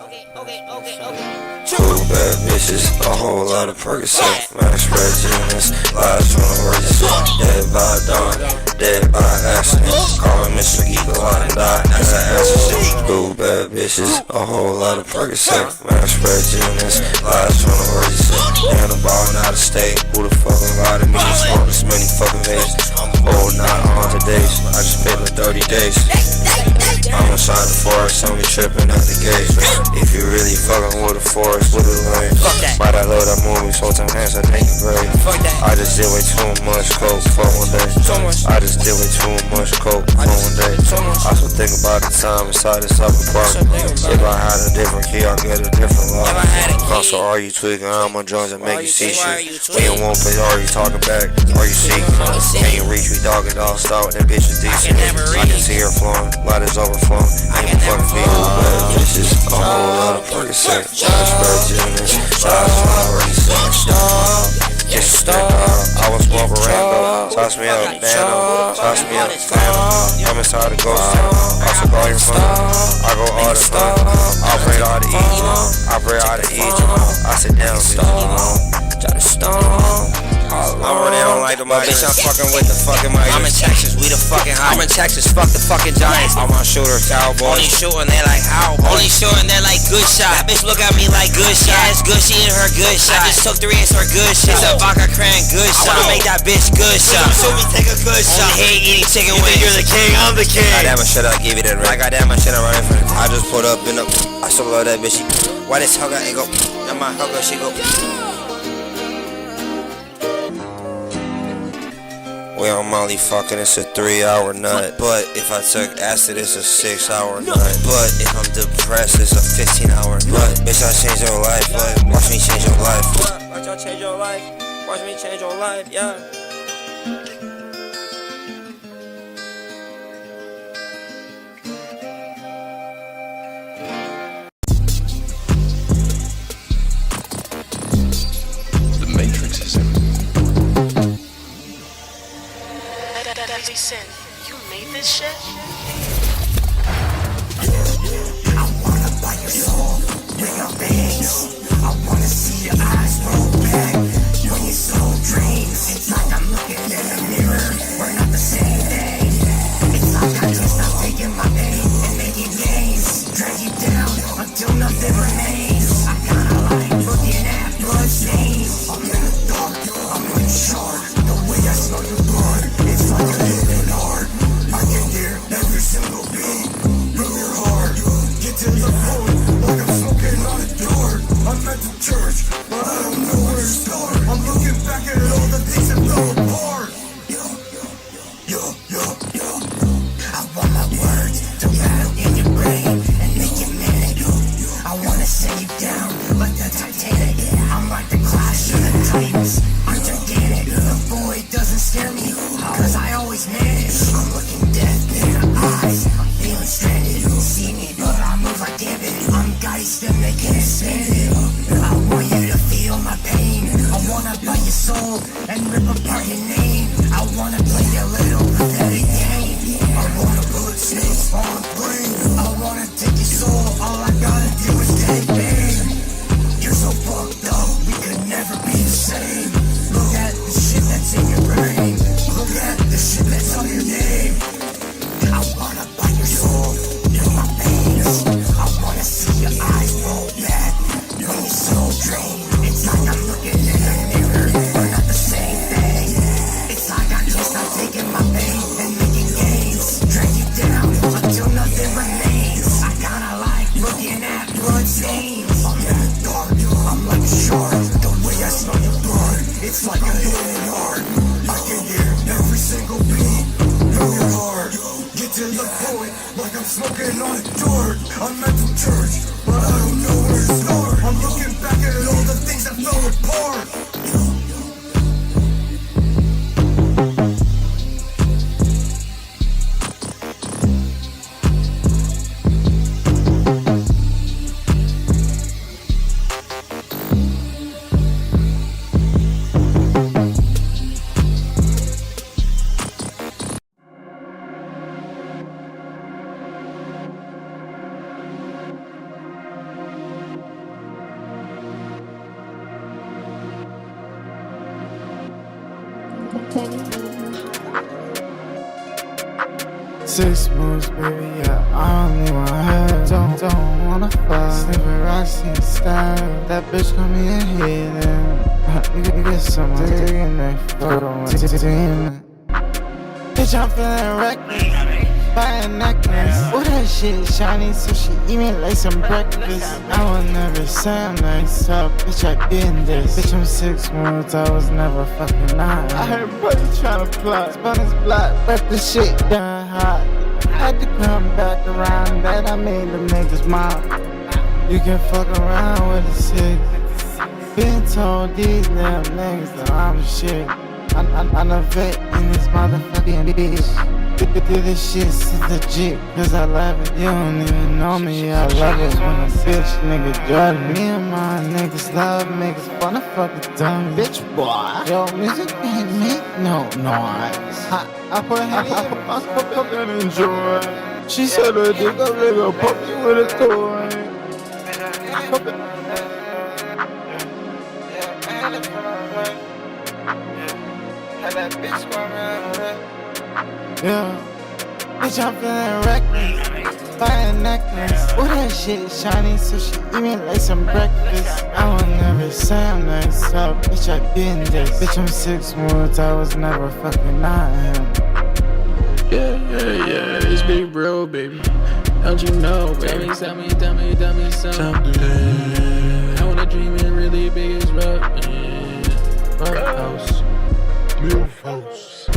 Two bad bitches, a whole lot of Percocet, max red jeans, lies from the emergency. Dead by dawn, dead by accident. Calling Mr. Eagle Eye and die as I answer. Two bad bitches, a whole lot of Percocet, max red jeans, lies from the emergency. And I'm ballin' out of state. Who the fuck invited me to smoke this many fucking days? I'm old, not on today's. I just spent like 30 days. I'm inside the forest, I'm tripping out the gate. If you really fucking with the forest, with the lane. Might I love that movie, so time hands, I think it's great. I just did way too much coke for one day. I just did way too much coke for one day. I still think about the time inside this upper park. If I had a different key, I'd get a different lock. Also, are you tweaking? I'm on drugs that make you see shit. When you won't play, are you talking back? Are you seeking? Can you reach me, dog? It all start with that bitch is decent. I can see her flowing, light is overflowing. I can fucking be bad bitches, a whole lot of Percocet, max red jeans, lies from the emergency. Yes, I was walking around, toss me up, nano, toss me up, nano. I'm inside the ghost town, also call your phone. I go all the fun, I pray all to eat, I pray all to eat. I sit down, try to stone. I'm running on like the bitch, I'm fucking with the fucking mic. I'm in Texas, we the fucking high. I'm in Texas, fuck the fucking Giants. All my shooters, cowboys. Only shooting, they like how? Only shooting, they like good shot. That bitch look at me like good shot. Yeah, it's good, she in her good shot. I just took 3 it's her good shot. It's a vodka cran good shot. I wanna make that bitch good shot. Show me take a good shot. Only hate eating chicken wings. You're the king, I'm the king. Goddamn, I should give you that ring. Goddamn, I should running for it. I just pulled up in the. I still love that bitch. Why this hugger ain't go? And my hugger, she go. We on Molly fucking, it's a 3-hour nut. But if I took acid, it's a 6-hour nut. But if I'm depressed, it's a 15-hour nut. Bitch, I change your life, but watch me change your life. Watch y'all change your life, watch me change your life, yeah. The Matrix is in. Deadly Sin, you made this shit? I wanna bite your soul, bring your veins. I wanna see your eyes roll back when your soul drains. It's like I'm looking in a mirror, we're not the same thing. It's like I can't stop taking my pain and making gains. Drag you down until nothing remains. I kinda like looking at blood stains. I'm in the dark, I'm unsure. The way I smell your blood, it's like a living heart. I can hear every single beat from your heart. Get to the point, like I'm smoking on a door. I'm at the church, but I don't know where to start. I'm looking back at all the things that fell apart. I want my words to rattle in your brain and make you manic. I wanna set you down like the Titanic. I'm like the Clash of the Titans. I'm gigantic. The void doesn't scare me, cause I always manage. I'm looking death in the eyes. I'm feeling stranded. See me, but I move like David. I'm Geist and they can't stand it. I want you to feel my pain. I wanna bite your soul and rip apart your name. I wanna play a little pathetic game. I wanna bullet snakes on a plane. I wanna take your soul. All I gotta do is take pain. You're so fucked up, we could never be the same. Look at the shit that's in your brain. Look at the shit that's on your name. I wanna bite your soul in my veins. I wanna see your eyes roll back when your soul drains. It's like I'm looking in a mirror, we're not the same thing. It's like I can't stop taking my pain and making gains. Drag you down until nothing remains. I kinda like looking at blood stains. I'm in the dark, I'm like a shark. The way I smell your blood, it's like a hidden heart. I can hear every single beat from your heart. Get to the point, like I'm smoking on a door. I'm at the church, but I don't know where to start. I'm looking back at all the things that fell apart. 6 moves, baby, yeah, I only want her. Don't wanna fuck. Sniffing rocks in style. That bitch call me a hater. You get some dick in that photo. Bitch, I'm feeling reckless. Buy a necklace. Oh, that shit shiny, so she eat me like some breakfast. I will never say I'm nice up, bitch, I been this. Bitch, I'm 6 months, I was never fucking 9. I heard buddy tryna plot, spun his block, but the shit done hot. Had to come back around, that I made them niggas mop. You can fuck around with a 6. Been told these damn niggas that I'm the shit. I'm a vet in this motherfucking bitch. Do this shit is legit, cause I love it. You don't even know me, I love it when a bitch nigga drive me. Me and my niggas love niggas wanna fuck a dumb bitch boy. Yo, music ain't make no noise. I put my fuck and enjoy. She said her dick up, nigga, pop you with a toy. Yeah, bitch, I'm feeling reckless. Buy a necklace. Oh, that shit shiny, so she eat me like some breakfast. I will never say I'm nice up, bitch, I been this. Bitch, I'm 6 months, I was never fucking 9. Yeah, it's Big Bro, baby. Don't you know, baby? Tell me something. I wanna dream it really big as rock. House. Milf House.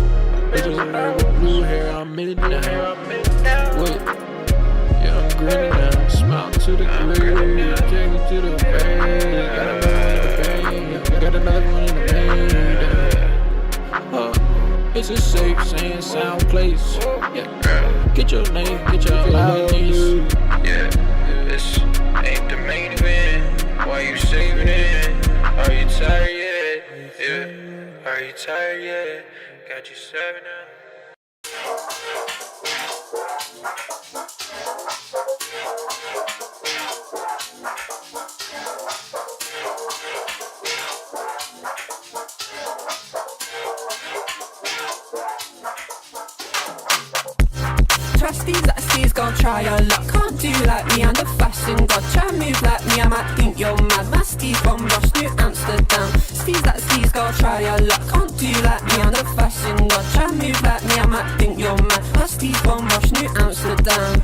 Bitches in there with blue hair, I'm in it now. Wait, yeah, I'm grinning now. Smile to the grave, take it to the bank. Got another one in the bank. It's a safe, saying sound place. Yeah, get your name, get your license. Yeah, this ain't the main event. Why you saving it? Are you tired yet? Yeah, are you tired yet? Got you 7 up. Trustees that I see is gon' try your luck. Can't do like me, I'm the fashion god. Try move like me, I might think you're mad. My Steve from Rush, New Amsterdam. Steve's that sees, go try your luck. Can't do like me, I'm the fashion god. Try move like me, I might think you're mad. My Steve from Rush, New Amsterdam.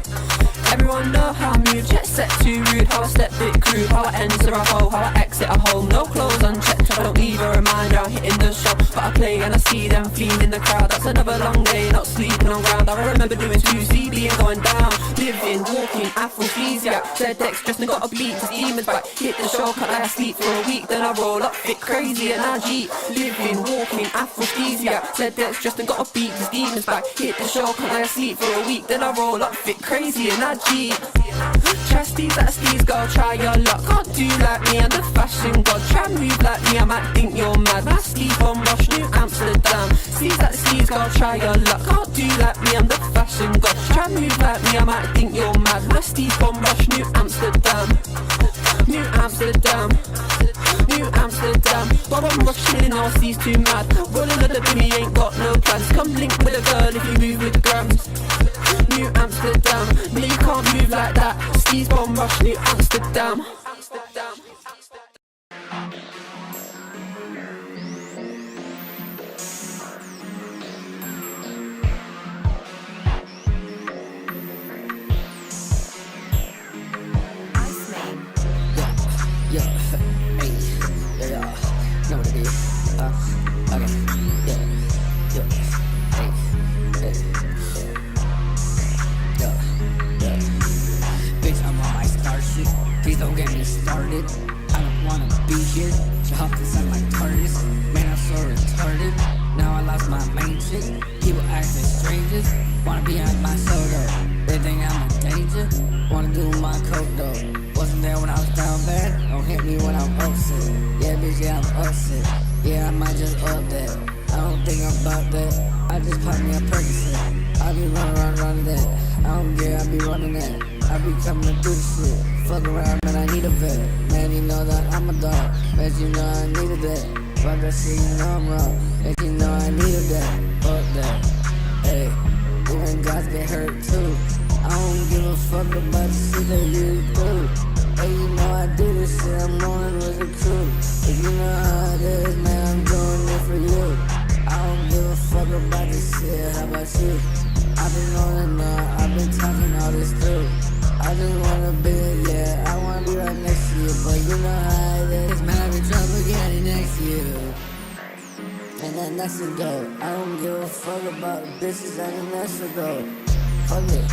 Everyone know how I move, jet set too rude. How I step bit crude, how I enter a hole, how I exit a hole. No clothes unchecked, I don't need a reminder. I'm hitting the show, but I play and I see them fleeing in the crowd. That's another long day, not sleeping on ground. I remember doing 2 CD and going down. Living, walking, aphrodisiac. ZX dressed and got a beat, cause demons back. Hit the show, can't I sleep for a week. Then I roll up, fit crazy and I G. Living, walking, aphrodisiac. ZX dressed and got a beat, cause demons back. Hit the show, can't I sleep for a week. Then I roll up, fit crazy and I G. Trustees that skis, go try your luck. Can't do like me, I'm the fashion god. Try move like me, I might think you're mad. My Steve from Rush, New Amsterdam. Steve's that skis, go try your luck. Can't do like me, I'm the fashion god. Try move like me, I might think you're mad. My Steve from Rush, New Amsterdam. New Amsterdam. New Amsterdam. While I'm rushing in, all seas too mad. Rolling at the bimmy, ain't got no plans. Come link with a girl if you move with grams. New Amsterdam, no you can't move like that. Steve's bomb rush, New Amsterdam. Yeah, hey, yeah, know what it is. Okay, yeah, hey, yeah. Bitch, I'm on my star shit. Please don't get me started. I don't wanna be here. She hopped inside my TARDIS. Man, I'm so retarded. Now I lost my main chick. People acting strangers. Wanna be on my soda. They think I'm a danger. Wanna do my coke though. Wasn't there when I was down bad. Don't hit me when I'm upset. Yeah, bitch, yeah, I'm upset. Yeah, I might just up that. I don't think I'm about that. I just pop me a Percocet. I be running that. I don't care, I be running that. I be coming to do shit. Fuck around, man, I need a vet. Man, you know that I'm a dog. Bet you know I needed that. Fuck that shit, you know I'm wrong. Bet you know I need that. Hey, even guys get hurt too. I don't give a fuck about the shit that you do. Hey, you know I do this shit, I'm rolling with the crew. If you know how it is, man, I'm doing it for you. I don't give a fuck about this shit, how about you? I've been rolling up, I've been talking all this through. I just wanna be, yeah, I wanna be right next to you. But you know how it is, man, I've been trouble getting next to you. And then next to go, I don't give a fuck about bitches and the next to go. Fuck it,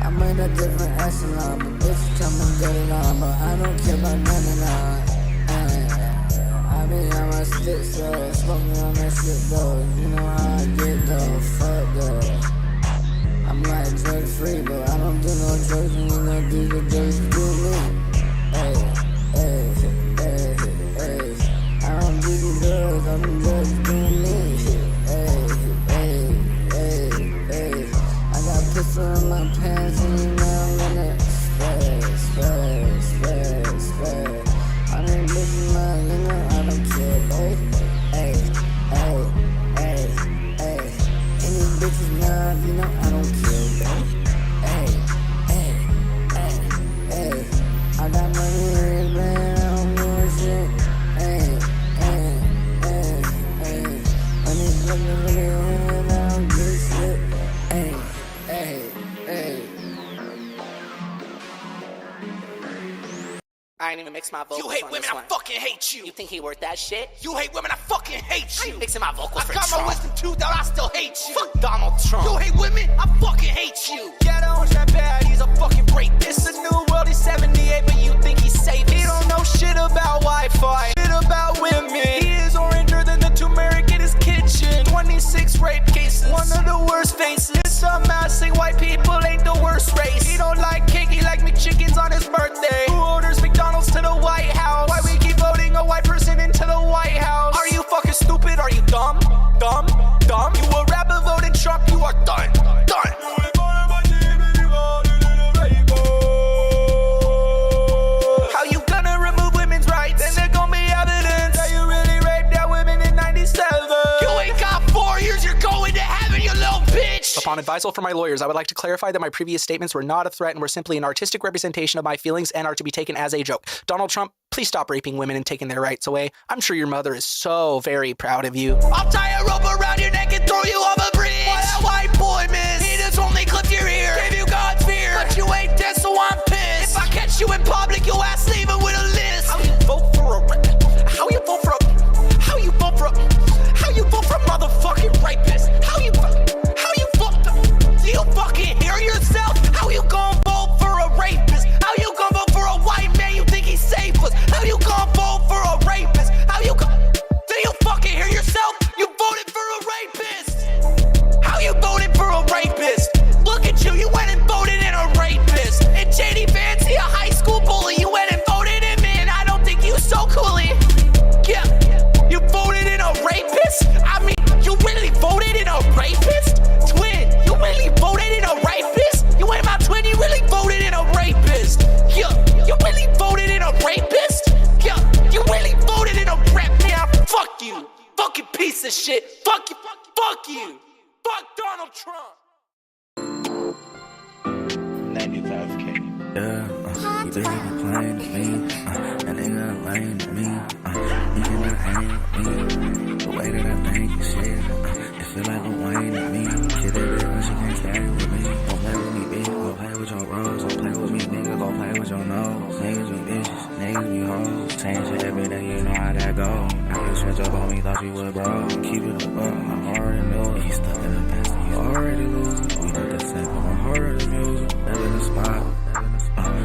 I'm in a different echelon, but bitches come and get along, but I don't care about none of that. I be on my stick, so smoking on that shit though. You know how I get though, fuck though. I'm like drug free, but I don't do no drugs, and you know do the drugs do me. Hey, hey, hey, hey. I don't do the drugs, I'm the drugs do me. Hey, hey, hey, hey. I got a pistol in my pants, and you know I'm gonna spray. I mean, bitches, man, you know I don't care, babe. Hey, hey, hey, hey. Any bitches now, you know I don't care, babe. Hey, hey, hey, hey. I got money in this band, I don't give a shit. Hey, hey, hey, hey. When it's looking for the hand, I don't give a shit. Hey, hey, hey. I ain't even mix my vocals. You hate on women, this I one. fucking hate you. You think he worth that shit? You hate women, I fucking hate you. I ain't mixing my vocals I for got Trump. my wisdom tooth out, I still hate you. Fuck Donald Trump. You hate women, I fucking hate you. Ghetto's that bad, he's a fucking rapist. It's a new world, he's 78, but you think he's safe. He don't know shit about Wi-Fi, shit about women. He is oranger than the turmeric in his kitchen. 26 rape cases, one of the worst faces. Some massing white people ain't the worst race. He don't like cake, he like McChickens on his birthday. Who orders McDonald's to the White House? Why we keep voting a white person into the White House? Are you fucking stupid? Are you dumb? Dumb? Dumb? You a rapper voting Trump, you are done. Done. How you gonna remove women's rights? And there gonna be evidence that you really raped that women in 97. You ain't got 4 years, you're going to heaven, you little bitch! Upon advisal from my lawyers, I would like to clarify that my previous statements were not a threat and were simply an artistic representation of my feelings and are to be taken as a joke. Donald Trump, please stop raping women and taking their rights away. I'm sure your mother is so very proud of you. I'll tie a rope around your neck and throw you off a bridge. Why that white boy miss? He just only clipped your ear, gave you God's fear, but you ain't dead, so I'm pissed. If I catch you in public, your ass leaving with a list. How you vote for a How you vote for a How you vote for a How you vote for a motherfucking rapist? How you vote? Do you fucking hear yourself? How you gonna vote for a rapist? How you gonna vote for a white man you think he's safe us? How you gonna vote for a rapist? How you do you fucking hear yourself? You voted for a rapist. How you voted for a rapist? Look at you, you went and voted in a rapist. And JD Vance, he a high school bully. You went and voted him in. I don't think you so coolly. Yeah, you voted in a rapist? I mean, you really voted in a rapist? Twin, you really voted in a rapist? You ain't my twin, you really voted in a rapist? Yeah, you really voted in a rapist? Yeah, you really voted in a rap? Yeah, fuck you. Fucking piece of shit. Fuck you. Fuck you. Fuck Donald Trump. 95K. Yeah, you bitch be playing to me. That nigga lame to me. You can never hang me. The way that I think you shit. It feel like I'm Wayne to me. Shit that bitch when she can't stay with me. Don't play with me, bitch. Go play with your bros. Don't play with me, nigga. Go play with your nose. Niggas be bitches. Niggas be hoes. Change shit every day, you know how that go. Now you switch up on me, thought you would, bro. Keep it up, I'm already new. He stuck in the past, and you already losing. We did the same, but my heart is music. Step in the spot.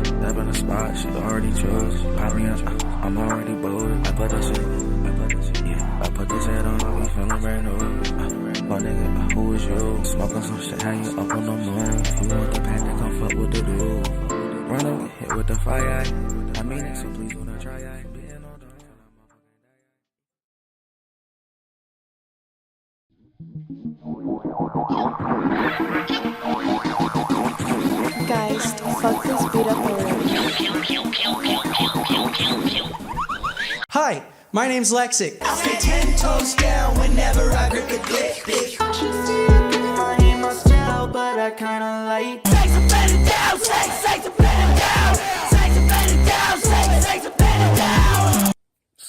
Step in the spot, she already chose. Pop me up, I'm already bored. I put this shit, yeah. I put this head on, we feeling brand new. My nigga, who is you? Smoking some shit, how you up on the moon? If you want the pack, then come fuck with the dude. Run up, get hit with the fire. I mean it, so please do not try. Guys, fuck this beat up already. Hi, my name's Lexic. I stay 10 toes down whenever I grip the dick.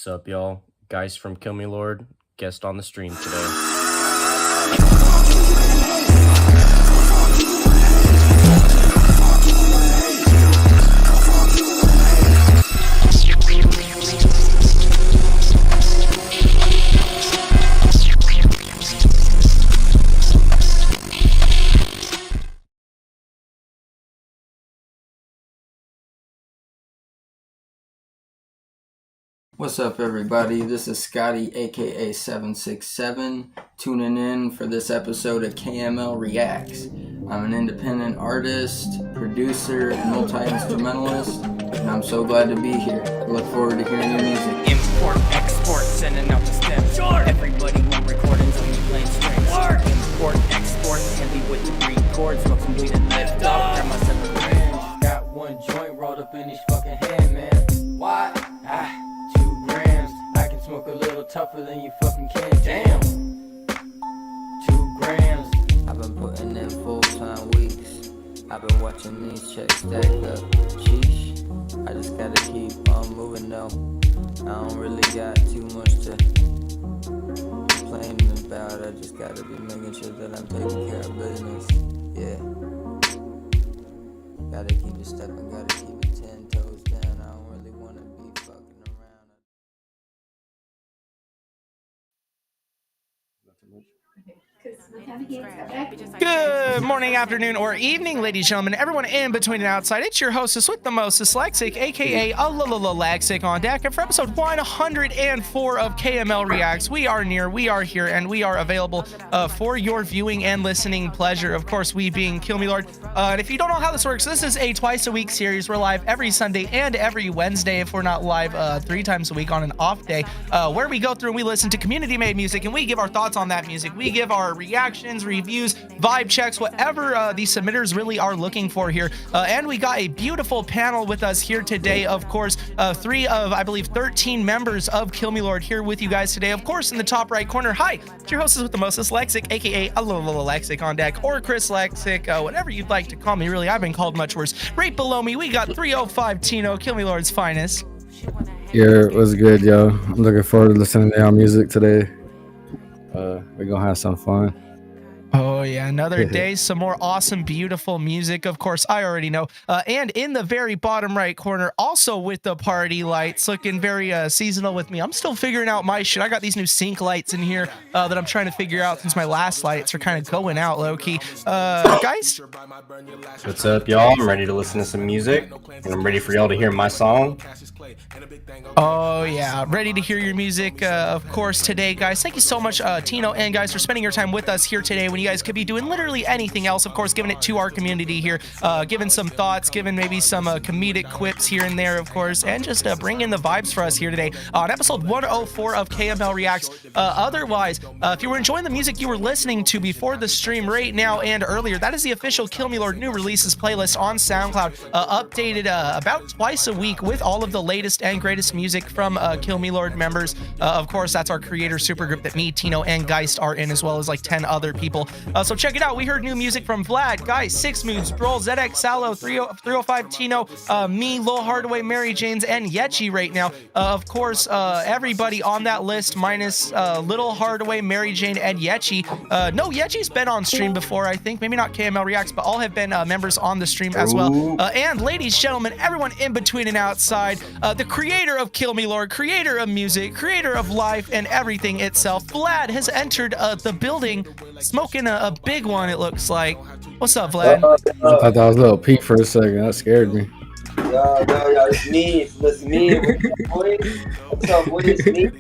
What's up, y'all? Guys from KILLMILORD, guest on the stream today. What's up, everybody? This is Scotty, aka 767, tuning in for this episode of KML Reacts. I'm an independent artist, producer, and multi-instrumentalist, and I'm so glad to be here. I look forward to hearing your music. Import, export, sending out the stems. Sure. Everybody want recordings on the playing strings. Sure. Import, export, heavy with the green chords, smoke some weed and lift up. Grab myself a grand. Got one joint rolled up in each fucking hand, man. Why? 2 grams. I can smoke a little tougher than you fucking can. Damn. 2 grams. I've been putting in full-time weeks. I've been watching these checks stack up. Sheesh. I just gotta keep on moving though. I don't really got too much to complain about. I just gotta be making sure that I'm taking care of business. Yeah. Gotta keep it stepping, gotta keep it 10 toes down. I don't really wanna be fucking around. Good morning, afternoon, or evening, ladies and gentlemen, everyone in between and outside. It's your hostess with the most dyslexic, aka Lexic on deck. And for episode 104 of KML Reacts, we are near, we are here, and we are available for your viewing and listening pleasure. Of course, we being KILLMILORD. And if you don't know how this works, this is a twice-a-week series. We're live every Sunday and every Wednesday, if we're not live 3 times a week on an off day, where we go through and we listen to community-made music, and we give our thoughts on that music. We give our reactions, reviews, vibe checks, whatever the submitters really are looking for here. And we got a beautiful panel with us here today. Of course, 3 of, I believe, 13 members of KILLMILORD here with you guys today. Of course, in the top right corner, hi, it's your hostess with the most dyslexic, aka Lexic on deck, or Chris Lexic, whatever you'd like to call me. Really, I've been called much worse. Right below me, we got 305 Tino, KILLMILORD's finest. Yeah, it was good, yo. I'm looking forward to listening to our music today. We're gonna have some fun. Oh yeah, another day, some more awesome, beautiful music. Of course, I already know. And in the very bottom right corner, also with the party lights, looking very seasonal with me. I'm still figuring out my shit. I got these new sync lights in here that I'm trying to figure out since my last lights are kind of going out low-key. Guys? What's up, y'all? I'm ready to listen to some music, and I'm ready for y'all to hear my song. Oh yeah, ready to hear your music, of course, today, guys. Thank you so much, Tino and guys, for spending your time with us here today when you guys could be doing literally anything else. Of course, giving it to our community here, giving some thoughts, giving maybe some comedic quips here and there, of course, and just bringing the vibes for us here today on episode 104 of KML Reacts. Otherwise, if you were enjoying the music you were listening to before the stream right now and earlier, that is the official KILLMILORD new releases playlist on SoundCloud, updated about twice a week with all of the latest and greatest music from KILLMILORD members. Of course, that's our creator supergroup that me, Tino, and Geist are in, as well as like 10 other people. So check it out. We heard new music from Vlad, Geist, Six Moods, Droll, ZX, Salo, 305 Tino, me, Lil Hardaway, Mary Janes, and Yechi right now. Of course, everybody on that list minus Little Hardaway, Mary Jane, and Yechi. No, Yechi's been on stream before, I think. Maybe not KML Reacts, but all have been members on the stream as well. And ladies, gentlemen, everyone in between and outside, the creator of KILLMILORD, creator of music, creator of life, and everything itself, Vlad has entered the building, smoking a big one, it looks like. What's up, Vlad? I thought that was a little peak for a second. That scared me. Yo, it's me. It's me. What's up, boys? It's me.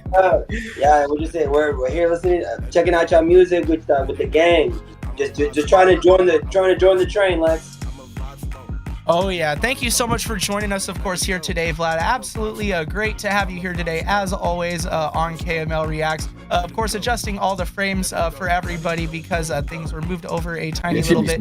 Yeah, we're just saying we're here listening, checking out your music with the gang. Just trying to join the train, Lex. Oh yeah, thank you so much for joining us, of course, here today, Vlad. Absolutely great to have you here today, as always, on KML Reacts. Of course, adjusting all the frames for everybody because things were moved over a tiny little bit.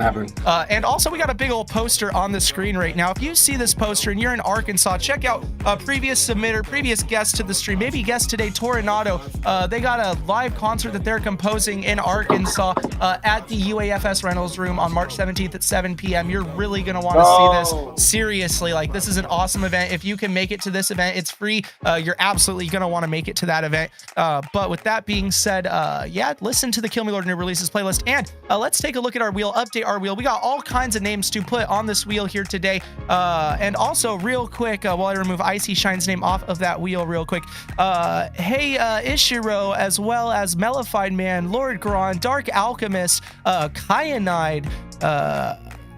And also, we got a big old poster on the screen right now. If you see this poster and you're in Arkansas, check out previous submitter, previous guest to the stream, maybe guest today, Toronado. They got a live concert that they're composing in Arkansas at the UAFS Reynolds Room on March 17th at 7 p.m. You're really going to want to see this. Seriously, like, this is an awesome event. If you can make it to this event, it's free. You're absolutely going to want to make it to that event. But with that being said, yeah, listen to the Kill Me Lord new releases playlist. And let's take a look at our wheel, update our wheel. We got all kinds of names to put on this wheel here today. And also, real quick, while I remove Icy Shine's name off of that wheel real quick. Hey, Ishiro, as well as Mellified Man, Lord Gron, Dark Alchemist, Kyanide,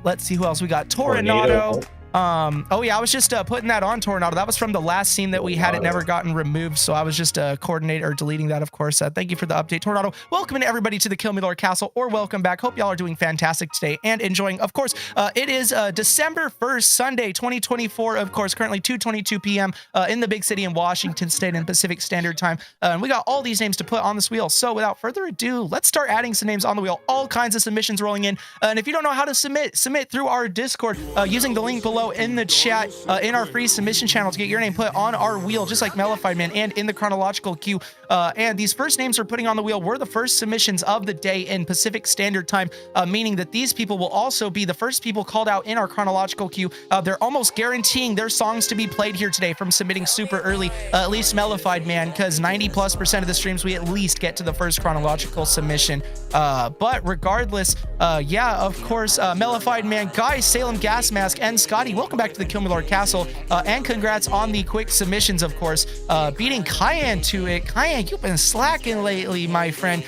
let's see who else we got. Toronado. Oh yeah, I was just putting that on Toronado. That was from the last scene that we had. It never gotten removed, so I was just coordinating or deleting that, of course. Thank you for the update, Toronado. Welcome to everybody to the Kill Me Lord Castle, or welcome back. Hope y'all are doing fantastic today and enjoying. Of course, it is December 1st, Sunday, 2024. Of course, currently 2:22 p.m. In the big city in Washington State in Pacific Standard Time. And we got all these names to put on this wheel. So without further ado, let's start adding some names on the wheel. All kinds of submissions rolling in. And if you don't know how to submit through our Discord using the link below in the chat in our free submission channel to get your name put on our wheel, just like Mellified Man, and in the chronological queue. And these first names we're putting on the wheel were the first submissions of the day in Pacific Standard Time, meaning that these people will also be the first people called out in our chronological queue. They're almost guaranteeing their songs to be played here today from submitting super early, at least Mellified Man, because 90+% of the streams we at least get to the first chronological submission. But regardless, yeah, of course, Mellified Man, Guy, Salem Gas Mask, and Scotty, welcome back to the Kill Me Lord Castle, and congrats on the quick submissions, of course, beating Cayenne to it. Cayenne, you've been slacking lately, my friend.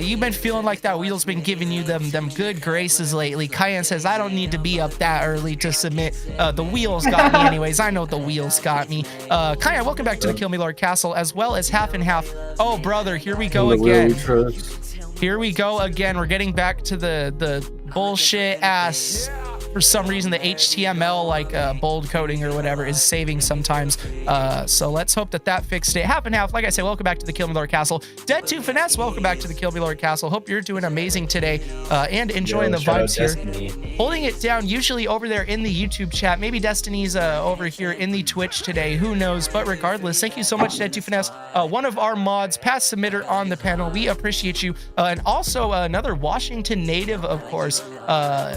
You've been feeling like that wheel's been giving you them good graces lately. Cayenne says, I don't need to be up that early to submit. The wheels got me anyways. I know the wheels got me. Cayenne, welcome back to the Kill Me Lord Castle, as well as Half and Half. Oh, brother, here we go again. Here we go again. We're getting back to the bullshit ass. For some reason, the HTML, like bold coding or whatever, is saving sometimes. So let's hope that fixed it. Half and Half, like I say, welcome back to the Kill Me Lord Castle. Dead to Finesse, welcome back to the Kill Me Lord Castle. Hope you're doing amazing today and enjoying the vibes here. Holding it down, usually over there in the YouTube chat. Maybe Destiny's over here in the Twitch today. Who knows? But regardless, thank you so much, Dead to Finesse. One of our mods, past submitter on the panel. We appreciate you. And also another Washington native, of course.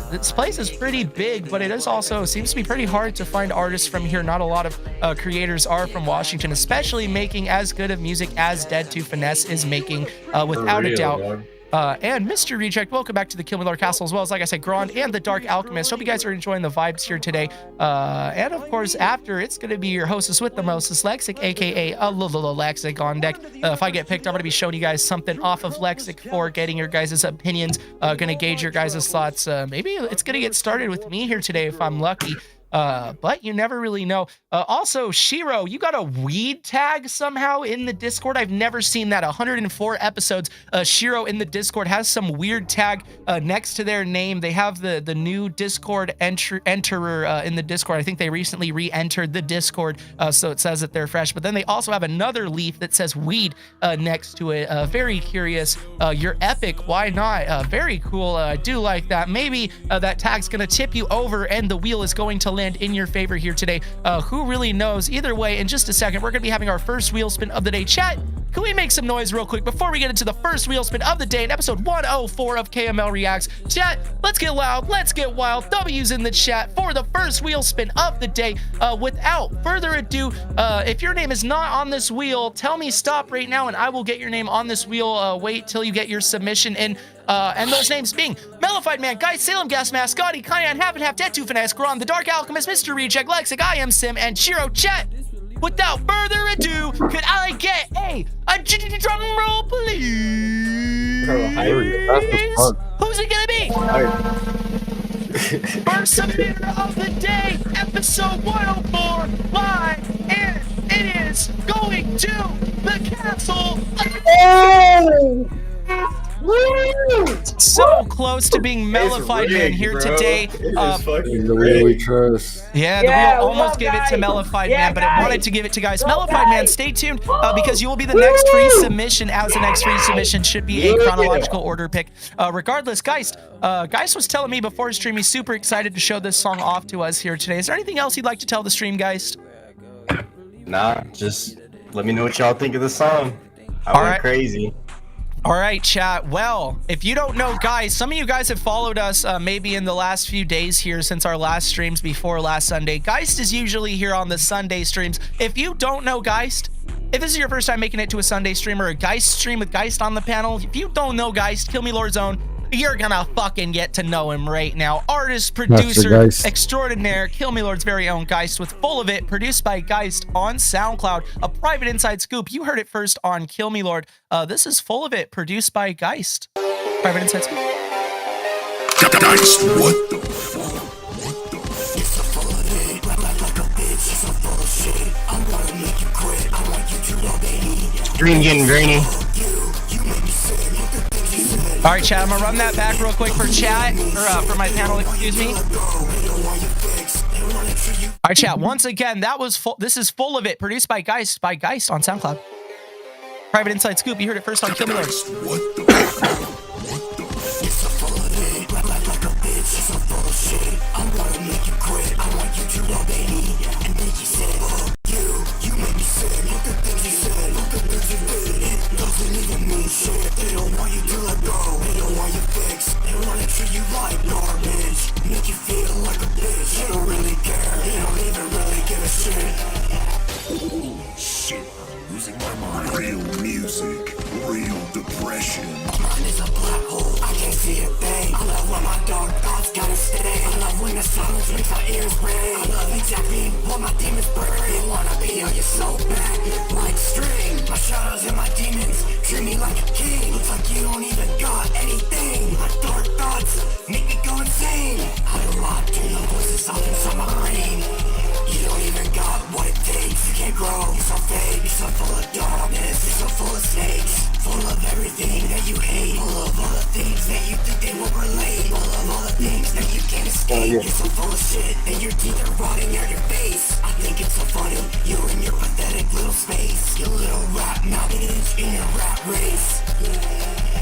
This place is pretty big, but it is also seems to be pretty hard to find artists from here. Not a lot of creators are from Washington, especially making as good of music as Dead to Finesse is making, without a doubt. And Mr. Reject, welcome back to the Kill Me Lord Castle, as well as, like I said, Grand and the Dark Alchemist. Hope you guys are enjoying the vibes here today. And of course, after, it's going to be your hostess with the mostest, Lexic, aka Lexic on deck. If I get picked, I'm going to be showing you guys something off of Lexic for getting your guys' opinions, going to gauge your guys' thoughts. Maybe it's going to get started with me here today if I'm lucky. But you never really know. Also, Shiro, you got a weed tag somehow in the Discord. I've never seen that. 104 episodes. Shiro in the Discord has some weird tag next to their name. They have the new Discord enterer in the Discord. I think they recently re-entered the Discord, so it says that they're fresh. But then they also have another leaf that says weed next to it. Very curious. You're epic. Why not? Very cool. I do like that. Maybe that tag's going to tip you over and the wheel is going to land in your favor here today. Who really knows? Either way, in just a second, we're going to be having our first wheel spin of the day. Chat, can we make some noise real quick before we get into the first wheel spin of the day in episode 104 of KML Reacts? Chat, let's get loud, let's get wild. W's in the chat for the first wheel spin of the day. Without further ado, if your name is not on this wheel, tell me stop right now and I will get your name on this wheel. Wait till you get your submission in. And those names being Mellified Man, Guy, Salem Gas Mask, Scotty, Cayenne, Half and Half, Dead to Finesse, Gron, the Dark Alchemist, Mr. Reject, Lexic, I Am Sim, and Shiro. Chat, without further ado, could I get a drum roll, please? Who's it gonna be? First submitter of the day, episode 104, live, and it is going to the castle. So close to being mellified man here today. The way we trust. Yeah, the wheel almost gave it to Mellified Man, but it wanted to give it to Geist. Mellified Man, stay tuned because you will be the next free submission, as the next free submission should be a chronological order pick. Regardless, Geist was telling me before his stream he's super excited to show this song off to us here today. Is there anything else you'd like to tell the stream, Geist? Nah, just let me know what y'all think of the song. I went crazy. All right, chat. Well, if you don't know Geist, some of you guys have followed us maybe in the last few days here since our last streams before last Sunday. Geist is usually here on the Sunday streams. If you don't know Geist, if this is your first time making it to a Sunday stream or a Geist stream with Geist on the panel, if you don't know Geist, Kill Me Lord's own, you're gonna fucking get to know him right now. Artist, producer, extraordinaire, Kill Me Lord's very own Geist with Full of It, produced by Geist on SoundCloud. A private inside scoop. You heard it first on Kill Me Lord. This is Full of It, produced by Geist. Private inside scoop. Geist, what the fuck? What the fuck? It's a full of it. Rap like a bitch. It's a full of shit. I wanna make you quit. I want you to obey me. Stream getting grainy. All right, chat, I'm gonna run that back real quick for chat, or for my panel, excuse me. All right, chat, once again, this is Full of It, produced by Geist on SoundCloud. Private inside scoop, you heard it first on Kill Me Lord. It's a full of it. Rap like a bitch. It's a full of shit. I wanna make you quit. I want you to obey me. And then you said, fuck you. You made me sick. Look at things you said. Look at things you did. It doesn't even mean shit. They don't want you to let go. They don't want you fixed. They wanna treat you like garbage. Make you feel like a bitch. They don't really care. They don't even really give a shit. Ooh, shit. Losing my mind. Real music. Real depression. My mind is a black hole. I can't see a thing. I love when my dark thoughts gotta stay. I love when the silence makes my ears ring. I love exactly what my demons burn. They wanna be on you so bad, like string. My shadows and my demons treat me like a king. Looks like you don't even got anything. My dark thoughts make me go insane. I don't want to know voices off inside my brain. You don't even got what it takes. You can't grow. You're so fake. You're so full of darkness. You're so full of snakes. Full of everything that you hate. Full of all the things that you think they won't relate. Full of all the things that you can't escape. You're so full of shit and your teeth are rotting out your face. I think it's so funny, you and your pathetic little space. Your little rap mountains in your rap race.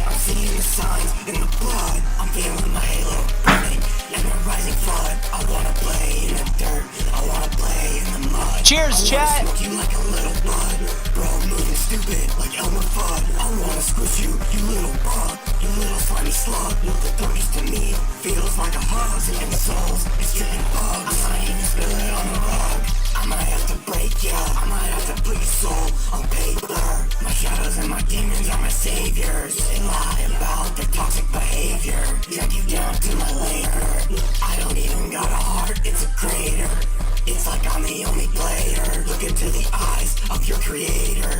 I'm seeing the signs in the blood. I'm feeling my halo burning and the rising flood. I wanna play in the dirt. I wanna play in the mud. Cheers, chat. Smoke you like a little bud. Bro, moving stupid like Elmer Fudd. I wanna squish you, you little bug. You little slimy slug. What the 30s to me feels like a hug. Seeing souls, it's tripping bugs. I might even spill it on the rug. I might have to break ya. I might have to bleed soul on paper. My shadows and my demons are my saviors. They lie about their toxic behavior. Drag you down to my lair. I don't even got a heart, it's a crater. It's like I'm the only player. Look into the eyes of your creator.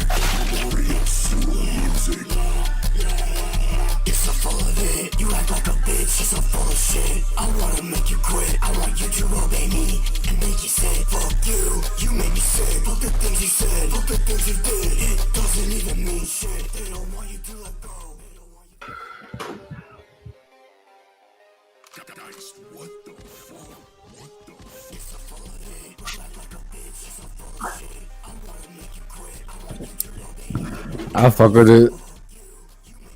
Real soul music. You're so full of it. You act like a bitch. You're so full of shit. I wanna make you quit. I want you to obey me and make you say, fuck you. You made me sick. Look at things you said. Look at things you did. It doesn't even mean shit. They don't want you to let go. They don't want you. Geist, what the fuck? What the fuck? You're so full of it. You act like a bitch. You're so full of shit. I wanna make you quit. I want you to obey me. I fuck with it.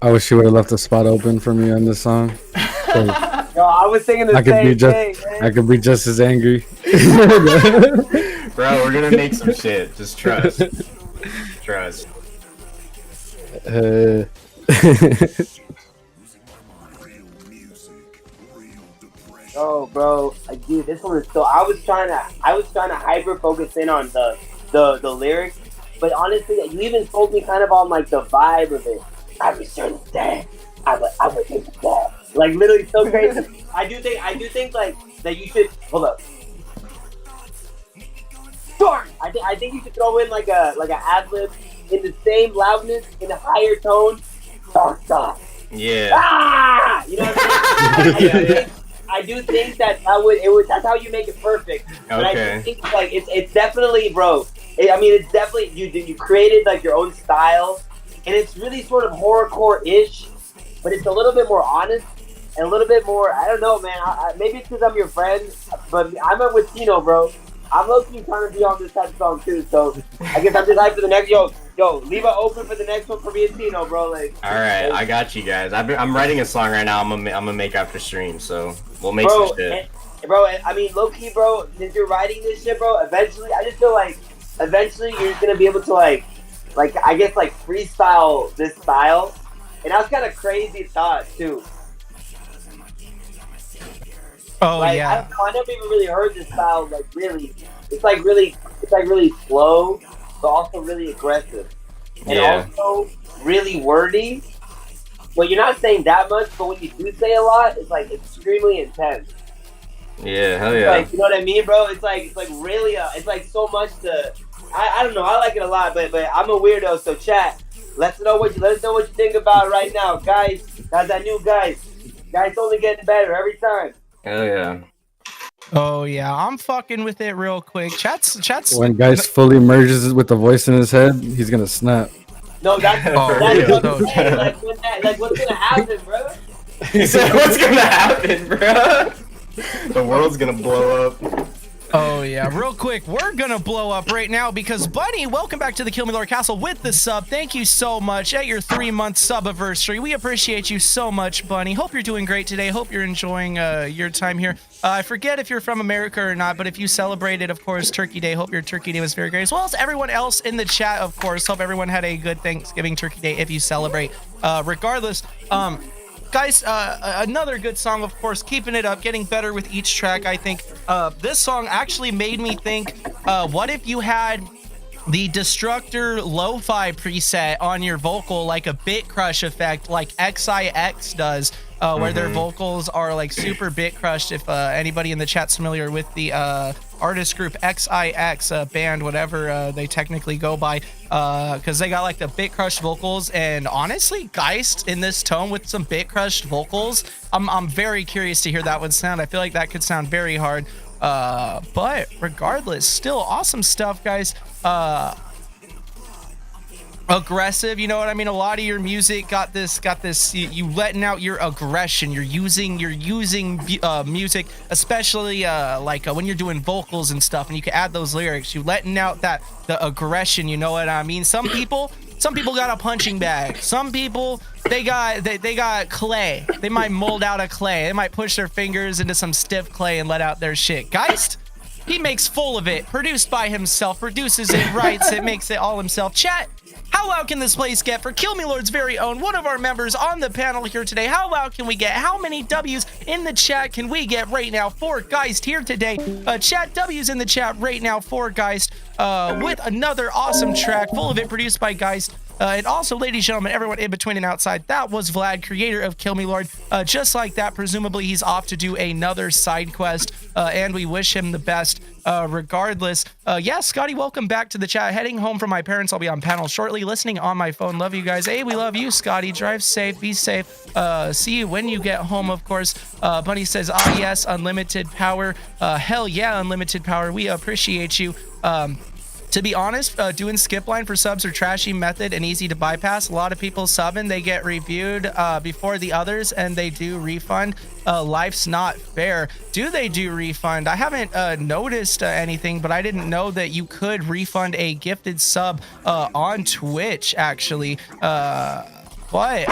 I wish she would have left a spot open for me on this song. Yo, I was thinking the same thing, man. I could be just as angry. Bro, we're gonna make some shit. Just trust. Trust. Oh, bro, dude, this one is so. I was trying to hyper focus in on the lyrics, but honestly, you even told me kind of on like the vibe of it. I return to dead. I would think that. Like literally so crazy. I do think like that you should hold up. Darn! I think you should throw in like a ad lib in the same loudness in a higher tone. Dark thought. Yeah. Ah! You know what I mean? I do think that that's how you make it perfect. But Okay. I do think like it's definitely, bro. It's definitely you created like your own style, and it's really sort of horrorcore-ish. but it's a little bit more honest and a little bit more. I don't know, man. Maybe it's because I'm your friend, but I'm with Tino, bro. I'm low-key trying to be on this type of song too, so I guess I'm just hyped for the next. Yo, leave it open for the next one for me and Tino, bro. Like, all right, I got you guys. I'm writing a song right now. I'm gonna make after stream, so we'll make some shit. Bro, I mean, low-key, bro. Since you're writing this shit, bro, eventually, I just feel like eventually you're just gonna be able to like I guess like freestyle this style, and that's kind of crazy thought too. Oh like, yeah. I don't know. I never even really heard this style. Like really, it's like really slow, but also really aggressive, and also really wordy. Well, you're not saying that much, but when you do say a lot, it's like extremely intense. Yeah, hell yeah. Like, you know what I mean, bro? It's like really, it's like so much to. I don't know. I like it a lot, but I'm a weirdo. So chat, let us know what you think about it right now, guys. That's that new guys. Guys only getting better every time. Hell yeah. Oh yeah, I'm fucking with it real quick. Chat's. When Geist fully merges with the voice in his head, he's gonna snap. No, that's what I'm saying. Like what's gonna happen, bro? He said, "What's gonna happen, bro? The world's gonna blow up." Oh yeah, real quick, we're gonna blow up right now because Bunny, welcome back to the Kill Me Lord Castle with the sub. Thank you so much at your 3-month sub-anniversary. We appreciate you so much, Bunny. Hope you're doing great today. Hope you're enjoying your time here. I forget if you're from America or not, but if you celebrated, of course, Turkey Day, hope your Turkey Day was very great, as well as everyone else in the chat, of course. Hope everyone had a good Thanksgiving, Turkey Day if you celebrate. Regardless, guys, another good song, of course, keeping it up, getting better with each track. I think this song actually made me think, what if you had the Destructor lo-fi preset on your vocal, like a bit crush effect, like XIX does, where their vocals are like super bit crushed. If anybody in the chat's familiar with the artist group XIX band, whatever they technically go by, because they got like the bit crushed vocals, and honestly, Geist in this tone with some bit crushed vocals, I'm very curious to hear that would sound. I feel like that could sound very hard, but regardless, still awesome stuff, guys. Aggressive, you know what I mean? A lot of your music got this you letting out your aggression. You're using music, especially when you're doing vocals and stuff, and you can add those lyrics. You letting out the aggression, you know what I mean? Some people got a punching bag. Some people they got clay. They might mold out of clay. They might push their fingers into some stiff clay and let out their shit. Geist, he makes full of it, produced by himself, produces it, writes it, makes it all himself. Chat, how loud can this place get for Kill Me Lord's very own, one of our members on the panel here today? How loud can we get? How many W's in the chat can we get right now for Geist here today? Chat W's in the chat right now for Geist, with another awesome track, full of it, produced by Geist. And also, ladies and gentlemen, everyone in between and outside, that was Vlad, creator of Kill Me Lord. Just like that, presumably he's off to do another side quest, and we wish him the best regardless. Yeah, Scotty, welcome back to the chat. Heading home from my parents. I'll be on panel shortly, listening on my phone. Love you guys. Hey, we love you, Scotty. Drive safe, be safe. See you when you get home, of course. Bunny says, ah, yes, unlimited power. Hell yeah, unlimited power. We appreciate you. To be honest, doing skip line for subs are trashy method and easy to bypass. A lot of people subbing, they get reviewed before the others, and they do refund. Life's not fair. Do they do refund? I haven't noticed anything, but I didn't know that you could refund a gifted sub on Twitch, actually. But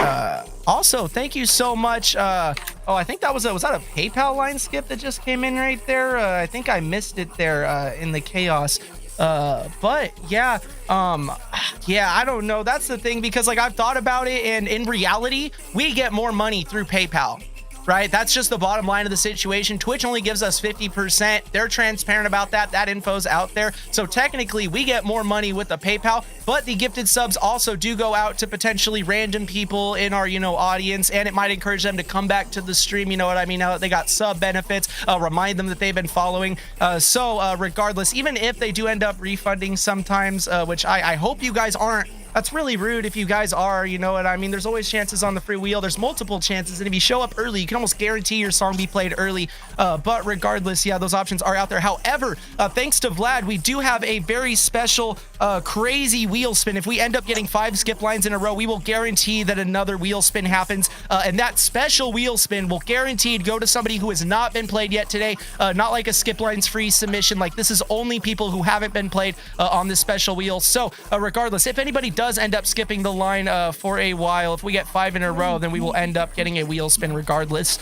also, thank you so much. Oh, I think was that a PayPal line skip that just came in right there? I think I missed it there in the chaos. But yeah, I don't know. That's the thing, because like I've thought about it, and in reality, we get more money through PayPal, right? That's just the bottom line of the situation. Twitch only gives us 50%. They're transparent about that. That info's out there. So technically we get more money with the PayPal, but the gifted subs also do go out to potentially random people in our, audience, and it might encourage them to come back to the stream. You know what I mean? Now that they got sub benefits, remind them that they've been following. So regardless, even if they do end up refunding sometimes, which I hope you guys aren't That's really rude if you guys are, you know what I mean? There's always chances on the free wheel. There's multiple chances, and if you show up early, you can almost guarantee your song be played early. But regardless, yeah, those options are out there. However, thanks to Vlad, we do have a very special, crazy wheel spin. If we end up getting 5 skip lines in a row, we will guarantee that another wheel spin happens, and that special wheel spin will guaranteed go to somebody who has not been played yet today. Not like a skip lines free submission. Like, this is only people who haven't been played on this special wheel. So regardless, if anybody does end up skipping the line for a while, if we get 5 in a row, then we will end up getting a wheel spin regardless.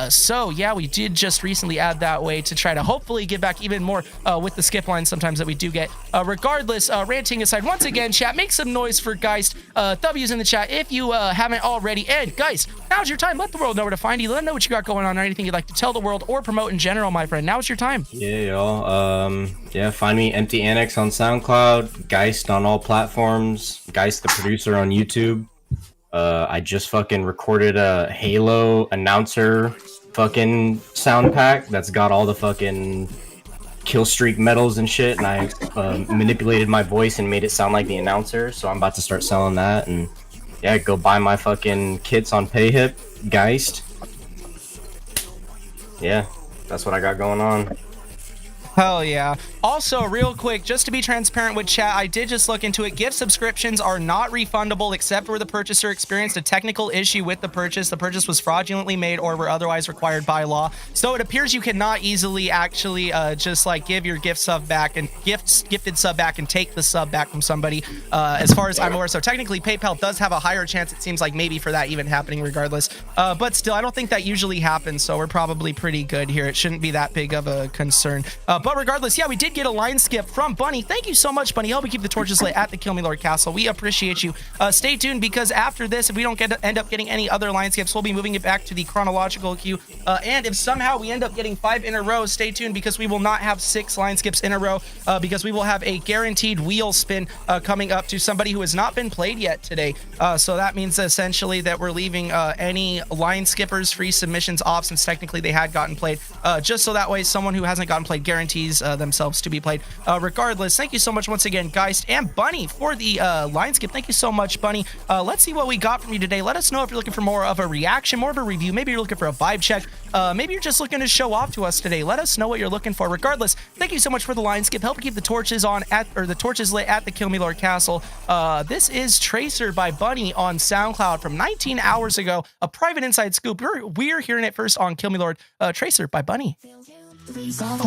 So yeah, we did just recently add that way to try to hopefully give back even more with the skip lines sometimes that we do get. Regardless, ranting aside, once again, chat, make some noise for Geist. W's in the chat if you haven't already. And Geist, now's your time. Let the world know where to find you. Let them know what you got going on or anything you'd like to tell the world or promote in general, my friend. Now's your time. Yeah, y'all. Yeah, find me Empty Annex on SoundCloud, Geist on all platforms, Geist the producer on YouTube. I just fucking recorded a Halo announcer fucking sound pack that's got all the fucking kill streak medals and shit, and I manipulated my voice and made it sound like the announcer, so I'm about to start selling that. And yeah, go buy my fucking kits on PayHip, Geist. Yeah, that's what I got going on. Hell yeah. Also, real quick, just to be transparent with chat, I did just look into it. Gift subscriptions are not refundable except where the purchaser experienced a technical issue with the purchase. The purchase was fraudulently made or were otherwise required by law. So it appears you cannot easily actually just like give your gift sub back and gifted sub back and take the sub back from somebody, as far as I'm aware. So technically PayPal does have a higher chance, it seems like, maybe for that even happening regardless. But still, I don't think that usually happens. So we're probably pretty good here. It shouldn't be that big of a concern. But regardless, yeah, we did get a line skip from Bunny. Thank you so much, Bunny. Help me keep the torches lit at the KILLMILORD Castle. We appreciate you. Stay tuned, because after this, if we don't end up getting any other line skips, we'll be moving it back to the chronological queue. And if somehow we end up getting 5 in a row, stay tuned, because we will not have 6 line skips in a row, because we will have a guaranteed wheel spin coming up to somebody who has not been played yet today. So that means essentially that we're leaving any line skippers free submissions off, since technically they had gotten played, just so that way someone who hasn't gotten played guarantees themselves to be played. Regardless, thank you so much once again, Geist and Bunny, for the line skip. Thank you so much, Bunny. Let's see what we got from you today. Let us know if you're looking for more of a reaction, more of a review. Maybe you're looking for a vibe check. Maybe you're just looking to show off to us today. Let us know what you're looking for. Regardless, thank you so much for the line skip. Help keep the torches on the torches lit at the KILLMILORD Castle. This is Tracer by Bunny on SoundCloud from 19 hours ago. A private inside scoop. We're hearing it first on KILLMILORD. Tracer by Bunny.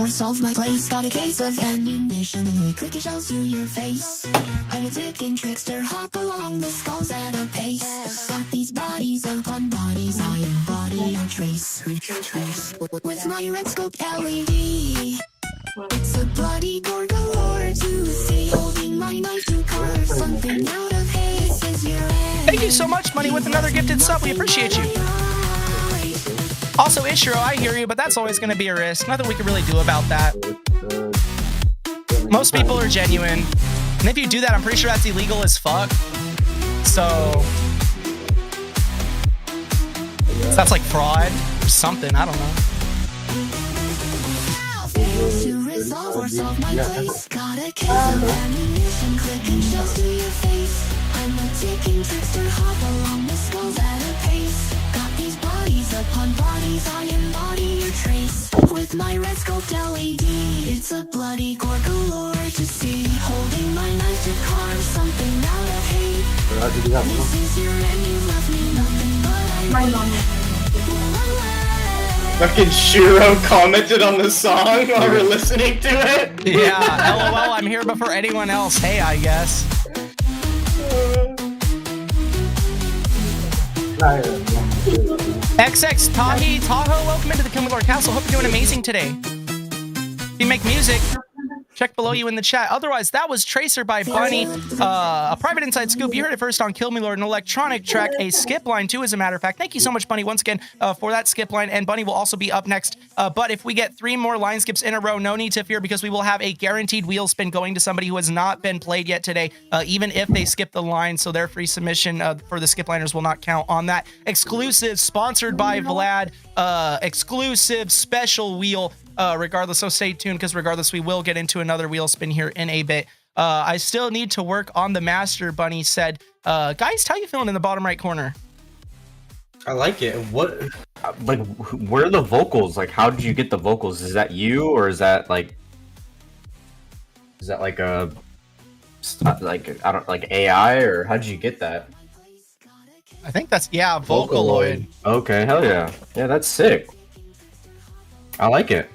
Solve my place, got a case of ammunition, clicking shells through your face. I'm a ticking trickster, hop along the skulls at a pace. Got these bodies upon bodies, I embody a trace. With my red scope LED, it's a bloody gorgalore to see, holding my knife to carve something out of haze. Is your end? Thank you so much, Bunny, with another gifted sub. We appreciate you. Also, Ishiro, I hear you, but that's always going to be a risk. Nothing we can really do about that. Most people are genuine. And if you do that, I'm pretty sure that's illegal as fuck. So that's like fraud or something. I don't know. To resolve or solve my place, got a case of ammunition, clicking shells to your face. I'm a ticking trickster, hop along the skulls at a pace. Got these bodies upon bodies, I embody your trace. With my red scoped LED, it's a bloody gorgalore to see, holding my knife to carve something out of hate. This is your end, you left me nothing but I Fucking Shiro commented on the song while we're listening to it. Yeah, LOL, I'm here before anyone else. Hey, I guess. XX Tahoe, welcome into the KILLMILORD Castle. Hope you're doing amazing today. If you make music, check below you in the chat. Otherwise, that was Tracer by Bunny, a private inside scoop. You heard it first on KILLMILORD, an electronic track, a skip line too, as a matter of fact. Thank you so much, Bunny, once again for that skip line, and Bunny will also be up next. But if we get 3 more line skips in a row, no need to fear, because we will have a guaranteed wheel spin going to somebody who has not been played yet today, even if they skip the line, so their free submission for the skip liners will not count on that. Exclusive, sponsored by Vlad, exclusive special wheel. Regardless, so stay tuned, because regardless, we will get into another wheel spin here in a bit. I still need to work on the master, Bunny said. Guys, how you feeling in the bottom right corner? I like it. What, like, where are the vocals? Like, how did you get the vocals? Is that you, or is that like a, like, I don't, like AI, or how did you get that? I think that's, yeah, Vocaloid. Okay, hell yeah. Yeah, that's sick. I like it.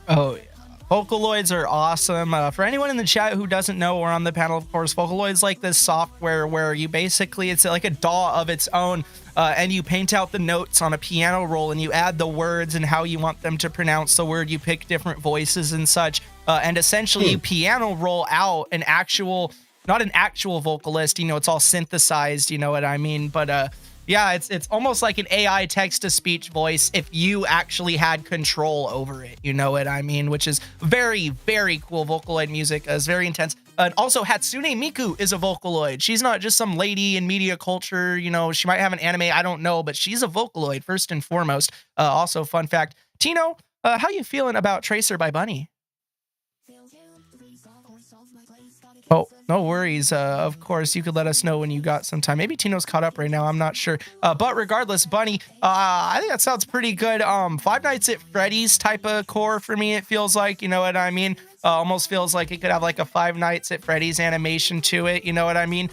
Oh, yeah. Vocaloids are awesome. For anyone in the chat who doesn't know or on the panel, of course, Vocaloid's like this software where you basically, it's like a DAW of its own, and you paint out the notes on a piano roll and you add the words and how you want them to pronounce the word. You pick different voices and such, and essentially you piano roll out an actual, not an actual vocalist, you know, it's all synthesized, you know what I mean? But yeah, it's almost like an AI text-to-speech voice if you actually had control over it, you know what I mean? Which is very, very cool. Vocaloid music is very intense. And also, Hatsune Miku is a Vocaloid. She's not just some lady in media culture, you know, she might have an anime, I don't know, but she's a Vocaloid, first and foremost. Also, fun fact, Tino, how you feeling about Tracer by Bunny? Oh, no worries. Of course, you could let us know when you got some time. Maybe Tino's caught up right now. I'm not sure. But regardless, Bunny, I think that sounds pretty good. Five Nights at Freddy's type of core for me, it feels like. You know what I mean? Almost feels like it could have like a Five Nights at Freddy's animation to it. You know what I mean?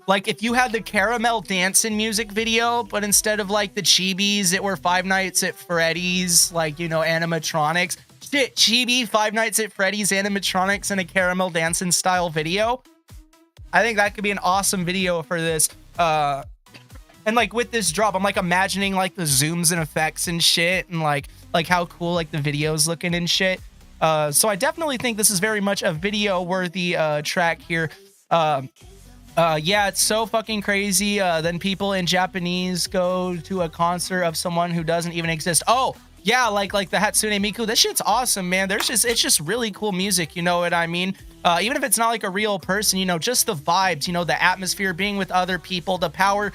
Like if you had the Caramel Dancing music video, but instead of like the chibis, it were Five Nights at Freddy's, like, you know, animatronics. Shit, chibi, Five Nights at Freddy's animatronics in a Caramel Dancing style video. I think that could be an awesome video for this. And like with this drop, I'm like imagining like the zooms and effects and shit, and like how cool like the video's looking and shit. So I definitely think this is very much a video worthy track here. Yeah, it's so fucking crazy. Then people in Japanese go to a concert of someone who doesn't even exist. Oh, yeah, like the Hatsune Miku. This shit's awesome, man. It's just really cool music, you know what I mean? Even if it's not like a real person, you know, just the vibes, you know, the atmosphere, being with other people, the power.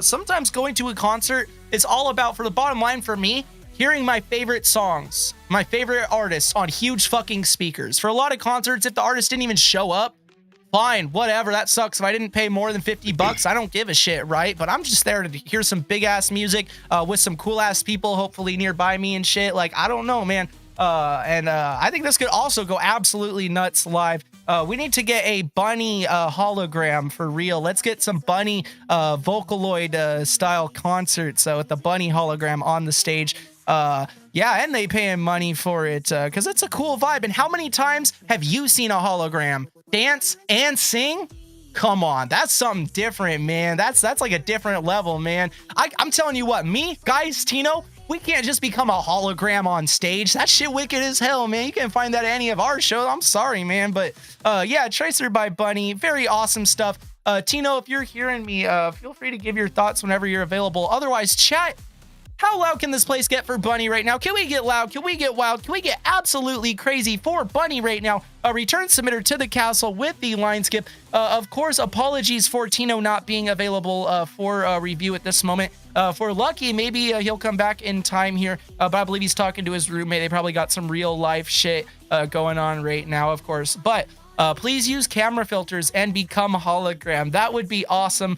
Sometimes going to a concert is all about, for the bottom line for me, hearing my favorite songs, my favorite artists on huge fucking speakers. For a lot of concerts, if the artist didn't even show up, fine, whatever, that sucks. If I didn't pay more than $50, I don't give a shit, right? But I'm just there to hear some big ass music with some cool ass people hopefully nearby me and shit. Like, I don't know, man. I think this could also go absolutely nuts live. We need to get a Bunny hologram for real. Let's get some Bunny Vocaloid style concerts with the Bunny hologram on the stage. Yeah, and they paying money for it because it's a cool vibe. And how many times have you seen a hologram dance and sing? Come on, that's something different, man. That's like a different level, man. I'm telling you what, me, guys, Tino, we can't just become a hologram on stage. That shit wicked as hell, man. You can't find that at any of our shows. I'm sorry, man. But yeah, Tracer by Bunny, very awesome stuff. Tino, if you're hearing me, feel free to give your thoughts whenever you're available. Otherwise, chat, how loud can this place get for Bunny right now? Can we get loud? Can we get wild? Can we get absolutely crazy for Bunny right now? A return submitter to the castle with the line skip. Of course, apologies for Tino not being available for review at this moment. For Lucky, maybe he'll come back in time here, but I believe he's talking to his roommate. They probably got some real life shit going on right now, of course. But please use camera filters and become hologram. That would be awesome.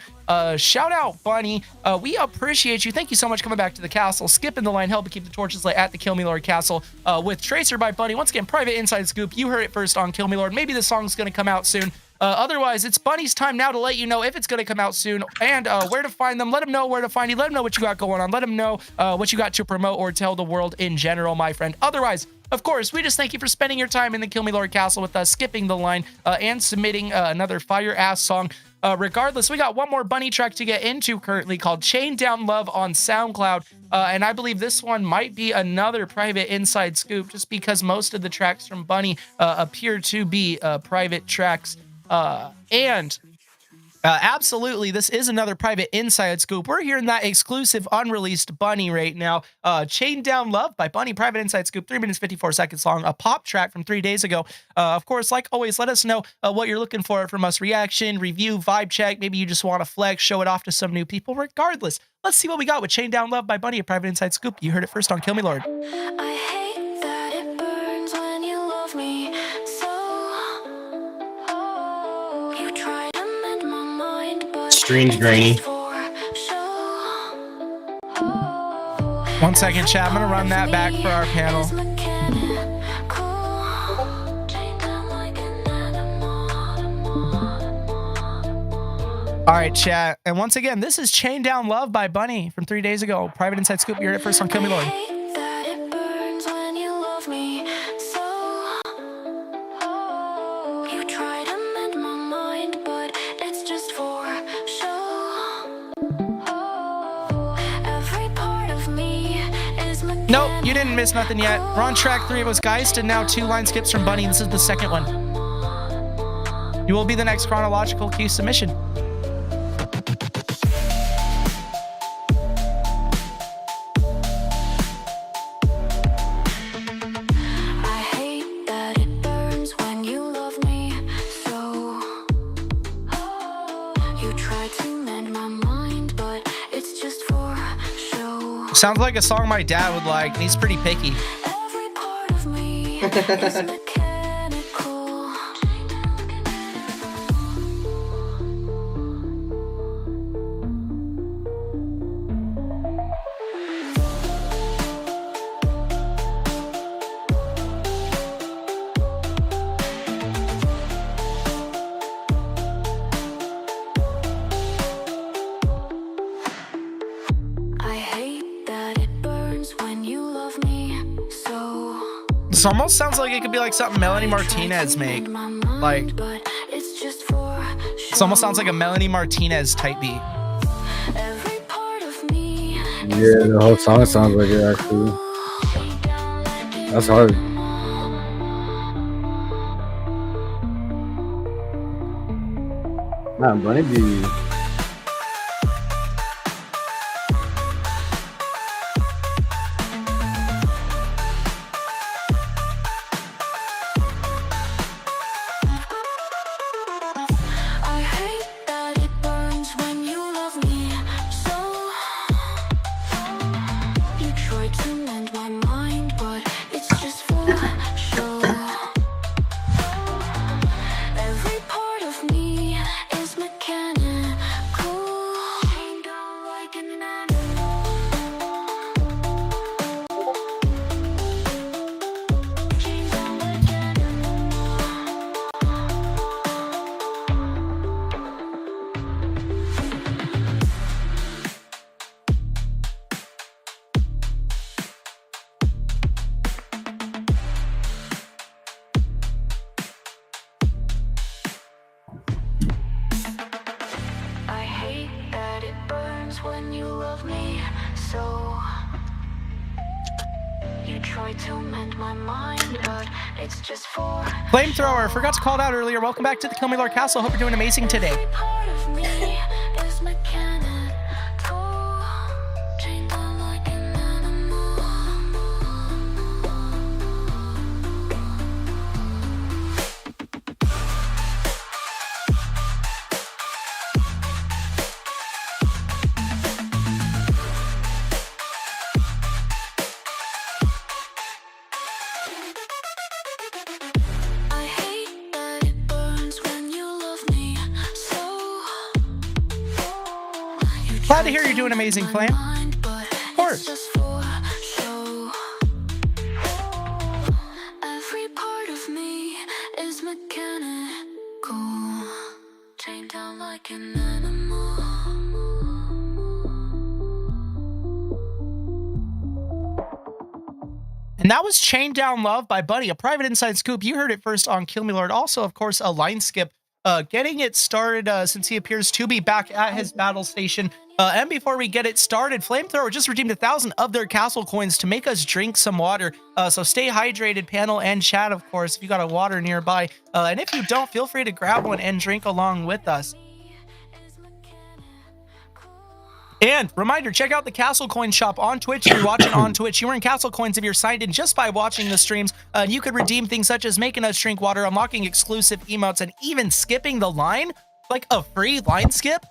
Shout out Bunny. We appreciate you. Thank you so much coming back to the castle, skipping the line, helping keep the torches lit at the Kill Me Lord castle with Tracer by Bunny. Once again, private inside scoop. You heard it first on Kill Me Lord. Maybe the song's going to come out soon. Otherwise, it's Bunny's time now to let you know if it's going to come out soon and where to find them. Let them know where to find you. Let them know what you got going on. Let them know what you got to promote or tell the world in general, my friend. Otherwise, of course, we just thank you for spending your time in the Kill Me Lord castle with us, skipping the line and submitting another fire-ass song. Regardless, we got one more Bunny track to get into currently called Chain Down Love on SoundCloud. And I believe this one might be another private inside scoop just because most of the tracks from Bunny appear to be private tracks. Absolutely, this is another private inside scoop. We're hearing that exclusive unreleased Bunny right now. Chain Down Love by Bunny, private inside scoop, 3 minutes 54 seconds long, a pop track from 3 days ago. Of course, like always, let us know what you're looking for from us. Reaction, review, vibe check. Maybe you just want to flex, show it off to some new people. Regardless, let's see what we got with Chain Down Love by Bunny, a private inside scoop. You heard it first on Kill Me Lord. I hate that it burns when you love me so screen's grainy. 1 second, chat. I'm gonna run that back for our panel. All right, chat. And once again, this is Chain Down Love by Bunny from 3 days ago. Private Inside Scoop. You heard it first on Kill Me Lord. Nope, you didn't miss nothing yet. We're on track 3 of us Geist, and now 2 line skips from Bunny. This is the second one. You will be the next chronological Q submission. Sounds like a song my dad would like, and he's pretty picky. This almost sounds like it could be like something Melanie Martinez make. Like, this almost sounds like a Melanie Martinez type beat. Yeah, the whole song sounds like it actually. That's hard. Man, Bunny B. Flamethrower, forgot to call it out earlier. Welcome back to the Kill Me Lord Castle. Hope you're doing amazing today. Glad to hear you're doing amazing, Flame. Of course. Every part of me is mechanical, chained down like an animal. And that was Chained Down Love by Bunny, a private inside scoop. You heard it first on Kill Me Lord. Also, of course, a line skip. Getting it started since he appears to be back at his battle station. And before we get it started, Flamethrower just redeemed 1,000 of their castle coins to make us drink some water. So stay hydrated, panel and chat, of course, if you got a water nearby. And if you don't, feel free to grab one and drink along with us. And reminder, check out the Castle Coin shop on Twitch. If you're watching on Twitch, you earn Castle Coins if you're signed in just by watching the streams. You could redeem things such as making us drink water, unlocking exclusive emotes, and even skipping the line, like a free line skip.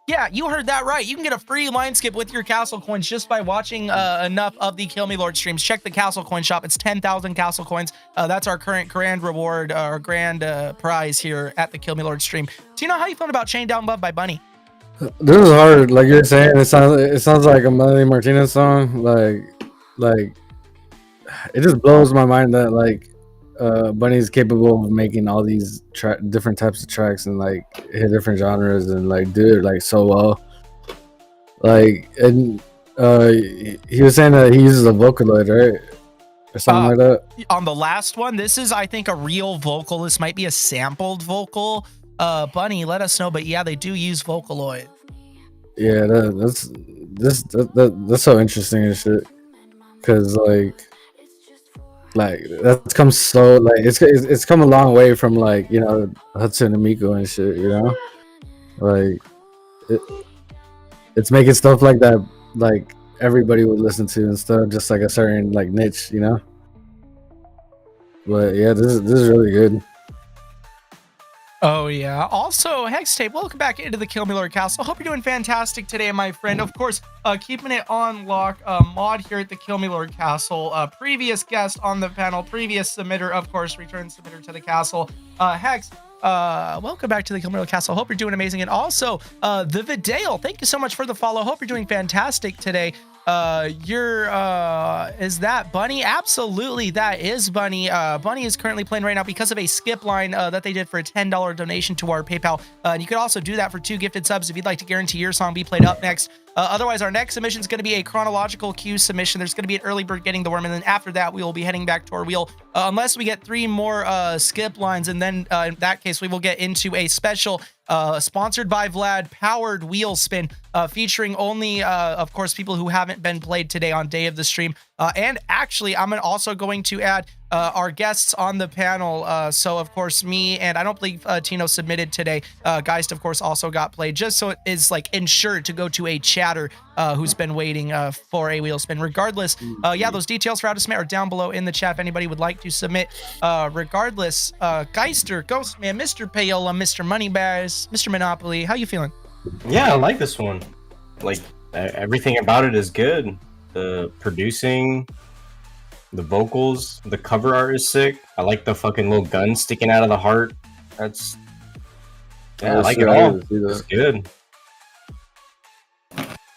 Yeah, you heard that right. You can get a free line skip with your Castle Coins just by watching enough of the Kill Me Lord streams. Check the Castle Coin shop. It's 10,000 Castle Coins. That's our current grand reward, our grand prize here at the Kill Me Lord stream. Do you know how you felt about Chained Down Love by Bunny? This is hard. Like you're saying, it sounds like a Melanie Martinez song. Like it just blows my mind that like Bunny's capable of making all these different types of tracks and like hit different genres and like do it like so well. Like and he was saying that he uses a Vocaloid, right? Or something like that. On the last one, this is I think a real vocal. This might be a sampled vocal. Bunny, let us know. But yeah, they do use Vocaloid. Yeah, that's so interesting and shit. Cause like that's come so like it's come a long way from like you know Hudson and Miko and shit. You know, like it's making stuff like that like everybody would listen to instead of just like a certain like niche. You know. But yeah, this is really good. Oh yeah. Also, Hex Tape, welcome back into the Kill Me Lord Castle. Hope you're doing fantastic today, my friend. Of course, keeping it on lock. Mod here at the Kill Me Lord Castle. Previous guest on the panel, previous submitter, of course, return submitter to the castle. Hex, welcome back to the Kill Me Lord Castle. Hope you're doing amazing. And also, the Vidale, thank you so much for the follow. Hope you're doing fantastic today. Is that Bunny? Absolutely, that is Bunny. Bunny is currently playing right now because of a skip line that they did for a $10 donation to our PayPal. And you could also do that for 2 gifted subs if you'd like to guarantee your song be played up next. Otherwise, our next submission is going to be a chronological queue submission. There's going to be an early bird getting the worm, and then after that, we will be heading back to our wheel. Unless we get 3 more skip lines, and then in that case, we will get into a special sponsored by Vlad powered wheel spin featuring only of course people who haven't been played today on day of the stream, and actually I'm also going to add our guests on the panel, so of course me, and I don't believe Tino submitted today. Geist of course also got played, just so it is like ensured to go to a chatter who's been waiting for a wheel spin. Regardless, yeah, those details for how to submit are down below in the chat if anybody would like to submit. Regardless, Geister, Ghostman, Mr. Payola, Mr. Moneybags, Mr. Monopoly, how you feeling? Yeah, I like this one. Like everything about it is good. The producing, the vocals, the cover art is sick. I like the fucking little gun sticking out of the heart. That's I like it all. It's good.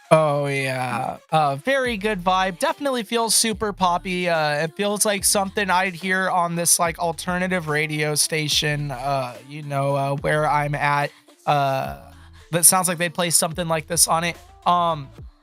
Oh yeah, very good vibe. Definitely feels super poppy. It feels like something I'd hear on this like alternative radio station. You know, where I'm at. That sounds like they'd play something like this on it.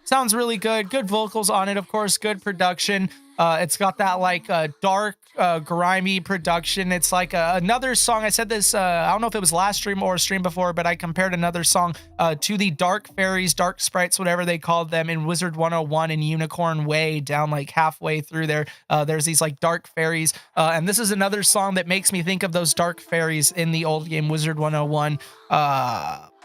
Sounds really good. Good vocals on it, of course. Good production. It's got that like dark, grimy production. It's like another song. I said this, I don't know if it was last stream or a stream before, but I compared another song to the Dark Fairies, Dark Sprites, whatever they called them in Wizard 101 and Unicorn Way, down like halfway through there. There's these like dark fairies. And this is another song that makes me think of those dark fairies in the old game Wizard 101.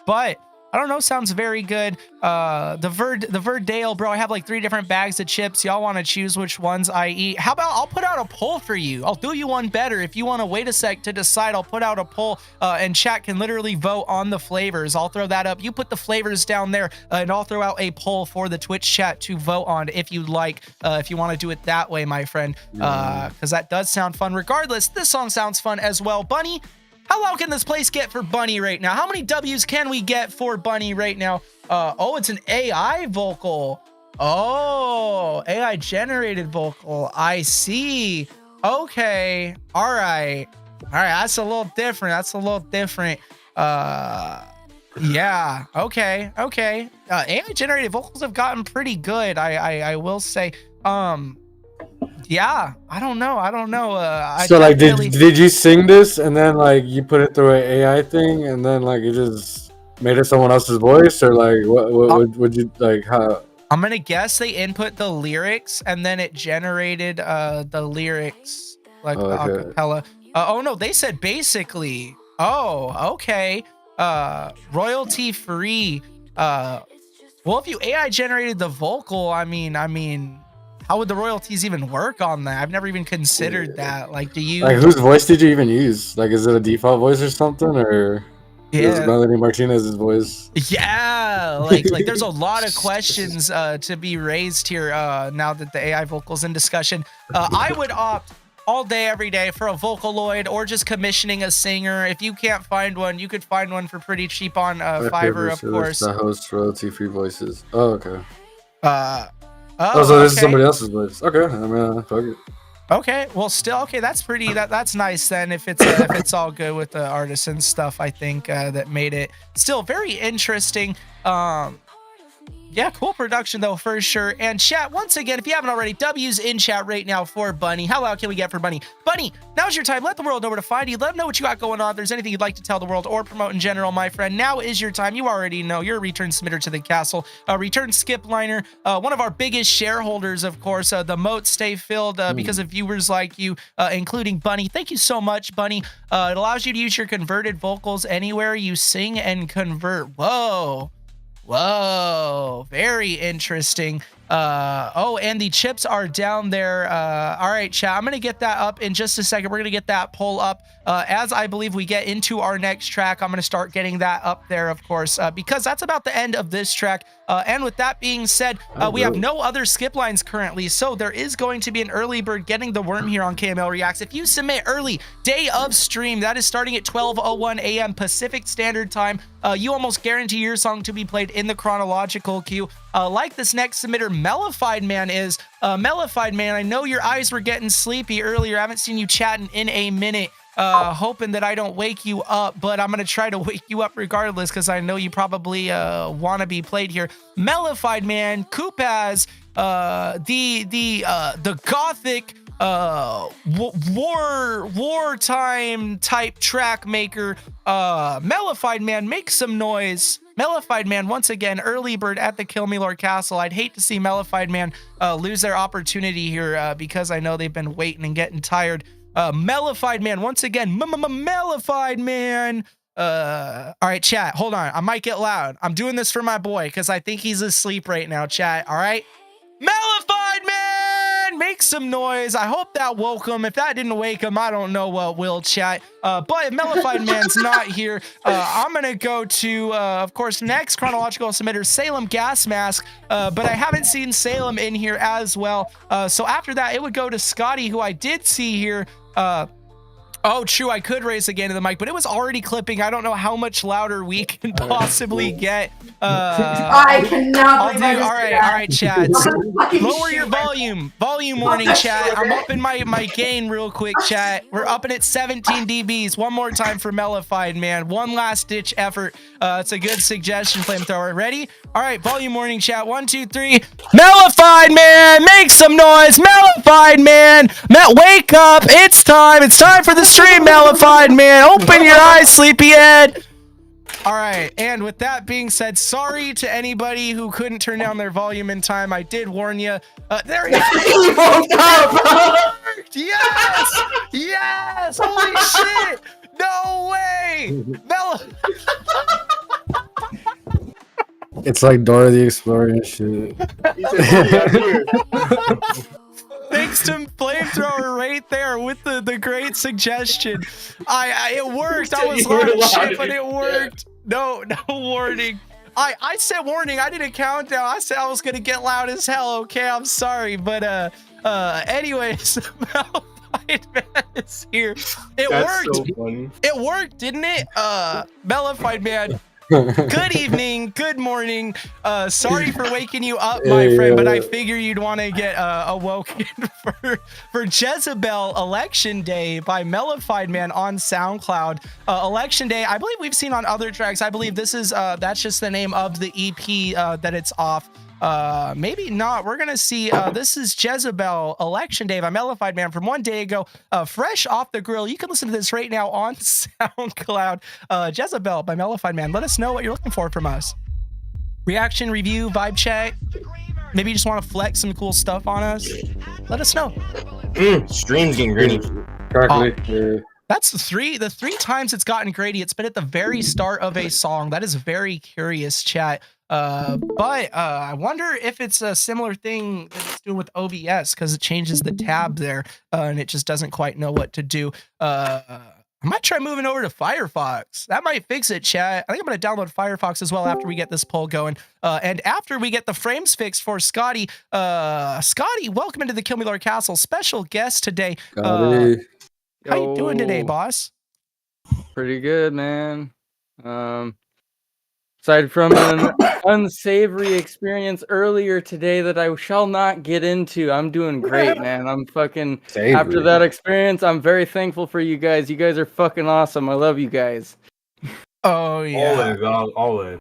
But I don't know, sounds very good. The Verdale, bro, I have like 3 different bags of chips. Y'all want to choose which ones I eat? How about I'll put out a poll for you. I'll do you one better. If you want to wait a sec to decide, I'll put out a poll and chat can literally vote on the flavors. I'll throw that up. You put the flavors down there and I'll throw out a poll for the Twitch chat to vote on if you'd like, if you want to do it that way, my friend, because that does sound fun. Regardless, this song sounds fun as well. Bunny, how long can this place get for Bunny right now? How many W's can we get for Bunny right now? Oh, it's an AI vocal. Oh, AI generated vocal. I see. Okay. All right. That's a little different. Yeah. Okay. AI generated vocals have gotten pretty good. I will say. Yeah, I don't know. So like, did you sing this and then like you put it through an AI thing and then like it just made it someone else's voice, or like what would you like how? I'm gonna guess they input the lyrics and then it generated the lyrics like the acapella. Oh no, they said basically. Oh, okay. Royalty free. Well, if you AI generated the vocal, I mean. How would the royalties even work on that? I've never even considered that. Like, do you like whose voice did you even use? Like, is it a default voice or something, or is it Melanie Martinez's voice? Yeah, like there's a lot of questions to be raised here now that the AI vocal's in discussion. I would opt all day, every day for a Vocaloid or just commissioning a singer. If you can't find one, you could find one for pretty cheap on Fiverr, of course. The host royalty-free voices. Oh, okay. Oh, so this is okay. somebody else's voice. Okay, I mean, fuck it. Okay, well, still okay. That's pretty. That's nice then. If it's all good with the artists and stuff, I think that made it still very interesting. Yeah, cool production though for sure. And chat, once again, if you haven't already, W's in chat right now for Bunny. How loud can we get for Bunny? Bunny, now's your time. Let the world know where to find you. Let them know what you got going on. If there's anything you'd like to tell the world or promote in general, my friend, now is your time. You already know you're a return submitter to the castle, return skip liner, one of our biggest shareholders, of course. The moats stay filled because of viewers like you, including Bunny. Thank you so much, Bunny. It allows you to use your converted vocals anywhere you sing and convert. Whoa, very interesting. Oh, and the chips are down there. All right, chat, I'm gonna get that up in just a second. We're gonna get that poll up as I believe we get into our next track. I'm gonna start getting that up there, of course, because that's about the end of this track. And with that being said, we have no other skip lines currently, so there is going to be an early bird getting the worm here on KML Reacts. If you submit early, day of stream, that is starting at 12:01 a.m. Pacific Standard Time, you almost guarantee your song to be played in the chronological queue. Like this next submitter, Mellified Man is. Mellified Man, I know your eyes were getting sleepy earlier. I haven't seen you chatting in a minute. Hoping that I don't wake you up, but I'm gonna try to wake you up regardless because I know you probably want to be played here. Mellified Man, Kupaz, the gothic wartime type track maker. Mellified Man, make some noise. Mellified Man, once again, early bird at the KILLMILORD Castle. I'd hate to see Mellified Man lose their opportunity here because I know they've been waiting and getting tired. Mellified Man, once again, Mellified Man. All right, chat, hold on. I might get loud. I'm doing this for my boy because I think he's asleep right now, chat. All right, Mellified Man, make some noise. I hope that woke him. If that didn't wake him, I don't know what will, chat. But if Mellified Man's not here, I'm gonna go to, of course, next chronological submitter, Salem Gas Mask. But I haven't seen Salem in here as well. So after that, it would go to Scotty, who I did see here. Oh, true, I could raise again to the mic, but it was already clipping. I don't know how much louder we can possibly get. I cannot. All right, chat. Lower your volume. Volume warning, chat. I'm upping my gain real quick, chat. We're upping at 17 dBs. One more time for Mellified Man. One last ditch effort. It's a good suggestion, Flamethrower. Ready? All right, volume warning, chat. 1, 2, 3. Mellified Man, make some noise. Mellified Man, wake up. It's time. It's time for the stream, Mellified Man. Open your eyes, sleepyhead. All right, and with that being said, sorry to anybody who couldn't turn down their volume in time. I did warn you. There he is. Yes! Yes! Holy shit! No way! It's like Dora the Explorer and shit. Thanks to Flamethrower right there with the great suggestion. It worked. I was loud shit, but it worked. No warning. I said warning. I did a countdown. I said I was gonna get loud as hell. Okay, I'm sorry, but anyways, Mellified Man is here. It worked. So funny. It worked, didn't it? Mellified Man. Good evening, good morning. Sorry for waking you up, my friend, but I figure you'd want to get awoken for Jezebel Election Day by Mellified Man on SoundCloud. Election Day, I believe we've seen on other tracks. I believe this is that's just the name of the EP that it's off. Maybe not. We're gonna see. This is Jezebel Election Day by Mellified Man from one day ago, fresh off the grill. You can listen to this right now on SoundCloud. Jezebel by Mellified Man. Let us know what you're looking for from us. Reaction, review, vibe check. Maybe you just want to flex some cool stuff on us. Let us know. Stream's getting greedy. That's the three times it's gotten grady. It's been at the very start of a song. That is very curious, chat. But I wonder if it's a similar thing that it's doing with OBS because it changes the tab there and it just doesn't quite know what to do. I might try moving over to Firefox. That might fix it, chat. I think I'm going to download Firefox as well after we get this poll going. And after we get the frames fixed for Scotty. Scotty, welcome into the KILLMILORD Castle. Special guest today. How you doing today, boss? Pretty good, man. Aside from an unsavory experience earlier today that I shall not get into, I'm doing great, man. I'm fucking Savory. After that experience, I'm very thankful for you guys. You guys are fucking awesome. I love you guys. Oh yeah, always.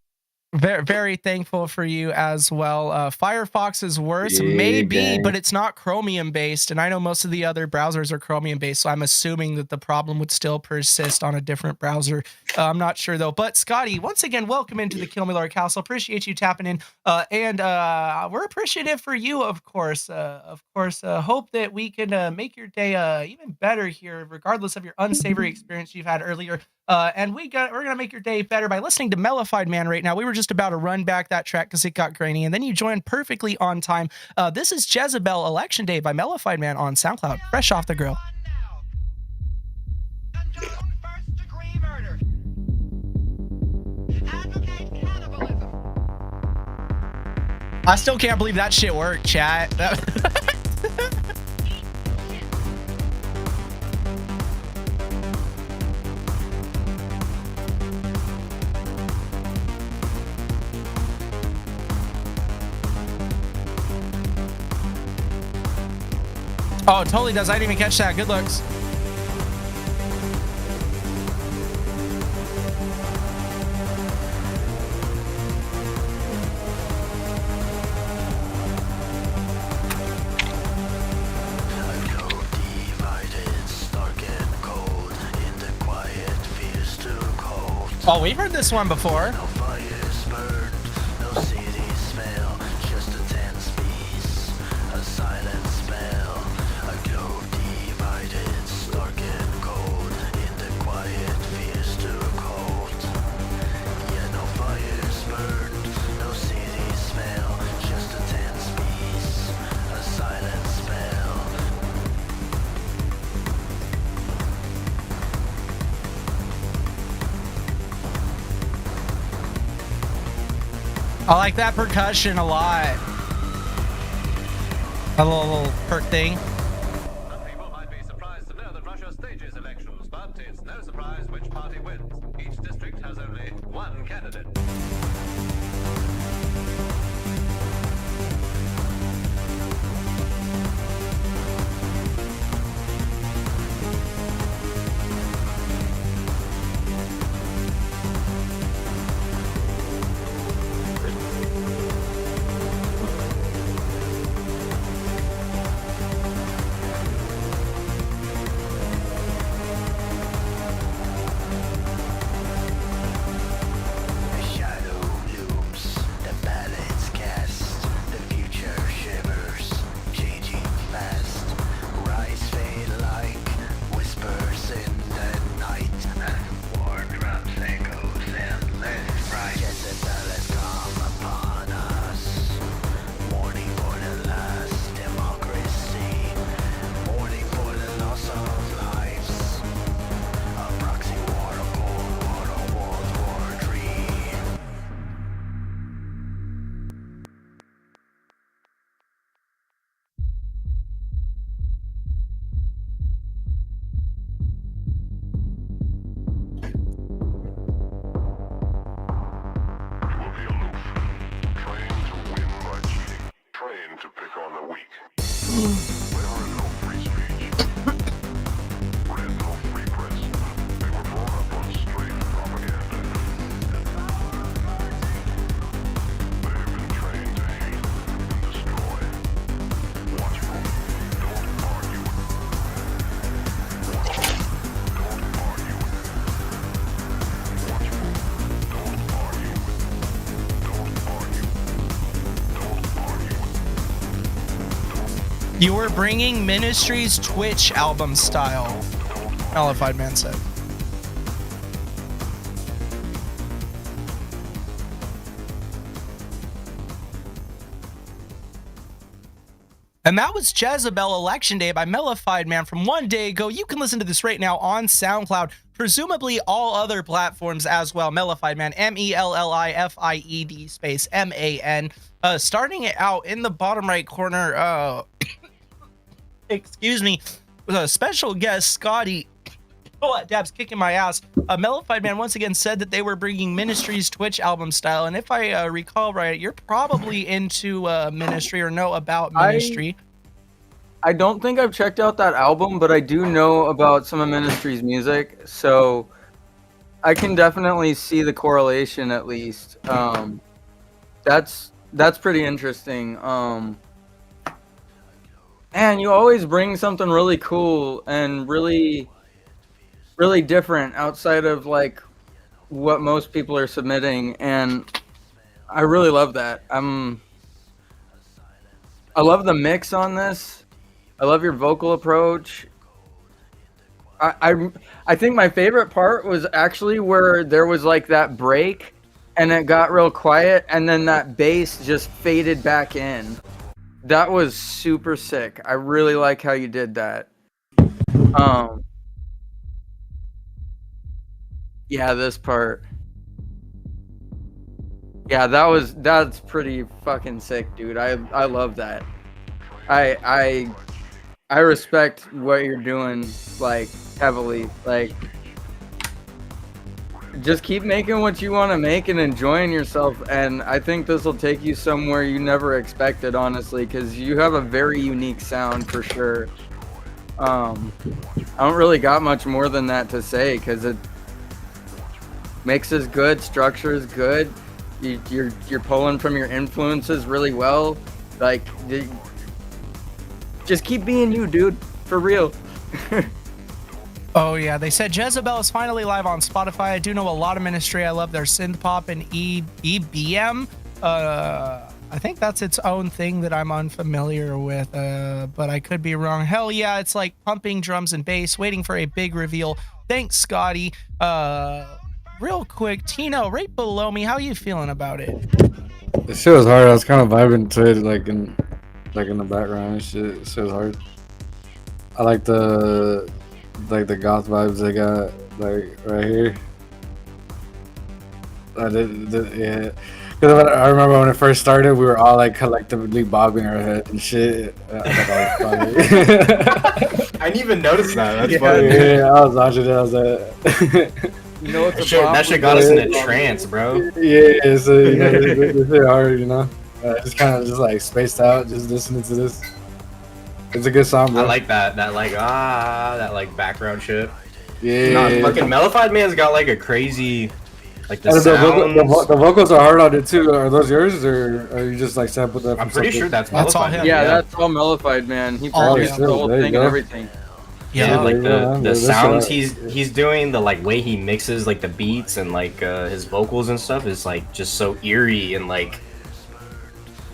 Very, very thankful for you as well. Firefox is worse, Yeah, maybe, gang. but it's not Chromium based, and I know most of the other browsers are Chromium based, so I'm assuming that the problem would still persist on a different browser. I'm not sure though. But Scotty, once again, welcome into the KILLMILORD Castle. Appreciate you tapping in, and we're appreciative for you, of course. Hope that we can make your day even better here, regardless of your unsavory experience you've had earlier. And we're gonna make your day better by listening to Mellified Man right now. We were just about to run back that track because it got grainy, and then you joined perfectly on time. This is Jezebel Election Day by Mellified Man on SoundCloud, fresh off the grill. I still can't believe that shit worked, chat. Oh, it totally does. I didn't even catch that. Good looks. Oh, we've heard this one before. I like that percussion a lot. A little perk thing. Some people might be surprised to know that Russia stages elections, but it's no surprise which party wins. Each district has only one candidate. You were bringing Ministry's Twitch album style, Mellified Man said. And that was Jezebel Election Day by Mellified Man from one day ago. You can listen to this right now on SoundCloud, presumably all other platforms as well. Mellified Man, MELLIFIED space MAN. Starting it out in the bottom right corner, excuse me, with a special guest, Scotty. Oh, Dab's kicking my ass. Mellified Man once again said that they were bringing Ministry's Twitch album style, and if I recall right, you're probably into Ministry or know about Ministry. I don't think I've checked out that album, but I do know about some of Ministry's music, so I can definitely see the correlation at least. That's pretty interesting. And you always bring something really cool and really different outside of like what most people are submitting, and I really love that. I love the mix on this. I love your vocal approach. I think my favorite part was actually where there was like that break and it got real quiet and then that bass just faded back in. That was super sick. I really like how you did that. Yeah, this part. Yeah, that's pretty fucking sick, dude. I love that. I respect what you're doing, like, heavily. Like, just keep making what you want to make and enjoying yourself, and I think this will take you somewhere you never expected, honestly, because you have a very unique sound for sure. I don't really got much more than that to say, because it mix is good, structure is good. You're pulling from your influences really well. Like, just keep being you, dude. For real. Oh yeah, they said Jezebel is finally live on Spotify. I do know a lot of Ministry. I love their synth pop and EBM. I think that's its own thing that I'm unfamiliar with, but I could be wrong. Hell yeah, it's like pumping drums and bass, waiting for a big reveal. Thanks, Scotty. Real quick, Tino, right below me, how you feeling about it? The shit was hard. I was kind of vibing to it, like in the background and shit. Shit was hard. I like the goth vibes they got, like right here. Yeah. Because I remember when it first started, we were all like collectively bobbing our head and shit. I didn't even notice that. That's yeah, funny. Yeah, I was watching it. I was like, you know, that shit got us in a trance, bro. Yeah, so you know, it's hard, you know. Just kind of just like spaced out, just listening to this. It's a good song, bro. I like that like background shit. Yeah. Nah, fucking Mellified Man's got like a crazy, like the And sounds. the vocals are hard on it too. Are those yours, or are you just like sampled that? I'm pretty sure that's all Mellified. him. Yeah, that's all Mellified, man. He produced the whole thing and everything. Yeah, like the That's sounds right. he's doing, the like way he mixes like the beats and like his vocals and stuff is like just so eerie and like,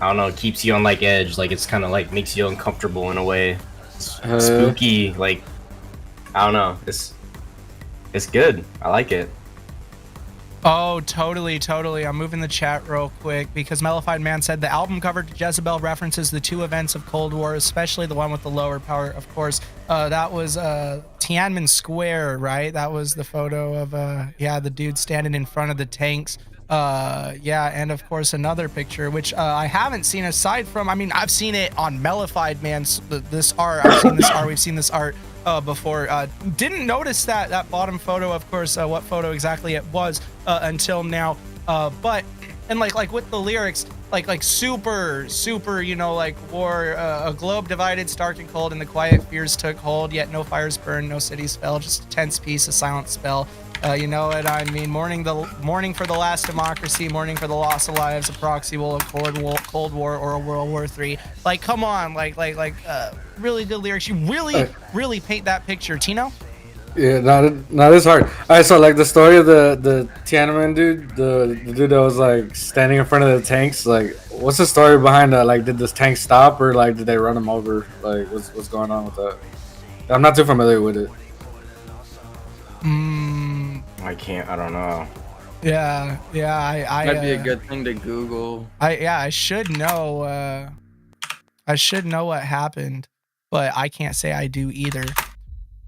I don't know, it keeps you on like edge, like it's kind of like makes you uncomfortable in a way. It's spooky, like, I don't know, it's good. I like it. Oh, totally. I'm moving the chat real quick because Mellified Man said the album cover to Jezebel references the two events of Cold War, especially the one with the lower power, of course. That was Tiananmen Square, right? That was the photo of, the dude standing in front of the tanks. And of course another picture, which I haven't seen aside from, I mean, I've seen it on Mellified Man's, this art, I've seen this art, we've seen this art before. Didn't notice that bottom photo, of course, what photo exactly it was until now. But like with the lyrics, like super, you know, like war, a globe divided, stark and cold, and the quiet fears took hold, yet no fires burned, no cities fell, just a tense peace, a silent spell. You know what I mean? Mourning for the last democracy, mourning for the loss of lives, a proxy will of Cold War or a World War III. Like, come on, like, really good lyrics. You really paint that picture, Tino. Yeah, not as hard. Alright, so like the story of the Tiananmen dude, the dude that was like standing in front of the tanks, like what's the story behind that? Like, did this tank stop or like did they run him over? Like, what's going on with that? I'm not too familiar with it. I don't know. Yeah, I Might be a good thing to Google. I should know. I should know what happened, but I can't say I do either.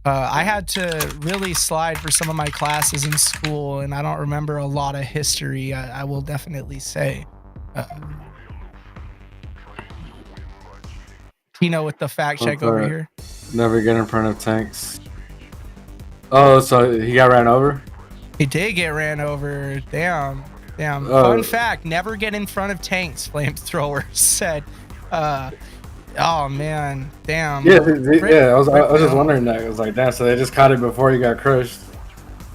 I had to really slide for some of my classes in school, and I don't remember a lot of history, I will definitely say. Tino with the fact check over here. Never get in front of tanks. Oh, so he got ran over? He did get ran over. Damn. Oh. Fun fact, never get in front of tanks, Flamethrower said. Oh, man. Damn. Yeah, I was just wondering that. I was like, damn, so they just caught it before he got crushed.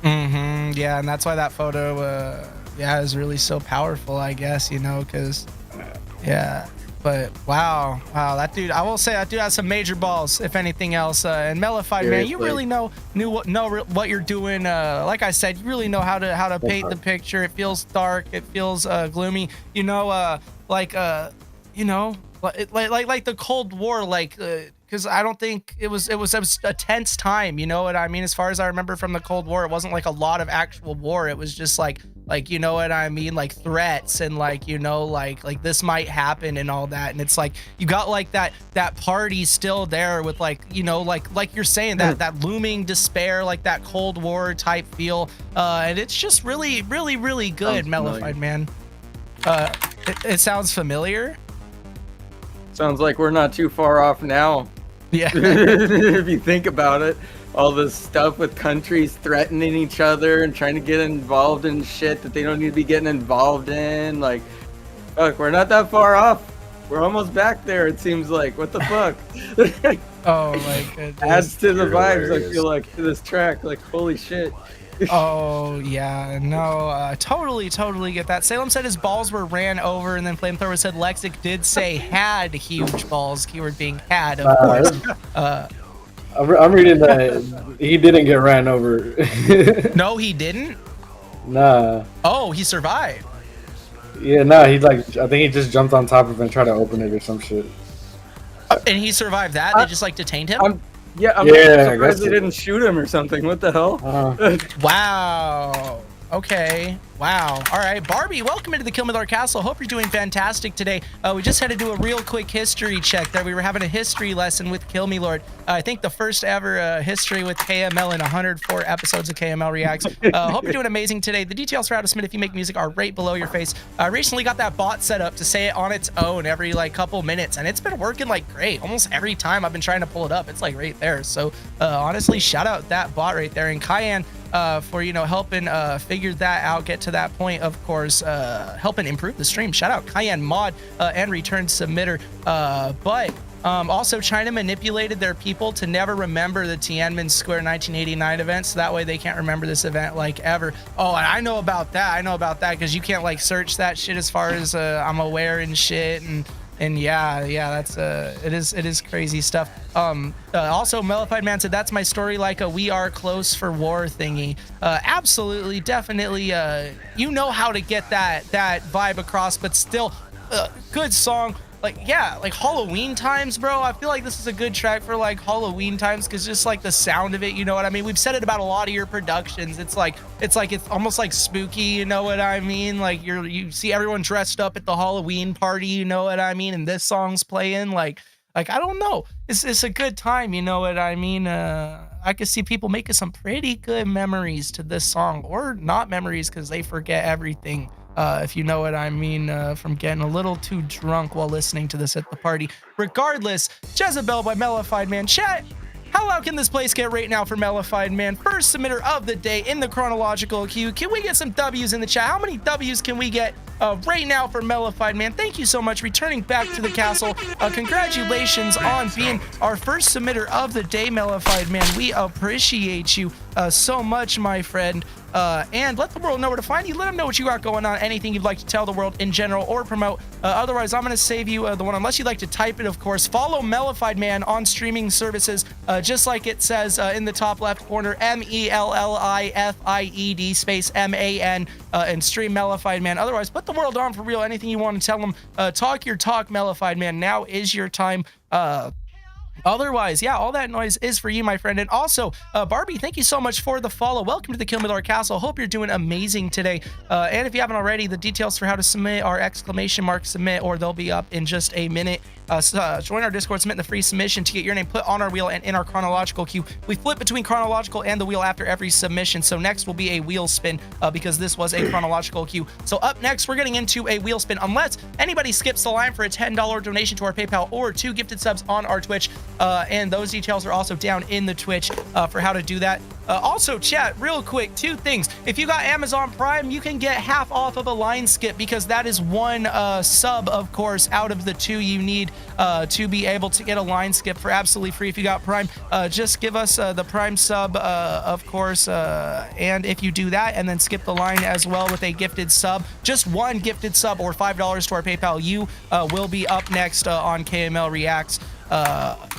Mm-hmm. Yeah, and that's why that photo, is really so powerful, I guess, because, yeah. But wow, that dude, I will say that dude has some major balls, if anything else. And Mellified, man, you really know what you're doing. Like I said, you really know how to paint the picture. It feels dark. It feels gloomy. Like the Cold War, because I don't think it was a tense time. You know what I mean? As far as I remember from the Cold War, it wasn't like a lot of actual war. It was just like you know what I mean, like threats and like this might happen and all that. And it's like you got like that party still there with like you're saying that looming despair, like that Cold War type feel. And it's just really, really, really good, Mellified, man. It sounds familiar. Sounds like we're not too far off now. Yeah. If you think about it, all this stuff with countries threatening each other and trying to get involved in shit that they don't need to be getting involved in. Like, fuck, we're not that far off. We're almost back there, it seems like. What the fuck? Oh my goodness. Adds to the vibes, I feel like, to this track. Like, holy shit. Oh yeah, no, totally get that. Salem said his balls were ran over, and then Flamethrower said Lexic did say had huge balls. Keyword being had, of course. I'm reading that he didn't get ran over. No, he didn't. Nah. Oh, he survived. Yeah, nah. I think he just jumped on top of it and tried to open it or some shit. And he survived that. They just detained him. I'm surprised they didn't shoot him or something. What the hell? Wow. Okay. Wow. All right, Barbie, welcome into the KILLMILORD Castle. Hope you're doing fantastic today. We just had to do a real quick history check there. We were having a history lesson with KILLMILORD. I think the first ever history with KML in 104 episodes of KML Reacts. Hope you're doing amazing today. The details for how to submit if you make music are right below your face. I recently got that bot set up to say it on its own every couple minutes, and it's been working great. Almost every time I've been trying to pull it up, it's right there. So honestly, shout out that bot right there. And Cayenne, for helping figure that out, get to that point, of course, helping improve the stream. Shout out Cayenne Mod and Return Submitter. But also, China manipulated their people to never remember the Tiananmen Square 1989 event, so that way they can't remember this event ever. Oh, and I know about that. Because you can't search that shit as far as I'm aware and shit. And yeah, that's it is crazy stuff. Also, Mellified Man said that's my story, like a "we are close for war" thingy. Absolutely, definitely. You know how to get that vibe across, but still, good song. Halloween times, bro. I feel like this is a good track for Halloween times, because just the sound of it, you know what I mean? We've said it about a lot of your productions. It's almost spooky, you know what I mean? You see everyone dressed up at the Halloween party, you know what I mean? And this song's playing, I don't know. It's a good time, you know what I mean? I could see people making some pretty good memories to this song, or not memories because they forget everything. If you know what I mean, from getting a little too drunk while listening to this at the party. Regardless, Jezebel by Mellified Man. Chat, how loud can this place get right now for Mellified Man? First submitter of the day in the chronological queue. Can we get some W's in the chat? How many W's can we get right now for Mellified Man? Thank you so much returning back to the castle. Congratulations on being our first submitter of the day, Mellified Man. We appreciate you so much, my friend. And let the world know where to find you. Let them know what you got going on, anything you'd like to tell the world in general or promote. Otherwise, I'm going to save you the one, unless you'd like to type it, of course. Follow Mellified Man on streaming services, just like it says in the top left corner, MELLIFIED space MAN, and stream Mellified Man. Otherwise, put the world on for real. Anything you want to tell them, talk your talk, Mellified Man. Now is your time. Otherwise, yeah, all that noise is for you, my friend. And also, Barbie, thank you so much for the follow. Welcome to the KILLMILORD Castle. Hope you're doing amazing today. And if you haven't already, the details for how to submit are !submit, or they'll be up in just a minute. Join our Discord, submit the free submission to get your name put on our wheel and in our chronological queue. We flip between chronological and the wheel after every submission. So next will be a wheel spin because this was a chronological queue. So up next, we're getting into a wheel spin. Unless anybody skips the line for a $10 donation to our PayPal or 2 gifted subs on our Twitch. And those details are also down in the Twitch for how to do that. Also, chat, real quick, 2 things. If you got Amazon Prime, you can get half off of a line skip because that is 1 sub, of course, out of the 2 you need to be able to get a line skip for absolutely free. If you got Prime, just give us the Prime sub, of course, and if you do that and then skip the line as well with a gifted sub, just 1 gifted sub or $5 to our PayPal, you will be up next on KML Reacts.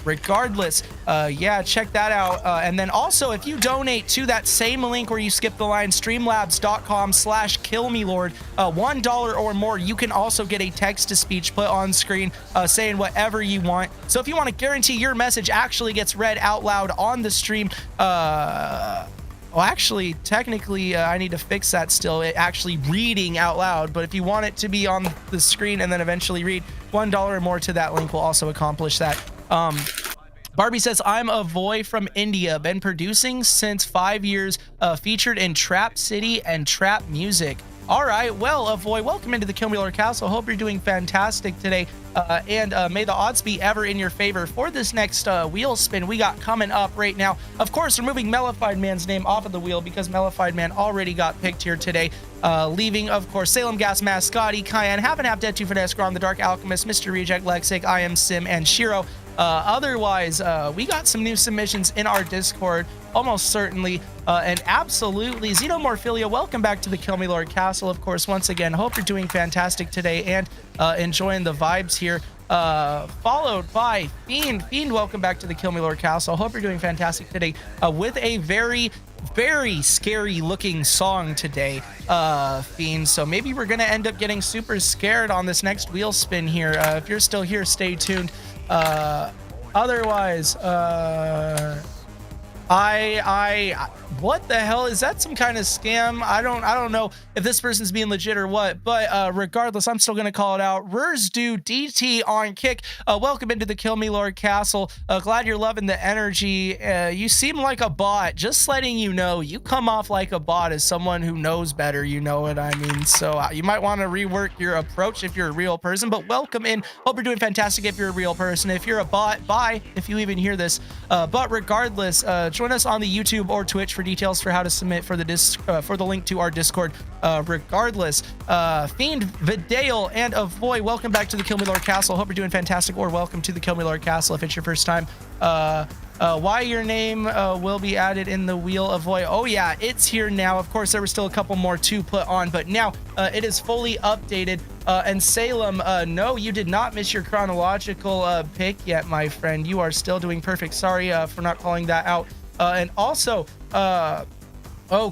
Regardless, yeah, check that out. And then also, if you donate to that same link where you skip the line, streamlabs.com/KILLMILORD, $1 or more, you can also get a text-to-speech put on screen saying whatever you want. So if you want to guarantee your message actually gets read out loud on the stream, well, actually, technically, I need to fix that still. It actually reading out loud. But if you want it to be on the screen and then eventually read, $1 or more to that link will also accomplish that. Barbie says, I'm a boy from India. Been producing since 5 years. Featured in Trap City and Trap Music. All right, well, Avoy, welcome into the KILLMILORD Castle. Hope you're doing fantastic today. And may the odds be ever in your favor for this next wheel spin we got coming up right now. Of course, removing Mellified Man's name off of the wheel because Mellified Man already got picked here today. Leaving, of course, Salem Gas Mask, Scotty, Cayenne, Half and Half Dead, 2 Finesse, Grom, The Dark Alchemist, Mr. Reject, Lexic, I Am Sim, and Shiro. Otherwise, we got some new submissions in our Discord, almost certainly, and absolutely. Xenomorphilia, welcome back to the KILLMILORD Castle, of course, once again. Hope you're doing fantastic today and enjoying the vibes here. Followed by Fiend. Fiend, welcome back to the KILLMILORD Castle. Hope you're doing fantastic today with a very scary looking song today, Fiend. So maybe we're going to end up getting super scared on this next wheel spin here. If you're still here, stay tuned. Otherwise, what the hell is that? Some kind of scam? I don't know if this person's being legit or what, but regardless, I'm still gonna call it out. Rursdu DT on Kick, welcome into the KILLMILORD Castle. Glad you're loving the energy. You seem like a bot. Just letting you know, you come off like a bot as someone who knows better. You know what I mean? So you might want to rework your approach if you're a real person. But welcome in. Hope you're doing fantastic if you're a real person. If you're a bot, bye. If you even hear this. But regardless, join us on the YouTube or Twitch for details for how to submit for the link to our Discord. Regardless, Fiend, Vidale, and Avoy, welcome back to the KILLMILORD Castle. Hope you're doing fantastic, or welcome to the KILLMILORD Castle if it's your first time. Why your name will be added in the wheel of Voy. Oh yeah, it's here now. Of course, there were still a couple more to put on, but now it is fully updated. And Salem, no, you did not miss your chronological pick yet, my friend. You are still doing perfect. Sorry for not calling that out. And also, oh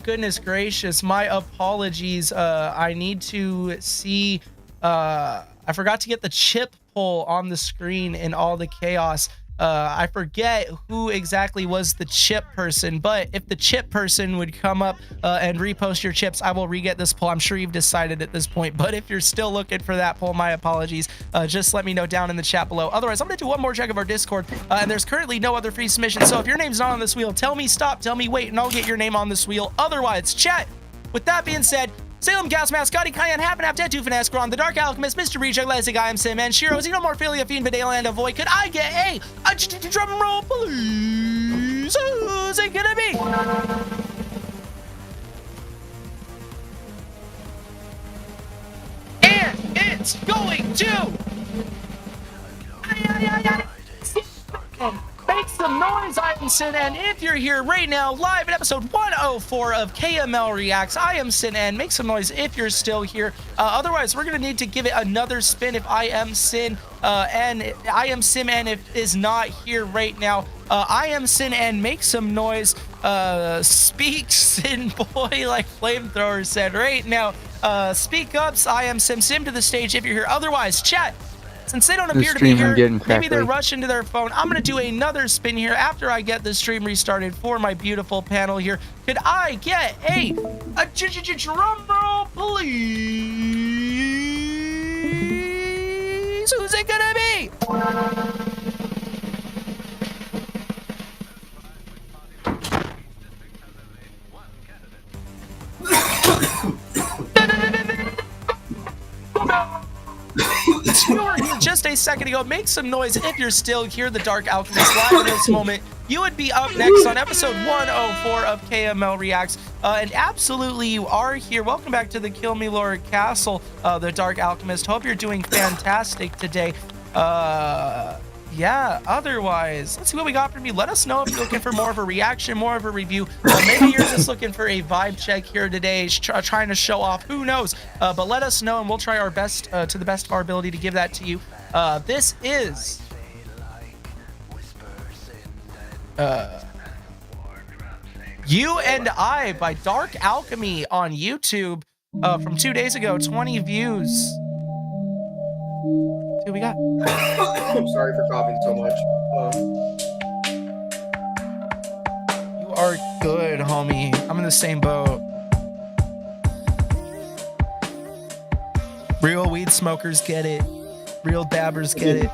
goodness gracious, my apologies. I need to see, I forgot to get the chip poll on the screen in all the chaos. I forget who exactly was the chip person, but if the chip person would come up and repost your chips, I will re-get this poll. I'm sure you've decided at this point, but if you're still looking for that poll, my apologies. Just let me know down in the chat below. Otherwise, I'm gonna do one more check of our Discord, and there's currently no other free submissions, so if your name's not on this wheel, tell me stop, tell me wait, and I'll get your name on this wheel. Otherwise, chat, with that being said, Salem Gas Mask, Scotty, Cayenne, Half and Half Dead, 2 Finesse, Grom, The Dark Alchemist, Mr. Reject, Lesig, I Am Sim, and Shiro, Xenomorphilia, Fiend, Vidale, and Avoid. Could I get a drum roll, please? Who's it gonna be? And it's going to... Make some noise, I am Sin, and if you're here right now, live at episode 104 of KML Reacts, I am Sin, and make some noise if you're still here. Otherwise, we're gonna need to give it another spin if I am Sin, and I am Sim, and if is not here right now. I am Sin, and make some noise. Speak, Sin boy, like Flamethrower said right now. Speak ups, I am Sim to the stage if you're here. Otherwise, chat. Since they don't The appear to be stream here, getting maybe they're crackly. rushing to their phone. I'm going to do another spin here after I get the stream restarted for my beautiful panel here. Could I get a drum roll, please? Who's it going to be? You were here just a second ago. Make some noise if you're still here. The Dark Alchemist live in this moment. You would be up next on episode 104 of KML Reacts. And absolutely, you are here. Welcome back to the KILLMILORD Castle, the Dark Alchemist. Hope you're doing fantastic today. Yeah, otherwise, let's see what we got from you. Let us know if you're looking for more of a reaction, more of a review. Maybe you're just looking for a vibe check here today, trying to show off. Who knows? But let us know, and we'll try our best, to the best of our ability, to give that to you. This is... You and I by Dark Alchemy on YouTube from 2 days ago. 20 views. See what we got. I'm sorry for coughing so much. You are good, homie. I'm in the same boat. Real weed smokers get it. Real dabbers get it.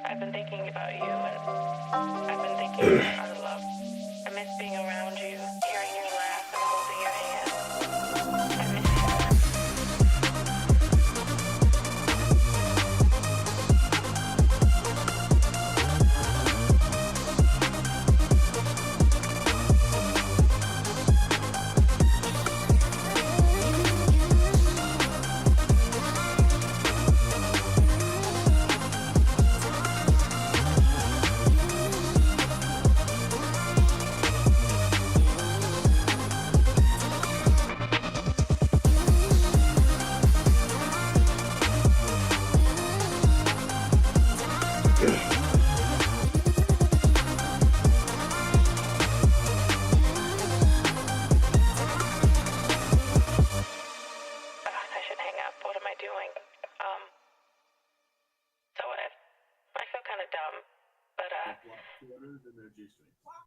I've been thinking about you, and I've been thinking about our love. I miss being around you, hearing your laugh, and holding your hand. I miss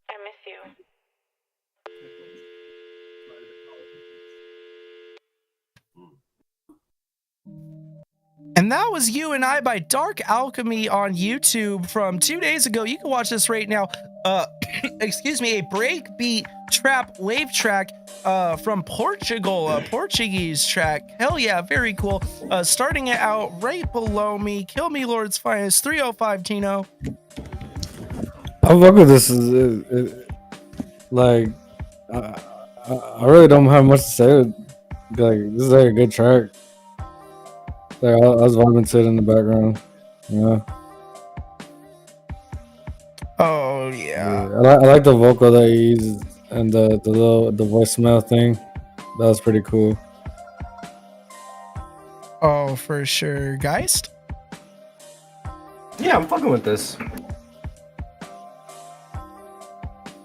I miss you. And that was You and I by Dark Alchemy on YouTube from 2 days ago. You can watch this right now. Excuse me, a breakbeat trap wave track from Portugal, a Portuguese track. Hell yeah, very cool. Starting it out right below me, KILLMILORD's finest, 305 Tino. I fuck with this. Like, I really don't have much to say. Like, this is like a good track. Like, I was vibing to it in the background. Yeah. Oh yeah. I like the vocal that he used and the voicemail thing. That was pretty cool. Oh, for sure. Geist? Yeah, I'm fucking with this.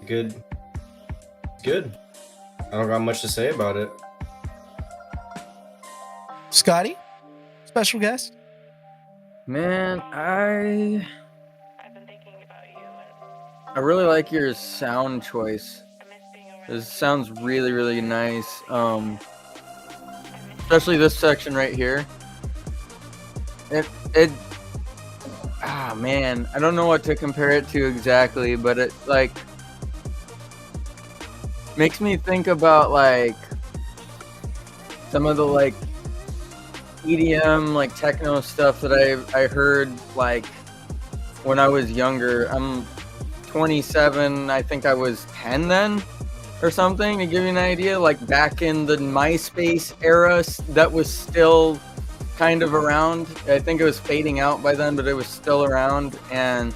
Good. Good. I don't got much to say about it. Scotty? Special guest? Man, I really like your sound choice. This sounds really, really nice. Especially this section right here. Man, I don't know what to compare it to exactly, but it like makes me think about like some of the like EDM, like techno stuff that I heard like when I was younger. I'm 27. I think I was 10 then, or something. To give you an idea, like back in the MySpace era, that was still kind of around. I think it was fading out by then, but it was still around. And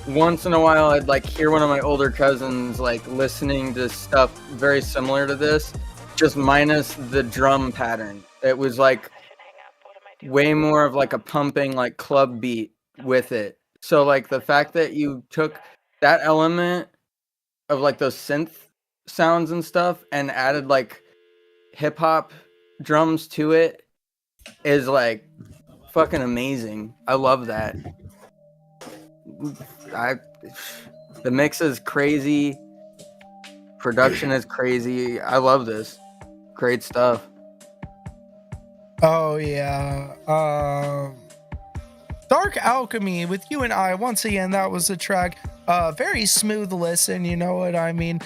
once in a while, I'd like hear one of my older cousins like listening to stuff very similar to this, just minus the drum pattern. It was like way more of like a pumping like club beat with it. So like the fact that you took that element of like those synth sounds and stuff and added like hip hop drums to it is like fucking amazing. I love that. The mix is crazy. Production is crazy. I love this. Great stuff. Oh yeah. Dark Alchemy with You and I. Once again, that was a track. Very smooth listen, you know what I mean?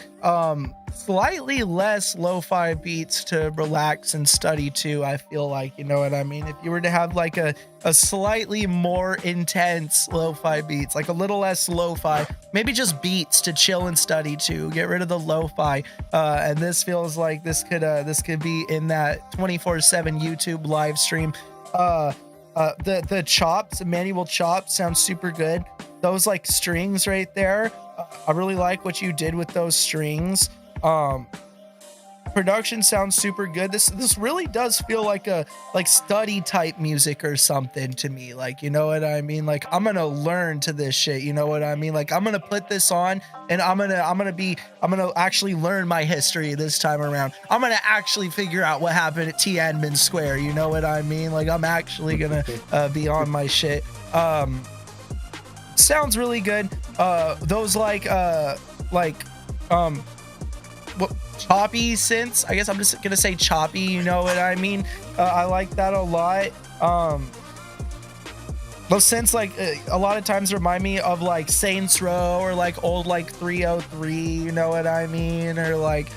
Slightly less lo-fi beats to relax and study to, I feel like, you know what I mean? If you were to have like a slightly more intense lo-fi beats, like a little less lo-fi, maybe just beats to chill and study to, get rid of the lo-fi. And this feels like this could be in that 24/7 YouTube live stream. The chops, the manual chops sound super good. Those like strings right there, I really like what you did with those strings. Production sounds super good. This really does feel like a study type music or something to me. Like, you know what I mean? Like, I'm gonna learn to this shit. You know what I mean? Like, I'm gonna put this on and I'm gonna actually learn my history this time around. I'm gonna actually figure out what happened at Tiananmen Square. You know what I mean? Like, I'm actually gonna be on my shit. Sounds really good. Those choppy synths, I guess I'm just gonna say choppy, you know what I mean? I like that a lot. Those synths like a lot of times remind me of like Saints Row or like old like 303, you know what I mean? Or like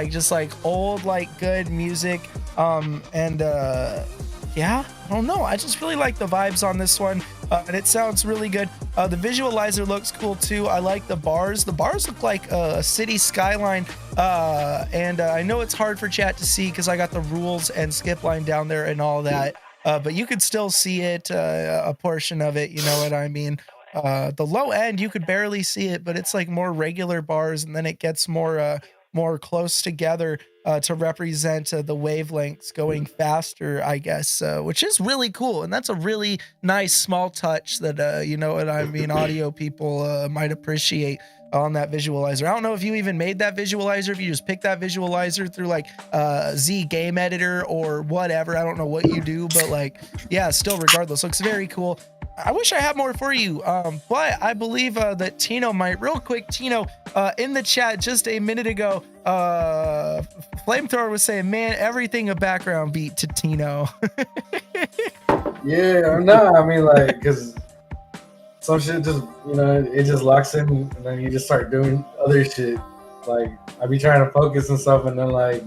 just like old like good music. Yeah, I don't know, I just really like the vibes on this one. And it sounds really good. The visualizer looks cool too. I like the bars. The bars look like a city skyline. And I know it's hard for chat to see because I got the rules and skip line down there and all that. But you could still see it, a portion of it. You know what I mean? The low end, you could barely see it, but it's like more regular bars, and then it gets more close together to represent the wavelengths going faster, I guess, which is really cool. And that's a really nice small touch that, you know what I mean, audio people might appreciate on that visualizer. I don't know if you even made that visualizer, if you just picked that visualizer through like Z Game Editor or whatever. I don't know what you do, but like, yeah, still regardless, looks very cool. I wish I had more for you, but I believe that Tino might. Real quick, Tino, in the chat just a minute ago, Flamethrower was saying, man, everything a background beat to Tino. Yeah, or no, I mean, like, because some shit just, you know, it just locks in, and then you just start doing other shit. Like, I be trying to focus and stuff, and then, like,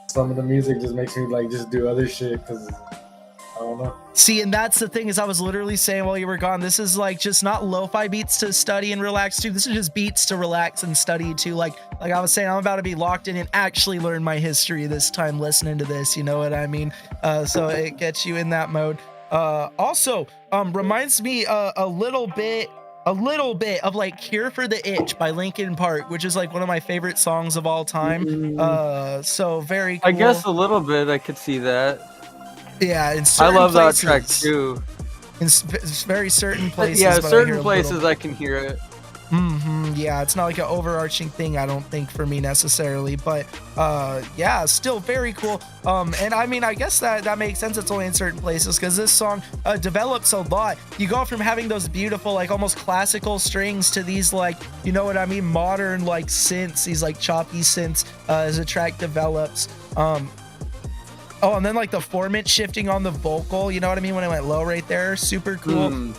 some of the music just makes me, like, just do other shit, because I don't know. See, and that's the thing, is I was literally saying while you were gone, this is like just not lo-fi beats to study and relax to. This is just beats to relax and study to. Like I was saying, I'm about to be locked in and actually learn my history this time listening to this. You know what I mean? So it gets you in that mode. Also, reminds me a little bit of like Cure for the Itch by Linkin Park, which is like one of my favorite songs of all time. So very cool. I guess a little bit, I could see that. Yeah, in I love places, that track too. In very certain places. Yeah, but certain places I can hear it. Yeah, it's not like an overarching thing, I don't think, for me necessarily, but yeah, still very cool. And I mean, I guess that makes sense. It's only in certain places because this song develops a lot. You go from having those beautiful, like almost classical strings to these, like, you know what I mean, modern like synths, these like choppy synths as the track develops. Oh, and then like the formant shifting on the vocal, you know what I mean, when it went low right there, super cool.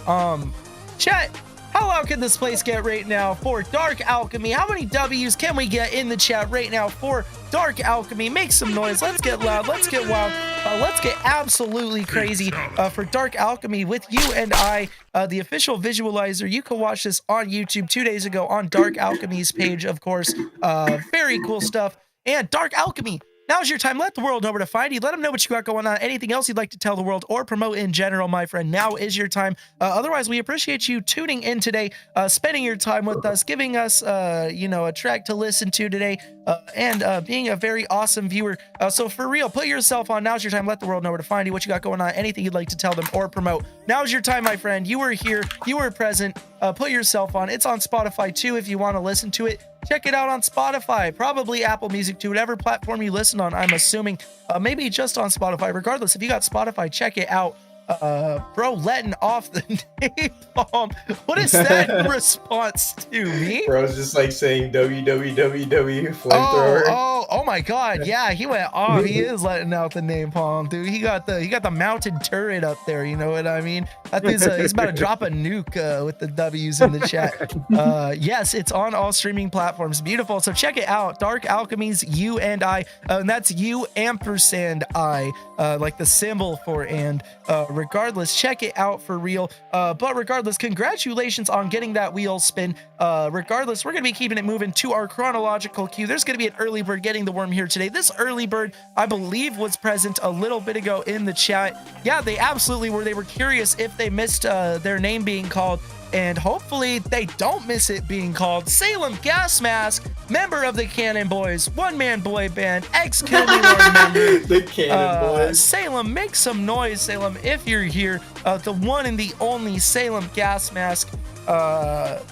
Chat, How loud can this place get right now for Dark Alchemy? How many W's can we get in the chat right now for Dark Alchemy? Make some noise. Let's get loud. Let's get wild. Let's get absolutely crazy for Dark Alchemy with you and I, the official visualizer. You can watch this on YouTube 2 days ago on Dark Alchemy's page, of course. Very cool stuff. And Dark Alchemy, now's your time. Let the world know where to find you. Let them know what you got going on. Anything else you'd like to tell the world or promote in general, my friend. Now is your time. Otherwise, we appreciate you tuning in today, spending your time with us, giving us, a track to listen to today, and being a very awesome viewer. So for real, put yourself on. Now's your time. Let the world know where to find you, what you got going on, anything you'd like to tell them or promote. Now's your time, my friend. You were here. You were present. Put yourself on. It's on Spotify too if you want to listen to it. Check it out on Spotify, probably Apple Music too, whatever platform you listen on, I'm assuming. Maybe just on Spotify. Regardless, if you got Spotify, check it out. Bro, letting off the napalm. What is that in response to me? Bro's just like saying www flamethrower. Oh my God. Yeah, he went off. He is letting out the napalm, dude. He got the mounted turret up there. You know what I mean? That dude's he's about to drop a nuke with the W's in the chat. Yes, it's on all streaming platforms. Beautiful. So check it out. Dark Alchemy's You and I. And that's you ampersand I, like the symbol for and. Regardless, check it out for real. But regardless, congratulations on getting that wheel spin. Regardless, we're going to be keeping it moving to our chronological queue. There's going to be an early bird getting the worm here today. This early bird, I believe, was present a little bit ago in the chat. Yeah, they absolutely were. They were curious if they missed their name being called. And hopefully they don't miss it being called. Salem Gas Mask, member of the Cannon Boys, one-man boy band, ex-KILLMILORD member. The Cannon Boys. Salem, make some noise, Salem, if you're here. The one and the only Salem Gas Mask.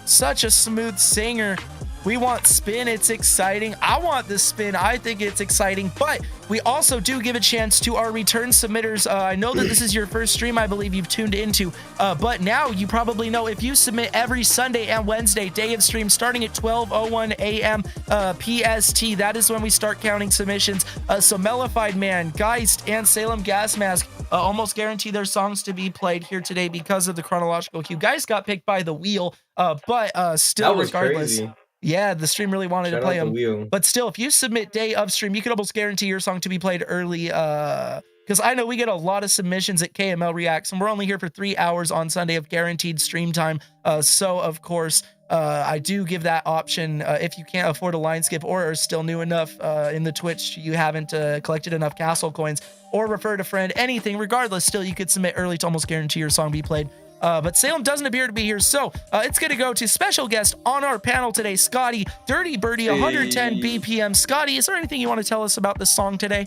Such a smooth singer. We want spin. It's exciting. I want the spin. I think it's exciting. But we also do give a chance to our return submitters. I know that this is your first stream I believe you've tuned into. But now you probably know if you submit every Sunday and Wednesday, day of stream, starting at 12:01 a.m. PST, that is when we start counting submissions. So Mellified Man, Geist, and Salem Gas Mask almost guarantee their songs to be played here today because of the chronological queue. Geist got picked by the wheel, but still, regardless. Crazy. Yeah, the stream really wanted to play them. But still, if you submit day of stream, you can almost guarantee your song to be played early. Because I know we get a lot of submissions at KML Reacts, and we're only here for 3 hours on Sunday of guaranteed stream time. So, of course, I do give that option if you can't afford a line skip or are still new enough in the Twitch, you haven't collected enough castle coins, or referred a friend, anything. Regardless, still, you could submit early to almost guarantee your song be played. But Salem doesn't appear to be here, so it's going to go to special guest on our panel today, Scotty, Dirty Birdie, 110 BPM. Scotty, is there anything you want to tell us about this song today?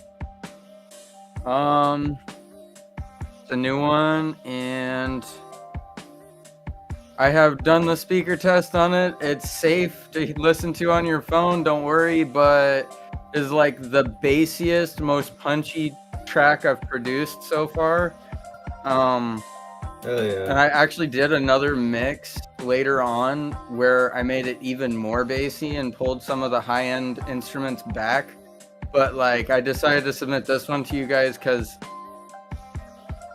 It's a new one, and I have done the speaker test on it. It's safe to listen to on your phone, don't worry, but is like the bassiest, most punchy track I've produced so far. Oh, yeah. And I actually did another mix later on where I made it even more bassy and pulled some of the high-end instruments back. But like, I decided to submit this one to you guys because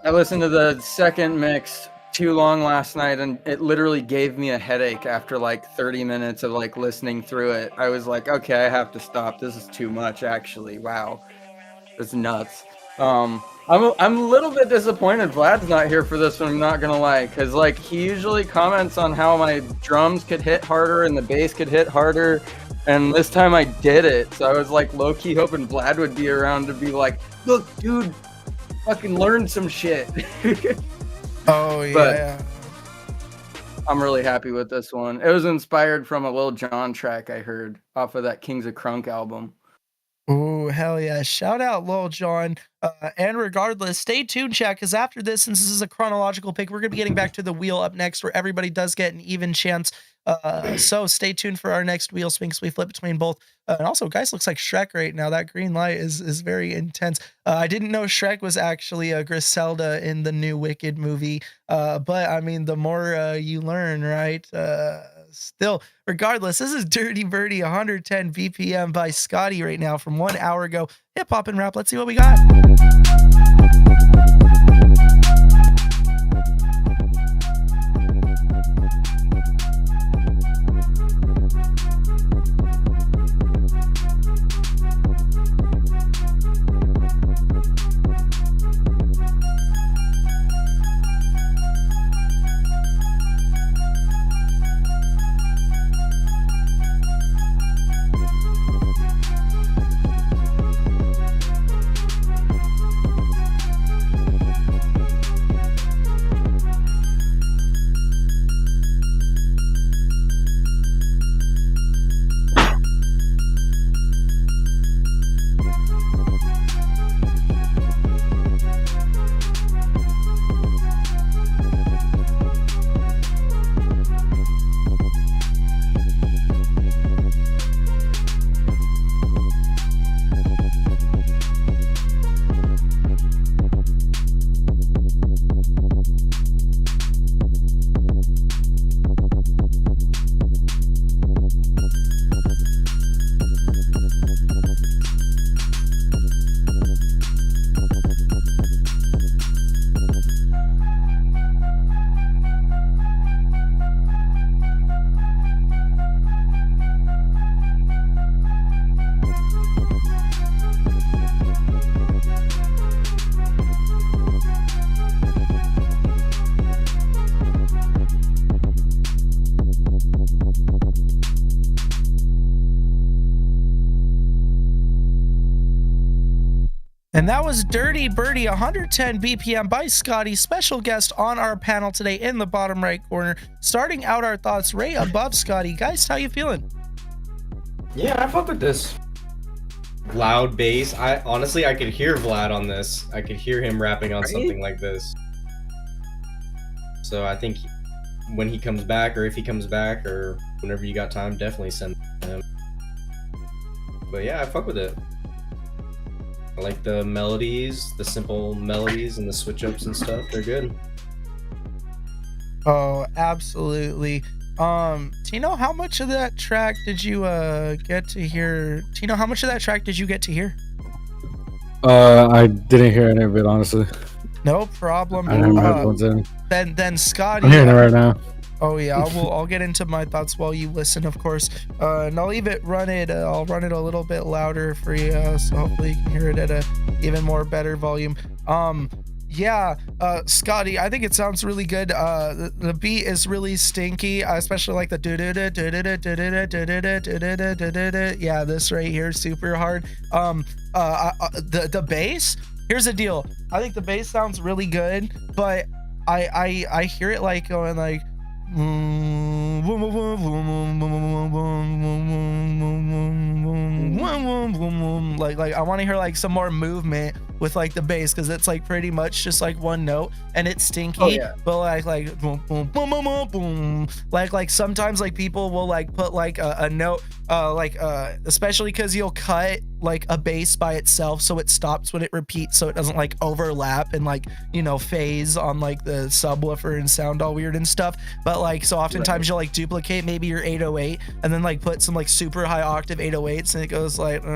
I listened to the second mix too long last night, and it literally gave me a headache after like 30 minutes of like listening through it. I was like, okay, I have to stop. This is too much, actually. Wow, it's nuts. I'm a little bit disappointed Vlad's not here for this one, I'm not gonna lie, because like he usually comments on how my drums could hit harder and the bass could hit harder, and this time I did it, so I was like low-key hoping Vlad would be around to be like, look dude, fucking learn some shit. Oh yeah. But I'm really happy with this one. It was inspired from a Lil Jon track I heard off of that Kings of Crunk album. Oh, hell yeah. Shout out Lil Jon. And regardless, stay tuned, chat, because after this, since this is a chronological pick, we're going to be getting back to the wheel up next, where everybody does get an even chance. So stay tuned for our next wheel spin, because we flip between both. And also, guys, looks like Shrek right now. That green light is very intense. I didn't know Shrek was actually Griselda in the new Wicked movie. But, I mean, the more you learn, right? Still, regardless, this is Dirty Birdie 110 BPM by Scotty right now from 1 hour ago. Hip hop and rap. Let's see what we got. And that was Dirty Birdie, 110 BPM by Scotty, special guest on our panel today in the bottom right corner. Starting out our thoughts right above Scotty. Guys, how you feeling? Yeah, I fuck with this. Loud bass. I could hear Vlad on this. I could hear him rapping on something like this. So I think when he comes back, or if he comes back, or whenever you got time, definitely send him. But yeah, I fuck with it. I like the melodies, the simple melodies and the switch ups and stuff. They're good. Oh, absolutely. Tino, how much of that track did you get to hear? Tino, how much of that track did you get to hear? I didn't hear any of it, honestly. No problem. I didn't have headphones in. Then Scotty. I'm hearing it right now. Oh yeah, I'll get into my thoughts while you listen, of course. And I'll run it a little bit louder for you, so hopefully you can hear it at a even more better volume. Yeah, Scotty, I think it sounds really good. The beat is really stinky. Especially like the yeah, this right here, super hard. The bass. Here's the deal. I think the bass sounds really good, but I hear it like going like. Like I want to hear like some more movement with like the bass, because it's like pretty much just like one note and it's stinky. Oh, yeah. But like boom boom boom boom boom boom, like sometimes like people will like put like a note especially because you'll cut like a bass by itself so it stops when it repeats, so it doesn't like overlap and like, you know, phase on like the subwoofer and sound all weird and stuff. But like, so oftentimes you'll like duplicate maybe your 808 and then like put some like super high octave 808s and it goes like beep,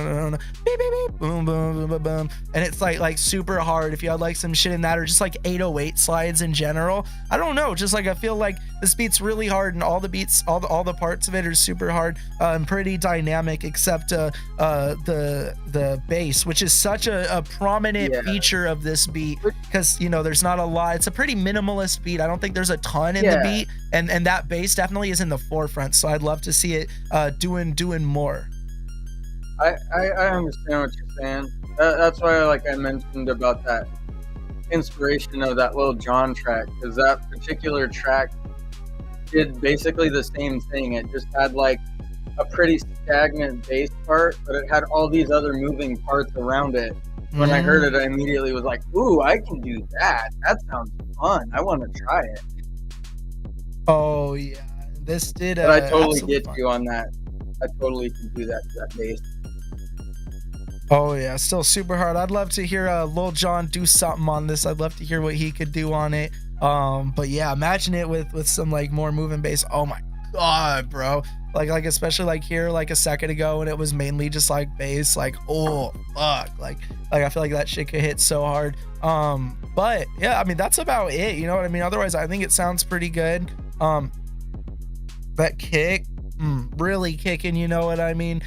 beep, beep, boom boom boom boom boom, and it's like super hard if you had like some shit in that, or just like 808 slides in general. I don't know, just like I feel like this beat's really hard and all the beats, all the parts of it are super hard and pretty dynamic, except the bass, which is such a prominent feature of this beat, because you know there's not a lot. It's a pretty minimalist beat. I don't think there's a ton in the beat, and that bass definitely is in the forefront, so I'd love to see it doing more. I understand what you're saying. That's why I mentioned about that inspiration of that Lil Jon track, because that particular track did basically the same thing. It just had like a pretty stagnant bass part, but it had all these other moving parts around it. When I heard it, I immediately was like, ooh, I can do that. That sounds fun. I want to try it. Oh yeah, this did. But I totally get you on that. I totally can do that to that bass. Oh yeah, still super hard. I'd love to hear Lil Jon do something on this. I'd love to hear what he could do on it. But yeah, imagine it with some like more moving bass. Oh my god, bro. Like especially like here like a second ago when it was mainly just like bass, like oh fuck, like I feel like that shit could hit so hard. But yeah, I mean that's about it, you know what I mean? Otherwise I think it sounds pretty good. That kick, really kicking, you know what I mean?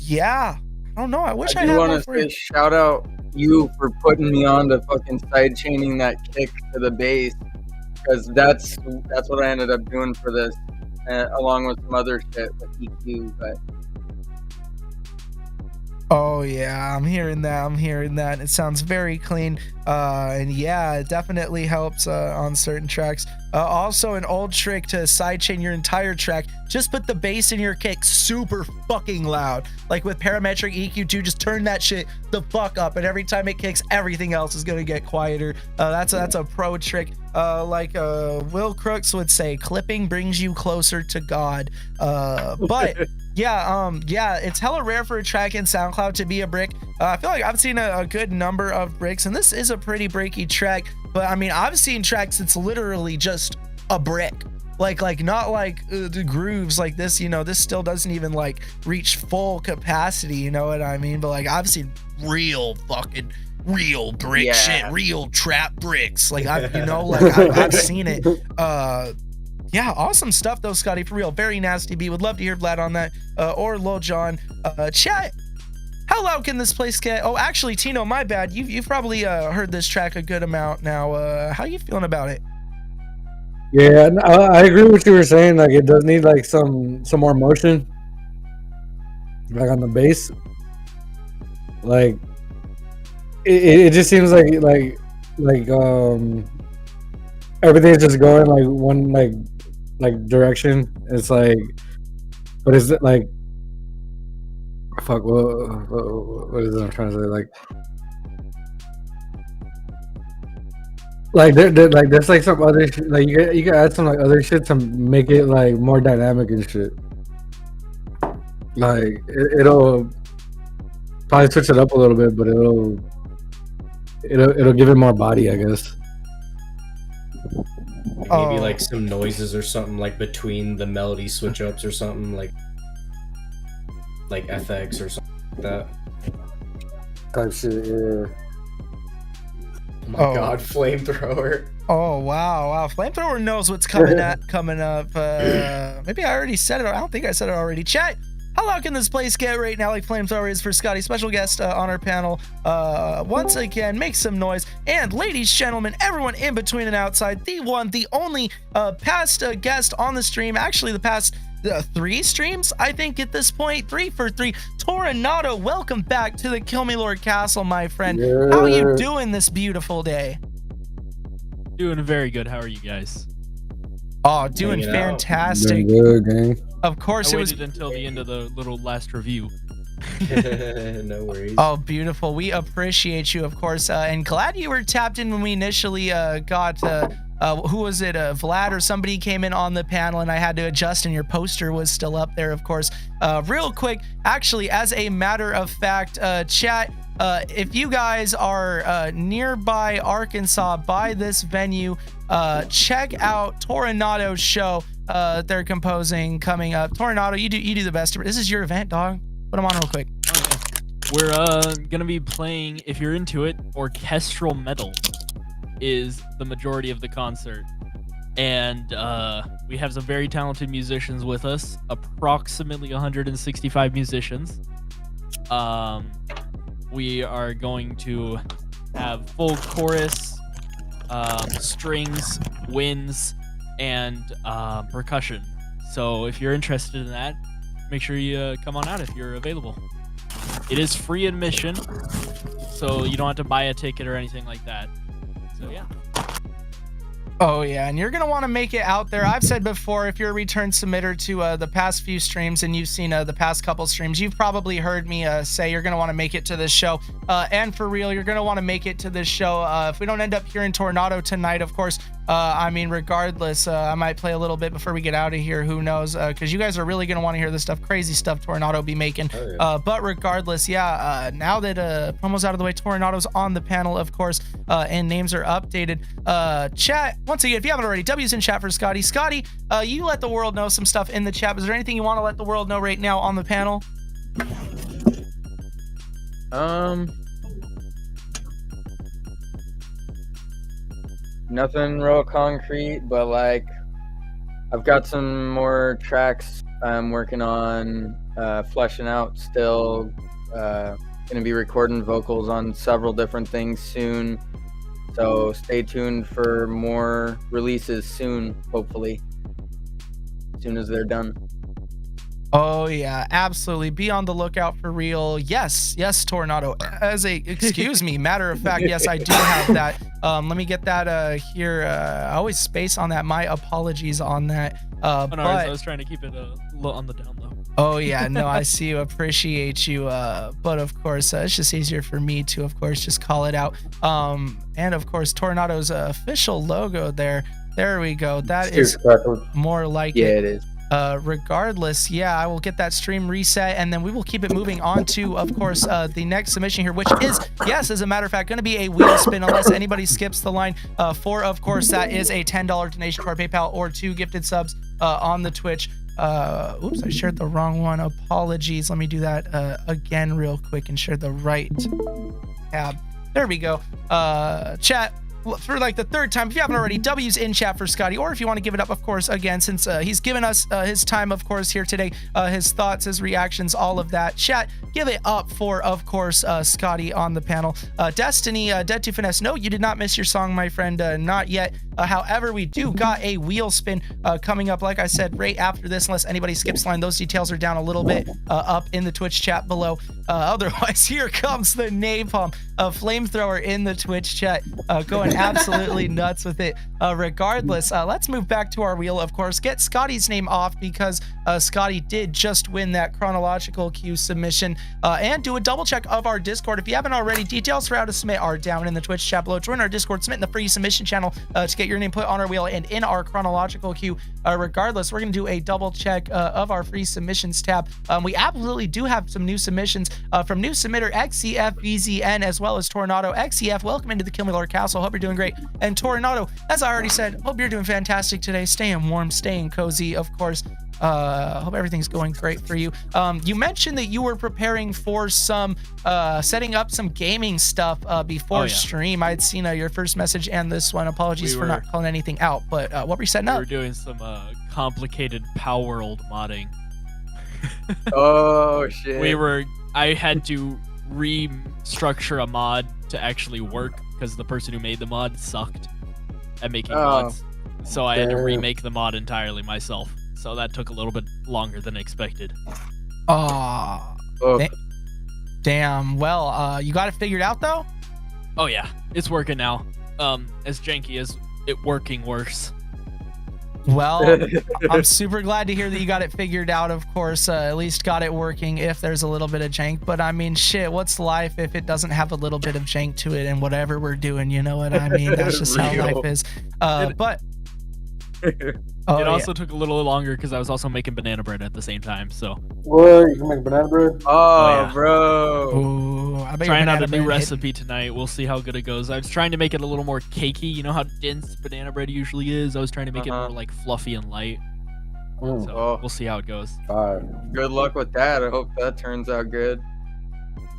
Yeah, I don't know, I wish I had want one to for say you. shout out you for putting me on to fucking side chaining that kick to the bass, because that's what I ended up doing for this, along with some other shit like EQ. But oh yeah, I'm hearing that. It sounds very clean. And yeah, it definitely helps on certain tracks. Also an old trick to sidechain your entire track, just put the bass in your kick super fucking loud. Like with parametric EQ2, just turn that shit the fuck up, and every time it kicks, everything else is gonna get quieter. That's a pro trick. Like Will Crooks would say, clipping brings you closer to God. But yeah, it's hella rare for a track in SoundCloud to be a brick. I feel like I've seen a good number of bricks, and this is a pretty breaky track. But I mean, I've seen tracks that's literally just a brick. Like not like the grooves like this, you know, this still doesn't even like reach full capacity, you know what I mean? But like I've seen real brick shit, real trap bricks. Like I've seen it. Yeah, awesome stuff though, Scotty, for real. Very nasty beat. Would love to hear Vlad on that, or Lil Jon. Chat, how loud can this place get? Oh, actually, Tino, my bad. You've probably heard this track a good amount now. How you feeling about it? Yeah, I agree with what you were saying. Like it does need like some more motion, like on the bass. Like it just seems like everything's just going like one like direction. It's like, but is it like fuck? What is it I'm trying to say? Like there's like some other shit, like you can add some like other shit to make it like more dynamic and shit. Like it'll probably switch it up a little bit, but it'll give it more body, I guess. Maybe like some noises or something like between the melody switch ups or something like FX or something like that. Type shit, yeah. Oh my god, flamethrower. Oh wow. Flamethrower knows what's coming up. Maybe I already said it. I don't think I said it already. Chat, how loud can this place get right now like Flamethrower is for Scotty? Special guest on our panel. Once again, make some noise. And ladies, gentlemen, everyone in between and outside, the one, the only past guest on the stream, actually the past 3 streams, I think at this point, 3 for 3. Tornado, welcome back to the Kill Me Lord Castle, my friend. Yeah. How are you doing this beautiful day? Doing very good. How are you guys? Oh, doing fantastic. Doing good, gang. Of course, I it was waited until the end of the little last review. No worries. Oh, beautiful. We appreciate you, of course, and glad you were tapped in when we initially got who was it, Vlad or somebody came in on the panel, and I had to adjust, and your poster was still up there, of course. Real quick, actually, as a matter of fact, chat, if you guys are nearby Arkansas by this venue, check out Tornado's show they're composing coming up. Tornado, you do the best. This is your event, dog. Put them on real quick. We're gonna be playing, if you're into it, orchestral metal is the majority of the concert, and we have some very talented musicians with us, approximately 165 musicians. We are going to have full chorus, strings, winds, and percussion. So if you're interested in that, make sure you come on out if you're available. It is free admission, so you don't have to buy a ticket or anything like that. So yeah. Oh yeah, and you're gonna want to make it out there. I've said before, if you're a return submitter to the past few streams and you've seen the past couple streams, you've probably heard me say you're gonna want to make it to this show. And for real, you're gonna want to make it to this show. If we don't end up hearing Tornado tonight, of course, I mean, regardless, I might play a little bit before we get out of here. Who knows? Because you guys are really gonna want to hear this stuff, crazy stuff Tornado be making. Oh, yeah. But regardless, yeah. Now that promo's out of the way, Tornado's on the panel, of course, and names are updated. Chat, once again, if you haven't already, W's in chat for Scotty. Scotty, you let the world know some stuff in the chat. Is there anything you want to let the world know right now on the panel? Nothing real concrete, but like I've got some more tracks I'm working on, fleshing out still. Gonna be recording vocals on several different things soon. So stay tuned for more releases soon, hopefully. As soon as they're done. Oh yeah, absolutely. Be on the lookout for real. Yes, Tornado. Excuse me, matter of fact, yes, I do have that. Let me get that here. I always space on that. My apologies on that. But I was trying to keep it on the down low. Oh yeah, no, I see you. Appreciate you. But of course, it's just easier for me to, of course, just call it out. And of course, Tornado's official logo there. There we go. That is more like it. Yeah, it is. Regardless, yeah, I will get that stream reset, and then we will keep it moving on to, of course, the next submission here, which is, yes, as a matter of fact, going to be a wheel spin unless anybody skips the line. For, of course, that is a $10 donation to our PayPal or 2 gifted subs on the Twitch. Oops, I shared the wrong one. Apologies. Let me do that again real quick and share the right tab. There we go. Chat. for like the third time, if you haven't already, W's in chat for Scotty, or if you want to give it up, of course, again, since he's given us his time, of course, here today, his thoughts, his reactions, all of that. Chat, give it up for, of course, Scotty on the panel. Destiny, Dead to Finesse, no, you did not miss your song, my friend, not yet. However, we do got a wheel spin coming up, like I said, right after this, unless anybody skips line. Those details are down a little bit up in the Twitch chat below. Otherwise, here comes the napalm, flamethrower in the Twitch chat, going absolutely nuts with it. Regardless, let's move back to our wheel, of course. Get Scotty's name off because Scotty did just win that chronological queue submission. And do a double check of our Discord. If you haven't already, details for how to submit are down in the Twitch chat below. Join our Discord, submit in the free submission channel to get your name put on our wheel and in our chronological queue. Regardless, we're going to do a double check of our free submissions tab. We absolutely do have some new submissions from new submitter XCF BZN as well as Tornado. XCF, welcome into the KILLMILORD Castle. Hope you're doing great. And Tornado, as I already said, hope you're doing fantastic today. Staying warm, staying cozy, of course. Hope everything's going great for you. You mentioned that you were preparing for some setting up some gaming stuff before stream. I had seen your first message and this one. Apologies for not calling anything out, but what were you setting up? We were doing some complicated Power World modding. Oh shit. I had to restructure a mod to actually work because the person who made the mod sucked at making mods. So I had to remake the mod entirely myself. So that took a little bit longer than expected. Damn. Well, you got it figured out though? Oh yeah, it's working now. As janky as it working worse. Well, I'm super glad to hear that you got it figured out, of course. At least got it working if there's a little bit of jank. But I mean, shit, what's life if it doesn't have a little bit of jank to it and whatever we're doing, you know what I mean? That's just how life is. But... it also took a little longer because I was also making banana bread at the same time. So what? You can make banana bread? Oh, yeah. Bro. Ooh, I bet trying out a new recipe tonight. We'll see how good it goes. I was trying to make it a little more cakey. You know how dense banana bread usually is. I was trying to make it more like fluffy and light. So we'll see how it goes. Good luck with that. I hope that turns out good.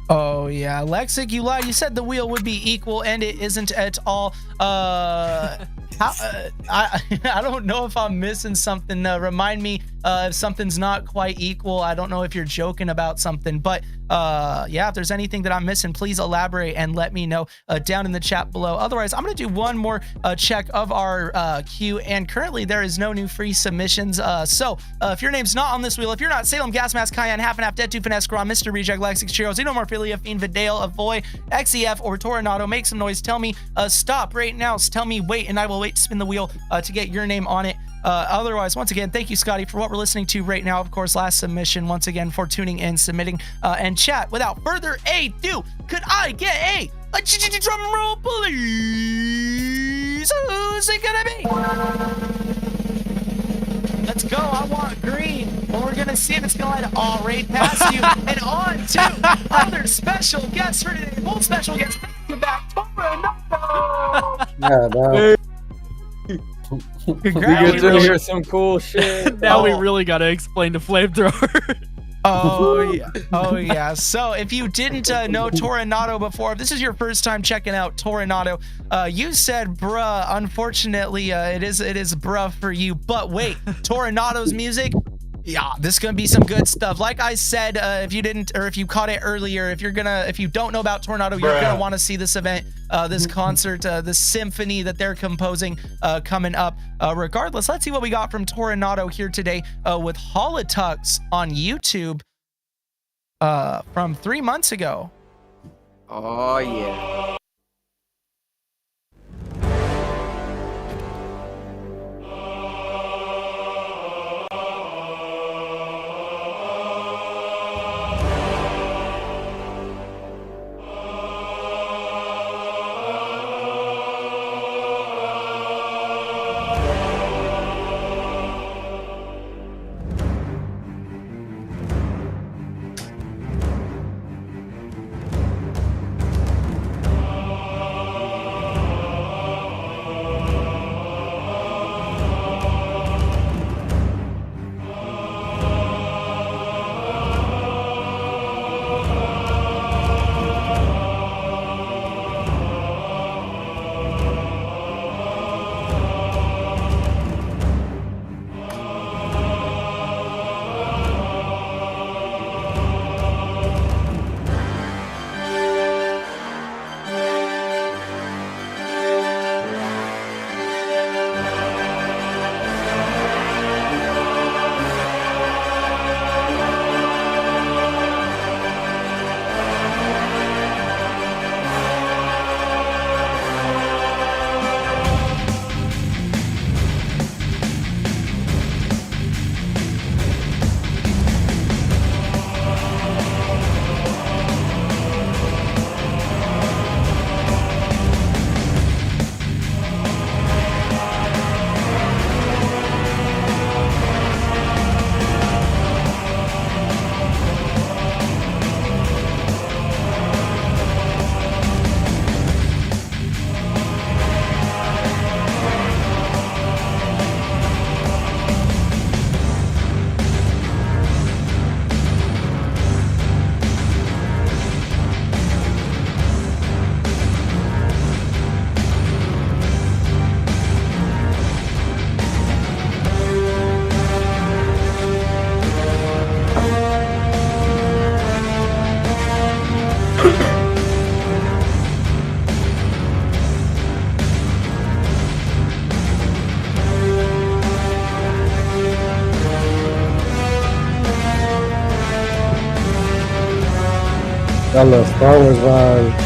Oh yeah, Lexic, you lied. You said the wheel would be equal, and it isn't at all. I don't know if I'm missing something. Remind me if something's not quite equal. I don't know if you're joking about something, but yeah, if there's anything that I'm missing, please elaborate and let me know down in the chat below. Otherwise, I'm gonna do one more check of our queue, and currently there is no new free submissions. So if your name's not on this wheel, if you're not Salem, Gas Mask, Cayenne, Half and Half, Dead to Finesse, Grom, Mr. Reject, Lexic, Cheeros, Zeno Morphilia, Fiend, Vidale, Avoy, XEF, or Tornado, make some noise. Tell me stop right now. Tell me wait, and I will wait to spin the wheel to get your name on it. Otherwise, once again, thank you, Scotty, for what we're listening to right now. Of course, last submission, once again, for tuning in, submitting, and chat. Without further ado, could I get a drum roll, please? Who's it gonna be? Let's go. I want green. Well, we're gonna see if it's gonna light all right past you. And on to other special guests for today. Both special guests back to Yeah, we get to hear some cool shit. Now we really gotta explain to Flamethrower. Oh yeah. Oh yeah. So if you didn't know Tornado before, if this is your first time checking out Tornado, you said bruh. Unfortunately, it is bruh for you. But wait, Tornado's music. This is gonna be some good stuff. Like I said, if you didn't, or if you caught it earlier, if you don't know about Tornado, you're gonna want to see this event, this concert, this symphony that they're composing coming up. Regardless, let's see what we got from Tornado here today with Holotux on YouTube from 3 months ago. Oh yeah. I love Star Wars vibe.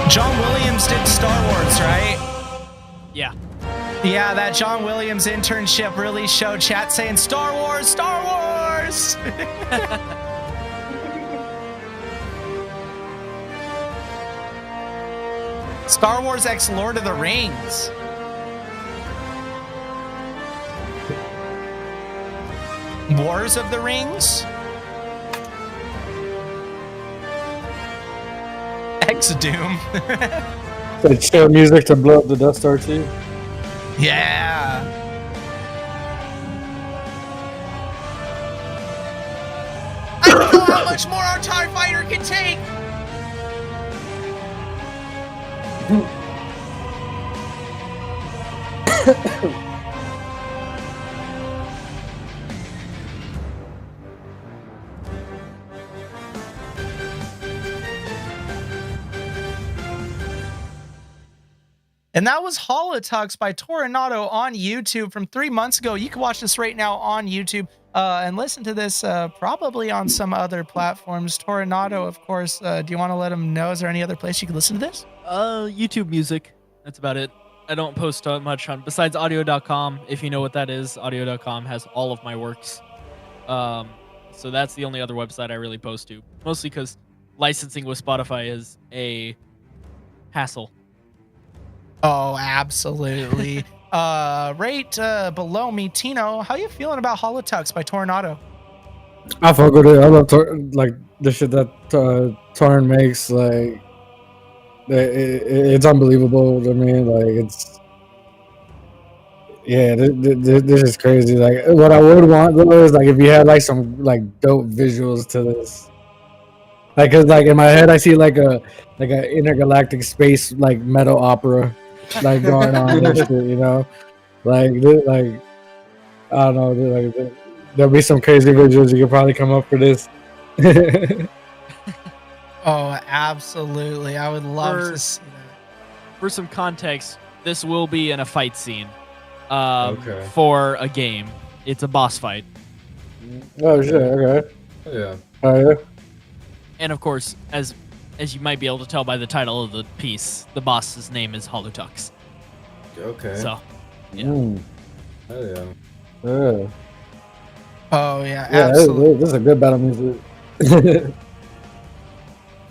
John Williams did Star Wars, right? Yeah. Yeah, that John Williams internship really showed chat saying Star Wars, Star Wars. Star Wars X Lord of the Rings. Wars of the Rings. X Doom. So chill music to blow up the Death Star too. Yeah. I don't know how much more our TIE fighter can take. And that was Holotux by Toronado on YouTube from 3 months ago. You can watch this right now on YouTube and listen to this probably on some other platforms. Toronado, of course. Do you want to let them know? Is there any other place you can listen to this? YouTube Music. That's about it. I don't post much on besides audio.com. If you know what that is, audio.com has all of my works. So that's the only other website I really post to. Mostly because licensing with Spotify is a hassle. Oh, absolutely. Right below me, Tino, how you feeling about Holotux by Toronado? I fuck with it. I love like the shit that Torn makes. Like it's unbelievable. I mean, like it's this is crazy. Like what I would want though is like if you had like some like dope visuals to this. Like, cause like in my head I see like a intergalactic space like metal opera like going on and shit, you know, like I don't know, like there'll be some crazy visuals you could probably come up for this. Oh, absolutely! I would love to see that. For some context, this will be in a fight scene. For a game, it's a boss fight. Oh shit! Okay. Yeah. Oh yeah. And of course, as you might be able to tell by the title of the piece, the boss's name is Holotux. Okay. So, yeah. Oh yeah. Yeah. Oh yeah, absolutely. This is a good battle music.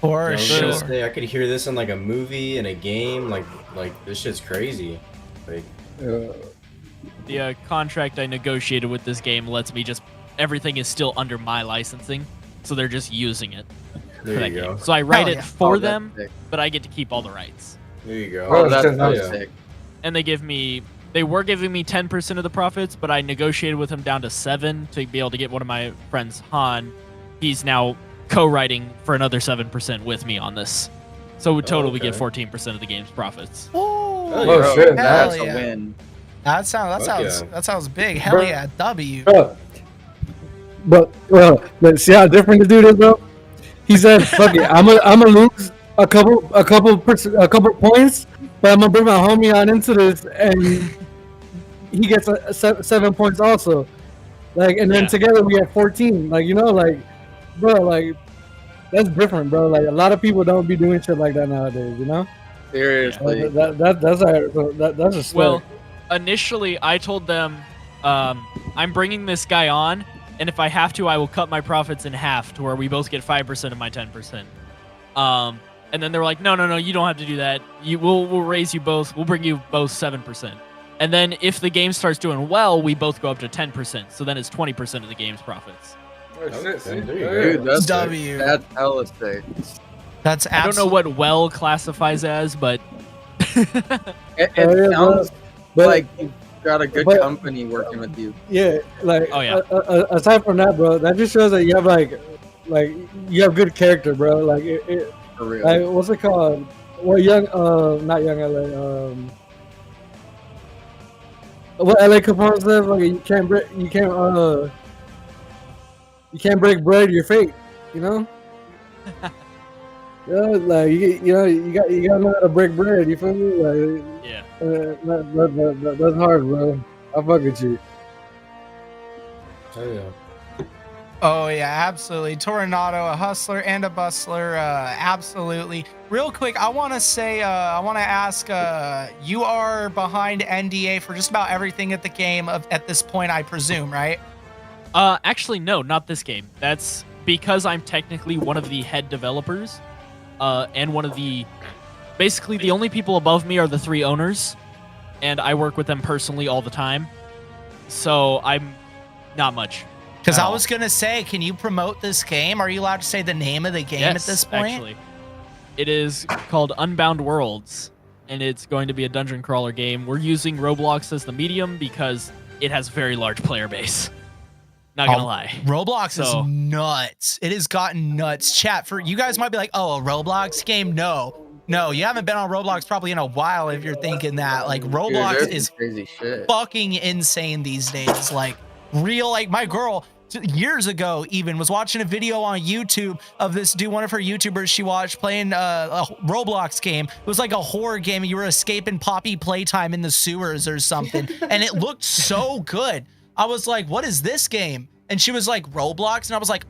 For sure. Say, I could hear this in like a movie and a game. Like this shit's crazy. Like. The contract I negotiated with this game lets me everything is still under my licensing, so they're just using it. There you go. So I write it for them, but I get to keep all the rights. There you go. Oh, that's sick. And they were giving me 10% of the profits, but I negotiated with them down to 7% to be able to get one of my friends, Han. He's now co-writing for another 7% with me on this. So in total, we get 14% of the game's profits. Oh shit! That's a win. That sounds big. Hell Bro. yeah, W. But see how different the dude is, bro. He said, "Fuck it, I'm gonna lose a couple points, but I'm gonna bring my homie on into this, and he gets 7 points also. Like, and then together we have 14. Like, you know, like, bro, like that's different, bro. Like a lot of people don't be doing shit like that nowadays, you know." Seriously. That's a well. Initially, I told them I'm bringing this guy on, and if I have to, I will cut my profits in half to where we both get 5% of my 10%. And then they were like, no, you don't have to do that. We'll raise you both. We'll bring you both 7%. And then if the game starts doing well, we both go up to 10%. So then it's 20% of the game's profits. Dude, that's W. That's hella sick. That's I don't know what well classifies as, but it sounds like you've got a good company working with you. Yeah, like oh yeah. Aside from that, bro, that just shows that you have like you have good character, bro. Like for real. Like what's it called? Well, not young LA. What LA Capone says, like you can't break bread, your fate. You know. Yeah, like you gotta know how to break bread. You feel me? Like, yeah. That's hard, bro. I fuck with you. Oh yeah. Oh yeah, absolutely. Tornado, a hustler and a bustler, absolutely. Real quick, I want to say, I want to ask, you are behind NDA for just about everything at the game at this point, I presume, right? Actually, no, not this game. That's because I'm technically one of the head developers, and one of the, basically the only people above me are the 3 owners, and I work with them personally all the time. So I'm not much. Because I was going to say, can you promote this game? Are you allowed to say the name of the game at this point? Actually. It is called Unbound Worlds, and it's going to be a dungeon crawler game. We're using Roblox as the medium because it has very large player base. Not gonna lie. Roblox is nuts. It has gotten nuts. Chat, for you guys might be like, oh, a Roblox game? No, you haven't been on Roblox probably in a while if you're thinking that. Like, Roblox is crazy shit. Fucking insane these days. Like, real, like my girl years ago even was watching a video on YouTube of this dude, one of her YouTubers she watched playing a Roblox game. It was like a horror game. You were escaping Poppy playtime in the sewers or something. And it looked so good. I was like, what is this game? And she was like, Roblox. And I was like,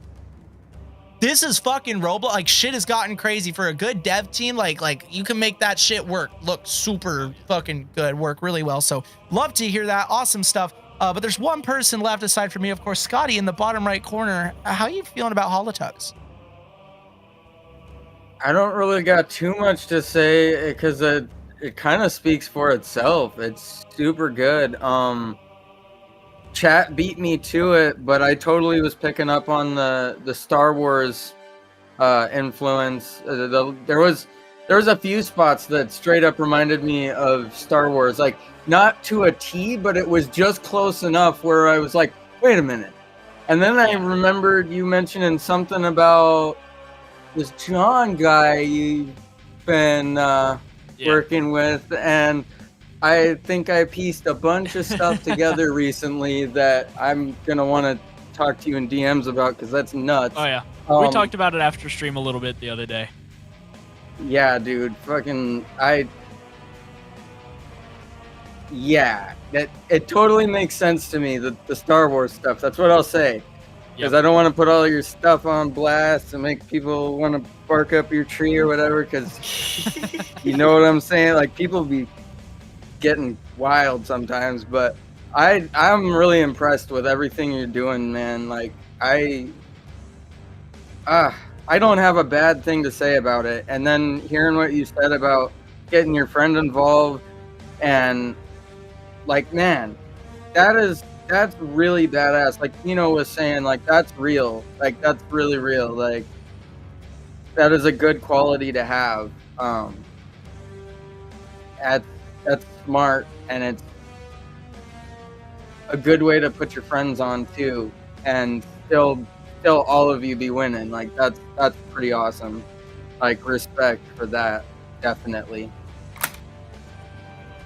this is fucking Roblox. Like, shit has gotten crazy for a good dev team. Like you can make that shit work. Look super fucking good. Work really well. So love to hear that. Awesome stuff. But there's one person left aside from me, of course, Scotty in the bottom right corner. How are you feeling about Holotugs? I don't really got too much to say because it kind of speaks for itself. It's super good. Chat beat me to it, but I totally was picking up on the Star Wars influence. There was a few spots that straight up reminded me of Star Wars, like not to a T, but it was just close enough where I was like, wait a minute. And then I remembered you mentioning something about this John guy you've been working with, and I think I pieced a bunch of stuff together recently that I'm gonna want to talk to you in DMs about because that's nuts. Oh yeah, we talked about it after stream a little bit the other day. Yeah, dude, fucking yeah, it totally makes sense to me, the Star Wars stuff. That's what I'll say. Because I don't want to put all your stuff on blast and make people want to bark up your tree or whatever, because you know what I'm saying? Like, people be getting wild sometimes, but I'm really impressed with everything you're doing, man. Like, I don't have a bad thing to say about it. And then hearing what you said about getting your friend involved, and like, man, that's really badass. Like Tino was saying, like, that's real. Like, that's really real. Like, that is a good quality to have. That's smart, and it's a good way to put your friends on too, and still all of you be winning. Like, that's pretty awesome. Like, respect for that, definitely.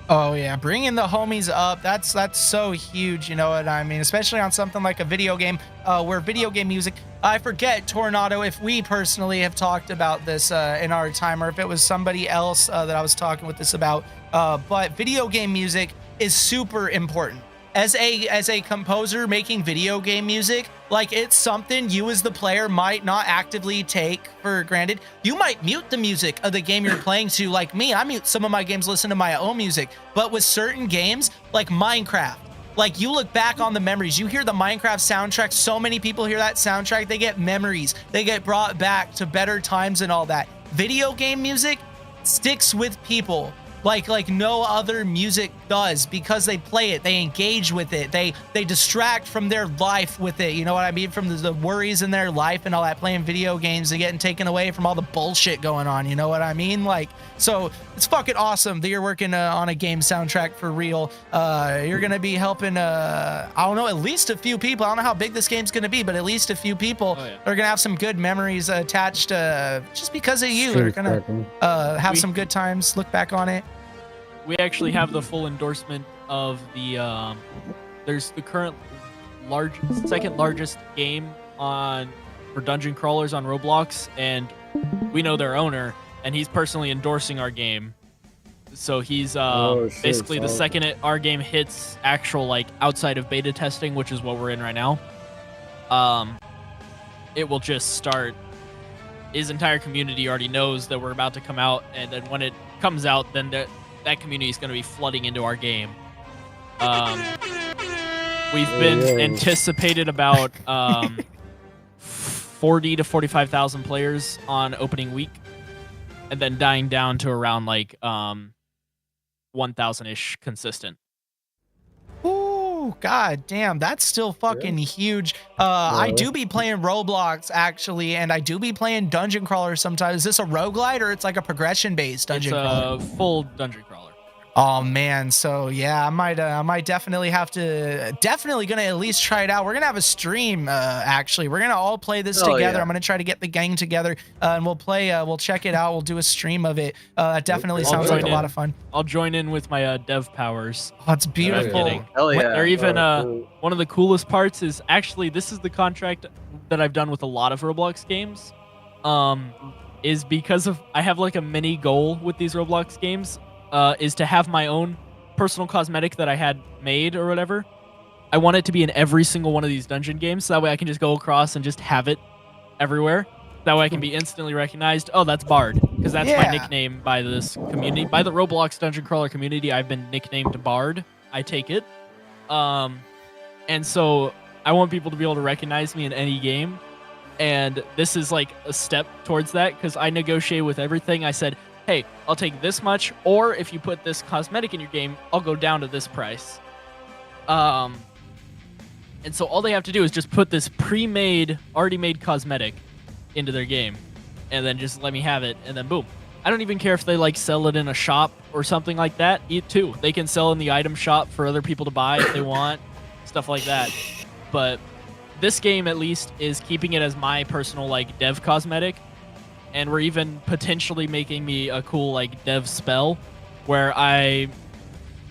Oh yeah, bringing the homies up, that's so huge, you know what I mean? Especially on something like a video game, where video game music, I forget, Tornado, if we personally have talked about this in our time, or if it was somebody else that I was talking with this about, but video game music is super important. As a composer making video game music, like, it's something you as the player might not actively take for granted. You might mute the music of the game you're playing to. Like me, I mute some of my games, listen to my own music. But with certain games, like Minecraft, like you look back on the memories. You hear the Minecraft soundtrack. So many people hear that soundtrack. They get memories. They get brought back to better times and all that. Video game music sticks with people like no other music does, because they play it, they engage with it, they distract from their life with it, you know what I mean, from the worries in their life and all that, playing video games and getting taken away from all the bullshit going on, you know what I mean? Like, so it's fucking awesome that you're working on a game soundtrack for real. You're gonna be helping I don't know, at least a few people. I don't know how big this game's gonna be, but at least a few people are gonna have some good memories attached just because of you. They're gonna have some good times, look back on it. We actually have the full endorsement of the there's the current second largest game for dungeon crawlers on Roblox, and we know their owner, and he's personally endorsing our game. So he's basically the second our game hits actual like outside of beta testing, which is what we're in right now, it will just start. His entire community already knows that we're about to come out, and then when it comes out, then that community is going to be flooding into our game. We've been anticipated about 40 to 45,000 players on opening week, and then dying down to around like 1,000-ish consistent. Ooh, god damn, that's still fucking huge. I do be playing Roblox actually, and I do be playing dungeon crawler sometimes. Is this a roguelite or it's like a progression based dungeon crawler? It's a full dungeon crawler. Oh man, so yeah, I might definitely gonna at least try it out. We're gonna have a stream, actually. We're gonna all play this together. Yeah. I'm gonna try to get the gang together, and we'll play. We'll check it out. We'll do a stream of it. That definitely sounds like a lot of fun. I'll join in with my dev powers. Oh, it's beautiful. Hell yeah. They're even one of the coolest parts is actually this is the contract that I've done with a lot of Roblox games. Is because of I have like a mini goal with these Roblox games. Is to have my own personal cosmetic that I had made or whatever. I want it to be in every single one of these dungeon games, so that way I can just go across and just have it everywhere. That way I can be instantly recognized. Oh, that's Bard, because that's my nickname by this community, by the Roblox dungeon crawler community. I've been nicknamed Bard. I take it, and so I want people to be able to recognize me in any game, and this is like a step towards that because I negotiate with everything. I said, hey, I'll take this much, or if you put this cosmetic in your game, I'll go down to this price. And so all they have to do is just put this pre-made, already made cosmetic into their game, and then just let me have it, and then boom. I don't even care if they like sell it in a shop or something like that. Too, they can sell in the item shop for other people to buy if they want, stuff like that. But this game at least is keeping it as my personal like dev cosmetic. And we're even potentially making me a cool like dev spell where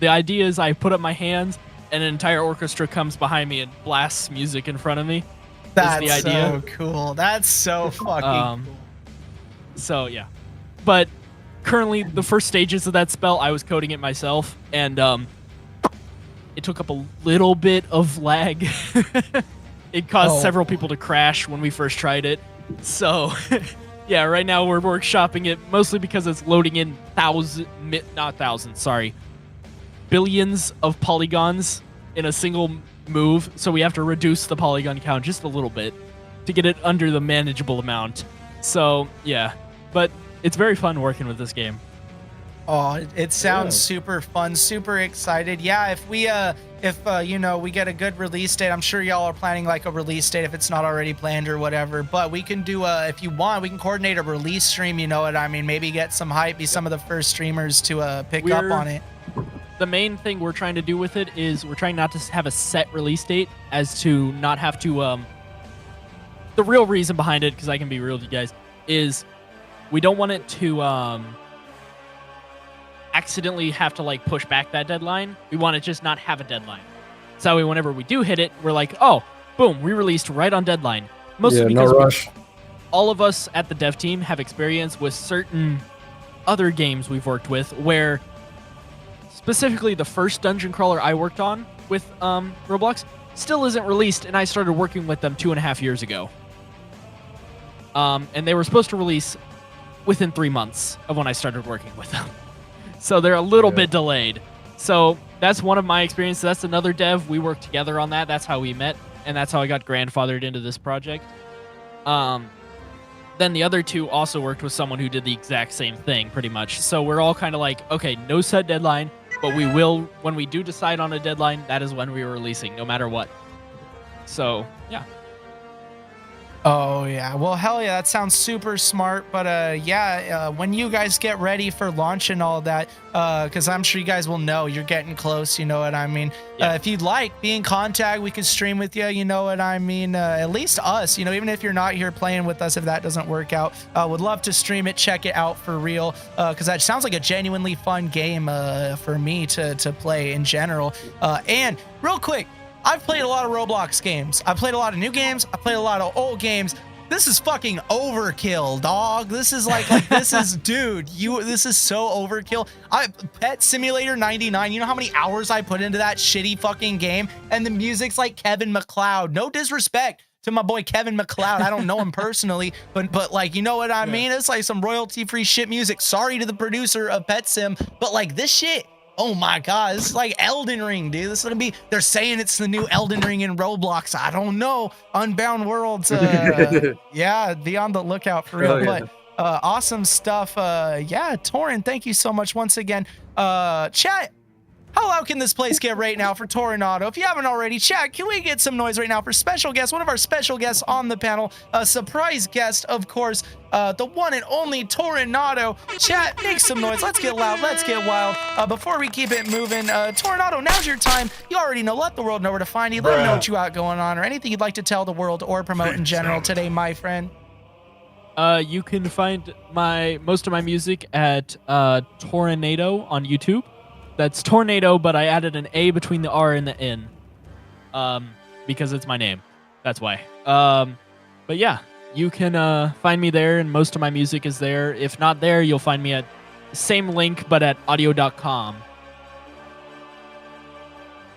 the idea is I put up my hands and an entire orchestra comes behind me and blasts music in front of me. That's the idea. So cool. That's so fucking cool. So yeah. But currently the first stages of that spell, I was coding it myself, and it took up a little bit of lag. It caused several people to crash when we first tried it. So yeah, right now we're workshopping it mostly because it's loading in billions of polygons in a single move. So we have to reduce the polygon count just a little bit to get it under the manageable amount. So yeah, but it's very fun working with this game. Oh, it sounds super fun, super excited. Yeah, if we you know, we get a good release date, I'm sure y'all are planning like a release date if it's not already planned or whatever, but we can do if you want, we can coordinate a release stream, you know what I mean? Maybe get some hype, be some of the first streamers to pick up on it. The main thing we're trying to do with it is we're trying not to have a set release date, as to not have to the real reason behind it, because I can be real with you guys, is we don't want it to accidentally have to like push back that deadline. We want to just not have a deadline. So that way whenever we do hit it, we're like, oh, boom, we released right on deadline. Mostly because no rush. All of us at the dev team have experience with certain other games we've worked with where specifically the first dungeon crawler I worked on with Roblox still isn't released, and I started working with them 2.5 years ago. And they were supposed to release within 3 months of when I started working with them. So they're a little bit delayed. So that's one of my experiences. That's another dev. We worked together on that. That's how we met, and that's how I got grandfathered into this project. Then the other two also worked with someone who did the exact same thing, pretty much. So we're all kind of like, okay, no set deadline, but we will, when we do decide on a deadline, that is when we are releasing, no matter what. So, yeah. Oh yeah, well hell yeah, that sounds super smart. But when you guys get ready for launch and all that, because I'm sure you guys will know you're getting close. You know what I mean? If you'd like, be in contact. We could stream with you. You know what I mean? At least us. You know, even if you're not here playing with us, if that doesn't work out, would love to stream it, check it out for real. Because that sounds like a genuinely fun game for me to play in general. And real quick. I've played a lot of Roblox games. I've played a lot of new games. I played a lot of old games. This is fucking overkill, dog. This is like this is, dude, this is so overkill. Pet Simulator 99, you know how many hours I put into that shitty fucking game? And the music's like Kevin MacLeod. No disrespect to my boy Kevin MacLeod. I don't know him personally, but like, you know what I mean? It's like some royalty-free shit music. Sorry to the producer of Pet Sim, but like this shit, oh my god, this is like Elden Ring, dude. This is gonna be, they're saying it's the new Elden Ring in Roblox. I don't know. Unbound Worlds, yeah, be on the lookout for real. Oh, yeah. But awesome stuff. Yeah, Torin, thank you so much once again. Chat, how loud can this place get right now for Toronado? If you haven't already, chat, can we get some noise right now for special guest, one of our special guests on the panel, a surprise guest, of course, the one and only Toronado. Chat, make some noise. Let's get loud. Let's get wild. Before we keep it moving, Toronado, now's your time. You already know. Let the world know where to find you. Let them know what you got going on, or anything you'd like to tell the world or promote in general today, my friend. You can find most of my music at Toronado on YouTube. That's Tornado, but I added an A between the R and the N, because it's my name. That's why. But yeah, you can find me there, and most of my music is there. If not there, you'll find me at same link, but at audio.com.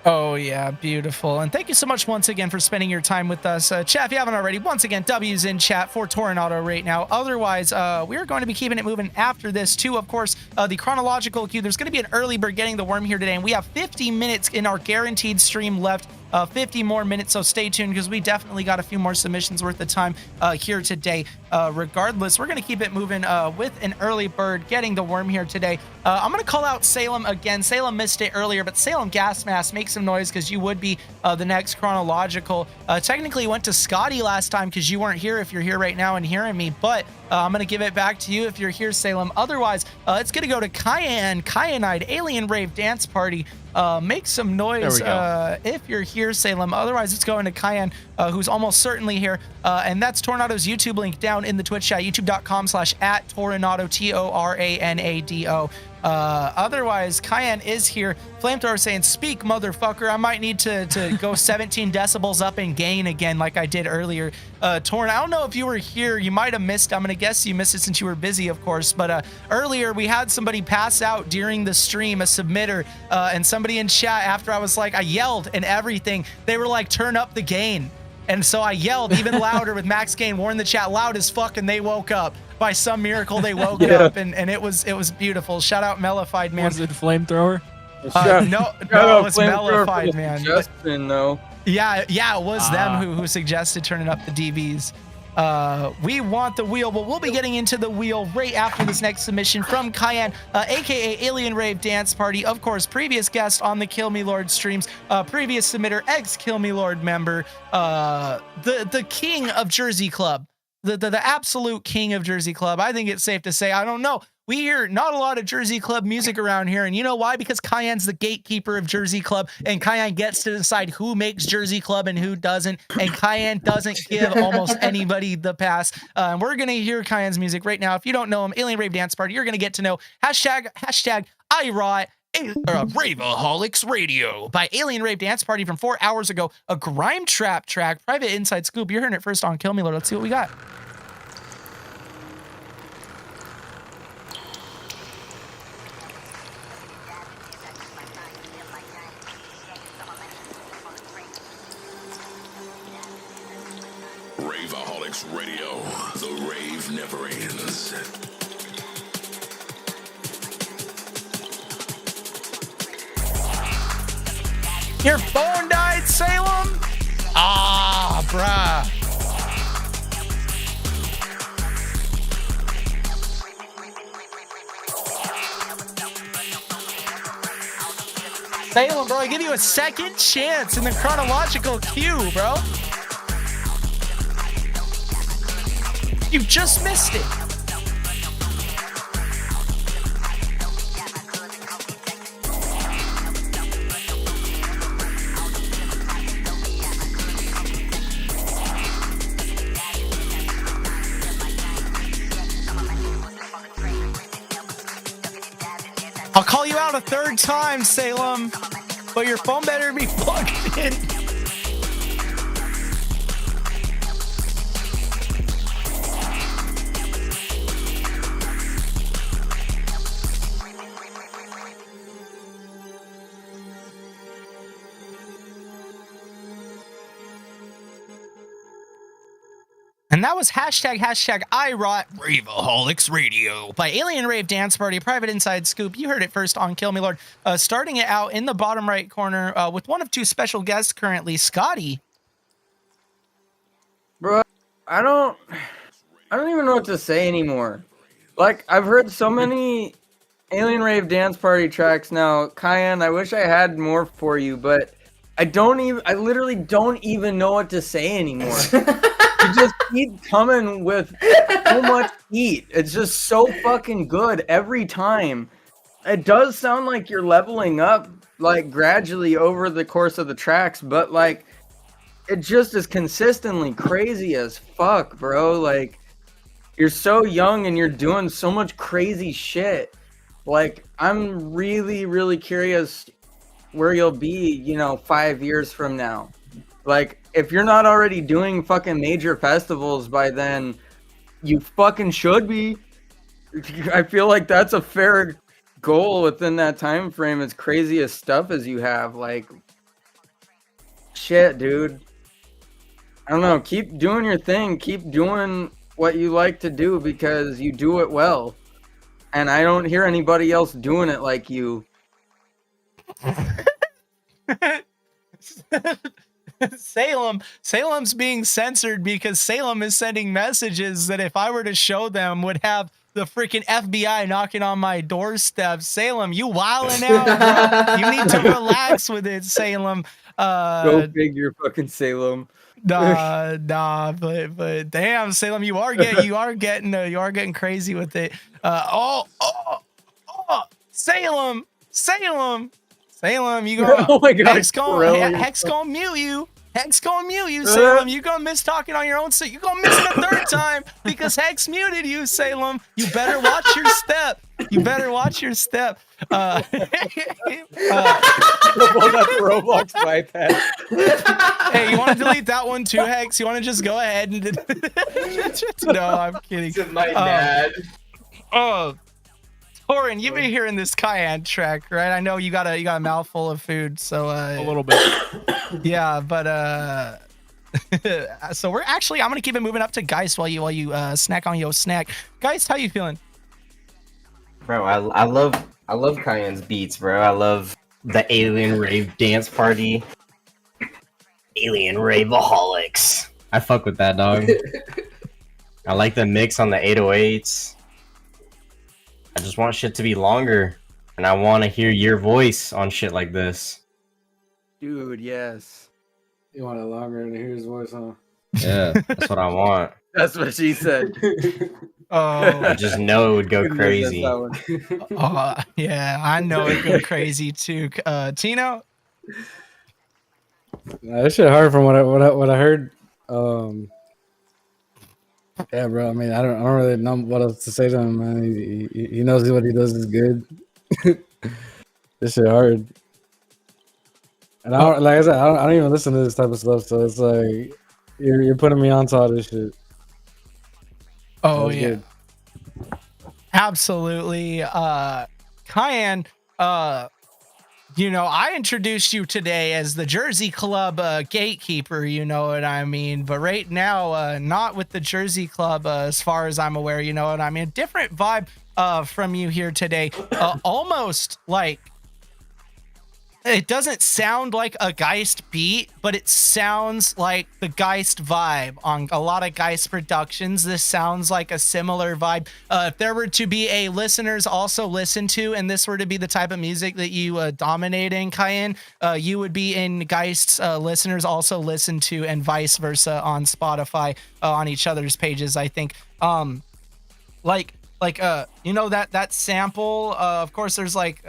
Oh, yeah, beautiful. And thank you so much once again for spending your time with us. Chat, if you haven't already, once again, W's in chat for Toronado right now. Otherwise, we're going to be keeping it moving after this, too. Of course, the chronological queue. There's going to be an early bird getting the worm here today, and we have 50 minutes in our guaranteed stream left. 50 more minutes, so stay tuned because we definitely got a few more submissions worth of time here today. Regardless, we're going to keep it moving with an early bird getting the worm here today. I'm going to call out Salem again. Salem missed it earlier, but Salem Gas Mask, make some noise because you would be the next chronological. Technically, you went to Scotty last time because you weren't here if you're here right now and hearing me, but I'm going to give it back to you if you're here, Salem. Otherwise, it's going to go to Cayenne, Cyanide, Alien Rave Dance Party. Make some noise if you're here, Salem. Otherwise, it's going to Cayenne, who's almost certainly here. And that's Tornado's YouTube link down in the Twitch chat, youtube.com/@Toronado, Toranado. Otherwise, Cayenne is here. Flamethrower saying, speak, motherfucker. I might need to go 17 decibels up in gain again like I did earlier. Torn, I don't know if you were here. You might have missed. I'm going to guess you missed it since you were busy, of course. But earlier, we had somebody pass out during the stream, a submitter, and somebody in chat after I was like, I yelled and everything. They were like, turn up the gain. And so I yelled even louder with max gain, warned the chat loud as fuck, and they woke up. By some miracle, they woke up, and it was beautiful. Shout out Mellified, man. Was it Flamethrower? No, it was Mellified, man. Justin, though. Yeah, it was them who suggested turning up the DBs. We want the wheel, but we'll be getting into the wheel right after this next submission from Cayenne, aka Alien Rave Dance Party. Of course, previous guest on the Kill Me Lord streams, previous submitter, ex-Kill Me Lord member, the king of Jersey Club. The absolute king of Jersey Club. I think it's safe to say, I don't know. We hear not a lot of Jersey Club music around here. And you know why? Because Cayenne's the gatekeeper of Jersey Club. And Cayenne gets to decide who makes Jersey Club and who doesn't. And Cayenne doesn't give almost anybody the pass. And we're going to hear Cayenne's music right now. If you don't know him, Alien Rave Dance Party, you're going to get to know hashtag IROT. Raveaholics Radio by Alien Rave Dance Party from 4 hours ago. A grime trap track, private inside scoop. You're hearing it first on Kill Me Lord. Let's see what we got. Raveaholics Radio. The rave never ends. Your phone died, Salem? Ah, bruh. Salem, bro, I give you a second chance in the chronological queue, bro. You just missed it. I'll call you out a third time, Salem, but your phone better be plugged in. And that was hashtag IROT Raveaholics Radio by Alien Rave Dance Party, private inside scoop. You heard it first on Kill Me Lord. Starting it out in the bottom right corner with one of two special guests currently, Scotty. Bro, I don't even know what to say anymore. Like, I've heard so many Alien Rave Dance Party tracks now. Cayenne, I wish I had more for you, but I literally don't even know what to say anymore. You just keep coming with so much heat. It's just so fucking good every time. It does sound like you're leveling up, like, gradually over the course of the tracks, but, like, it just is consistently crazy as fuck, bro. Like, you're so young and you're doing so much crazy shit. Like, I'm really, really curious where you'll be, 5 years from now. Like, if you're not already doing fucking major festivals by then, you fucking should be. I feel like that's a fair goal within that time frame, as crazy as stuff as you have. Like, shit, dude. I don't know. Keep doing your thing. Keep doing what you like to do because you do it well. And I don't hear anybody else doing it like you. Salem's being censored because Salem is sending messages that if I were to show them would have the freaking FBI knocking on my doorstep. Salem, you wilding out, bro. You need to relax with it, Salem. Go figure, fucking Salem. Nah, but damn, Salem, you are getting crazy with it. Salem, you gonna oh my God, Hex gonna mute you. Hex gonna mute you, Salem. You gonna miss talking on your own, so you gonna miss it a third time because Hex muted you, Salem. You better watch your step. Well, that's Roblox bypass. Hey, you want to delete that one too, Hex? You want to just go ahead and? No, I'm kidding. To my dad. Torin, you've been hearing this Cayenne track, right? I know you got a mouthful of food, so a little bit. Yeah, but so I'm gonna keep it moving up to Geist while you snack on your snack. Geist, how you feeling? Bro, I love Cayenne's beats, bro. I love the Alien Rave Dance Party. Alien Raveaholics. I fuck with that, dog. I like the mix on the 808s. I just want shit to be longer, and I want to hear your voice on shit like this. Dude, yes. You want it longer to hear his voice, huh? Yeah, that's what I want. That's what she said. I just know it would go crazy. Yeah, I know it'd go crazy too. Tino? That shit hard from what I heard. Yeah, bro. I mean, I don't really know what else to say to him, man. He knows what he does is good. This shit hard. And like I said, I don't even listen to this type of stuff. So it's like you're putting me onto all this shit. Oh yeah, good. Absolutely. Cayenne, I introduced you today as the Jersey Club gatekeeper, you know what I mean? But right now, not with the Jersey Club, as far as I'm aware, you know what I mean? Different vibe from you here today. Almost like it doesn't sound like a Geist beat, but it sounds like the Geist vibe on a lot of Geist productions. This sounds like a similar vibe. If there were to be a listeners also listen to, and this were to be the type of music that you dominate in, Cayenne, you would be in Geist's listeners also listen to, and vice versa on Spotify on each other's pages, I think. You know, that sample, of course there's like,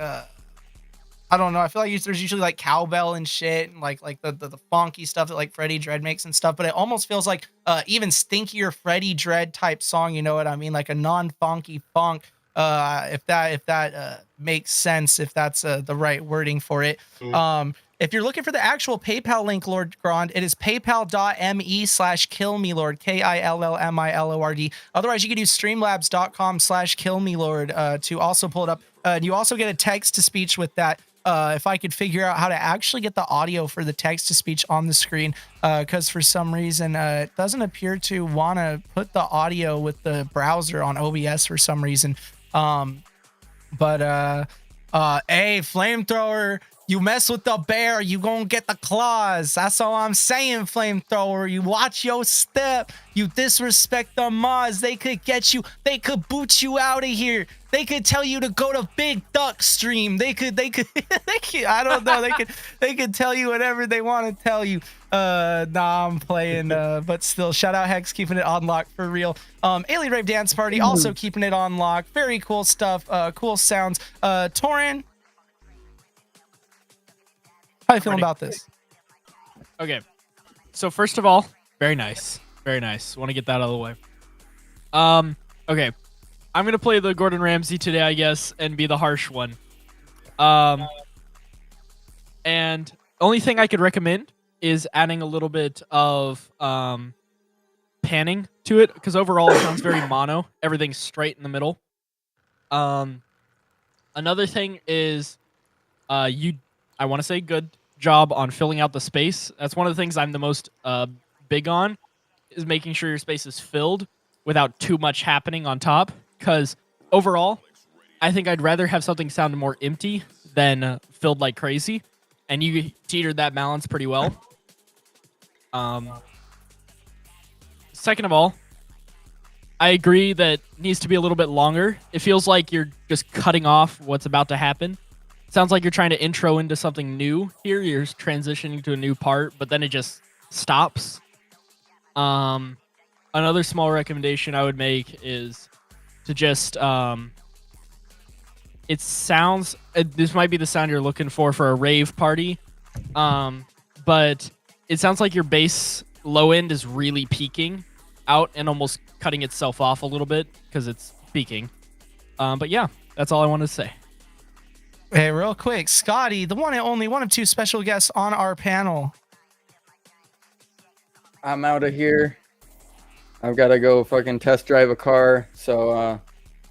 I don't know. I feel like there's usually like cowbell and shit, and like the funky stuff that like Freddie Dredd makes and stuff. But it almost feels like even stinkier Freddie Dredd type song. You know what I mean? Like a non-funky funk. If that makes sense, if that's the right wording for it. If you're looking for the actual PayPal link, Lord Grand, it is paypal.me/KILLMILORD, KILLMILORD. Otherwise, you can use streamlabs.com/KILLMILORD to also pull it up. You also get a text to speech with that. If I could figure out how to actually get the audio for the text to speech on the screen, because for some reason it doesn't appear to want to put the audio with the browser on OBS for some reason. Hey, Flamethrower, you mess with the bear, you gonna get the claws. That's all I'm saying, Flamethrower. You watch your step. You disrespect the mods. They could get you. They could boot you out of here. They could tell you to go to Big Duck Stream. They could, I don't know. They could tell you whatever they want to tell you. Nah, I'm playing, but still, shout out Hex, keeping it on lock for real. Alien Rave Dance Party, also keeping it on lock. Very cool stuff, cool sounds. Torin, how you feeling about this? Okay. So first of all, very nice. Very nice. Want to get that out of the way. Okay. I'm going to play the Gordon Ramsay today, I guess, and be the harsh one. And only thing I could recommend is adding a little bit of panning to it, because overall it sounds very mono. Everything's straight in the middle. Another thing is I want to say good job on filling out the space. That's one of the things I'm the most big on, is making sure your space is filled without too much happening on top. Because overall, I think I'd rather have something sound more empty than filled like crazy. And you teetered that balance pretty well. Second of all, I agree that it needs to be a little bit longer. It feels like you're just cutting off what's about to happen. Sounds like you're trying to intro into something new here. You're transitioning to a new part, but then it just stops. Another small recommendation I would make is to just, it sounds, this might be the sound you're looking for a rave party, but it sounds like your bass low end is really peaking out and almost cutting itself off a little bit because it's peaking. But yeah, that's all I wanted to say. Hey, real quick, Scotty, the one and only one of two special guests on our panel. I'm out of here. I've got to go fucking test drive a car, so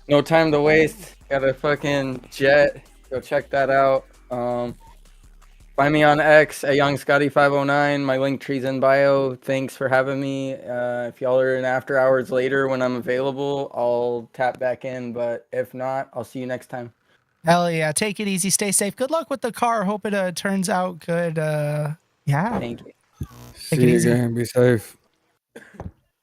no time to waste. Got a fucking jet. Go check that out. Find me on X at YoungScotty509. My link tree's in bio. Thanks for having me. If y'all are in after hours later when I'm available, I'll tap back in. But if not, I'll see you next time. Hell yeah. Take it easy. Stay safe. Good luck with the car. Hope it turns out good. Yeah. Thank you. Take See it you easy. again. Be safe.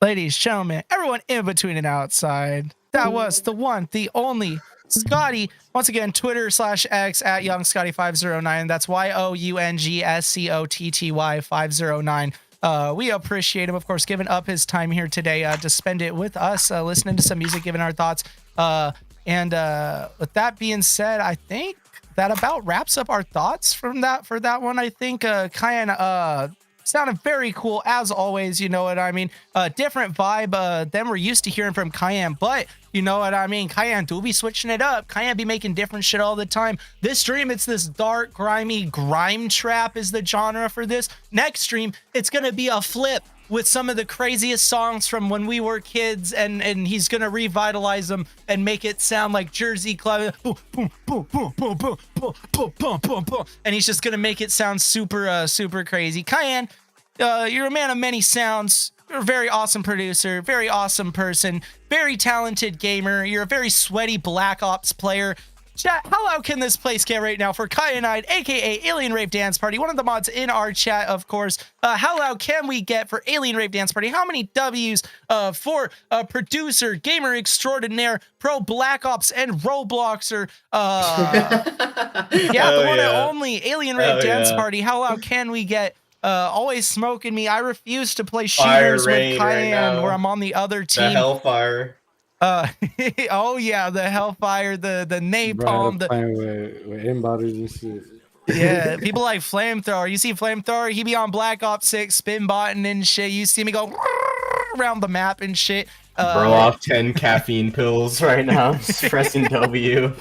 Ladies, gentlemen, everyone in between and outside. That was the one, the only Scotty. Once again, Twitter/X at YoungScotty509. That's YOUNGSCOTTY509. We appreciate him, of course, giving up his time here today to spend it with us, listening to some music, giving our thoughts. And with that being said, I think that about wraps up our thoughts for that one. I think Cayenne sounded very cool as always, you know what I mean? Different vibe than we're used to hearing from Cayenne, but you know what I mean? Cayenne do be switching it up. Cayenne be making different shit all the time. This stream, it's this dark, grimy grime trap is the genre for this. Next stream, it's gonna be a flip with some of the craziest songs from when we were kids, and he's gonna revitalize them and make it sound like Jersey Club, boom, boom, boom, boom, boom, boom, boom, boom, boom, boom, boom, and he's just gonna make it sound super super crazy. Cayenne, you're a man of many sounds. You're a very awesome producer, very awesome person, very talented gamer. You're a very sweaty Black Ops player. Chat, how loud can this place get right now for Kyanide, aka Alien Rave Dance Party, one of the mods in our chat, of course. How loud can we get for Alien Rave Dance Party? How many W's for producer, gamer extraordinaire, pro Black Ops, and Robloxer? The one and only Alien Rave Dance Party. How loud can we get? Always smoking me. I refuse to play shooters with Cayenne where I'm on the other team. The Hellfire. Oh yeah, the Hellfire, the napalm, with embodies and shit. Yeah, people like Flamethrower. You see Flamethrower, he be on Black Ops 6 spin botting and shit. You see me go around the map and shit. Bro, off 10 caffeine pills right now, pressing W.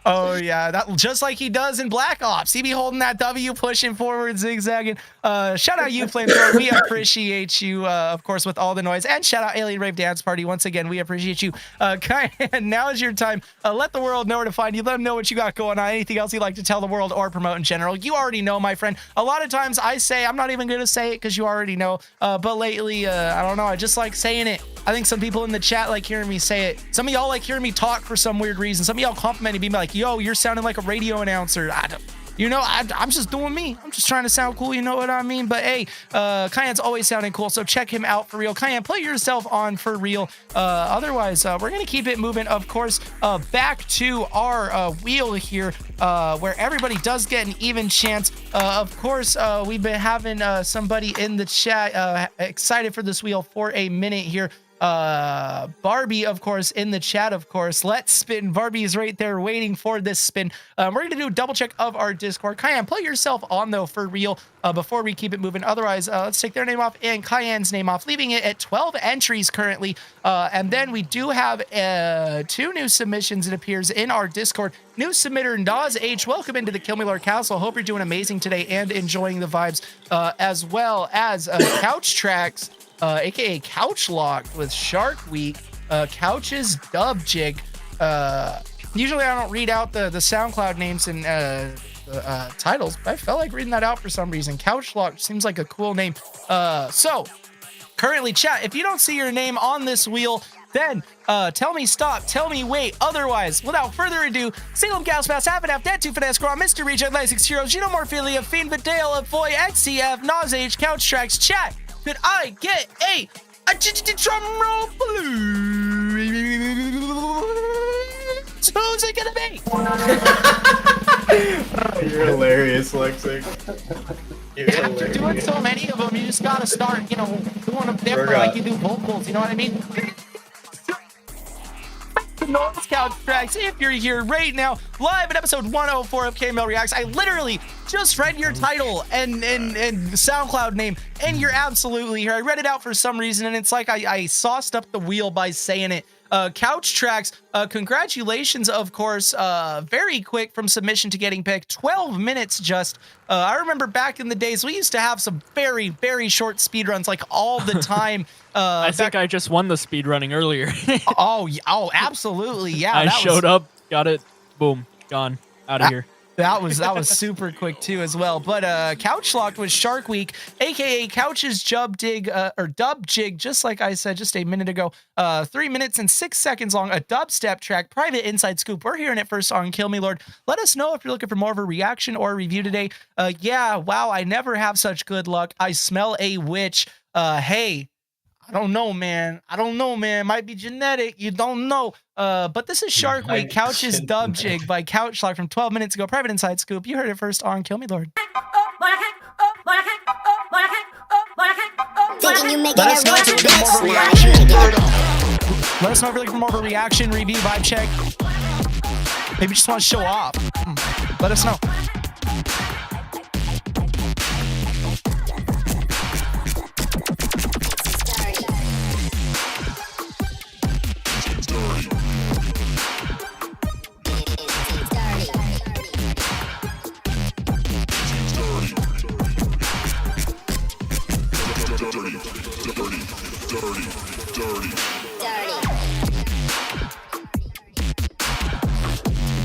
Oh yeah, that just like he does in Black Ops. He be holding that W, pushing forward, zigzagging. Shout out you, Flamethrower. We appreciate you, of course, with all the noise. And shout out Alien Rave Dance Party. Once again, we appreciate you. Now is your time. Let the world know where to find you. Let them know what you got going on. Anything else you'd like to tell the world or promote in general. You already know, my friend. A lot of times I say, I'm not even going to say it because you already know. But lately, I don't know. I just like saying it. I think some people in the chat like hearing me say it. Some of y'all like hearing me talk for some weird reason. Some of y'all complimenting me like, yo, you're sounding like a radio announcer. I'm just doing me. I'm just trying to sound cool. You know what I mean? But hey, Cayenne's always sounding cool. So check him out for real. Cayenne, play yourself on for real. Otherwise, we're going to keep it moving. Of course, back to our wheel here, where everybody does get an even chance. Of course, we've been having somebody in the chat excited for this wheel for a minute here. Barbie, of course, in the chat, of course. Let's spin. Barbie's right there waiting for this spin. We're going to do a double check of our Discord. Cayenne, play yourself on, though, for real, before we keep it moving. Otherwise, let's take their name off and Cayenne's name off, leaving it at 12 entries currently. And then we do have 2 new submissions, it appears, in our Discord. New submitter, Nas H. Welcome into the KILLMILORD Castle. Hope you're doing amazing today and enjoying the vibes, as well as Couch Tracks. AKA Couch Locked with Shark Week, Couch's Dub Jig. Usually I don't read out the SoundCloud names and titles, but I felt like reading that out for some reason. Couch Locked seems like a cool name. So currently, chat, if you don't see your name on this wheel, then tell me stop, tell me wait. Otherwise, without further ado, Salem Gas Pass, Half and Half, Dead 2 Finesse Scraw, Mr. Reach, Atlantic Heroes, Genomorphilia, Fiend Vidale, Avoy, XCF, Nas H, Couch Tracks, chat. Could I get a drum roll, please? Who's it gonna be? You're hilarious, Lexic. After doing so many of them, you just gotta start, doing them different, like you do vocals. You know what I mean? Noise Couch Tracks, if you're here right now, live at episode 104 of KML Reacts. I literally just read your title and SoundCloud name, and you're absolutely here. I read it out for some reason, and it's like I sauced up the wheel by saying it. Couch Tracks, congratulations, of course. Very quick from submission to getting picked. 12 minutes just. I remember back in the days, we used to have some very, very short speed runs, like all the time. I think I just won the speed running earlier. oh, absolutely. Yeah. I showed up, got it, boom, gone, out of here. That was super quick too as well. But Couch Locked was Shark Week, aka Couch's Dub Jig, just like I said just a minute ago. 3 minutes and 6 seconds long, a dubstep track, private inside scoop. We're hearing it first on KILLMILORD. Let us know if you're looking for more of a reaction or a review today. Yeah, wow, I never have such good luck. I smell a witch. Hey, I don't know, man. Might be genetic. You don't know. But this is Shark Week, Couch's Dub Jig by Couch Lock from 12 minutes ago. Private inside scoop. You heard it first on KILLMILORD. Let us know if you're looking for more of a reaction. Let us know if you're looking for more of a reaction, review, vibe check. Maybe you just want to show off. Let us know.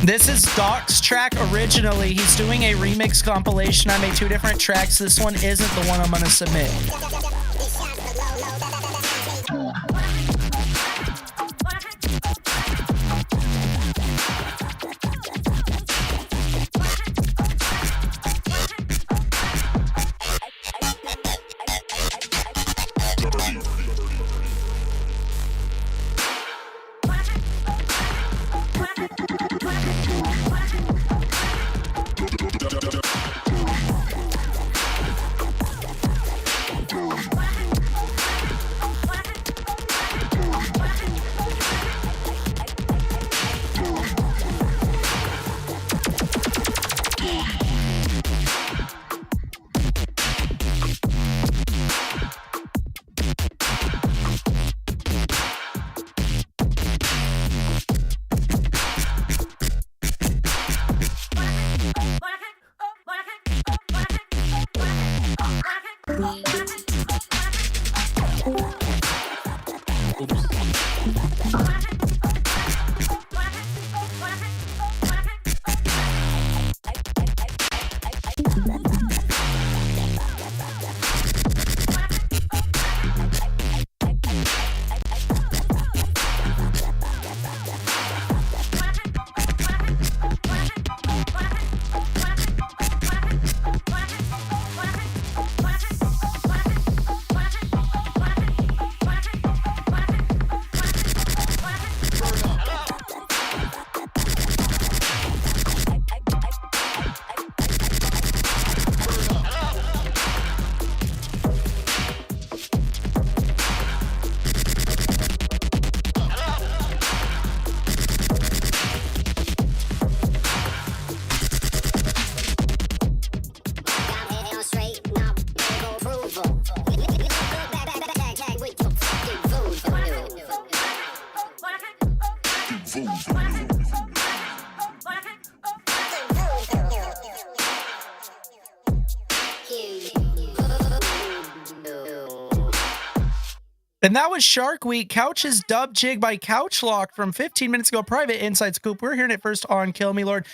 This is Doc's track originally. He's doing a remix compilation. I made 2 different tracks. This one isn't the one I'm going to submit. And that was Shark Week, Couch's dub jig by Couchlock from 15 minutes ago, private inside scoop. We're hearing it first on Kill Me Lord.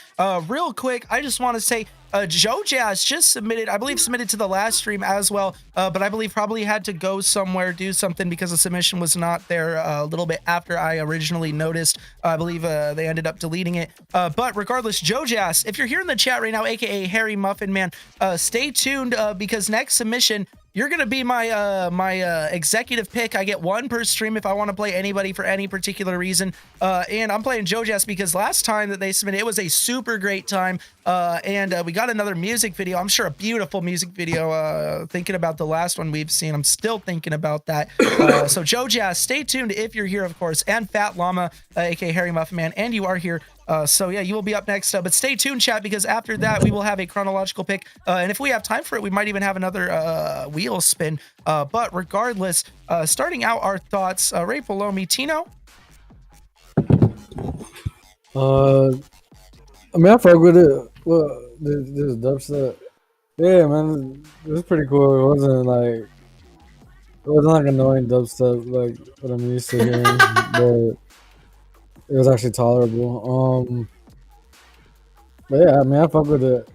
Real quick, I just want to say, Joe Jazz just submitted, I believe submitted to the last stream as well, but I believe probably had to go somewhere, do something because the submission was not there a little bit after I originally noticed. I believe they ended up deleting it. But regardless, Joe Jazz, if you're here in the chat right now, aka Harry Muffin Man, stay tuned because next submission, you're gonna be my executive pick. I get one per stream if I want to play anybody for any particular reason. And I'm playing Joe Jazz because last time that they submitted, it was a super great time. And we got another music video. I'm sure a beautiful music video. Thinking about the last one we've seen, I'm still thinking about that. So Joe Jazz, stay tuned if you're here, of course, and Fat Llama, aka Harry Muffin Man, and you are here. So yeah, you will be up next, but stay tuned, chat, because after that we will have a chronological pick, and if we have time for it, we might even have another wheel spin. But regardless, starting out our thoughts, right below me, Tino. I mean, I fuck with it. Well, this dubstep, yeah, man, it was pretty cool. It wasn't like annoying dubstep like what I'm used to hearing, but it was actually tolerable. But yeah, I mean, I fuck with it.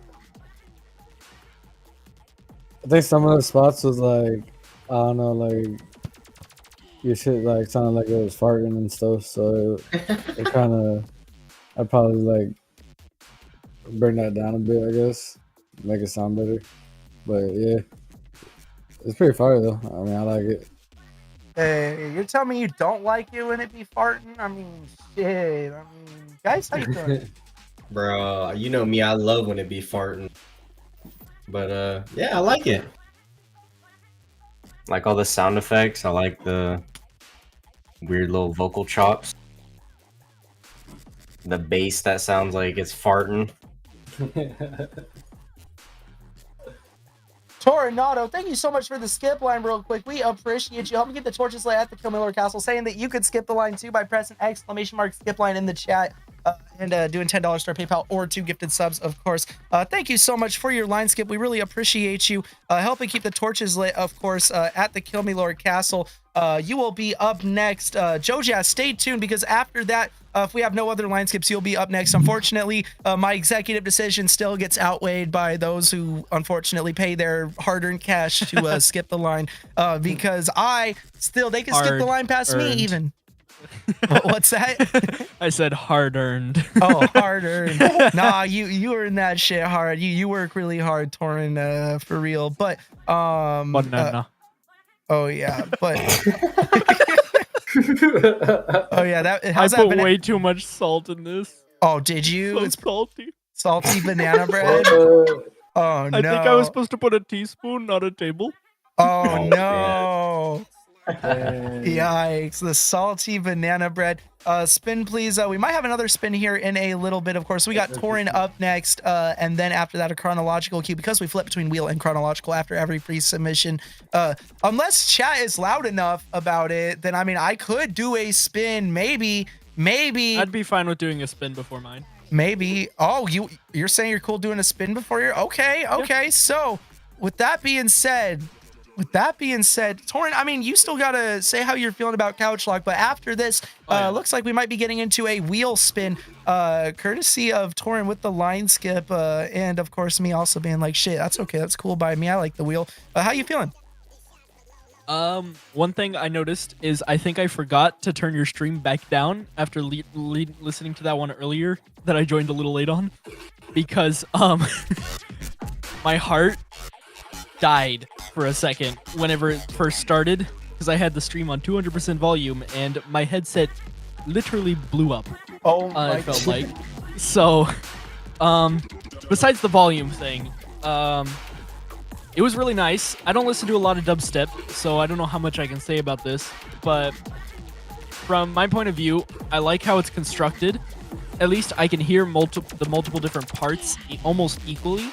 I think some of the spots was like, I don't know, like your shit like sounded like it was farting and stuff. So it kind of, I'd probably like bring that down a bit, I guess, make it sound better. But yeah, it's pretty fire though. I mean, I like it. Hey, you're telling me you don't like it when it be farting? I mean, shit. I mean, guys, how you doing? Bro, you know me, I love when it be farting. But yeah, I like it. Like all the sound effects. I like the weird little vocal chops. The bass that sounds like it's farting. Tornado, thank you so much for the skip line real quick. We appreciate you. Help me get the torches lit at the KILLMILORD Castle, saying that you could skip the line too by pressing !! skip line in the chat. And doing $10 star PayPal or 2 gifted subs, of course. Thank you so much for your line skip. We really appreciate you helping keep the torches lit, of course, at the KILLMILORD Castle. You will be up next. Joe Jazz, stay tuned because after that, if we have no other line skips, you'll be up next. Unfortunately, my executive decision still gets outweighed by those who unfortunately pay their hard-earned cash to skip the line because they can skip the line past me even. What's that? I said hard earned. Oh, hard earned. Nah, you earned that shit hard. You work really hard, Torin, for real. But Banana. Oh yeah, but oh yeah, that I how's put that way too much salt in this. Oh, did you? So It's salty. salty banana bread. Oh no! I think I was supposed to put a teaspoon, not a table. Oh no! Yikes! The salty banana bread. Spin, please. We might have another spin here in a little bit. Of course, we got Torin up next, and then after that, a chronological queue because we flip between wheel and chronological after every pre-submission. Unless chat is loud enough about it, then I mean, I could do a spin. Maybe. I'd be fine with doing a spin before mine. Maybe. Oh, you're saying you're cool doing a spin before your? Okay. Yeah. So, with that being said, Torin, I mean, you still gotta say how you're feeling about Couchlock, but after this, looks like we might be getting into a wheel spin, courtesy of Torin with the line skip, and of course me also being like, shit, that's okay, that's cool by me. I like the wheel. How you feeling? One thing I noticed is I think I forgot to turn your stream back down after listening to that one earlier that I joined a little late on, because my heart died for a second whenever it first started because I had the stream on 200% volume and my headset literally blew up. Oh my I felt like. So, besides the volume thing, it was really nice. I don't listen to a lot of dubstep, so I don't know how much I can say about this, but from my point of view, I like how it's constructed. At least I can hear the multiple different parts almost equally,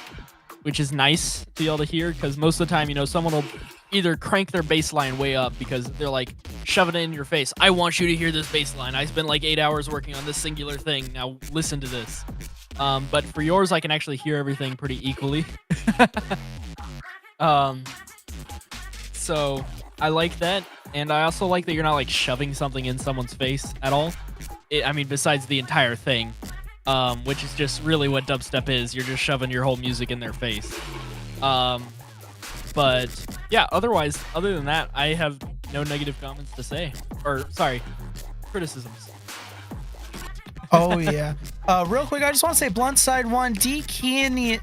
which is nice to be able to hear, because most of the time, you know, someone will either crank their bass line way up because they're like shoving it in your face. I want you to hear this bass line. I spent like 8 hours working on this singular thing. Now listen to this. But for yours, I can actually hear everything pretty equally. So I like that, and I also like that you're not like shoving something in someone's face at all. I mean, besides the entire thing, which is just really what dubstep is. You're just shoving your whole music in their face. But yeah, otherwise, other than that, I have no negative comments to say. Or sorry, criticisms. Oh yeah. Real quick, I just want to say Blunt Side 1, D Kianian,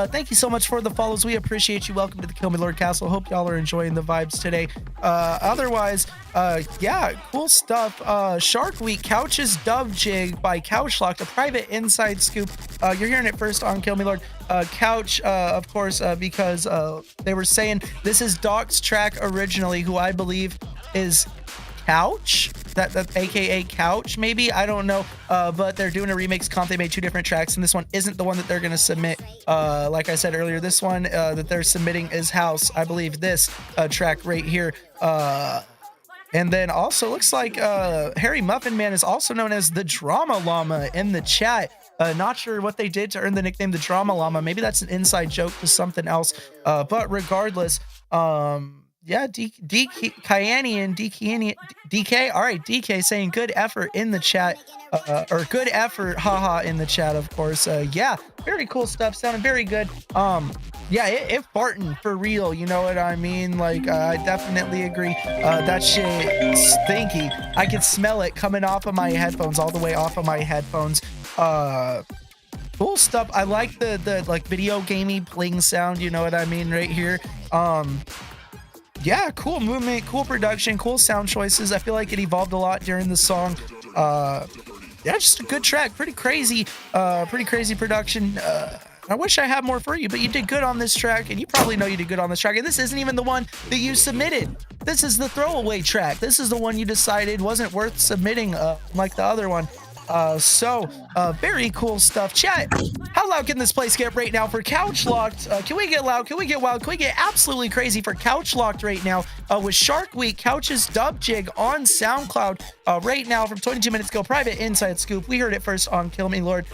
thank you so much for the follows. We appreciate you. Welcome to the KILLMILORD Castle. Hope y'all are enjoying the vibes today. Otherwise, yeah, cool stuff. Shark Week, Couch's Dub Jig by Couchlocked, a private inside scoop. You're hearing it first on KILLMILORD. Couch, of course, because they were saying this is Doc's track originally, who I believe is Couch, that aka Couch, maybe, I don't know, but they're doing a remix comp. They made 2 different tracks, and this one isn't the one that they're gonna submit. Like I said earlier, this one that they're submitting is House, I believe. This track right here. And then also looks like Harry Muffin Man is also known as the Drama Llama in the chat. Not sure what they did to earn the nickname the Drama Llama. Maybe that's an inside joke to something else. But regardless, yeah, DK. All right, DK saying good effort in the chat, or good effort, haha, in the chat, of course. Yeah, very cool stuff, sounding very good. Yeah, it farting for real, you know what I mean? Like, I definitely agree. That shit stinky. I could smell it coming off of my headphones, all the way off of my headphones. Cool stuff. I like the like video gamey pling sound, you know what I mean, right here. Yeah, cool movement, cool production, cool sound choices. I feel like it evolved a lot during the song. Yeah, just a good track. Pretty crazy production. I wish I had more for you, but you did good on this track, and you probably know you did good on this track. And this isn't even the one that you submitted. This is the throwaway track. This is the one you decided wasn't worth submitting, like the other one. So very cool stuff. Chat, how loud can this place get right now for Couchlocked? Can we get loud? Can we get wild? Can we get absolutely crazy for Couchlocked right now? With Shark Week, Couch's Dub Jig on SoundCloud right now from 22 minutes ago. Private inside scoop. We heard it first on KILLMILORD.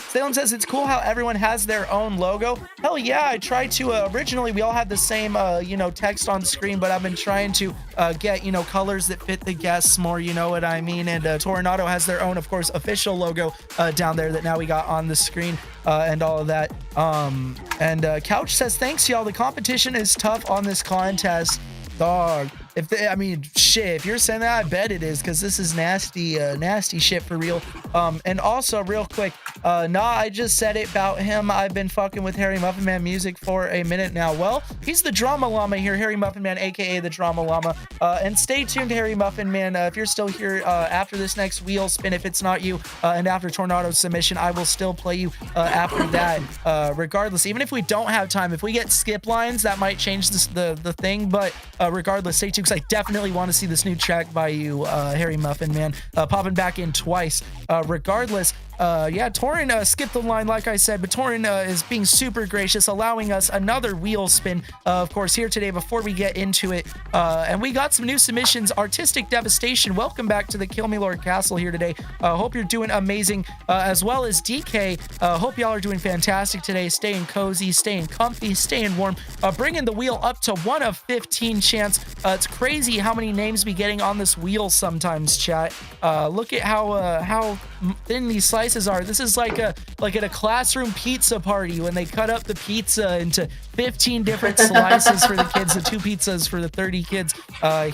Salem says it's cool how everyone has their own logo. Hell yeah, I tried to, originally we all had the same, you know, text on screen, but I've been trying to get, you know, colors that fit the guests more, you know what I mean? And Tornado has their own, of course, official logo down there that now we got on the screen and all of that. And Couch says, thanks y'all, the competition is tough on this contest. Dog, if they, I mean, shit, if you're saying that, I bet it is, because this is nasty, nasty shit for real. And also, real quick, I just said it about him. I've been fucking with Harry Muffin Man music for a minute now. Well, he's the Drama Llama here, Harry Muffin Man, aka the Drama Llama. And stay tuned, Harry Muffin Man. If you're still here after this next wheel spin, if it's not you, and after Tornado's submission, I will still play you after that. Regardless, even if we don't have time, if we get skip lines, that might change the thing. But regardless, stay tuned, because I definitely want to see this new track by you, Harry Muffin Man, popping back in twice. Regardless, yeah, Torin skipped the line, like I said, but Torin is being super gracious, allowing us another wheel spin, of course, here today before we get into it. And we got some new submissions. Artistic Devastation, welcome back to the KILLMILORD Castle here today. Hope you're doing amazing, as well as DK. Hope y'all are doing fantastic today, staying cozy, staying comfy, staying warm, bringing the wheel up to 1 of 15 chance. It's crazy how many names be getting on this wheel sometimes, chat. Look at how thin these slices are. This is like at a classroom pizza party when they cut up the pizza into 15 different slices for the kids, the 2 pizzas for the 30 kids.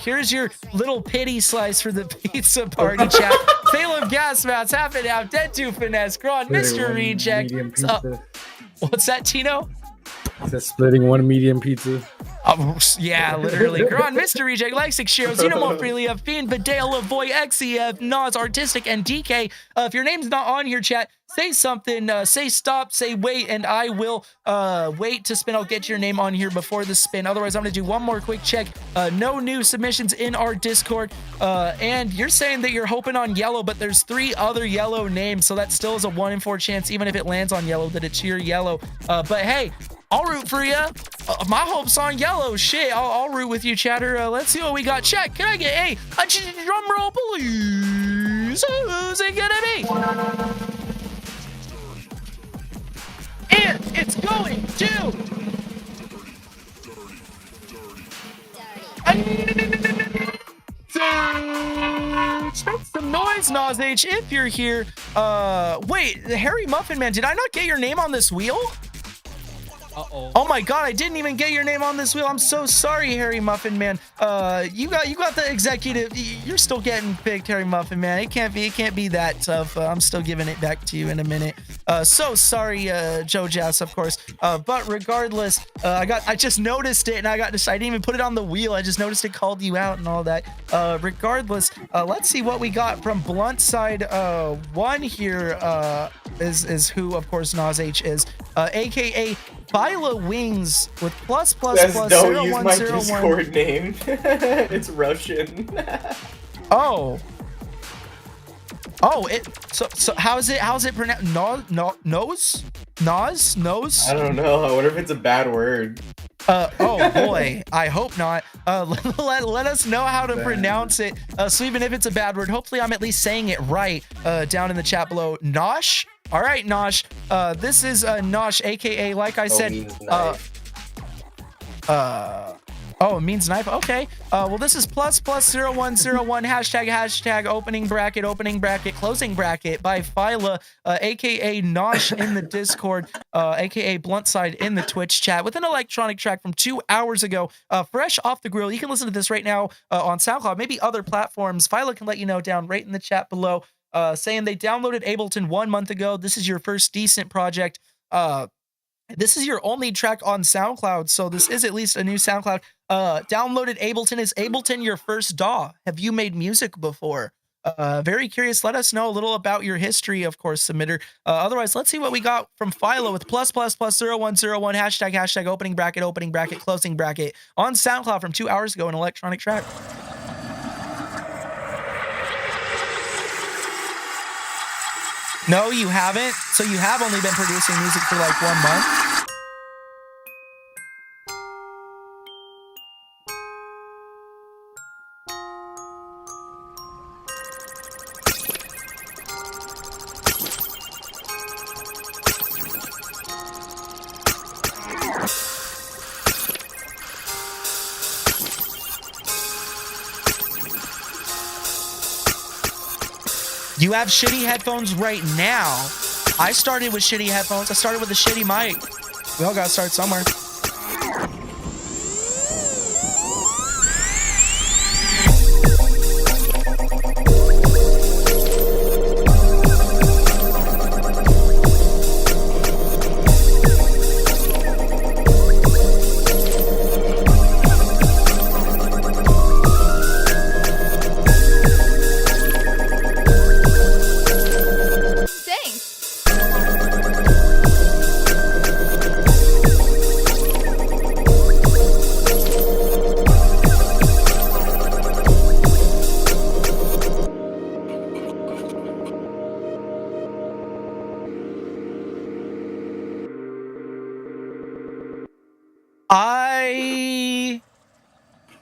Here's your little pity slice for the pizza party, chat. Salem gas mats, half it out, dead to finesse, Gron, Mr. Reject. What's that, Tino? It's splitting 1 medium pizza. Yeah, literally. Gron, Mr. Reject, Lexic, Shiro, Xenomorph, Frelia, Fiend, Vidale, Lavoy, XEF, Nas, Artistic, and DK. If your name's not on here, chat, say something, say stop, say wait, and I will wait to spin. I'll get your name on here before the spin. Otherwise, I'm going to do one more quick check. No new submissions in our Discord. And you're saying that you're hoping on yellow, but there's 3 other yellow names, so that still is a 1 in 4 chance, even if it lands on yellow, that it's your yellow. But hey, I'll root for you. My hope's on yellow. Shit, I'll root with you, chatter. Let's see what we got. Check. Can I get a drum roll, please? Who's it gonna be? And it's going to Make some noise, Nas H, if you're here. Wait, Harry Muffin Man, did I not get your name on this wheel? Uh-oh. Oh my god, I didn't even get your name on this wheel. I'm so sorry, Harry Muffin Man. You got the executive. You're still getting picked, Harry Muffin Man. It can't be that tough. I'm still giving it back to you in a minute. So sorry, Joe Jass, of course. But regardless, I just noticed it and I didn't even put it on the wheel. I just noticed it called you out and all that. Regardless, let's see what we got from Blunt Side 1 here. Is who, of course, Nas H is, aka Phyla Wings with plus don't use my 0101. Discord name. It's Russian. Oh, so how's it pronounced? Nose? I don't know. I wonder if it's a bad word. Oh boy, I hope not. Let us know how to pronounce it. So even if it's a bad word, hopefully I'm at least saying it right. Down in the chat below, Nosh. All right, Nosh. This is Nosh, aka, like I said, oh, it means knife. Okay. Well, this is plus 0101 hashtag opening bracket closing bracket by Phyla, aka Nosh in the Discord, aka Bluntside in the Twitch chat, with an electronic track from 2 hours ago, fresh off the grill. You can listen to this right now on SoundCloud, maybe other platforms. Phyla can let you know down right in the chat below, saying they downloaded Ableton 1 month ago. This is your first decent project. This is your only track on SoundCloud, so this is at least a new SoundCloud. Downloaded Ableton. Is Ableton your first DAW? Have you made music before? Very curious. Let us know a little about your history, of course, submitter. Otherwise, let's see what we got from Phyla with plus 0101 hashtag opening bracket closing bracket on SoundCloud from 2 hours ago, an electronic track. No, you haven't. So you have only been producing music for like 1 month. You have shitty headphones right now. I started with shitty headphones. I started with a shitty mic. We all gotta start somewhere.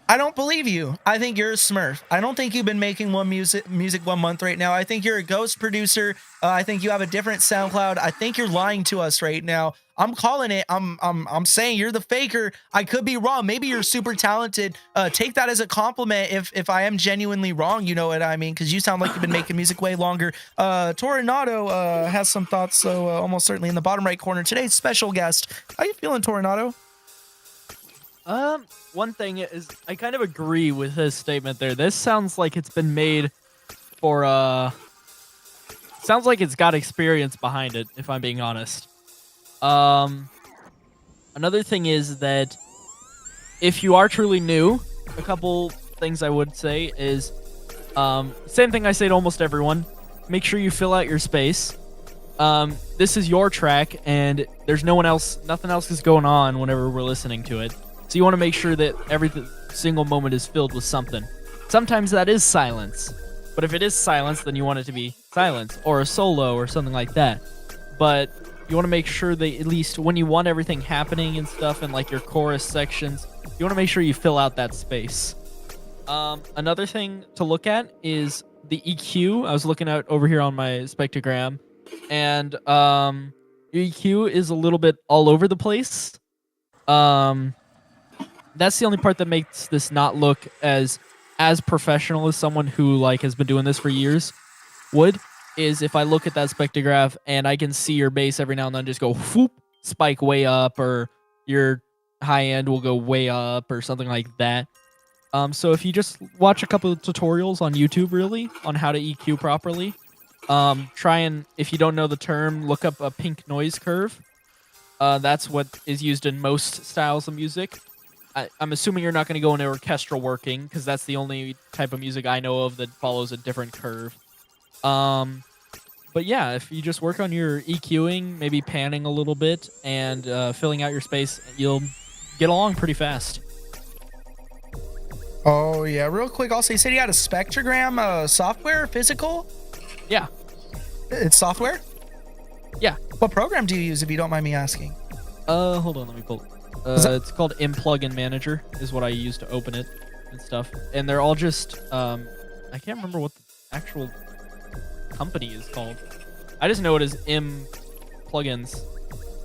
I don't believe you. I think you're a smurf. I don't think you've been making music 1 month right now. I think you're a ghost producer. I think you have a different SoundCloud. I think you're lying to us right now. I'm calling it. I'm saying you're the faker. I could be wrong. Maybe you're super talented. Take that as a compliment if I am genuinely wrong, you know what I mean? Because you sound like you've been making music way longer. Toronado has some thoughts, so almost certainly in the bottom right corner. Today's special guest. How you feeling, Toronado? One thing is, I kind of agree with his statement there. This sounds like it's been made for, sounds like it's got experience behind it, if I'm being honest. Another thing is that if you are truly new, a couple things I would say is, same thing I say to almost everyone, make sure you fill out your space. This is your track, and there's nothing else is going on whenever we're listening to it. So you want to make sure that every single moment is filled with something. Sometimes that is silence. But if it is silence, then you want it to be silence or a solo or something like that. But you want to make sure that at least when you want everything happening and stuff and like your chorus sections, you want to make sure you fill out that space. Another thing to look at is the EQ. I was looking out over here on my spectrogram, and your EQ is a little bit all over the place. that's the only part that makes this not look as professional as someone who like has been doing this for years would, is if I look at that spectrograph and I can see your bass every now and then just go whoop, spike way up, or your high end will go way up or something like that. So if you just watch a couple of tutorials on YouTube really on how to EQ properly, try and, if you don't know the term, look up a pink noise curve. That's what is used in most styles of music. I'm assuming you're not going to go into orchestral working, because that's the only type of music I know of that follows a different curve. But yeah, if you just work on your EQing, maybe panning a little bit, and filling out your space, you'll get along pretty fast. Oh yeah, real quick. Also, you said you had a spectrogram software, physical? Yeah. It's software? Yeah. What program do you use, if you don't mind me asking? Hold on, let me pull. It's called Plugin Manager is what I use to open it and stuff. And they're all just I can't remember what the actual company is called. I just know it is Plugins.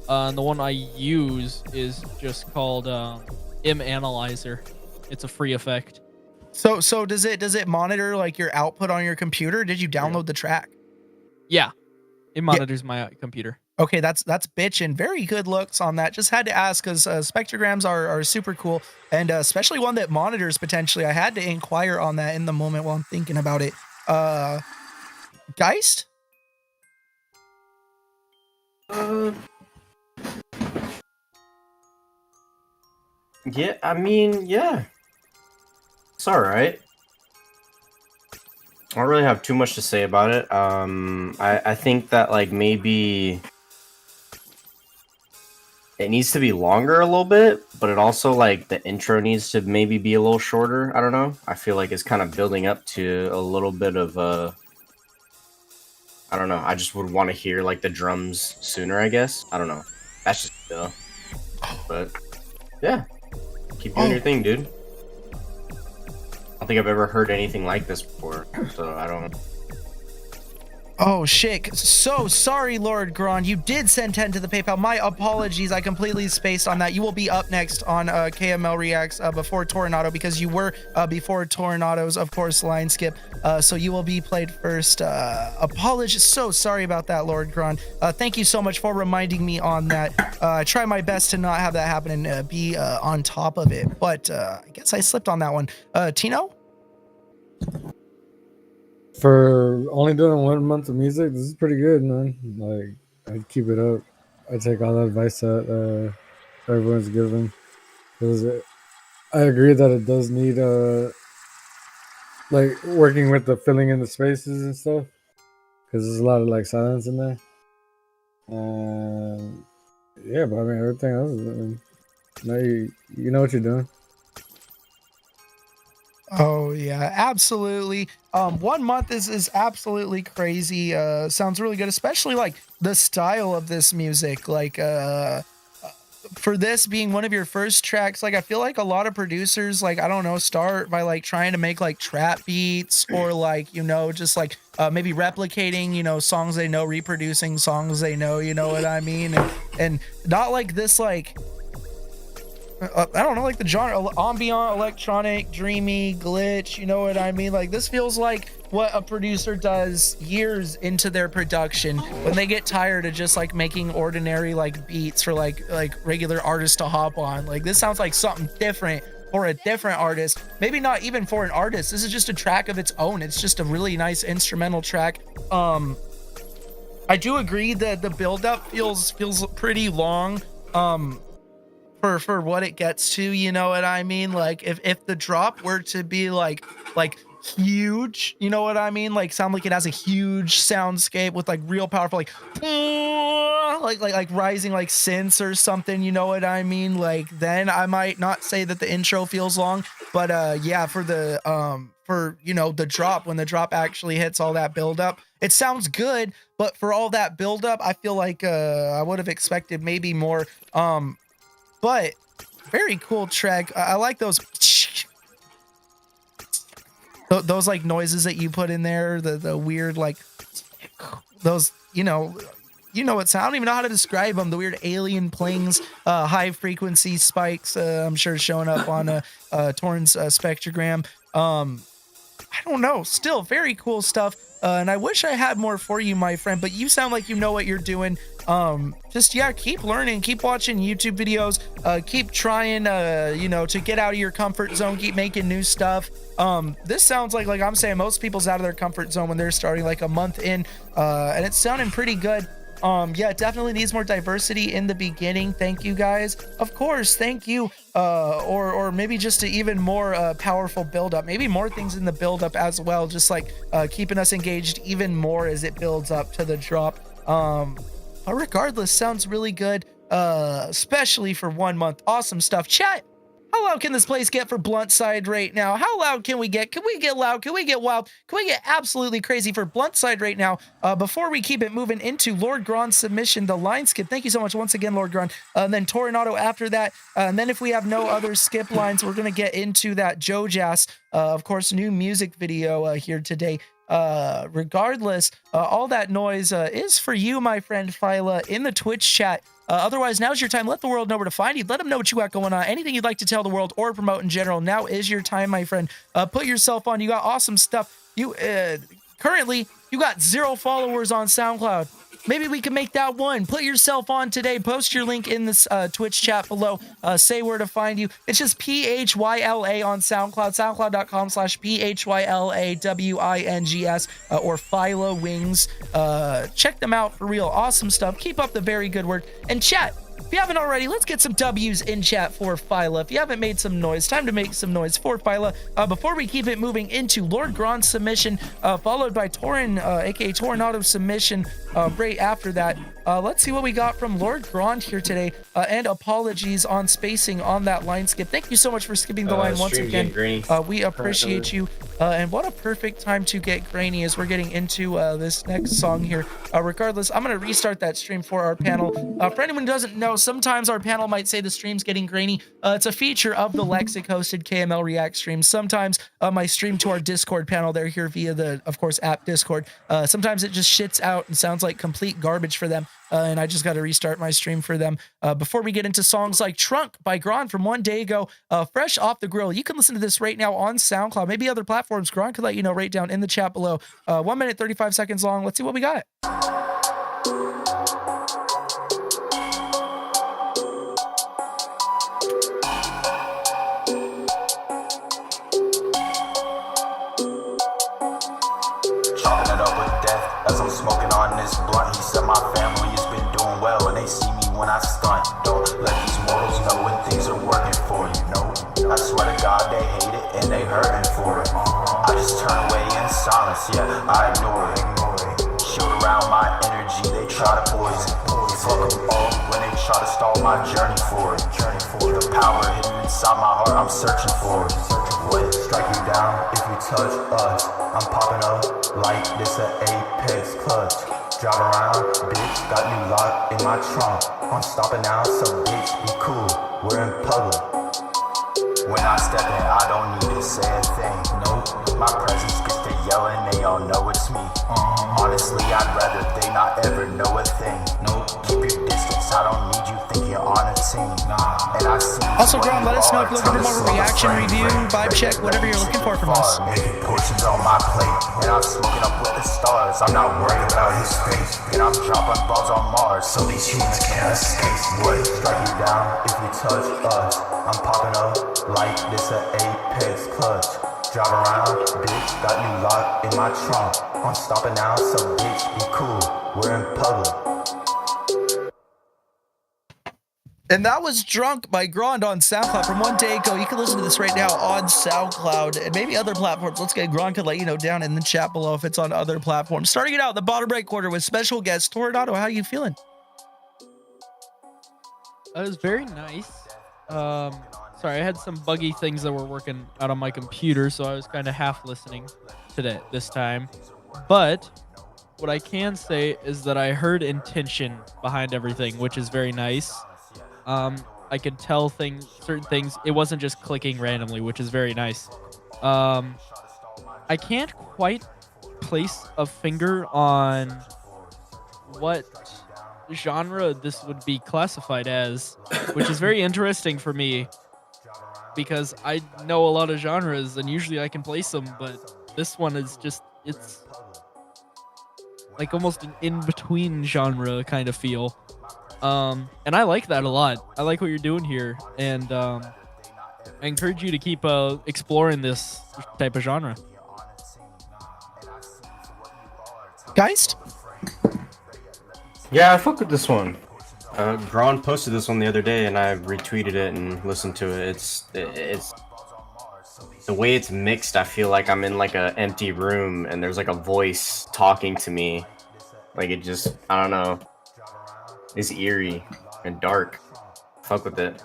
And the one I use is just called Analyzer. It's a free effect. So does it monitor like your output on your computer? Did you download the track? Yeah. It monitors my computer. Okay, that's bitchin'. Very good looks on that. Just had to ask, because spectrograms are super cool, and especially one that monitors potentially. I had to inquire on that in the moment while I'm thinking about it. Geist? Yeah, I mean, yeah. It's alright. I don't really have too much to say about it. I think that, like, maybe it needs to be longer a little bit, but it also, like, the intro needs to maybe be a little shorter. I don't know. I feel like it's kind of building up to a little bit of I don't know. I just would want to hear, like, the drums sooner, I guess. I don't know. That's just though. But yeah, keep doing your thing, dude. I don't think I've ever heard anything like this before, so I don't. Oh shit. So sorry, Lord Gron. You did send 10 to the PayPal. My apologies. I completely spaced on that. You will be up next on KML Reacts before Tornado, because you were before Tornado's, of course, line skip. So you will be played first. Apologies. So sorry about that, Lord Gron. Thank you so much for reminding me on that. I try my best to not have that happen and be on top of it. But I guess I slipped on that one. Tino? For only doing 1 month of music, this is pretty good, man. Like, I'd keep it up. I take all the advice that everyone's giving. Because I agree that it does need, like, working with the filling in the spaces and stuff. Because there's a lot of, like, silence in there. And, yeah, but I mean, everything else is, I mean, now you know what you're doing. Oh yeah, absolutely. 1 month is absolutely crazy. Sounds really good, especially like the style of this music. Like for this being one of your first tracks, like I feel like a lot of producers, like, I don't know, start by like trying to make like trap beats, or like, you know, just like maybe replicating, you know, songs they know, reproducing songs they know, you know what I mean? And not like this, like I don't know, like the genre, ambient, electronic, dreamy, glitch, you know what I mean? Like, this feels like what a producer does years into their production when they get tired of just like making ordinary like beats for like regular artists to hop on. Like, this sounds like something different for a different artist. Maybe not even for an artist. This is just a track of its own. It's just a really nice instrumental track. I do agree that the build-up feels pretty long. For what it gets to, you know what I mean? Like, if the drop were to be like huge, you know what I mean? Like, sound like it has a huge soundscape with like real powerful like rising like synths or something, you know what I mean? Like, then I might not say that the intro feels long, but yeah, for the for, you know, the drop, when the drop actually hits all that build up, it sounds good, but for all that build up, I feel like I would have expected maybe more. But very cool track. I like those like noises that you put in there, the weird like those, you know, you know what sound. I don't even know how to describe them. The weird alien plings, high frequency spikes. I'm sure showing up on Torn's spectrogram. I don't know. Still very cool stuff. And I wish I had more for you, my friend, but you sound like you know what you're doing. Just, yeah, keep learning, keep watching YouTube videos, keep trying, to get out of your comfort zone, keep making new stuff. This sounds like I'm saying, most people's out of their comfort zone when they're starting like a month in, and it's sounding pretty good. Yeah, definitely needs more diversity in the beginning. Thank you guys. Of course, thank you. Or maybe just a even more powerful build up. Maybe more things in the build up as well. Just like keeping us engaged even more as it builds up to the drop. But regardless, sounds really good. Especially for 1 month. Awesome stuff. Chat. How loud can this place get for Blunt Side right now? How loud can we get? Can we get loud? Can we get wild? Can we get absolutely crazy for Blunt Side right now? Before we keep it moving into Lord Gron's submission, the line skip. Thank you so much once again, Lord Gron. And then Tornado after that. And then if we have no other skip lines, we're going to get into that Joe Jazz, of course, new music video here today. Regardless, all that noise is for you, my friend Phyla, in the Twitch chat. Otherwise, now's your time. Let the world know where to find you. Let them know what you got going on. Anything you'd like to tell the world or promote in general, now is your time, my friend. Put yourself on. You got awesome stuff. You currently, you got 0 followers on SoundCloud. Maybe we can make that one. Put yourself on today. Post your link in this Twitch chat below. Say where to find you. It's just PHYLA on SoundCloud. SoundCloud.com/PHYLAWINGS or Phyla Wings. Check them out for real. Awesome stuff. Keep up the very good work. And chat, if you haven't already, let's get some W's in chat for Phyla. If you haven't made some noise, time to make some noise for Phyla. Before we keep it moving into Lord Gron's submission, followed by Torin, aka Tornado submission, right after that. Let's see what we got from Lord Gron here today. And apologies on spacing on that line skip. Thank you so much for skipping the line once again. We appreciate you. And what a perfect time to get grainy as we're getting into this next song here. Regardless, I'm going to restart that stream for our panel. For anyone who doesn't know, sometimes our panel might say the stream's getting grainy. It's a feature of the Lexic hosted KML React stream. Sometimes my stream to our Discord panel, they're here via the, of course, app Discord. Sometimes it just shits out and sounds like complete garbage for them. And I just got to restart my stream for them. Before we get into songs like Trunk by Gron from 1 day ago, fresh off the grill. You can listen to this right now on SoundCloud, maybe other platforms. Gron could let you know right down in the chat below. 1 minute, 35 seconds long. Let's see what we got. Chopping it up with death as I'm smoking on this blunt. He said my family has been doing well and they see me when I stunt. Don't let these mortals know when things are working for you. No, I swear to God they hate it and they hurting for it. I just turn away in silence, yeah, I ignore it. Shield around my energy, they try to poison. Fuck them all when they try to stall my journey for it. The power hidden inside my heart, I'm searching for it. What? Strike you down if you touch us. I'm popping up like this an Apex clutch. Drive around, bitch, got you locked in my trunk. I'm stopping now, so bitch, be cool, we're in public. When I step in, I don't need to say a thing. Nope, my presence gets to yelling, they all know it's me. Honestly, I'd rather they not ever know a thing. Nope, keep your distance, I don't need you thinking on a team. And I've seen also, Gron, let us know if you're looking for more of a reaction, review, vibe check, whatever you're looking for from us. Making portions on my plate, and I'm smoking up with the stars. I'm not worried about his face, and I'm dropping balls on Mars, so these humans can't escape. What? Strike you down if you touch us. I'm popping up like this an Apex clutch. Drive around, bitch, got you locked in my trunk. I'm stopping now, so bitch, be cool, we're in public. And that was Drunk by Grond on SoundCloud from 1 day ago. You can listen to this right now on SoundCloud and maybe other platforms. Let's get Grond could let you know down in the chat below if it's on other platforms. Starting it out the bottom right quarter with special guest Tornado. How are you feeling? It was very nice. Sorry, I had some buggy things that were working out on my computer, so I was kind of half listening today this time. But what I can say is that I heard intention behind everything, which is very nice. I could tell certain things. It wasn't just clicking randomly, which is very nice. I can't quite place a finger on what genre this would be classified as, which is very interesting for me because I know a lot of genres and usually I can place them, but this one is just, it's like almost an in-between genre kind of feel. And I like that a lot. I like what you're doing here, and I encourage you to keep exploring this type of genre. Geist? Yeah, I fuck with this one. Braun posted this one the other day, and I retweeted it and listened to it. It's the way it's mixed. I feel like I'm in like an empty room, and there's like a voice talking to me. Like it just, I don't know. It's eerie and dark. Fuck with it.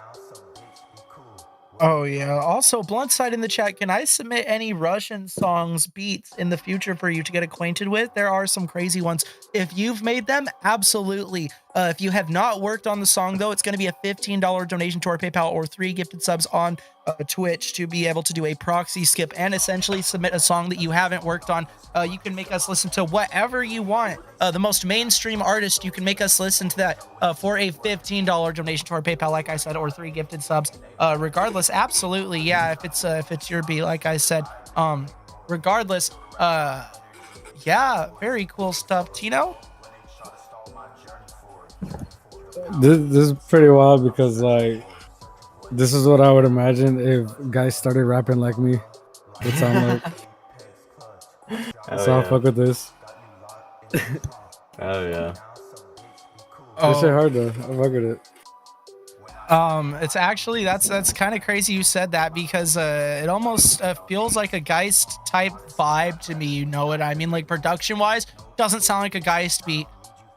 Oh yeah. Also, Bluntside in the chat, can I submit any Russian songs, beats in the future for you to get acquainted with? There are some crazy ones. If you've made them, absolutely. If you have not worked on the song, though, it's going to be a $15 donation to our PayPal or 3 gifted subs on Twitch to be able to do a proxy skip and essentially submit a song that you haven't worked on. You can make us listen to whatever you want. The most mainstream artist, you can make us listen to that for a $15 donation to our PayPal, like I said, or 3 gifted subs. Regardless, absolutely, yeah. If it's your beat, like I said. Regardless, yeah, very cool stuff. Tino. This is pretty wild because like this is what I would imagine if guys started rapping like me. Would sound like. So I'll fuck with this. Oh yeah. This shit hard though. I fuck with it. It's actually that's kind of crazy you said that because it almost feels like a Geist type vibe to me. You know what I mean? Like production wise, doesn't sound like a Geist beat.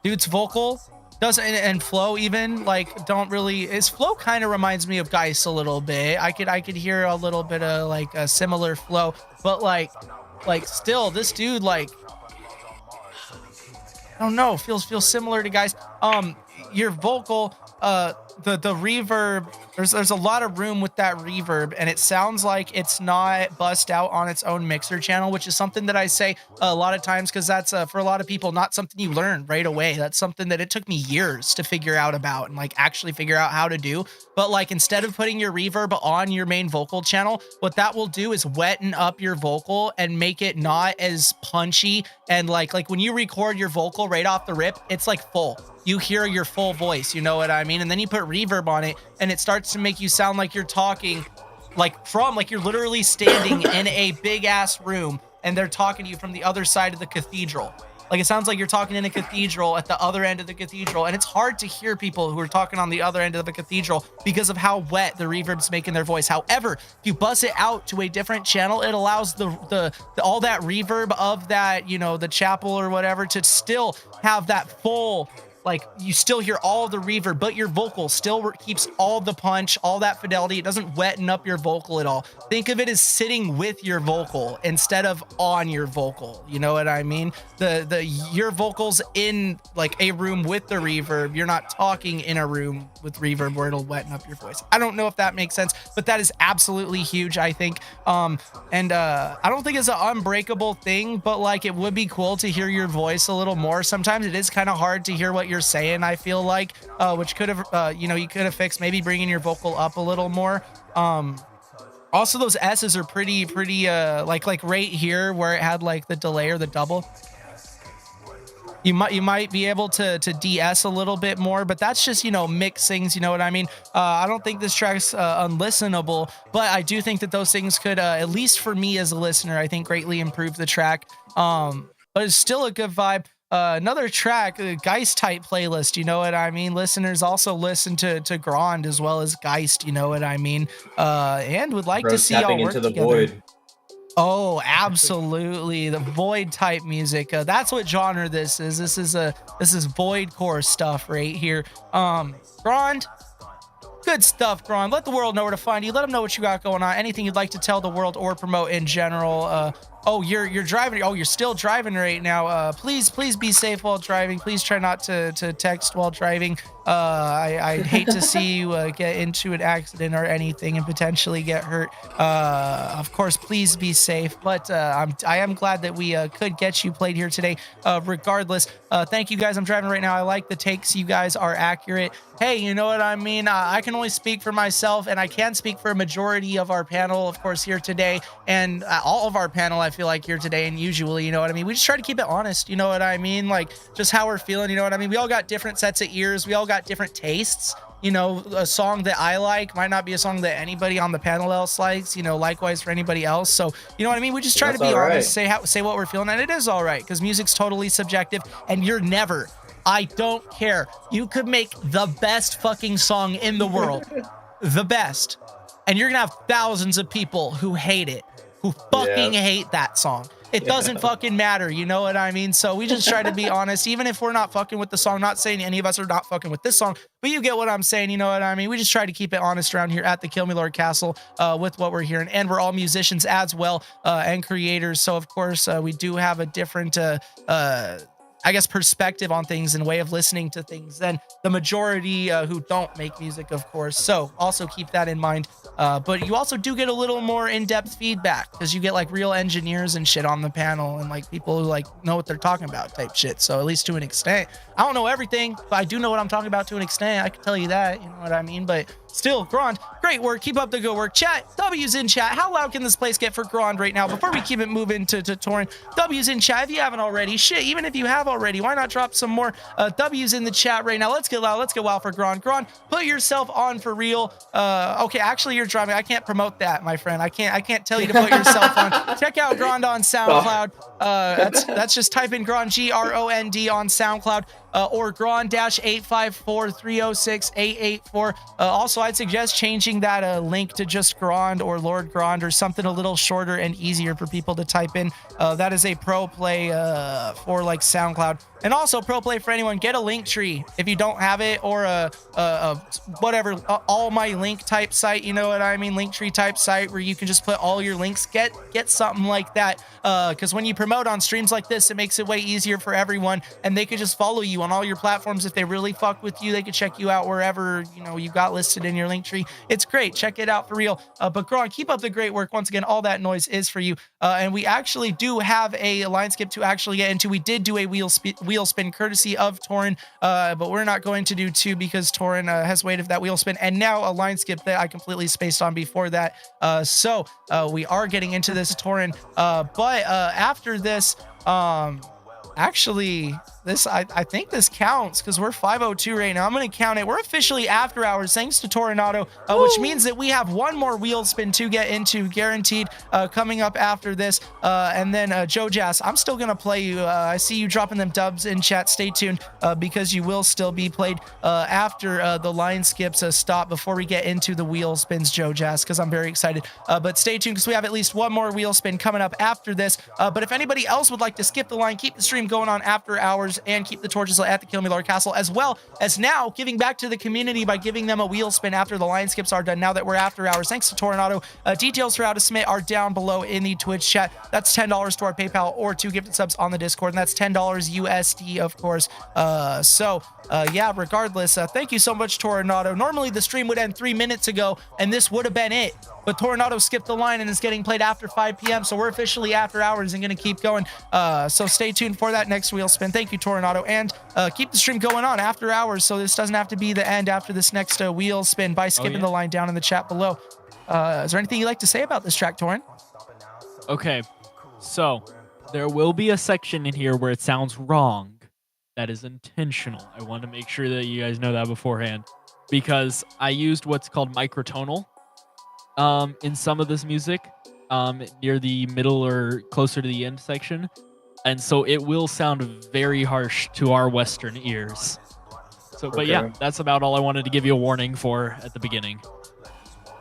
Dude's vocal doesn't, and flow even like don't really. His flow kind of reminds me of Geist a little bit. I could hear a little bit of like a similar flow, but like still this dude like I don't know feels similar to Geist. Your vocal the reverb, there's a lot of room with that reverb, and it sounds like it's not bust out on its own mixer channel, which is something that I say a lot of times because that's for a lot of people not something you learn right away. That's something that it took me years to figure out about and like actually figure out how to do. But like instead of putting your reverb on your main vocal channel, what that will do is wetten up your vocal and make it not as punchy, and like when you record your vocal right off the rip, it's like full. You hear your full voice, you know what I mean? And then you put reverb on it and it starts to make you sound like you're talking like you're literally standing in a big ass room and they're talking to you from the other side of the cathedral. Like it sounds like you're talking in a cathedral at the other end of the cathedral, and it's hard to hear people who are talking on the other end of the cathedral because of how wet the reverb's making their voice. However, if you buzz it out to a different channel, it allows the all that reverb of that, you know, the chapel or whatever to still have that full. Like you still hear all of the reverb, but your vocal still keeps all the punch, all that fidelity. It doesn't wetten up your vocal at all. Think of it as sitting with your vocal instead of on your vocal. You know what I mean? Your vocals in like a room with the reverb. You're not talking in a room with reverb where it'll wetten up your voice. I don't know if that makes sense, but that is absolutely huge, I think. I don't think it's an unbreakable thing, but like it would be cool to hear your voice a little more. Sometimes it is kind of hard to hear what you're saying, I feel like, which could have you could have fixed, maybe bringing your vocal up a little more. Also those S's are pretty like right here where it had like the delay or the double. You might be able to DS a little bit more, but that's just, mix things, you know what I mean? I don't think this track's unlistenable, but I do think that those things could, at least for me as a listener, I think greatly improve the track. But it's still a good vibe. Another track, Geist type playlist, you know what I mean? Listeners also listen to Grand as well as Geist, you know what I mean? And would like to see y'all work together. Void. Oh, absolutely. The void type music. That's what genre this is. This is void core stuff right here. Grand, Good stuff, Gron. Let the world know where to find you. Let them know what you got going on. Anything you'd like to tell the world or promote in general. Oh, you're driving. Oh, you're still driving right now. Please be safe while driving. Please try not to text while driving. I'd hate to see you get into an accident or anything and potentially get hurt. Of course, please be safe. But I am glad that we could get you played here today. Regardless, thank you guys. I'm driving right now. I like the takes. You guys are accurate. Hey, you know what I mean? I can only speak for myself, and I can speak for a majority of our panel, of course, here today, and all of our panel, I feel like, here today, and usually, you know what I mean? We just try to keep it honest, you know what I mean? Like, just how we're feeling, you know what I mean? We all got different sets of ears. We all got different tastes. You know, a song that I like might not be a song that anybody on the panel else likes, you know, likewise for anybody else. So, you know what I mean? We just try to be honest, say what we're feeling, and it is all right, because music's totally subjective, and you're never... I don't care. You could make the best fucking song in the world. The best. And you're gonna have thousands of people who hate it. Who fucking hate that song. It doesn't fucking matter, you know what I mean? So we just try to be honest, even if we're not fucking with the song. Not saying any of us are not fucking with this song, but you get what I'm saying, you know what I mean? We just try to keep it honest around here at the Kill Me Lord Castle with what we're hearing. And we're all musicians as well, and creators. So of course, we do have a different I guess, perspective on things and way of listening to things than the majority who don't make music, of course. So also keep that in mind. But you also do get a little more in-depth feedback because you get like real engineers and shit on the panel and like people who like know what they're talking about type shit. So at least to an extent, I don't know everything, but I do know what I'm talking about to an extent. I can tell you that, you know what I mean? But still, Grand, great work. Keep up the good work. Chat, W's in chat. How loud can this place get for Grand right now? Before we keep it moving to Torin, W's in chat if you haven't already. Shit, even if you have already, why not drop some more W's in the chat right now? Let's get loud. Let's get wild for Grand. Grand, put yourself on for real. Okay, actually, you're driving. I can't promote that, my friend. I can't tell you to put yourself on. Check out Grand on SoundCloud. That's just type in Grand, Grond on SoundCloud. Or Grand-854-306-884. Also, I'd suggest changing that link to just Grand or Lord Grand or something a little shorter and easier for people to type in. That is a pro play for like SoundCloud. And also pro play for anyone. Get a link tree if you don't have it, or whatever, all my link type site, you know what I mean? Link tree type site where you can just put all your links. Get something like that. Because when you promote on streams like this, it makes it way easier for everyone, and they could just follow you on all your platforms. If they really fuck with you, they could check you out wherever, you know, you got listed in your link tree. It's great. Check it out for real. But Gron, keep up the great work. Once again, all that noise is for you. And we actually do have a line skip to actually get into. We did do a wheel spin courtesy of Torin, but we're not going to do two because Torin has waited for that wheel spin, and now a line skip that I completely spaced on before that. So we are getting into this Torin, but after this, actually, this I think this counts because we're 5:02 right now. I'm going to count it. We're officially after hours thanks to Toronado, which means that we have one more wheel spin to get into guaranteed coming up after this. And then Joe Jazz, I'm still going to play you. I see you dropping them dubs in chat. Stay tuned because you will still be played after the line skips stop before we get into the wheel spins, Joe Jazz, because I'm very excited. But stay tuned because we have at least one more wheel spin coming up after this. But if anybody else would like to skip the line, keep the stream going on after hours, and keep the torches at the Kill Me Lord Castle, as well as now giving back to the community by giving them a wheel spin after the line skips are done, now that we're after hours, thanks to Toronado. Details for how to submit are down below in the Twitch chat. That's $10 to our PayPal or 2 gifted subs on the Discord, and that's $10 USD, of course. Yeah, regardless, thank you so much, Toronado. Normally the stream would end 3 minutes ago, and this would have been it, but Toronado skipped the line and is getting played after 5 p.m., so we're officially after hours and going to keep going. So stay tuned for that next wheel spin. Thank you, Toronado, and keep the stream going on after hours, so this doesn't have to be the end after this next wheel spin by skipping the line down in the chat below. Is there anything you'd like to say about this track, Torin? Okay, so there will be a section in here where it sounds wrong. That is intentional. I want to make sure that you guys know that beforehand, because I used what's called microtonal in some of this music near the middle or closer to the end section, and so it will sound very harsh to our Western ears. So, but yeah, that's about all I wanted to give you a warning for at the beginning.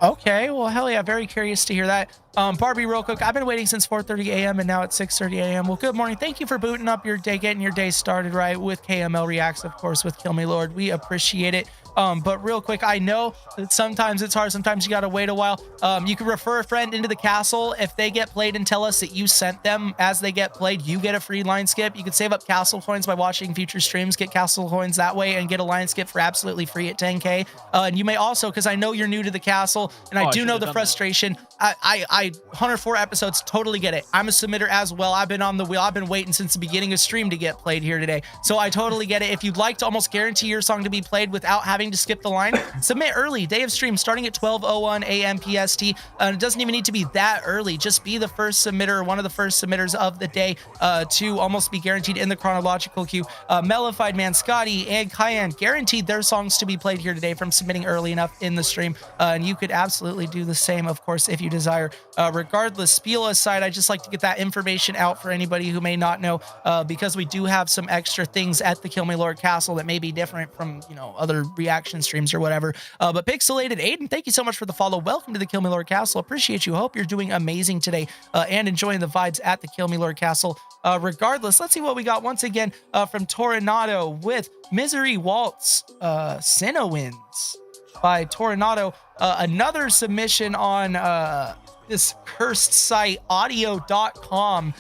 Okay, well, hell yeah, very curious to hear that. Barbie, real quick, I've been waiting since 4:30 a.m. and now it's 6:30 a.m. Well, good morning. Thank you for booting up your day, getting your day started right with KML Reacts, of course, with Kill Me Lord. We appreciate it. But real quick, I know that sometimes it's hard. Sometimes you got to wait a while. You can refer a friend into the castle. If they get played and tell us that you sent them as they get played, you get a free line skip. You can save up castle coins by watching future streams, get castle coins that way, and get a line skip for absolutely free at 10K. And you may also, because I know you're new to the castle, and I do know the frustration. I 104 episodes, totally get it. I'm a submitter as well. I've been on the wheel. I've been waiting since the beginning of stream to get played here today. So I totally get it. If you'd like to almost guarantee your song to be played without having to skip the line, submit early. Day of stream starting at 12:01 a.m. PST. It doesn't even need to be that early. Just be the first submitter or one of the first submitters of the day to almost be guaranteed in the chronological queue. Mellified Man, Scotty, and Cayenne guaranteed their songs to be played here today from submitting early enough in the stream. And you could absolutely do the same, of course, if you desire. Regardless, spiel aside, I just like to get that information out for anybody who may not know, because we do have some extra things at the Kill Me Lord Castle that may be different from, you know, other reaction streams or whatever. But Pixelated Aiden, thank you so much for the follow. Welcome to the Kill Me Lord Castle. Appreciate you. Hope you're doing amazing today and enjoying the vibes at the Kill Me Lord Castle. Regardless, let's see what we got once again from Toronado with Misery Waltz, Sinowinds by Toronado. Another submission on this cursed site, audio.com.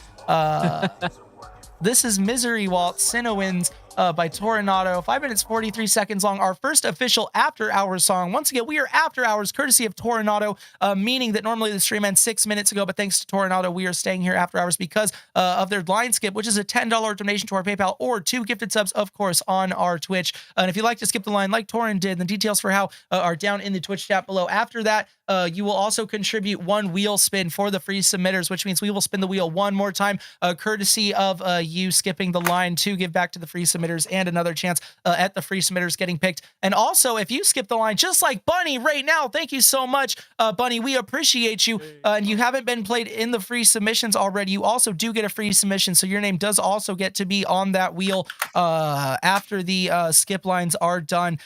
This is Misery Waltz, Sinowinds by Toronado. 5 minutes, 43 seconds long. Our first official after hours song. Once again, we are after hours courtesy of Toronado, meaning that normally the stream ends 6 minutes ago, but thanks to Toronado, we are staying here after hours because of their line skip, which is a $10 donation to our PayPal or 2 gifted subs, of course, on our Twitch. And if you'd like to skip the line like Torin did, the details for how are down in the Twitch chat below. After that, you will also contribute 1 wheel spin for the free submitters, which means we will spin the wheel 1 more time, courtesy of you skipping the line to give back to the free submitters and another chance at the free submitters getting picked. And also, if you skip the line, just like Bunny right now, thank you so much, Bunny. We appreciate you. And you haven't been played in the free submissions already. You also do get a free submission, so your name does also get to be on that wheel after the skip lines are done.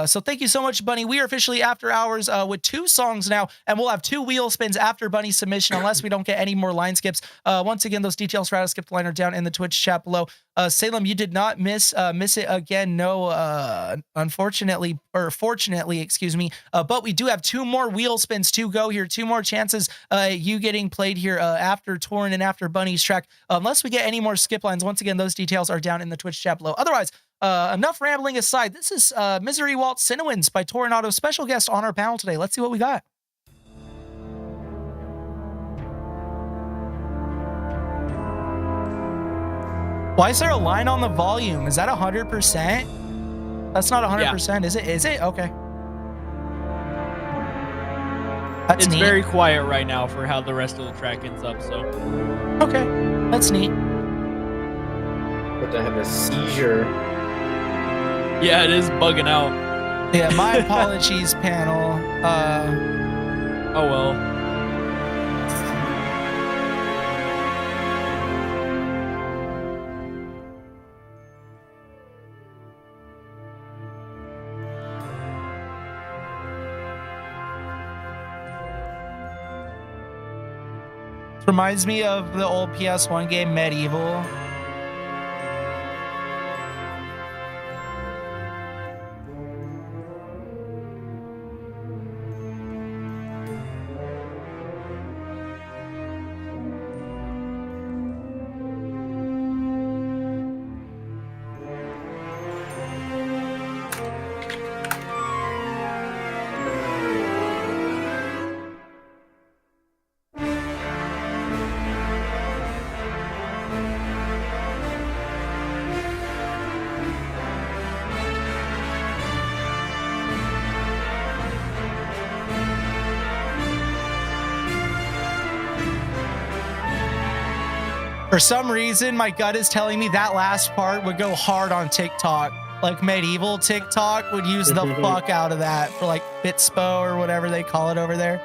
So thank you so much, Bunny. We are officially after hours with 2 songs now, and we'll have 2 wheel spins after Bunny's submission, unless we don't get any more line skips. Once again, those details for how to skip the line are down in the Twitch chat below. Salem, you did not miss it again. No, unfortunately, or fortunately, excuse me. But we do have 2 more wheel spins to go here. 2 more chances you getting played here after Torn and after Bunny's track. Unless we get any more skip lines. Once again, those details are down in the Twitch chat below. Otherwise, enough rambling aside, this is Misery Waltz Sinowinds by Toronado, special guest on our panel today. Let's see what we got. Why is there a line on the volume? Is that 100%? That's not 100%, is it? Is it? Okay. That's it's neat. very quiet right now for how the rest of the track ends up, so. Okay, that's neat. But I have a seizure. Yeah, it is bugging out. Yeah, my apologies, panel. Oh well. Reminds me of the old PS1 game Medieval. For some reason, my gut is telling me that last part would go hard on TikTok. Like Medieval TikTok would use the fuck out of that for like Bitspo or whatever they call it over there.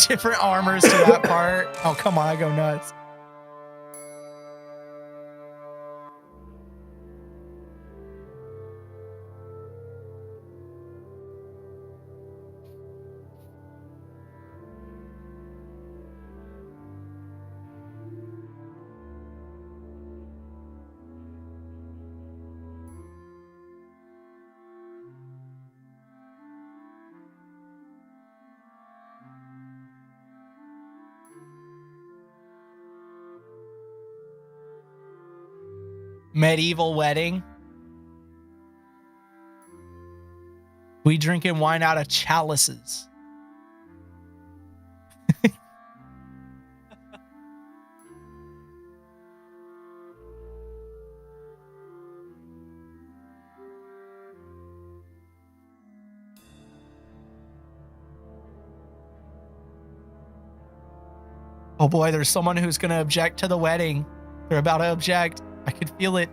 Different armors to that part. Oh, come on, I go nuts. Medieval wedding. We drinking wine out of chalices. Oh boy, there's someone who's going to object to the wedding. They're about to object. I could feel it.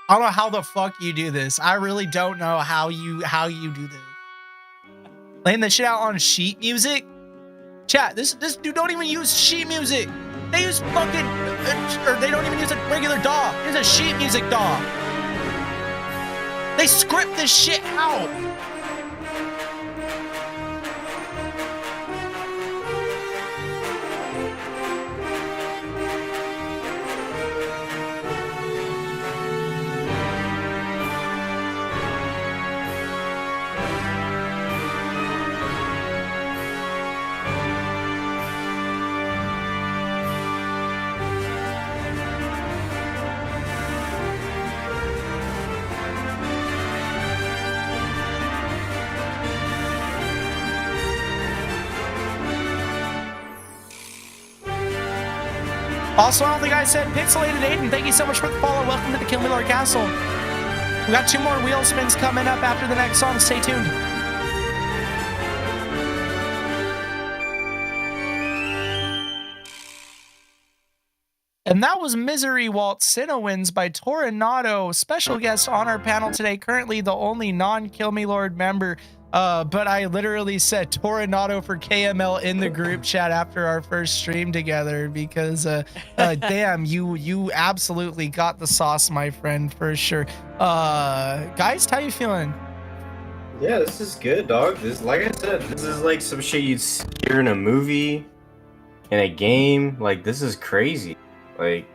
I don't know how the fuck you do this. I really don't know how you do this. Laying the shit out on sheet music? Chat, this dude don't even use sheet music. They use fucking, or they don't even use a regular DAW. It's a sheet music DAW. They script this shit out. Also, I don't think I said Pixelated Aiden. Thank you so much for the follow. Welcome to the KILLMILORD Castle. We got 2 more wheel spins coming up after the next song. Stay tuned. And that was Misery Waltz Cinnawins by Tornado. Special guest on our panel today. Currently the only non-KILLMILORD member. But I literally said Tornado for KML in the group chat after our first stream together because damn, you absolutely got the sauce, my friend, for sure. Guys, how you feeling? Yeah, this is good, dog. This, like I said, this is like some shit you'd hear in a movie, in a game. Like, this is crazy. Like,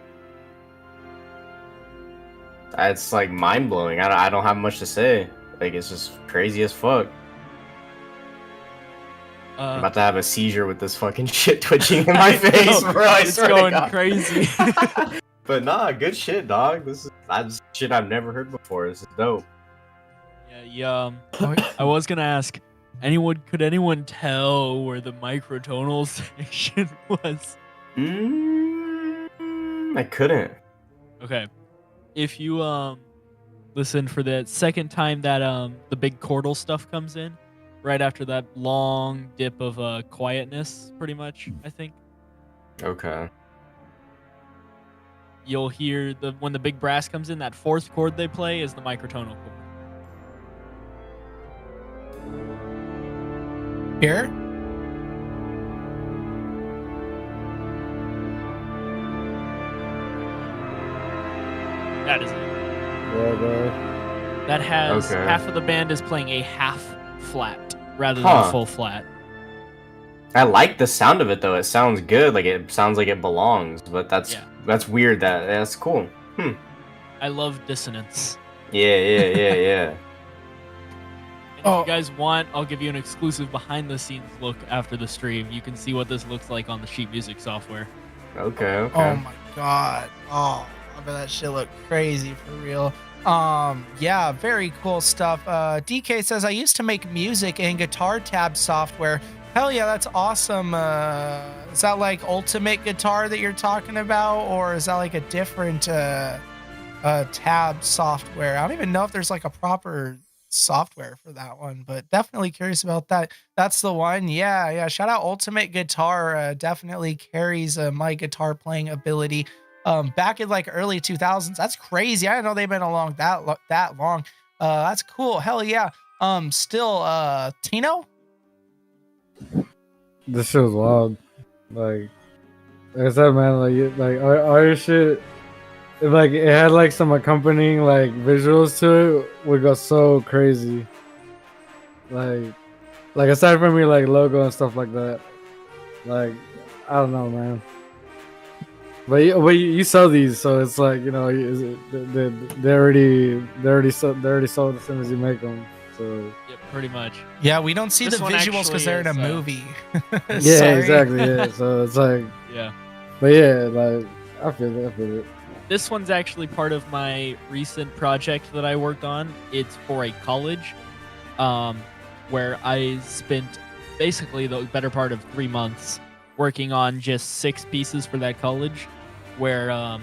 it's like mind blowing. I don't have much to say. Like, it's just crazy as fuck. I'm about to have a seizure with this fucking shit twitching in my face, bro. I It's swear to going God. crazy. But nah, good shit, dog. This is shit I've never heard before. This is dope. Yeah, I was gonna ask, could anyone tell where the microtonal section was? I couldn't. Okay. If you listen for the second time that the big chordal stuff comes in, right after that long dip of quietness, pretty much, I think. Okay. You'll hear when the big brass comes in, that fourth chord they play is the microtonal chord. Here? That is it. That has half of the band is playing a half flat rather than a full flat. I like the sound of it though. It sounds good. Like it sounds like it belongs. But that's weird. That's cool. I love dissonance. Yeah. And if you guys want, I'll give you an exclusive behind-the-scenes look after the stream. You can see what this looks like on the sheet music software. Okay. Oh my god. Oh, I bet that shit look crazy for real. Yeah, very cool stuff. DK says I used to make music in guitar tab software. Hell yeah, that's awesome. Is that like Ultimate Guitar that you're talking about, or is that like a different tab software? I don't even know if there's like a proper software for that one, but definitely curious about that. That's the one. Yeah. Shout out Ultimate Guitar. Definitely carries my guitar playing ability. Back in like early 2000s. That's crazy. I didn't know they've been along that long. That's cool. Hell yeah. Still, Tino. This shit was wild. Like I said, man, like all your shit. Like it had like some accompanying like visuals to it would go so crazy. Like aside from your like logo and stuff like that, like I don't know, man. But you sell these, so it's like, you know, they already sold as soon as you make them. So yeah, pretty much. Yeah, we don't see This the one visuals because they're in a actually is, movie. yeah, Sorry. exactly. Yeah, so it's like Yeah. But yeah, like I feel it. This one's actually part of my recent project that I worked on. It's for a college, where I spent basically the better part of 3 months working on just 6 pieces for that college, where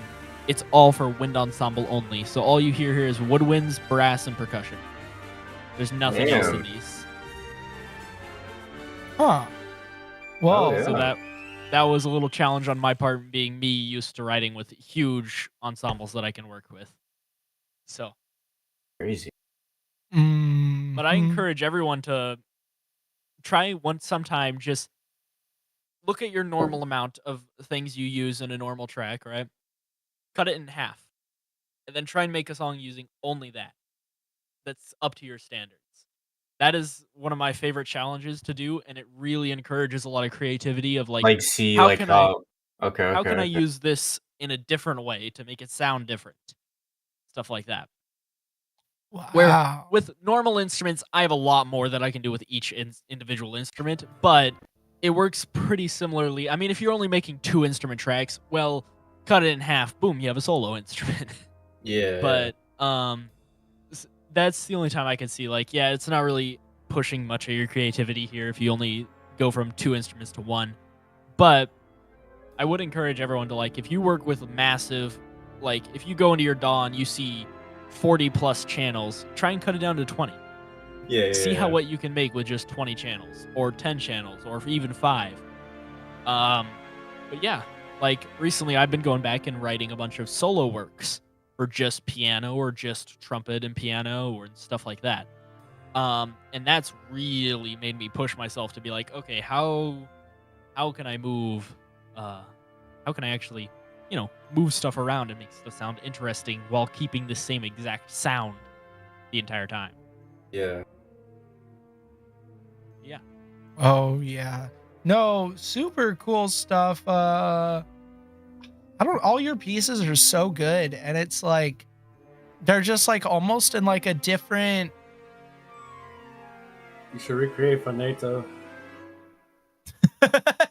it's all for wind ensemble only. So all you hear here is woodwinds, brass, and percussion. There's nothing else in these. Huh. Whoa. So that was a little challenge on my part, being me used to writing with huge ensembles that I can work with. So crazy. But I encourage everyone to try sometime, just look at your normal amount of things you use in a normal track, right? Cut it in half. And then try and make a song using only that. That's up to your standards. That is one of my favorite challenges to do, and it really encourages a lot of creativity of Okay. How can I use this in a different way to make it sound different? Stuff like that. Wow. Where with normal instruments, I have a lot more that I can do with each individual instrument, but it works pretty similarly. I mean, if you're only making 2 instrument tracks, well, cut it in half, boom, you have a solo instrument. Yeah. But that's the only time I can see, like, yeah, it's not really pushing much of your creativity here if you only go from 2 instruments to 1. But I would encourage everyone to, like, if you work with massive, like, if you go into your DAW and you see 40 plus channels, try and cut it down to 20. See what you can make with just 20 channels or 10 channels or even 5. But yeah, like recently I've been going back and writing a bunch of solo works for just piano or just trumpet and piano or stuff like that. And that's really made me push myself to be like, okay, how can I move? How can I actually, move stuff around and make the sound interesting while keeping the same exact sound the entire time? Yeah. Yeah. Oh yeah. No, super cool stuff. All your pieces are so good, and it's like they're just like almost in like a different. You should recreate Faneto.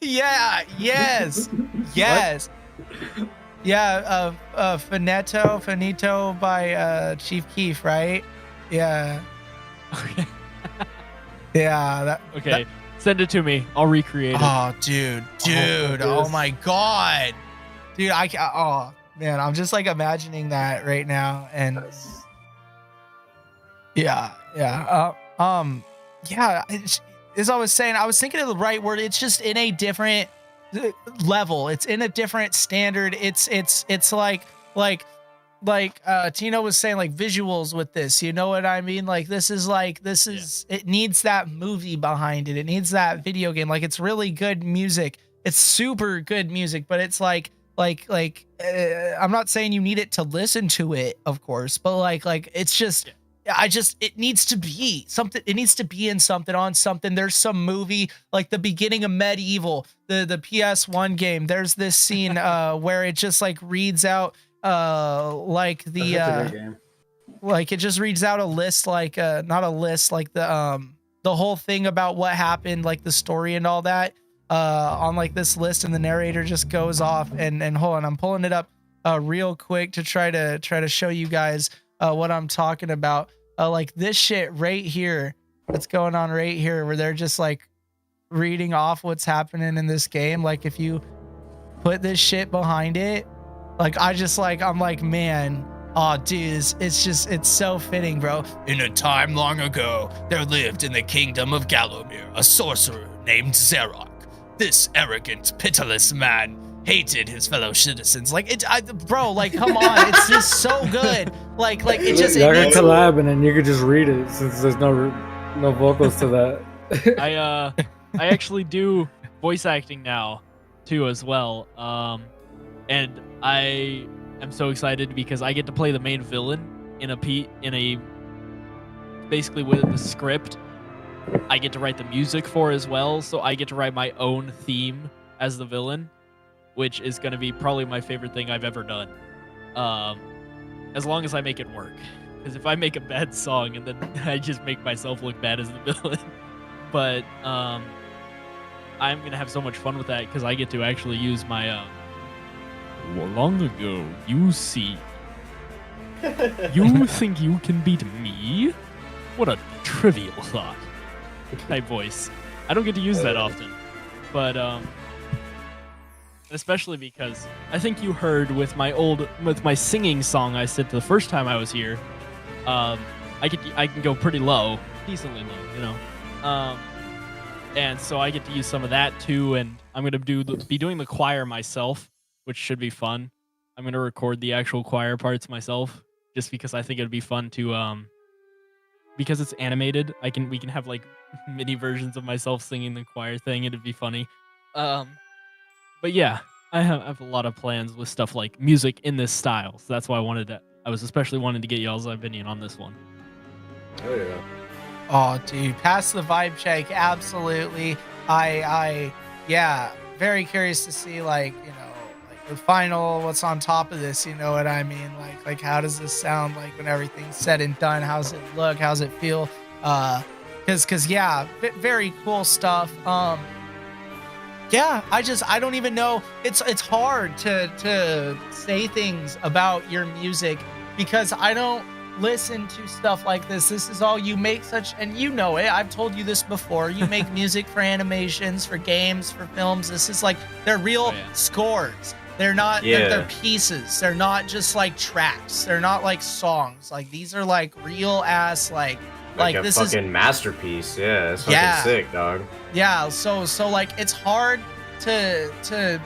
Yeah. Yes. Yes. Yeah. Finito by Chief Keef, right? Yeah. Yeah. Okay. Send it to me. I'll recreate it. Oh, dude. Oh my god. Dude, oh man, I'm just like imagining that right now, and yeah. As I was saying, I was thinking of the right word. It's just in a different level. It's in a different standard. It's like Tino was saying, like visuals with this. You know what I mean? Like this is it needs that movie behind it. It needs that video game. Like it's really good music. It's super good music, but it's like I'm not saying you need it to listen to it, of course, but like it's just it needs to be something. It needs to be in something, on something. There's some movie like the beginning of Medieval, the PS1 game. There's this scene where it just like reads out like the That's a good game. like it just reads out a list, like not a list, like the whole thing about what happened, like the story and all that on like this list, and the narrator just goes off and hold on, I'm pulling it up real quick to try to show you guys what I'm talking about. Like this shit right here that's going on right here, where they're just like reading off what's happening in this game. Like if you put this shit behind it, like I'm like, man, oh dude, it's so fitting, bro. In a time long ago, there lived in the kingdom of Gallowmere a sorcerer named Zerok. This arrogant, pitiless man hated his fellow citizens. Like bro, like come on, it's just so good. Like it just Y'all can collab and then you could just read it since there's no vocals to that. I actually do voice acting now too as well. And I am so excited because I get to play the main villain in a basically with the script I get to write the music for as well. So I get to write my own theme as the villain, which is going to be probably my favorite thing I've ever done. As long as I make it work. Because if I make a bad song and then I just make myself look bad as the villain. But I'm going to have so much fun with that because I get to actually use my long ago, you see. You think you can beat me? What a trivial thought. Type voice. I don't get to use that often. But especially because I think you heard with my singing song I said the first time I was here, I can go pretty low, decently low, you know. And so I get to use some of that too, and I'm gonna be doing the choir myself, which should be fun. I'm gonna record the actual choir parts myself, just because I think it'd be fun to because it's animated. We can have like mini versions of myself singing the choir thing. It'd be funny. But yeah, I have a lot of plans with stuff like music in this style. So that's why I was especially wanting to get y'all's opinion on this one. Oh yeah. Oh dude, pass the vibe check, absolutely. Yeah, very curious to see like, you know, like the final, what's on top of this, you know what I mean? Like how does this sound like when everything's said and done? How's it look? How's it feel? Cause yeah, very cool stuff. Yeah, I don't even know. It's hard to say things about your music because I don't listen to stuff like this. This is all you make and you know it. I've told you this before. You make music for animations, for games, for films. This is like, they're real scores. They're not, they're pieces. They're not just like tracks. They're not like songs. Like these are like real ass, like a this fucking is masterpiece. Yeah, it's fucking sick, dog. Yeah, so like it's hard to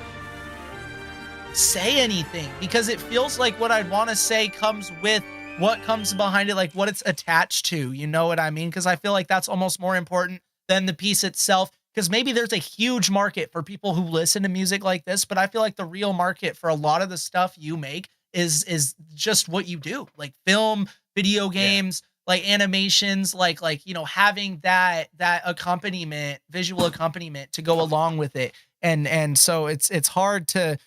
say anything because it feels like what I'd want to say comes with what comes behind it, like what it's attached to, you know what I mean? Because I feel like that's almost more important than the piece itself, because maybe there's a huge market for people who listen to music like this, but I feel like the real market for a lot of the stuff you make is just what you do, like film, video games, like animations, like you know, having that accompaniment, visual accompaniment to go along with it. And so it's hard to,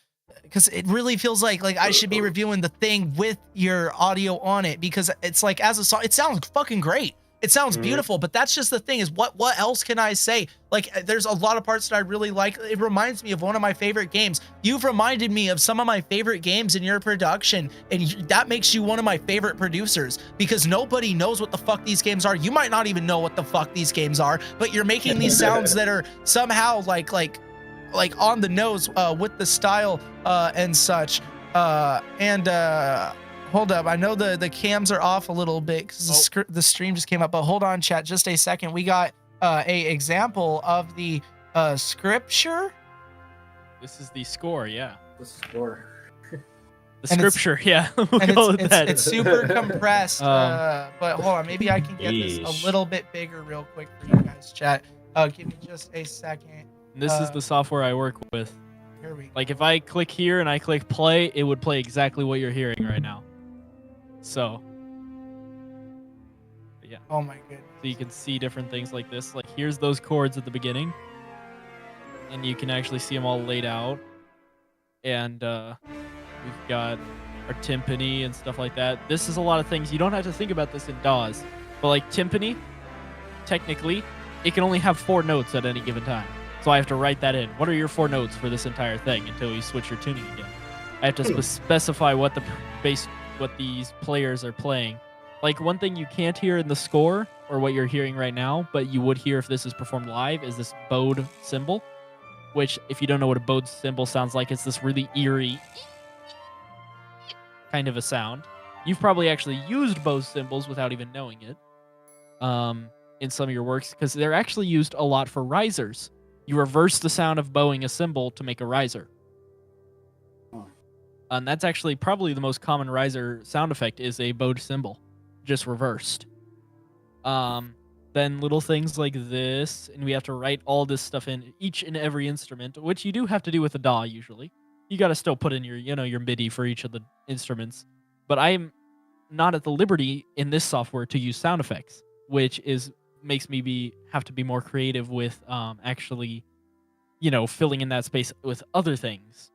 because it really feels like I should be reviewing the thing with your audio on it, because it's like, as a song, it sounds fucking great. It sounds beautiful, but that's just the thing is what else can I say? Like there's a lot of parts that I really like. It reminds me of one of my favorite games. You've reminded me of some of my favorite games in your production, and that makes you one of my favorite producers because nobody knows what the fuck these games are. You might not even know what the fuck these games are, but you're making these sounds that are somehow like on the nose with the style and such. Hold up, I know the cams are off a little bit because the stream just came up, but hold on, chat, just a second. We got a example of the scripture. This is the score, yeah. The score. The scripture, yeah. It's super compressed, but hold on, maybe I can get this a little bit bigger real quick for you guys, chat. Give me just a second. This is the software I work with. Here we go. Like if I click here and I click play, it would play exactly what you're hearing right now. So yeah. Oh my goodness. So you can see different things like this. Like here's those chords at the beginning, and you can actually see them all laid out. And we've got our timpani and stuff like that. This is a lot of things. You don't have to think about this in DAWs, but like timpani, technically, it can only have 4 notes at any given time. So I have to write that in. What are your 4 notes for this entire thing until you switch your tuning again? I have to specify what what these players are playing. Like one thing you can't hear in the score, or what you're hearing right now, but you would hear if this is performed live, is this bowed cymbal. Which, if you don't know what a bowed cymbal sounds like, it's this really eerie kind of a sound. You've probably actually used bowed cymbals without even knowing it in some of your works, because they're actually used a lot for risers. You reverse the sound of bowing a cymbal to make a riser. And that's actually probably the most common riser sound effect is a bowed cymbal, just reversed. Then little things like this, and we have to write all this stuff in each and every instrument, which you do have to do with a DAW usually. You got to still put in your, your MIDI for each of the instruments. But I am not at the liberty in this software to use sound effects, which makes me have to be more creative with actually, filling in that space with other things.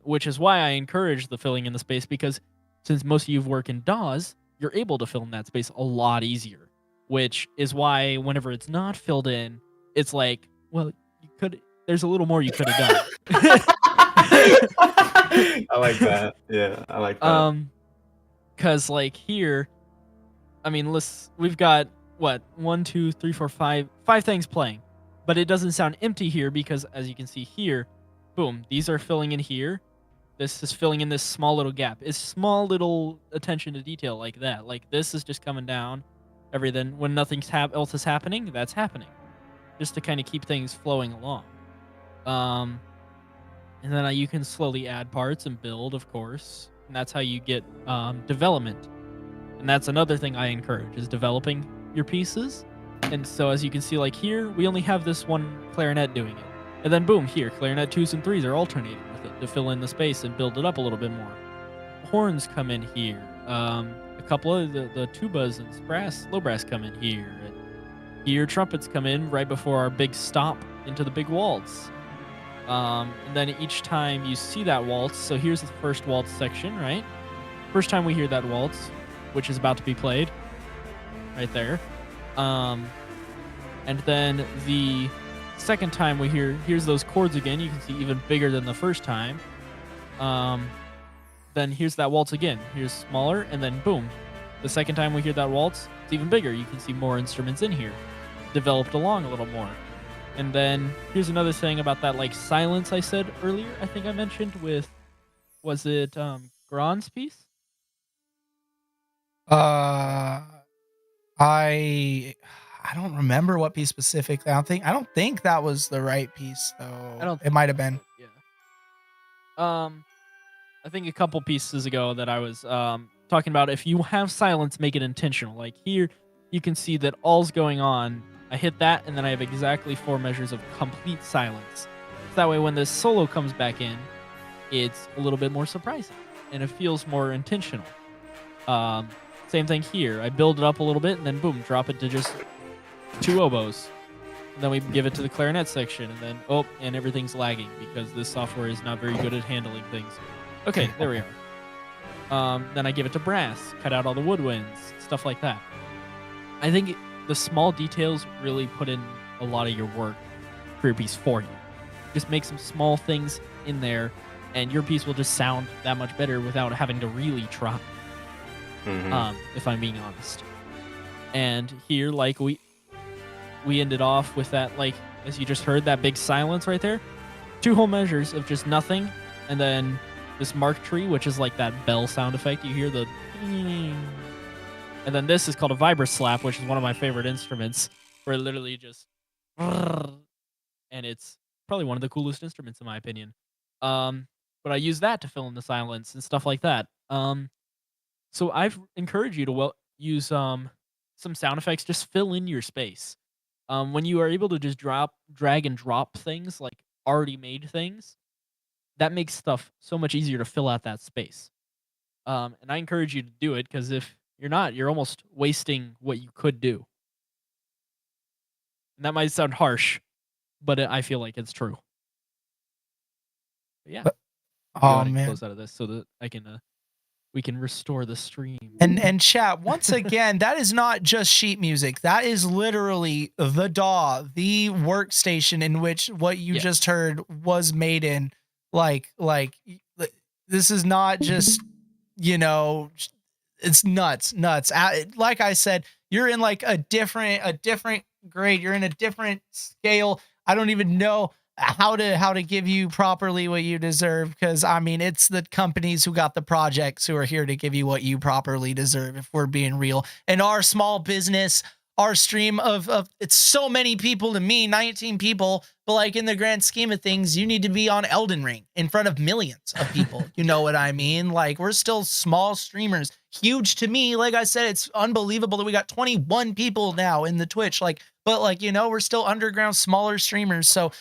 Which is why I encourage the filling in the space, because since most of you work in DAWs, you're able to fill in that space a lot easier. Which is why whenever it's not filled in, it's like, well, there's a little more you could have done. I like that. Yeah, I like that. Because like here, I mean, we've got what 1, 2, 3, 4, 5 things playing, but it doesn't sound empty here because, as you can see here, boom, these are filling in here. This is filling in this small little gap. It's small little attention to detail like that. Like this is just coming down. Everything when nothing else is happening, that's happening, just to kind of keep things flowing along. And then you can slowly add parts and build, of course, and that's how you get development. And that's another thing I encourage is developing your pieces. And so as you can see, like here, we only have this one clarinet doing it, and then boom, here clarinet 2s and 3s are alternating with it to fill in the space and build it up a little bit more. Horns come in here. A couple of the tubas and low brass come in here. And here trumpets come in right before our big stop into the big waltz. And then each time you see that waltz, so here's the first waltz section, right? First time we hear that waltz, which is about to be played, right there. And then the second time we here's those chords again. You can see even bigger than the first time. Then here's that waltz again. Here's smaller, and then boom. The second time we hear that waltz, it's even bigger. You can see more instruments in here, developed along a little more. And then here's another thing about that like silence I said earlier. I think I mentioned with, was it Gron's piece? I don't remember what piece specifically. I don't think that was the right piece though. It might have been. Yeah. I think a couple pieces ago that I was talking about, if you have silence, make it intentional. Like here, you can see that all's going on. I hit that, and then I have exactly 4 measures of complete silence. So that way, when this solo comes back in, it's a little bit more surprising, and it feels more intentional. Same thing here. I build it up a little bit, and then boom, drop it to just 2 oboes. And then we give it to the clarinet section, and then, and everything's lagging because this software is not very good at handling things. Okay, there we are. Then I give it to brass, cut out all the woodwinds, stuff like that. I think the small details really put in a lot of your work for your piece for you. Just make some small things in there, and your piece will just sound that much better without having to really try. If I'm being honest. And here, like we ended off with that, like as you just heard, that big silence right there. 2 whole measures of just nothing, and then this mark tree, which is like that bell sound effect. You hear the ding. And then this is called a vibra slap, which is one of my favorite instruments, where it literally just, and it's probably one of the coolest instruments in my opinion. But I use that to fill in the silence and stuff like that. So I've encouraged you to use some sound effects. Just fill in your space. When you are able to just drag and drop things, like already made things, that makes stuff so much easier to fill out that space. And I encourage you to do it, because if You're not. You're almost wasting what you could do. And that might sound harsh, but I feel like it's true. But yeah. I'll go Oh ahead and man. close out of this so that I can we can restore the stream. And chat, once again, that is not just sheet music. That is literally the DAW, the workstation in which what you just heard was made in. Like this is not just, you know, it's nuts. Like I said, you're in like a different grade. You're in a different scale. I don't even know how to give you properly what you deserve, because I mean, it's the companies who got the projects who are here to give you what you properly deserve, if we're being real. And our small business, our stream of it's so many people to me, 19 people, but like in the grand scheme of things, you need to be on Elden Ring in front of millions of people. You know what I mean? Like, we're still small streamers. Huge to me. Like I said, it's unbelievable that we got 21 people now in the Twitch. Like, but like, you know, we're still underground, smaller streamers. So,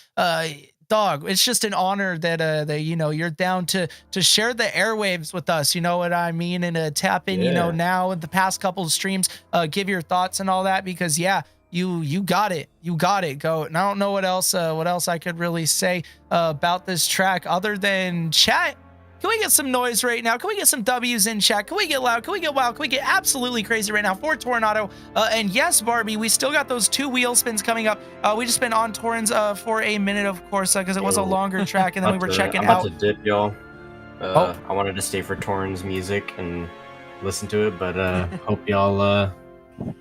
dog, it's just an honor that you know, you're down to share the airwaves with us. You know what I mean? And tap in, you know, now in the past couple of streams, give your thoughts and all that, because yeah, you got it. You got it. Go. And I don't know what else I could really say about this track other than chat. Can we get some noise right now? Can we get some W's in chat? Can we get loud? Can we get wild? Can we get absolutely crazy right now for Tornado? And yes, Barbie, we still got those 2 wheel spins coming up. We just been on Torrens for a minute, of course, because it was a longer track, and then we were checking out. I'm about to dip, y'all. I wanted to stay for Torrens music and listen to it, but hope y'all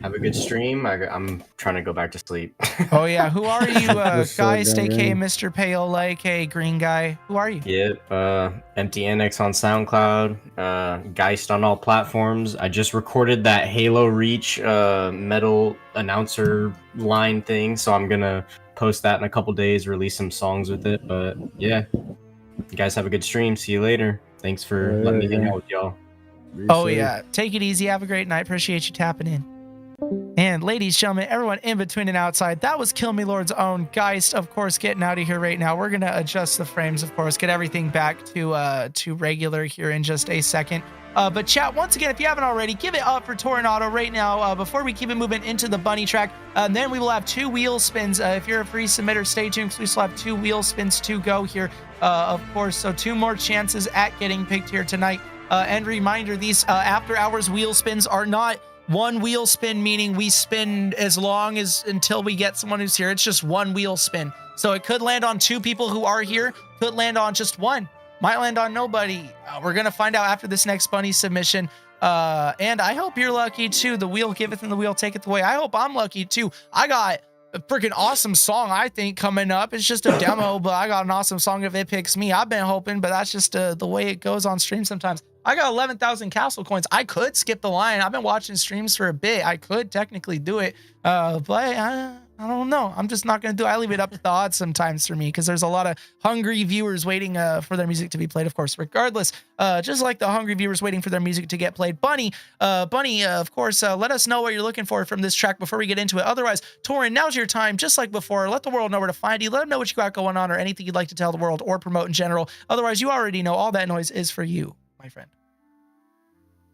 have a good stream. I'm trying to go back to sleep. Oh yeah, who are you, guys? aka Mr. Paola, aka Green Guy. Who are you? Yep, Empty NX on SoundCloud, Geist on all platforms. I just recorded that Halo Reach metal announcer line thing, so I'm gonna post that in a couple days, release some songs with it. But yeah, you guys have a good stream. See you later. Thanks for letting me hang out with y'all. Oh yeah, take it easy. Have a great night. Appreciate you tapping in. And ladies, gentlemen, everyone in between and outside, that was KILLMILORD's own Geist, of course, getting out of here right now. We're gonna adjust the frames, of course, get everything back to regular here in just a second. But chat, once again, if you haven't already, give it up for Tornado right now before we keep it moving into the bunny track. And then we will have 2 wheel spins. If you're a free submitter, stay tuned, because we still have 2 wheel spins to go here, of course. So 2 more chances at getting picked here tonight. And reminder, these after hours wheel spins are not 1 wheel spin, meaning we spin as long as until we get someone who's here. It's just 1 wheel spin. So it could land on 2 people who are here, could land on just 1, might land on nobody. We're going to find out after this next bunny submission. And I hope you're lucky too. The wheel giveth and the wheel taketh away. I hope I'm lucky too. I got a freaking awesome song, I think, coming up. It's just a demo, but I got an awesome song if it picks me. I've been hoping, but that's just the way it goes on stream sometimes. I got 11,000 castle coins. I could skip the line. I've been watching streams for a bit. I could technically do it, but I don't know. I'm just not going to do it. I leave it up to the odds sometimes for me, because there's a lot of hungry viewers waiting for their music to be played, of course. Regardless, just like the hungry viewers waiting for their music to get played. Bunny, of course, let us know what you're looking for from this track before we get into it. Otherwise, Torin, now's your time. Just like before, let the world know where to find you. Let them know what you got going on or anything you'd like to tell the world or promote in general. Otherwise, you already know all that noise is for you, my friend.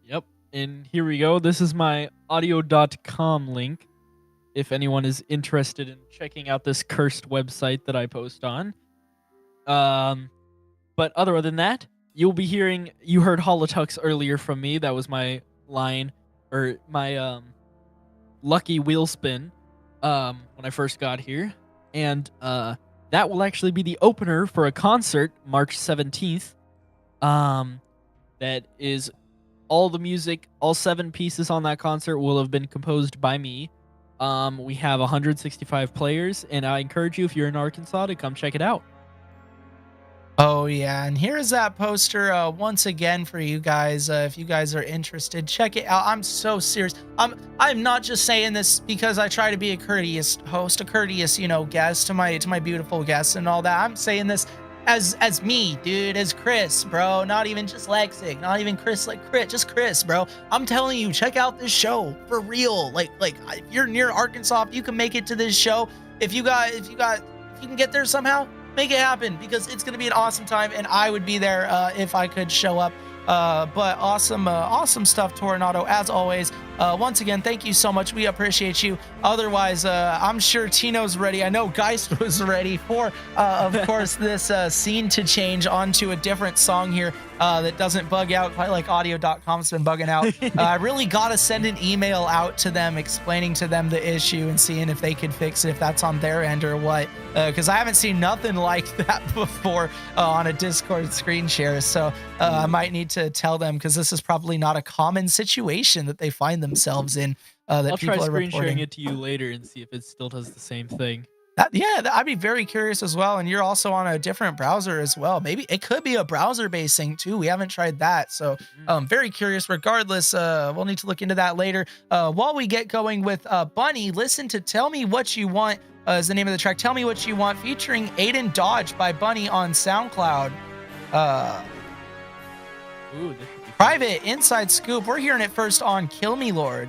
Yep. And here we go. This is my audio.com link, if anyone is interested in checking out this cursed website that I post on. But other than that, you'll be hearing, you heard Holotux earlier from me. That was my line, or my lucky wheel spin when I first got here. And that will actually be the opener for a concert March 17th. That is all the music, all 7 pieces on that concert will have been composed by me. We have 165 players, and I encourage you, if you're in Arkansas, to come check it out. Oh yeah, and here is that poster once again for you guys. If you guys are interested, check it out. I'm so serious. I'm not just saying this because I try to be a courteous host, a courteous, you know, guest to my beautiful guests and all that. I'm saying this as me, dude, as Chris, bro. Not even just Lexic, not even Chris, like Chris, just Chris, bro. I'm telling you, check out this show for real. Like if you're near Arkansas, if you can make it to this show, if you can get there somehow, make it happen, because it's gonna be an awesome time, and I would be there if I could show up. But awesome stuff, Tornado, as always. Once again, thank you so much. We appreciate you. Otherwise, I'm sure Tino's ready. I know Geist was ready for, of course, this scene to change onto a different song here that doesn't bug out quite like audio.com's been bugging out. I really got to send an email out to them explaining to them the issue and seeing if they could fix it, if that's on their end or what. Because I haven't seen nothing like that before on a Discord screen share. So I might need to tell them, because this is probably not a common situation that they find themselves in. That I'll people try are screen reporting. sharing it to you later and see if it still does the same thing. I'd be very curious as well. And you're also on a different browser as well. Maybe it could be a browser-based thing too. We haven't tried that. So very curious. Regardless, we'll need to look into that later. While we get going with Bunny, listen to Tell Me What You Want is the name of the track. Tell Me What You Want, featuring Aiden Dodge by Bunny on SoundCloud. Private inside scoop. We're hearing it first on KILLMILORD.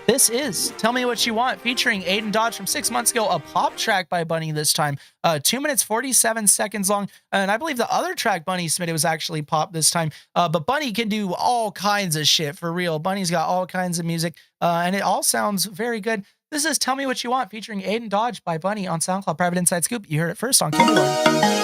This is Tell Me What You Want, featuring Aiden Dodge from 6 months ago, a pop track by Bunny this time. 2 minutes, 47 seconds long. And I believe the other track Bunny submitted was actually pop this time. But Bunny can do all kinds of shit, for real. Bunny's got all kinds of music, and it all sounds very good. This is Tell Me What You Want, featuring Aiden Dodge by Bunny on SoundCloud. Private inside scoop. You heard it first on KML.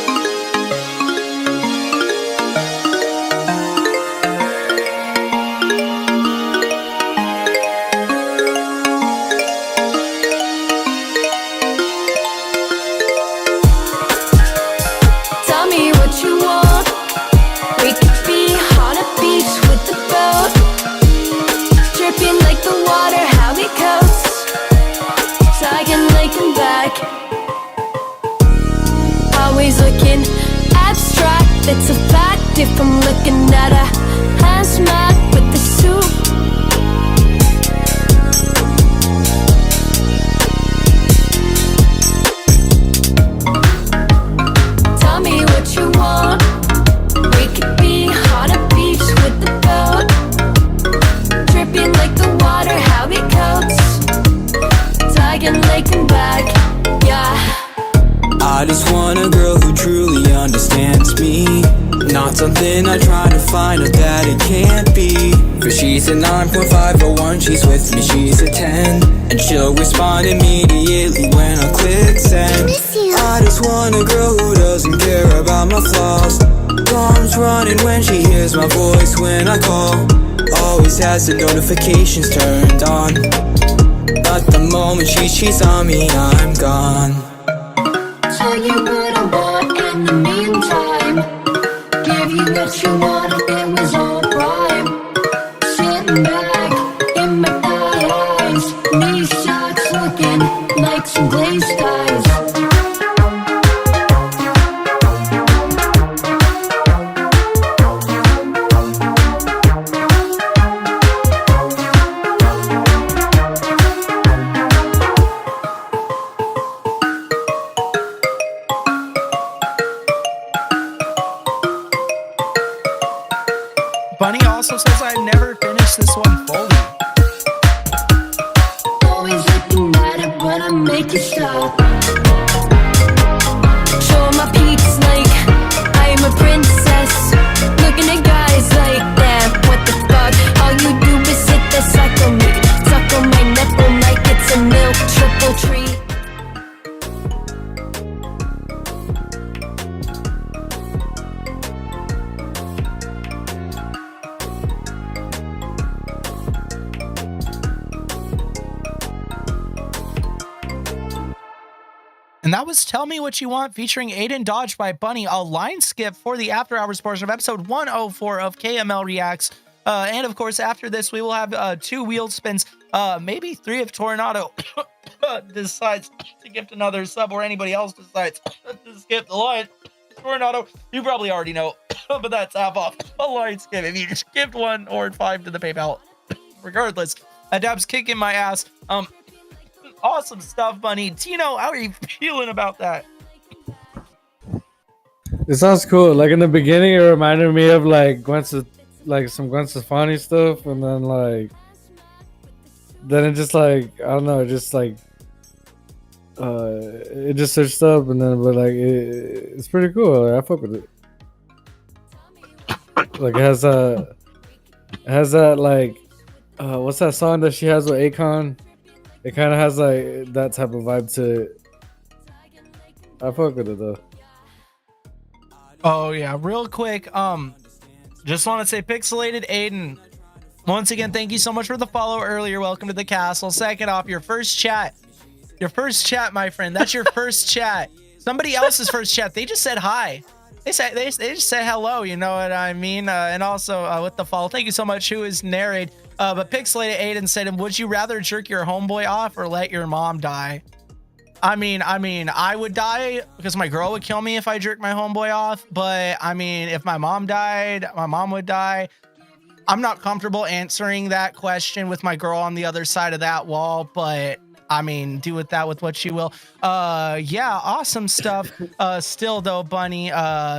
Always looking abstract, it's a fact if I'm looking at a hazmat with the suit. Tell me what you want. We could be on a beach with the boat, dripping like the water, how it coats, tagging lake and back, yeah. I just want a girl who truly understands me, not something I try to find out that it can't be. Cause she's a 9.501, she's with me, she's a 10, and she'll respond immediately when I click send. I just want a girl who doesn't care about my flaws, comes running when she hears my voice when I call, always has the notifications turned on, but the moment she cheats on me, I'm gone. Tell you what I want in the meantime, give you what you want if it was all prime. Sitting back in my eyes, these shots looking like some glazed skies. Bunny also says I never finished this one fully. Always looking at it, but I make it stop. Show my peaks like I am a princess, looking at guys like damn, what the fuck? All you do is sit there, suck on me, suck on my nipple like it's a milk triple treat. And that was Tell Me What You Want, featuring Aiden Dodge by Bunny, a line skip for the After Hours portion of episode 104 of KML Reacts. And of course, after this, we will have 2 wheel spins, maybe 3 if Tornado decides to gift another sub, or anybody else decides to skip the line. Tornado, you probably already know, but that's half off a line skip if you just gift 1 or 5 to the PayPal. Regardless, Dab's kicking my ass. Awesome stuff, Bunny. Tino, how are you feeling about that? It sounds cool. Like in the beginning, it reminded me of like some Gwen Stefani stuff, and then it just like I don't know, just like it just switched up, and then but like it's pretty cool. Like, I fuck with it. Like it has that like what's that song that she has with Akon? It kind of has like that type of vibe to it. I fuck with it though. Oh yeah, real quick. Just want to say, Pixelated Aiden, once again, thank you so much for the follow earlier. Welcome to the castle. Second off, your first chat, my friend. That's your first chat. Somebody else's first chat. They just said hi. They just said hello. You know what I mean? And also with the follow, thank you so much. Who is narrated? But Pixelated Aiden said, "Would you rather jerk your homeboy off or let your mom die?" I mean, I would die because my girl would kill me if I jerked my homeboy off. But I mean, if my mom died, my mom would die. I'm not comfortable answering that question with my girl on the other side of that wall. But I mean, do with that with what you will. Yeah, awesome stuff. Still though, Bunny.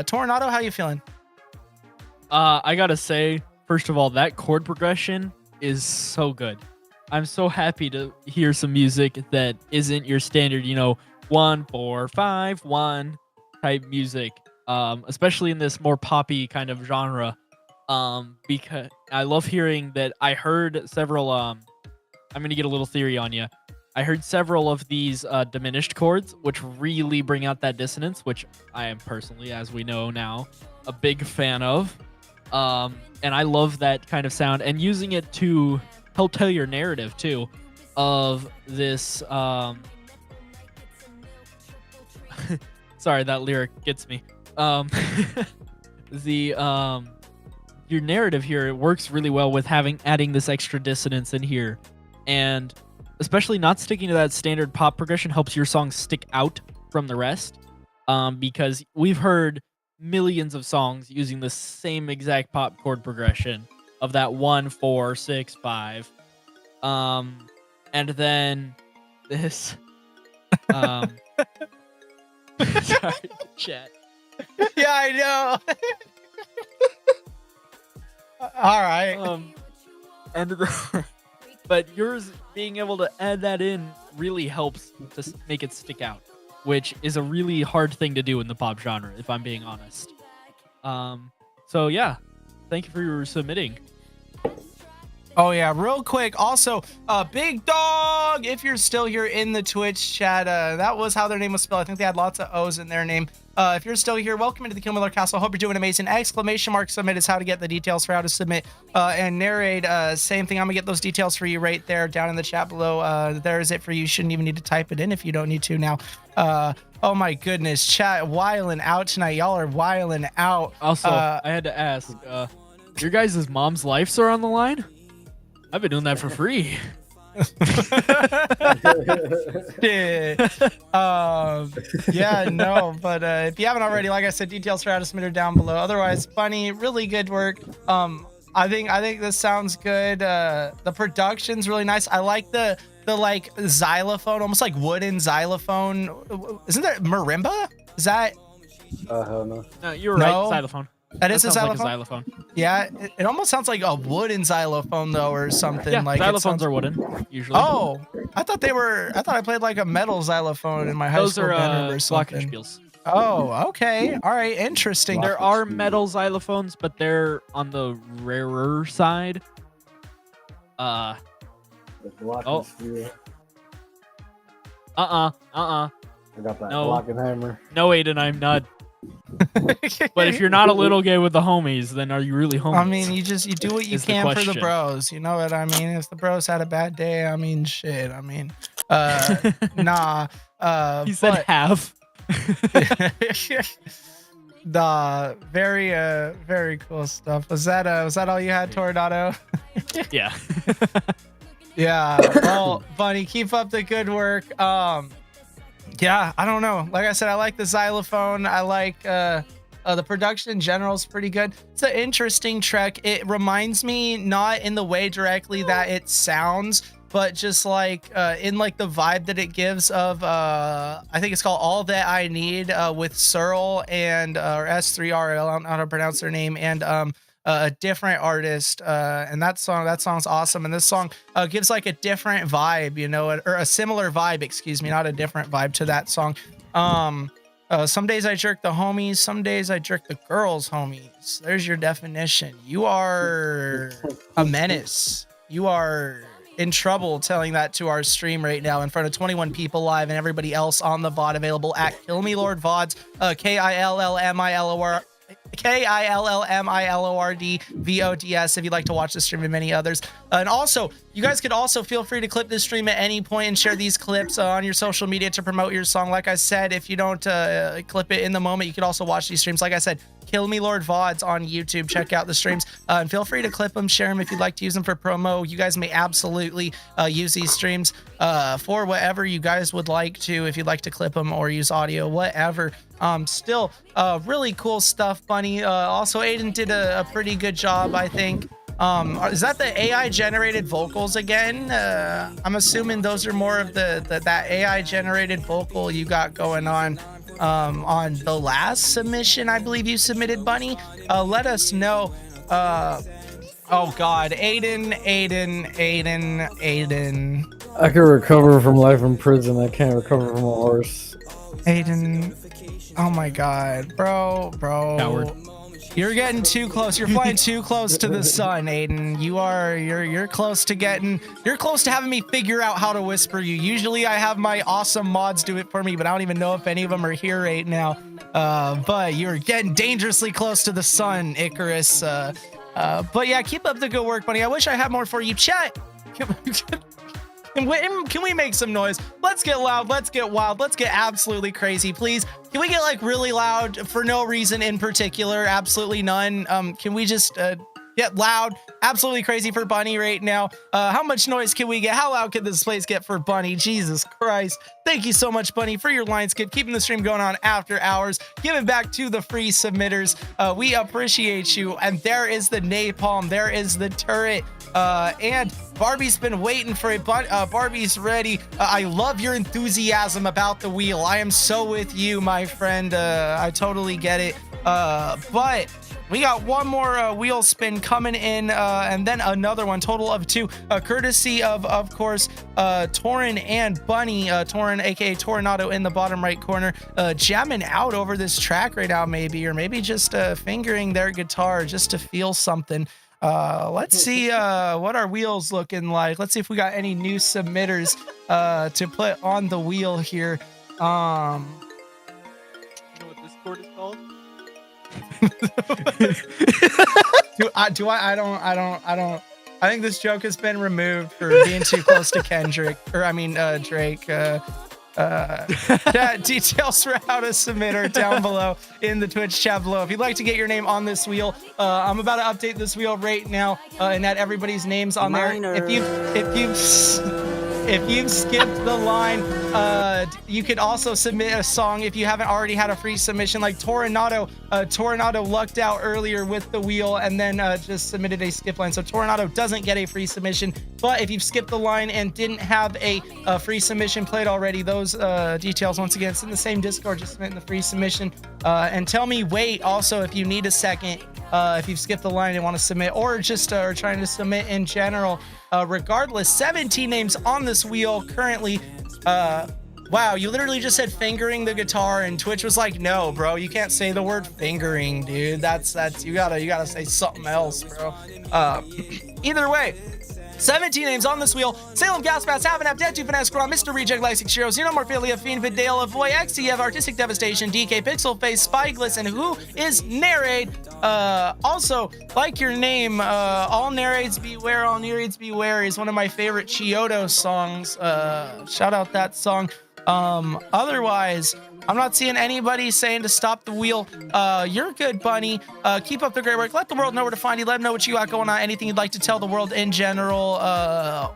Tornado, how you feeling? I gotta say, first of all, that chord progression is so good. I'm so happy to hear some music that isn't your standard, 1 4 5 1 type music, especially in this more poppy kind of genre. Because I love hearing that. I heard several. I'm gonna get a little theory on you. I heard several of these diminished chords, which really bring out that dissonance, which I am personally, as we know now, a big fan of. And I love that kind of sound and using it to help tell your narrative too of this sorry, that lyric gets me. Your narrative here, it works really well with adding this extra dissonance in here, and especially not sticking to that standard pop progression helps your song stick out from the rest, because we've heard millions of songs using the same exact pop chord progression of that 1 4 6 5, and then this sorry, chat. Yeah, I know. All right. But yours being able to add that in really helps to make it stick out, which is a really hard thing to do in the pop genre, if I'm being honest. So yeah, thank you for submitting. Oh yeah, real quick. Also, Big Dog, if you're still here in the Twitch chat, that was how their name was spelled. I think they had lots of O's in their name. If you're still here, welcome into the KILLMILORD Castle. Hope you're doing amazing. ! Submit is how to get the details for how to submit and narrate. Same thing. I'm gonna get those details for you right there down in the chat below. There's it for you. You shouldn't even need to type it in if you don't need to now. Oh my goodness, chat wiling out tonight. Y'all are wiling out. Also, I had to ask, your guys' mom's lives are on the line? I've been doing that for free. Yeah, no, but if you haven't already, like I said, details for how to submit are down below. Otherwise, Bunny, really good work. I think this sounds good. The production's really nice. I like the like xylophone, almost like wooden xylophone. Isn't that marimba? Is that? Hell no. No, you're right. Xylophone. That is a sounds xylophone. like a xylophone. Yeah, it almost sounds like a wooden xylophone though, or something. Yeah, like xylophones are wooden usually. Oh, I thought I played like a metal xylophone in my high school bedroom or something. Glockenspiels. Oh, okay. All right, interesting. There are metal xylophones, but they're on the rarer side. The glockenspiel. I got that glockenhammer. No, Aiden, I'm not. But if you're not a little gay with the homies, then are you really homies? I mean, you do what you can for the bros. You know what I mean? If the bros had a bad day, I mean, shit. I mean, nah. He said half. Nah, very cool stuff. Was that all you had, Tornado? Yeah. Yeah. Well, Bunny, keep up the good work. Yeah, I don't know. Like I said, I like the xylophone. I like the production in general is pretty good. It's an interesting track. It reminds me, not in the way directly that it sounds, but just like in like the vibe that it gives of I think it's called All That I Need with Searle and or S3RL. I don't know how to pronounce their name, and a different artist, and that song's awesome. And this song gives like a different vibe, or a similar vibe, excuse me, not a different vibe to that song. Some days I jerk the homies, some days I jerk the girls' homies. There's your definition. You are a menace. You are in trouble telling that to our stream right now in front of 21 people live and everybody else on the VOD available at KILLMILORD VODs, KILLMILORD VODS if you'd like to watch the stream and many others. And also, you guys could also feel free to clip this stream at any point and share these clips on your social media to promote your song. Like I said, if you don't clip it in the moment, you could also watch these streams. Like I said, KILLMILORD VODs on YouTube. Check out the streams and feel free to clip them, share them if you'd like to use them for promo. You guys may absolutely use these streams for whatever you guys would like to, if you'd like to clip them or use audio, whatever. Still really cool stuff, Bunny. Also, Aiden did a pretty good job, I think. Is that the AI generated vocals again? I'm assuming those are more of that AI generated vocal you got going on the last submission I believe you submitted, Bunny. Let us know. Oh God, Aiden. I can recover from life in prison. I can't recover from a horse. Aiden. Oh my God, bro. Coward. You're getting too close. You're flying too close to the sun, Aiden. You're close to having me figure out how to whisper you. Usually I have my awesome mods do it for me, but I don't even know if any of them are here right now. But you're getting dangerously close to the sun, Icarus. But yeah, keep up the good work, Bunny. I wish I had more for you. Chat. Can we make some noise? Let's get loud. Let's get wild. Let's get absolutely crazy, please. Can we get like really loud for no reason in particular? Absolutely none. Can we just get loud? Absolutely crazy for Bunny right now. How much noise can we get? How loud can this place get for Bunny? Jesus Christ. Thank you so much, Bunny, for your line skip, keeping the stream going on after hours, giving back to the free submitters. We appreciate you. And there is the napalm. There is the turret. And Barbie's been waiting for it, but Barbie's ready. I love your enthusiasm about the wheel. I am so with you, my friend. I totally get it. But we got one more wheel spin coming in, and then another one, total of two, courtesy of course, Torin and Bunny. Torin, aka Torinado, in the bottom right corner, jamming out over this track right now, or maybe just fingering their guitar just to feel something. Let's see what our wheel's looking like. Let's see if we got any new submitters to put on the wheel here. You know what Discord is called? I think this joke has been removed for being too close to Drake. Details for how to submit are down below in the Twitch chat below. If you'd like to get your name on this wheel, I'm about to update this wheel right now and add everybody's names on there. If you've skipped the line, you could also submit a song if you haven't already had a free submission, like Torinado. Torinado lucked out earlier with the wheel and then just submitted a skip line. So Torinado doesn't get a free submission, but if you've skipped the line and didn't have a free submission played already, those details, once again, it's in the same Discord, just submit the free submission. And tell me wait also if you need a second, if you've skipped the line and want to submit, or just are trying to submit in general. Regardless, 17 names on this wheel currently. Wow, you literally just said fingering the guitar, and Twitch was like, no, bro, you can't say the word fingering, dude. That's you gotta say something else, bro. Either way, 17 names on this wheel. Salem Gaspass, Havenap, Dead 2 Finesse, Grom, Mr. Reject, Lysix, Shiro, Xenomorphilia, Fiend, Vidale, Voy, XTF, Artistic Devastation, DK, Pixel Face, Spyglass, and who is Narrate. Also, like your name, All Narrates Beware, All Narrates Beware is one of my favorite Chiodo songs. Shout out that song. Otherwise, I'm not seeing anybody saying to stop the wheel. You're good, Bunny. Keep up the great work. Let the world know where to find you. Let them know what you got going on. Anything you'd like to tell the world in general,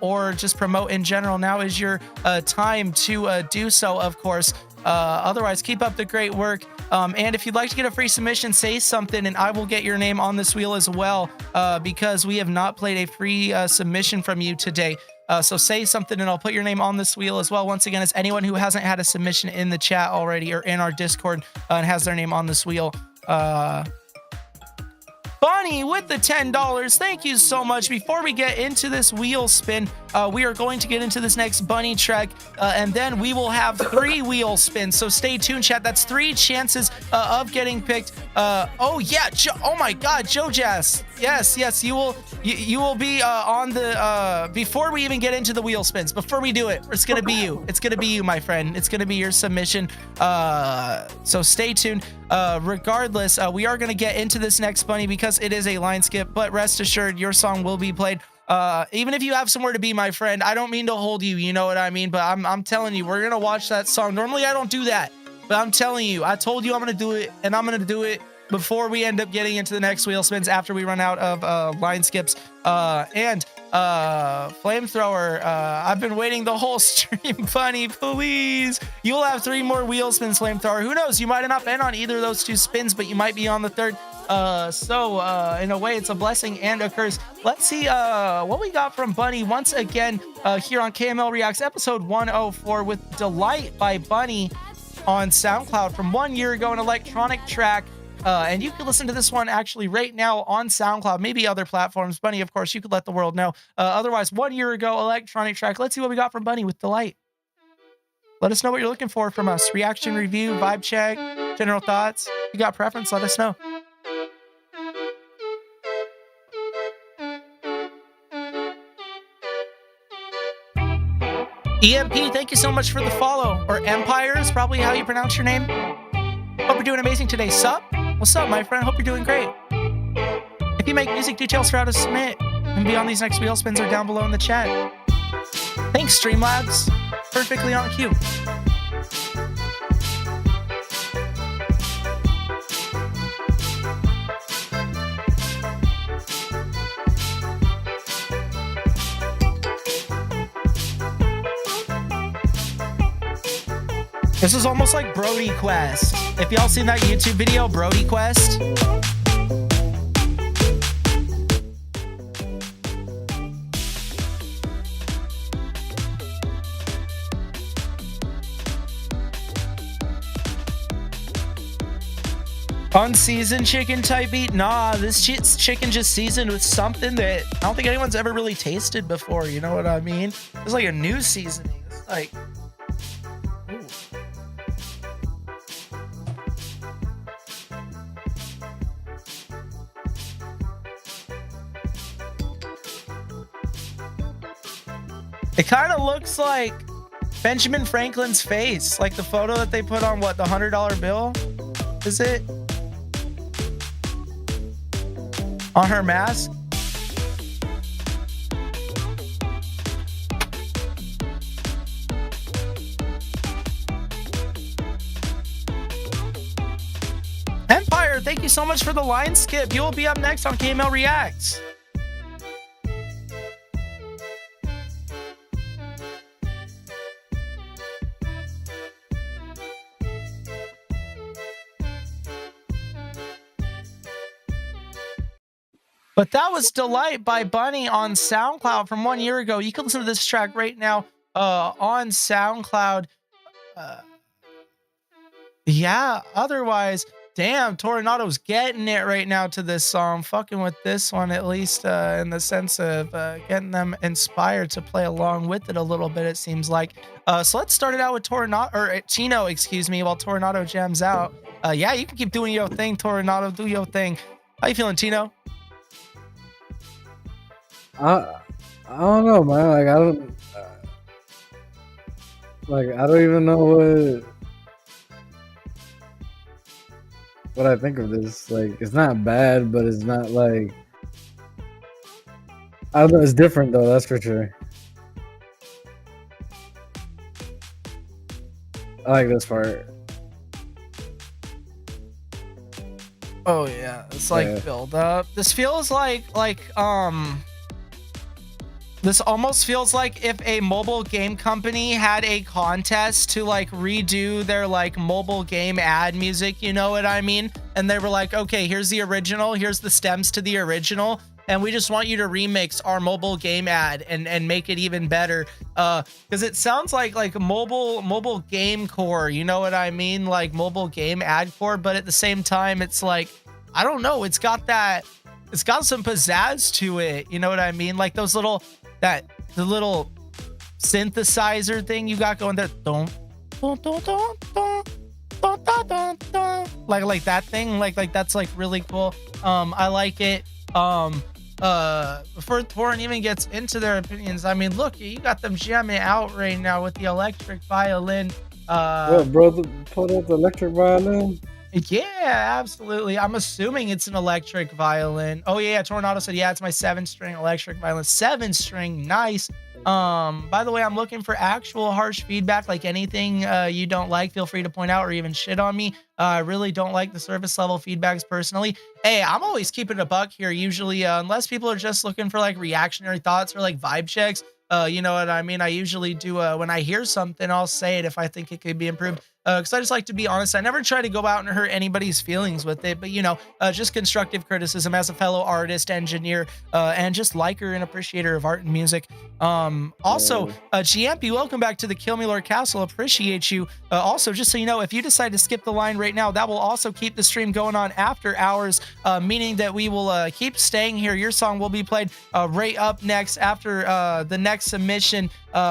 or just promote in general. Now is your time to do so, of course. Otherwise, keep up the great work. And if you'd like to get a free submission, say something and I will get your name on this wheel as well, because we have not played a free submission from you today. So say something and I'll put your name on this wheel as well. Once again, it's anyone who hasn't had a submission in the chat already or in our Discord and has their name on this wheel. But Bunny with the $10. Thank you so much. Before we get into this wheel spin, we are going to get into this next bunny track, and then we will have 3 wheel spins. So stay tuned, chat. That's 3 chances of getting picked. Oh yeah, oh my God, Joe Jazz. Yes, you will be on the before we even get into the wheel spins. Before we do it, it's gonna be you. It's gonna be you, my friend. It's gonna be your submission. So stay tuned. Regardless, we are gonna get into this next bunny because it is a line skip. But rest assured, your song will be played. Even if you have somewhere to be, my friend, I don't mean to hold you, you know what I mean? But I'm telling you, we're gonna watch that song. Normally, I don't do that, but I'm telling you, I told you I'm gonna do it, and I'm gonna do it before we end up getting into the next wheel spins after we run out of line skips. And Flamethrower, I've been waiting the whole stream, Bunny, please. You'll have 3 more wheel spins, Flamethrower. Who knows? You might have not been on either of those 2 spins, but you might be on the 3rd. So in a way, it's a blessing and a curse. Let's see what we got from Bunny once again here on KML Reacts episode 104 with Delight by Bunny on SoundCloud from 1 year ago, an electronic track. And you can listen to this one actually right now on SoundCloud, maybe other platforms. Bunny, of course, you could let the world know. Otherwise, 1 year ago, electronic track. Let's see what we got from Bunny with Delight. Let us know what you're looking for from us. Reaction, review, vibe check, general thoughts. If you got preference, let us know. EMP, thank you so much for the follow. Or Empire is probably how you pronounce your name. Hope you're doing amazing today. Sup? What's up, my friend? Hope you're doing great. If you make music, details for how to submit and be on these next wheel spins are down below in the chat. Thanks, Streamlabs. Perfectly on cue. This is almost like Brody Quest. If y'all seen that YouTube video, Brody Quest. Unseasoned chicken type beat? Nah, this chicken just seasoned with something that I don't think anyone's ever really tasted before. You know what I mean? It's like a new seasoning. It's like... Ooh. It kind of looks like Benjamin Franklin's face, like the photo that they put on what, the $100 bill? Is it? On her mask? Empire, thank you so much for the line skip. You will be up next on KML Reacts. But that was Delight by Bunny on SoundCloud from 1 year ago. You can listen to this track right now on SoundCloud. Yeah, otherwise, damn, Tornado's getting it right now to this song. Fucking with this one, at least in the sense of getting them inspired to play along with it a little bit, it seems like. So let's start it out with Tino, excuse me, while Tornado jams out. Yeah, you can keep doing your thing, Tornado. Do your thing. How you feeling, Tino? I don't know, man. I don't even know what I think of this. Like, it's not bad, but it's not like, I don't know. It's different though. That's for sure. I like this part. Oh yeah, it's like build up. This feels like this almost feels like if a mobile game company had a contest to like redo their like mobile game ad music, you know what I mean? And they were like, okay, here's the original, here's the stems to the original, and we just want you to remix our mobile game ad and make it even better. Because it sounds like mobile game core, you know what I mean? Like mobile game ad core, but at the same time, it's like, I don't know, it's got that it's got some pizzazz to it. You know what I mean? Like those little the little synthesizer thing you got going there. Dun, dun, dun, dun, dun, dun, dun, dun, dun. Like that thing. Like that's like really cool. I like it. Before Torin even gets into their opinions, I mean, look, you got them jamming out right now with the electric violin. What, bro? Pulled out the electric violin? Yeah, absolutely. I'm assuming it's an electric violin. Oh yeah, Tornado said, yeah, it's my 7-string electric violin. 7-string, nice. By the way, I'm looking for actual harsh feedback, like anything you don't like, feel free to point out or even shit on me. I really don't like the surface level feedbacks personally. Hey, I'm always keeping a buck here, usually, unless people are just looking for like reactionary thoughts or like vibe checks. You know what I mean? I usually do, when I hear something, I'll say it if I think it could be improved. Because I just like to be honest. I never try to go out and hurt anybody's feelings with it, but you know, just constructive criticism as a fellow artist, engineer, and just liker and appreciator of art and music. Also, GMP, welcome back to the Kill Me Lord Castle. Appreciate you. Also, just so you know, if you decide to skip the line right now, that will also keep the stream going on after hours, meaning that we will keep staying here. Your song will be played right up next after the next submission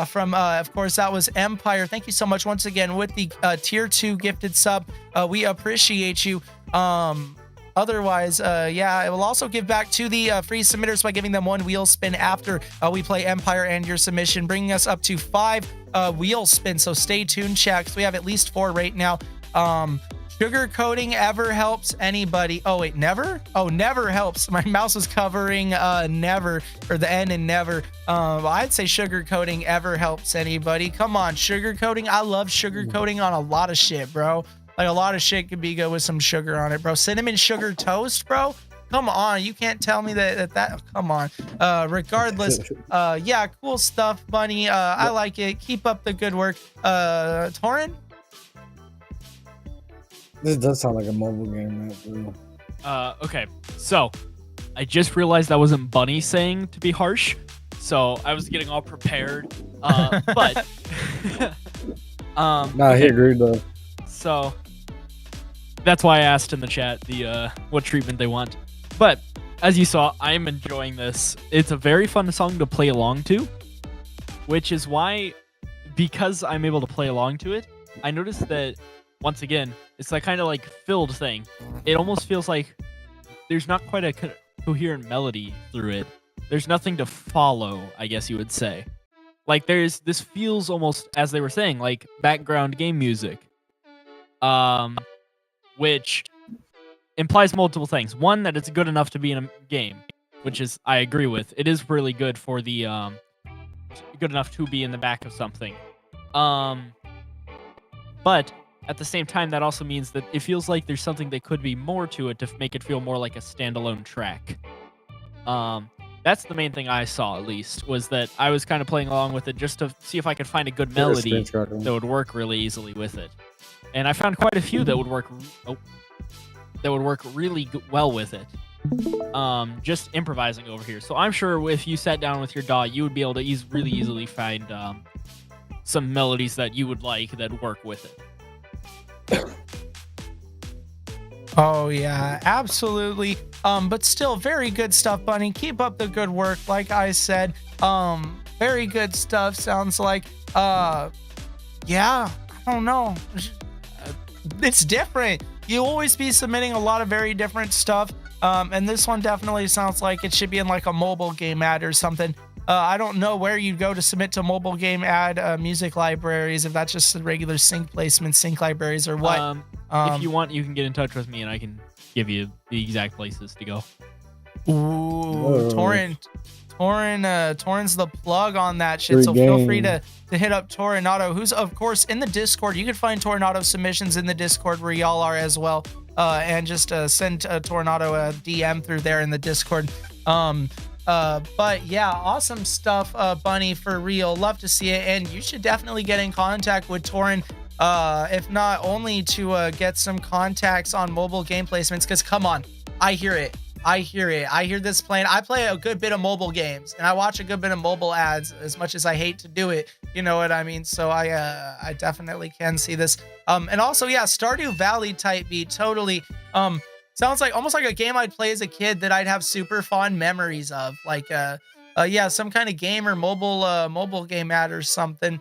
from, of course, that was Empire. Thank you so much once again with the tier 2 gifted sub. We appreciate you. Otherwise, yeah, I will also give back to the free submitters by giving them 1 wheel spin after we play Empire and your submission, bringing us up to 5 wheel spins. So stay tuned, chat, because we have at least 4 right now. Sugar coating ever helps anybody? Oh wait, never? Oh, never helps. My mouse was covering never, or the N in never. I'd say sugar coating ever helps anybody. Come on, sugar coating. I love sugar coating on a lot of shit, bro. Like a lot of shit could be good with some sugar on it, bro. Cinnamon sugar toast, bro. Come on, you can't tell me that come on. Regardless, yeah, cool stuff, Bunny. I like it. Keep up the good work. Torin? This does sound like a mobile game, man. Okay, so I just realized that wasn't Bunny saying to be harsh, so I was getting all prepared. But nah, he agreed though. So that's why I asked in the chat the what treatment they want. But as you saw, I'm enjoying this. It's a very fun song to play along to, which is why, because I'm able to play along to it, I noticed that once again, it's that kind of like filled thing. It almost feels like there's not quite a coherent melody through it. There's nothing to follow, I guess you would say. Like this feels almost, as they were saying, like background game music. Which implies multiple things. One, that it's good enough to be in a game, which is, I agree with. It is really good for the, good enough to be in the back of something. But at the same time, that also means that it feels like there's something that could be more to it to make it feel more like a standalone track. That's the main thing I saw, at least, was that I was kind of playing along with it just to see if I could find a good melody that would work really easily with it. And I found quite a few that would work really well with it. Just improvising over here. So I'm sure if you sat down with your DAW, you would be able to really easily find some melodies that you would like that work with it. Oh yeah, absolutely. But still very good stuff, Bunny. Keep up the good work. Like I said, very good stuff. Sounds like, yeah, I don't know. It's different. You always be submitting a lot of very different stuff. And this one definitely sounds like it should be in like a mobile game ad or something. I don't know where you go to submit to mobile game ad music libraries, if that's just the regular sync placement, sync libraries, or what. If you want, you can get in touch with me and I can give you the exact places to go. Ooh, Torin's the plug on that shit. So feel free to hit up Tornado, who's of course in the Discord. You can find Tornado submissions in the Discord where y'all are as well. And just send Tornado a DM through there in the Discord. But yeah, awesome stuff, Bunny, for real. Love to see it. And you should definitely get in contact with Torin, if not only to get some contacts on mobile game placements, because come on, I hear it. I hear this playing. I play a good bit of mobile games and I watch a good bit of mobile ads, as much as I hate to do it. You know what I mean? So I definitely can see this. And also, yeah, Stardew Valley type beat, totally. Sounds like almost like a game I'd play as a kid that I'd have super fond memories of. Like yeah, some kind of game or mobile game ad or something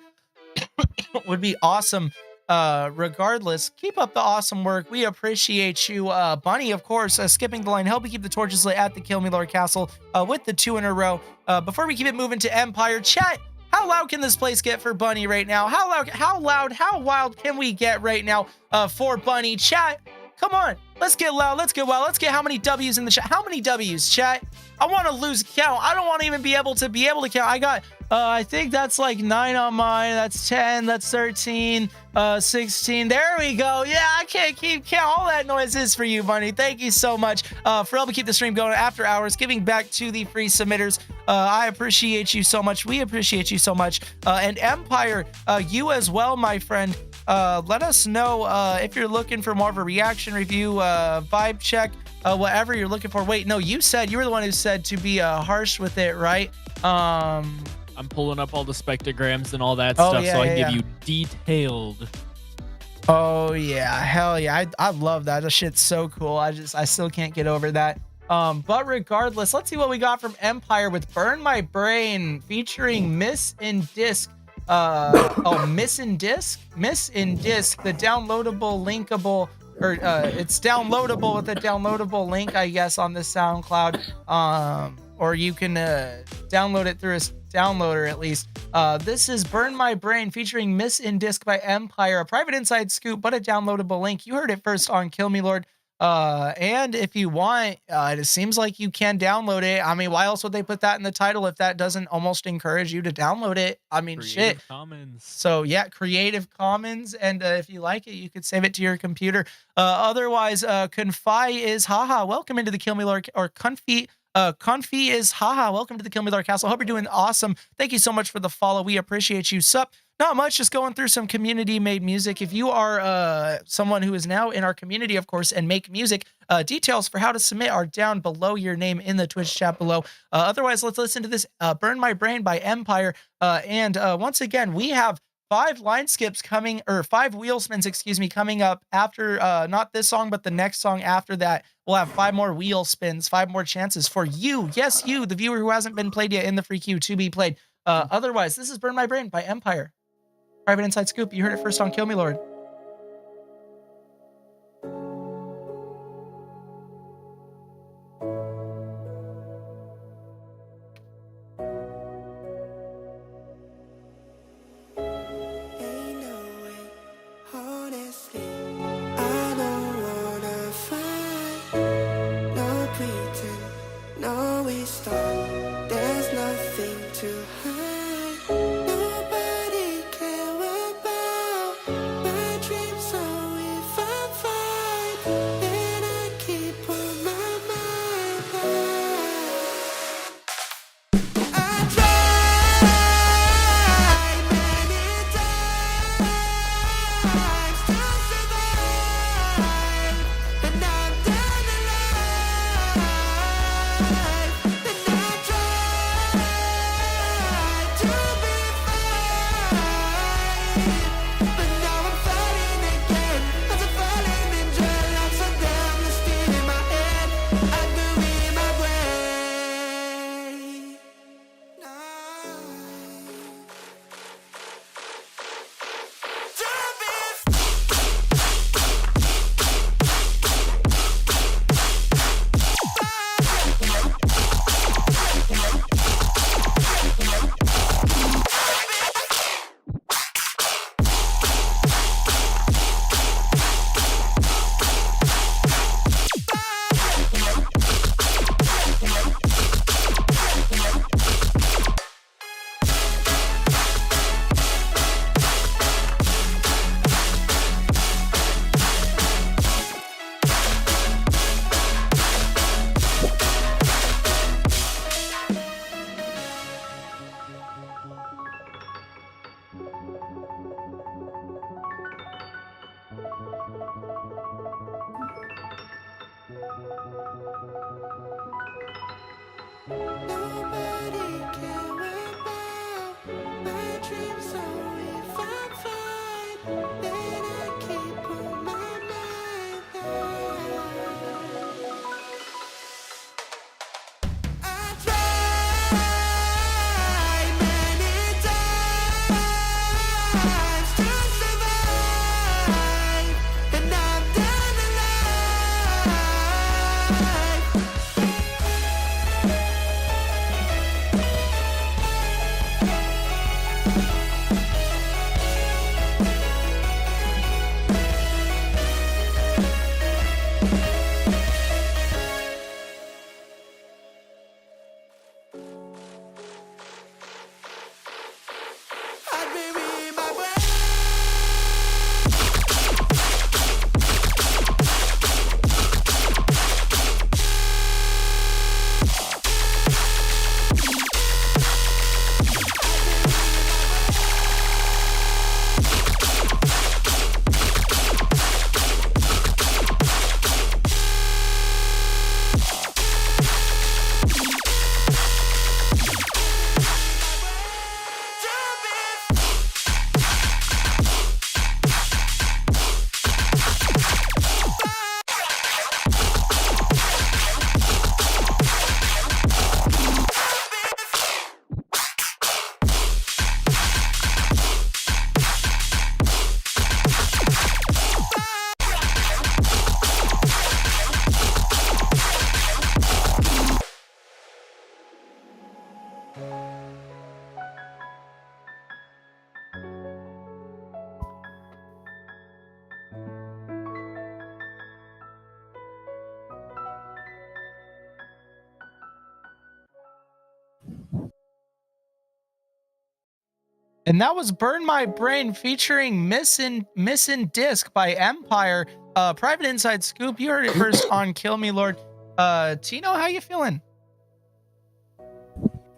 would be awesome. Regardless, keep up the awesome work. We appreciate you. Bunny, of course, skipping the line, helping keep the torches lit at the Kill Me Lord Castle with the 2 in a row. Before we keep it moving to Empire, chat, how loud can this place get for Bunny right now? How wild can we get right now for Bunny? Chat, come on, let's get loud, let's get wild, let's get how many W's in the chat? How many W's, chat? I want to lose count. I don't want to even be able to count. I got, I think that's like 9 on mine. That's 10. That's 13. 16. There we go. Yeah, I can't keep count. All that noise is for you, Bunny. Thank you so much for helping keep the stream going after hours, giving back to the free submitters. I appreciate you so much. We appreciate you so much. And Empire, you as well, my friend. Let us know if you're looking for more of a reaction review, vibe check, whatever you're looking for. Wait, no, you were the one who said to be harsh with it, right? I'm pulling up all the spectrograms and all that stuff so I can give you detailed. Oh yeah, hell yeah. I love that. That shit's so cool. I still can't get over that. But regardless, let's see what we got from Empire with Burn My Brain featuring Miss in Disc. Miss in Disc, the downloadable linkable, or it's downloadable with a downloadable link, I guess, on the SoundCloud. Or you can download it through a downloader at least. This is Burn My Brain featuring Miss in Disc by Empire, a private inside scoop, but a downloadable link. You heard it first on Kill Me Lord. And if you want, it seems like you can download it. I mean, why else would they put that in the title if that doesn't almost encourage you to download it? I mean, Creative shit. Commons. So yeah, Creative Commons, and if you like it, you could save it to your computer. Otherwise, Confi is haha. Welcome into the Kill Me Lord, or Confi. Confi is haha. Welcome to the Kill Me Lord Castle. Hope you're doing awesome. Thank you so much for the follow. We appreciate you. Sup? Not much, just going through some community-made music. If you are someone who is now in our community, of course, and make music, details for how to submit are down below your name in the Twitch chat below. Otherwise, let's listen to this Burn My Brain by Empire. And once again, we have 5 line skips coming, or 5 wheel spins, excuse me, coming up after, not this song, but the next song after that. We'll have 5 more wheel spins, 5 more chances for you. Yes, you, the viewer who hasn't been played yet in the free queue, to be played. Otherwise, this is Burn My Brain by Empire. Private inside scoop. You heard it first on Kill Me Lord. Nobody care about my And that was Burn My Brain featuring Missin' Disc by Empire. Private Inside Scoop. You heard it first on Kill Me Lord. Tino, how you feeling?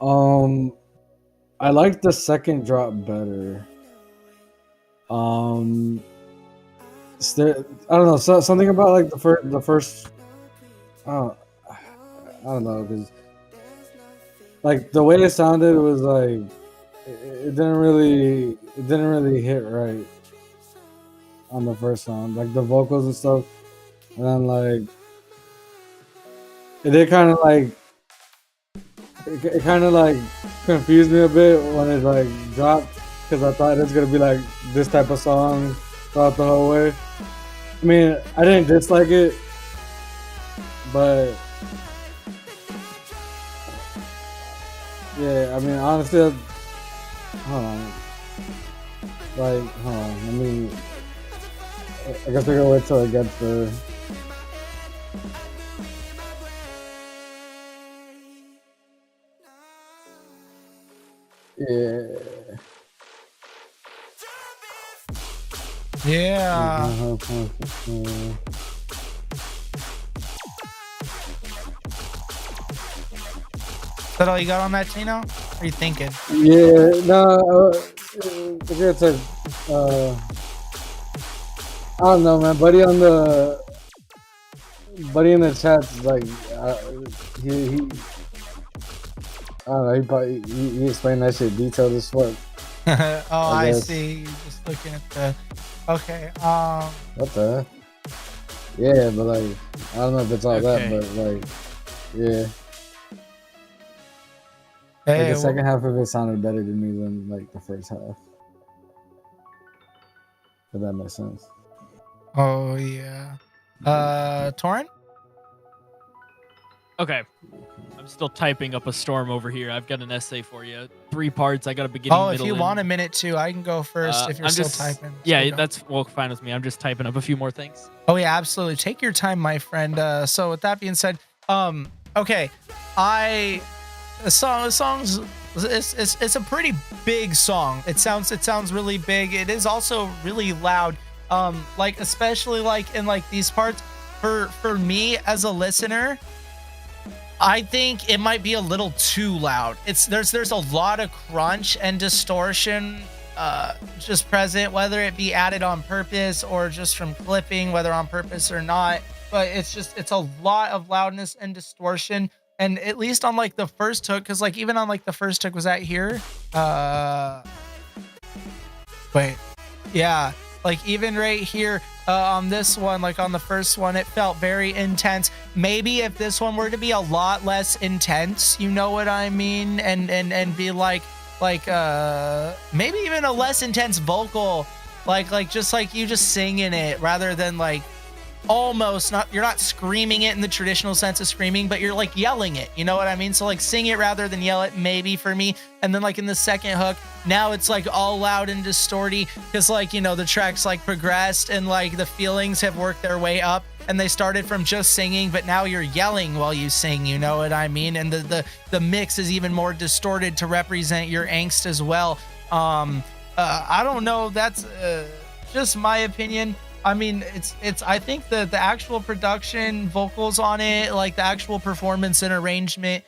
I like the second drop better. I don't know, something about like the first. I don't know, because like the way it sounded was like it didn't really hit right on the first song, like the vocals and stuff, and then like it did kind of like it kind of like confused me a bit when it like dropped, because I thought it was gonna be like this type of song throughout the whole way. I mean, I didn't dislike it, but yeah, I mean, honestly, hold on. Like, hold on. Let me. I guess we're gonna wait till it gets there. Yeah. Yeah. Is that all you got on that, Tino? What are you thinking? Yeah, no, it's a, I don't know, man. Buddy in the chat's like, he I don't know. He probably he explained that shit detailed as fuck. Oh, I see. You're just looking at the. Okay. What the? Yeah, but like, I don't know if it's all that, but like, yeah. Hey, like the second half of it sounded better to me than like the first half. If that makes sense. Oh yeah. Torrent? Okay. I'm still typing up a storm over here. I've got an essay for you. 3 parts. I got a beginning, Oh, if middle, you end. want a minute too, I can go first if you're I'm still just, typing. Yeah, So go. that's fine with me. I'm just typing up a few more things. Oh yeah, absolutely. Take your time, my friend. So with that being said, okay, the song's it's a pretty big song. It sounds really big. It is also really loud. Like especially like in like these parts. For me as a listener, I think it might be a little too loud. There's a lot of crunch and distortion just present, whether it be added on purpose or just from clipping, whether on purpose or not. But it's a lot of loudness and distortion. And at least on like the first hook, because like even on like the first hook, was that here? Wait, yeah, like even right here on this one, like on the first one, it felt very intense. Maybe if this one were to be a lot less intense, you know what I mean, and be like maybe even a less intense vocal, like just like you just singing it rather than like almost not, you're not screaming it in the traditional sense of screaming, but you're like yelling it, you know what I mean? So like sing it rather than yell it, maybe for me. And then like in the second hook, now it's like all loud and distorty because like, you know, the track's like progressed and like the feelings have worked their way up and they started from just singing, but now you're yelling while you sing, you know what I mean? And the mix is even more distorted to represent your angst as well. I don't know, that's just my opinion. I mean, it's I think the actual production, vocals on it, like the actual performance and arrangement,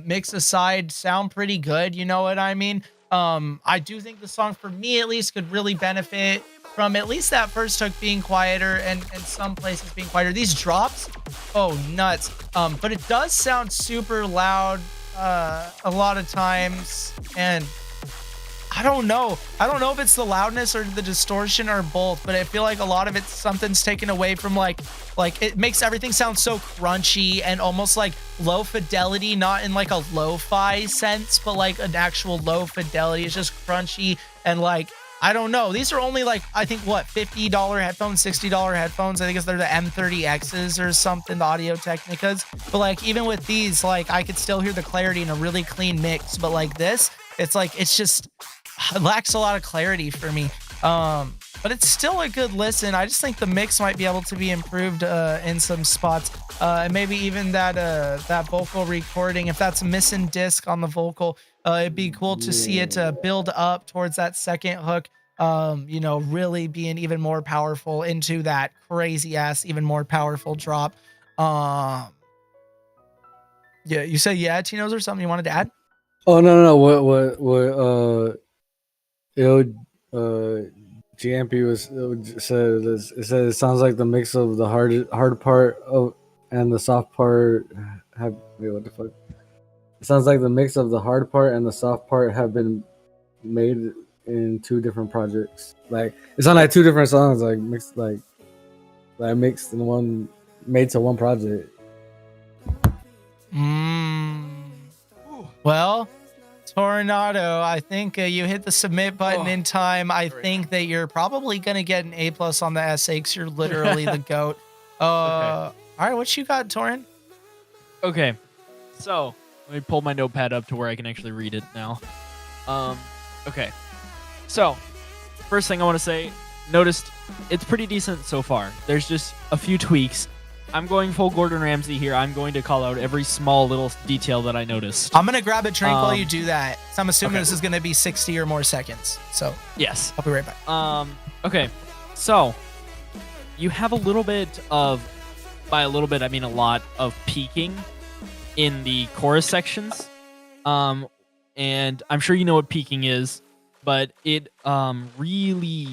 mix aside, sound pretty good, you know what I mean? I do think the song, for me at least, could really benefit from at least that first hook being quieter and some places being quieter. These drops, oh nuts. But it does sound super loud a lot of times, and I don't know if it's the loudness or the distortion or both, but I feel like a lot of it, something's taken away from like it makes everything sound so crunchy and almost like low fidelity, not in like a lo-fi sense, but like an actual low fidelity. It's just crunchy and like, I don't know. These are only like, I think what, $50 headphones, $60 headphones. I think they're the M30Xs or something, the Audio Technicas. But like, even with these, like I could still hear the clarity in a really clean mix. But like this, it's like, it's just, it lacks a lot of clarity for me. But it's still a good listen. I just think the mix might be able to be improved in some spots. And maybe even that vocal recording, if that's missing disc on the vocal, It'd be cool to see it build up towards that second hook. You know, really being even more powerful into that crazy ass, even more powerful drop. Yeah, you say yeah, Tino's or something you wanted to add? Oh no. What GMP said it said it sounds like the mix of the hard part of and the soft part have what the fuck? It sounds like the mix of the hard part and the soft part have been made in 2 different projects. Like it's not like 2 different songs, like mixed mixed in one, made to one project. Well, Tornado, I think you hit the submit button in time. I think that you're probably going to get an A+ on the essay because you're literally the GOAT. All right, what you got, Torin? Okay, so let me pull my notepad up to where I can actually read it now. Okay, so first thing I want to say, noticed it's pretty decent so far. There's just a few tweaks. I'm going full Gordon Ramsay here. I'm going to call out every small little detail that I noticed. I'm going to grab a drink while you do that. So I'm assuming this is going to be 60 or more seconds. So yes, I'll be right back. Okay, so you have a little bit of, by a little bit I mean a lot of peaking in the chorus sections. And I'm sure you know what peaking is, but it really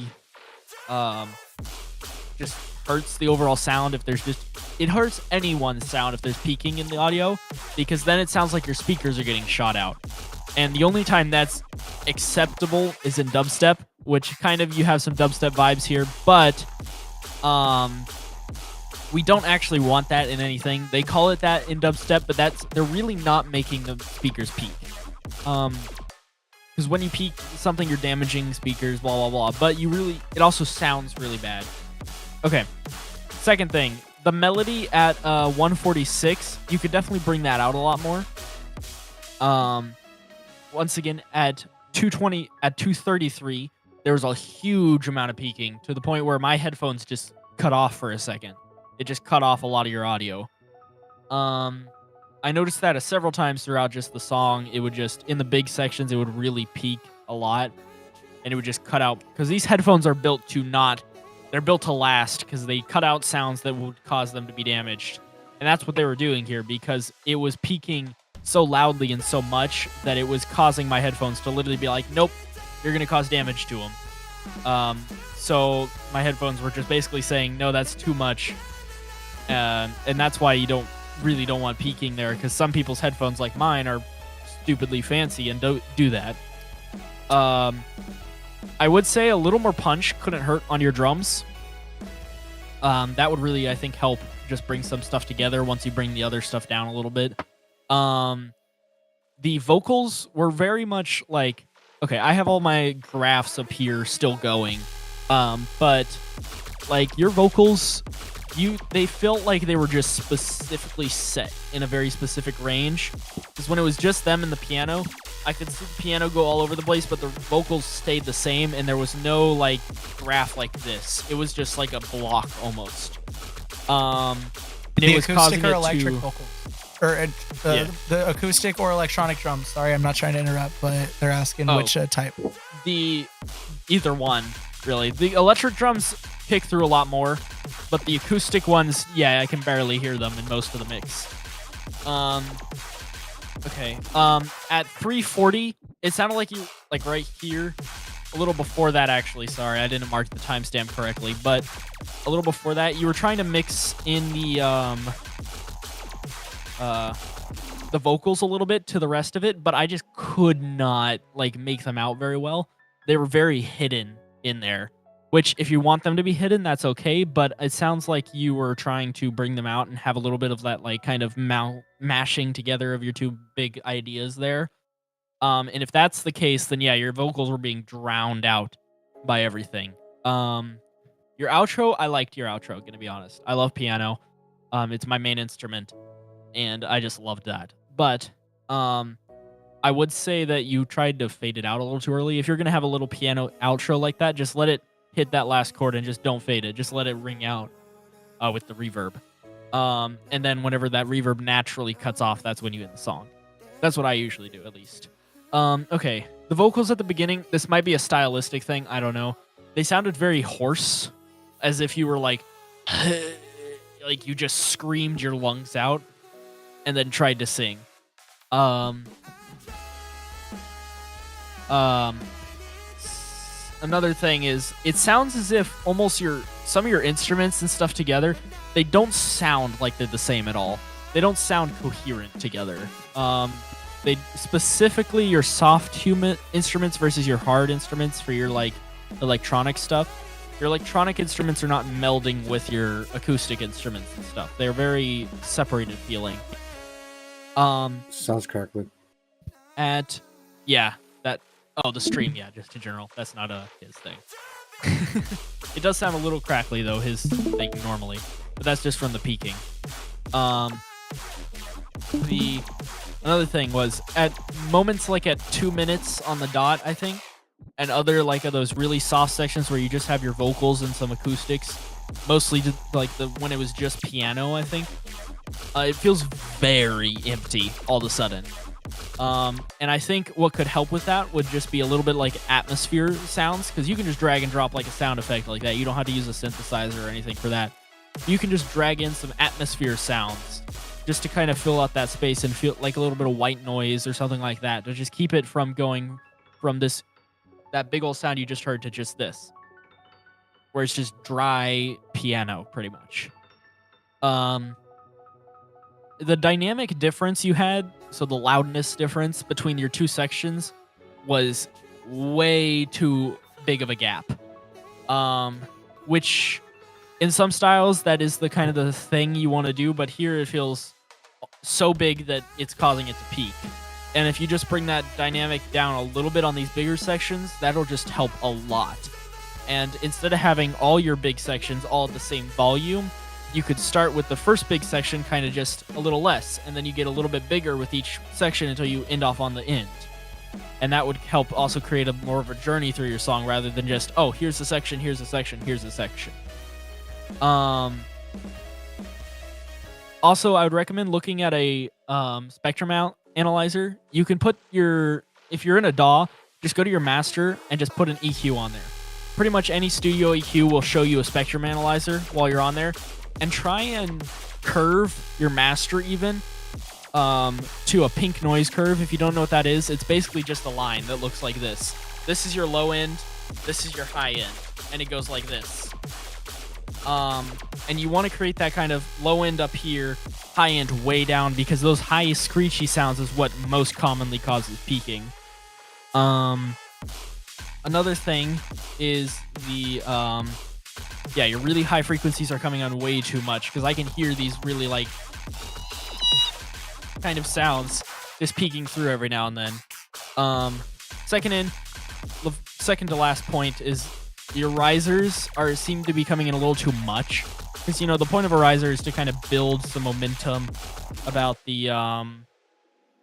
just hurts the overall sound if there's just, it hurts anyone's sound if there's peaking in the audio, because then it sounds like your speakers are getting shot out. And the only time that's acceptable is in dubstep, which kind of, you have some dubstep vibes here, but we don't actually want that in anything. They call it that in dubstep, but they're really not making the speakers peak. Because when you peak something, you're damaging speakers, blah, blah, blah. But it also sounds really bad. Okay. Second thing, the melody at 146, you could definitely bring that out a lot more. Once again, at 233, there was a huge amount of peaking to the point where my headphones just cut off for a second. It just cut off a lot of your audio. I noticed that several times throughout just the song. It would just, in the big sections, it would really peak a lot, and it would just cut out, because these headphones are built to not, they're built to last, because they cut out sounds that would cause them to be damaged. And that's what they were doing here, because it was peaking so loudly and so much that it was causing my headphones to literally be like, nope, you're going to cause damage to them. So my headphones were just basically saying, no, that's too much. And that's why you don't want peaking there, because some people's headphones like mine are stupidly fancy and don't do that. I would say a little more punch couldn't hurt on your drums. That would really, I think, help just bring some stuff together once you bring the other stuff down a little bit. The vocals were very much like, okay, I have all my graphs up here still going, but like your vocals, they felt like they were just specifically set in a very specific range. Because when it was just them and the piano, I could see the piano go all over the place, but the vocals stayed the same, and there was no like graph like this. It was just like a block almost. And the it was acoustic causing or it electric to, vocals, or the acoustic or electronic drums. Sorry, I'm not trying to interrupt, but they're asking which type. Either one, really. The electric drums kick through a lot more, but the acoustic ones, yeah, I can barely hear them in most of the mix. Okay. At 340, it sounded like you, like right here, a little before that actually, sorry, I didn't mark the timestamp correctly, but a little before that, you were trying to mix in the vocals a little bit to the rest of it, but I just could not like make them out very well. They were very hidden in there, which if you want them to be hidden, that's okay, but it sounds like you were trying to bring them out and have a little bit of that like kind of mashing together of your two big ideas there. And if that's the case, then yeah, your vocals were being drowned out by everything. Your outro, I liked your outro, gonna be honest. I love piano. It's my main instrument, and I just loved that. But I would say that you tried to fade it out a little too early. If you're gonna have a little piano outro like that, just let it hit that last chord and just don't fade it. Just let it ring out with the reverb. And then whenever that reverb naturally cuts off, that's when you end the song. That's what I usually do, at least. Okay. The vocals at the beginning, this might be a stylistic thing. I don't know. They sounded very hoarse, as if you were like you just screamed your lungs out and then tried to sing. Another thing is, it sounds as if almost some of your instruments and stuff together, they don't sound like they're the same at all. They don't sound coherent together. They specifically your soft human instruments versus your hard instruments for your like electronic stuff. Your electronic instruments are not melding with your acoustic instruments and stuff. They're very separated feeling. Sounds crackly. The stream, just in general. That's not his thing. It does sound a little crackly though, his thing normally, but that's just from the peaking. Another thing was at moments like at 2 minutes on the dot, I think, and other like of those really soft sections where you just have your vocals and some acoustics, mostly like when it was just piano, I think, it feels very empty all of a sudden. And I think what could help with that would just be a little bit like atmosphere sounds, because you can just drag and drop like a sound effect like that. You don't have to use a synthesizer or anything for that. You can just drag in some atmosphere sounds just to kind of fill out that space and feel like a little bit of white noise or something like that, to just keep it from going from that big old sound you just heard to just this, where it's just dry piano pretty much. The dynamic difference you had, so the loudness difference between your two sections, was way too big of a gap. Which in some styles that is the kind of the thing you want to do, but here it feels so big that it's causing it to peak. And if you just bring that dynamic down a little bit on these bigger sections, that'll just help a lot. And instead of having all your big sections all at the same volume, you could start with the first big section kind of just a little less, and then you get a little bit bigger with each section until you end off on the end. And that would help also create a more of a journey through your song rather than just, oh, here's a section, here's a section, here's a section. Also, I would recommend looking at a spectrum analyzer. You can put if you're in a DAW, just go to your master and just put an EQ on there. Pretty much any studio EQ will show you a spectrum analyzer while you're on there. And try and curve your master even to a pink noise curve. If you don't know what that is, it's basically just a line that looks like this. This is your low end, this is your high end, and it goes like this. And you want to create that kind of low end up here, high end way down, because those high screechy sounds is what most commonly causes peaking. Another thing is your really high frequencies are coming on way too much, because I can hear these really like kind of sounds just peeking through every now and then. The second to last point is your risers seem to be coming in a little too much, because the point of a riser is to kind of build some momentum about the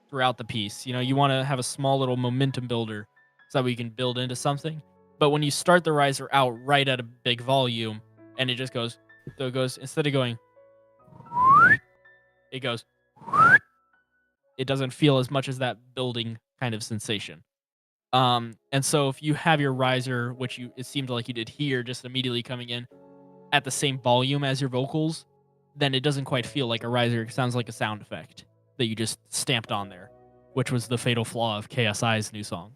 throughout the piece. You want to have a small little momentum builder so that we can build into something. But when you start the riser out right at a big volume, and it just goes, so it goes, instead of going, it goes, it doesn't feel as much as that building kind of sensation. And so if you have your riser, which it seemed like you did here, just immediately coming in at the same volume as your vocals, then it doesn't quite feel like a riser. It sounds like a sound effect that you just stamped on there, which was the fatal flaw of KSI's new song.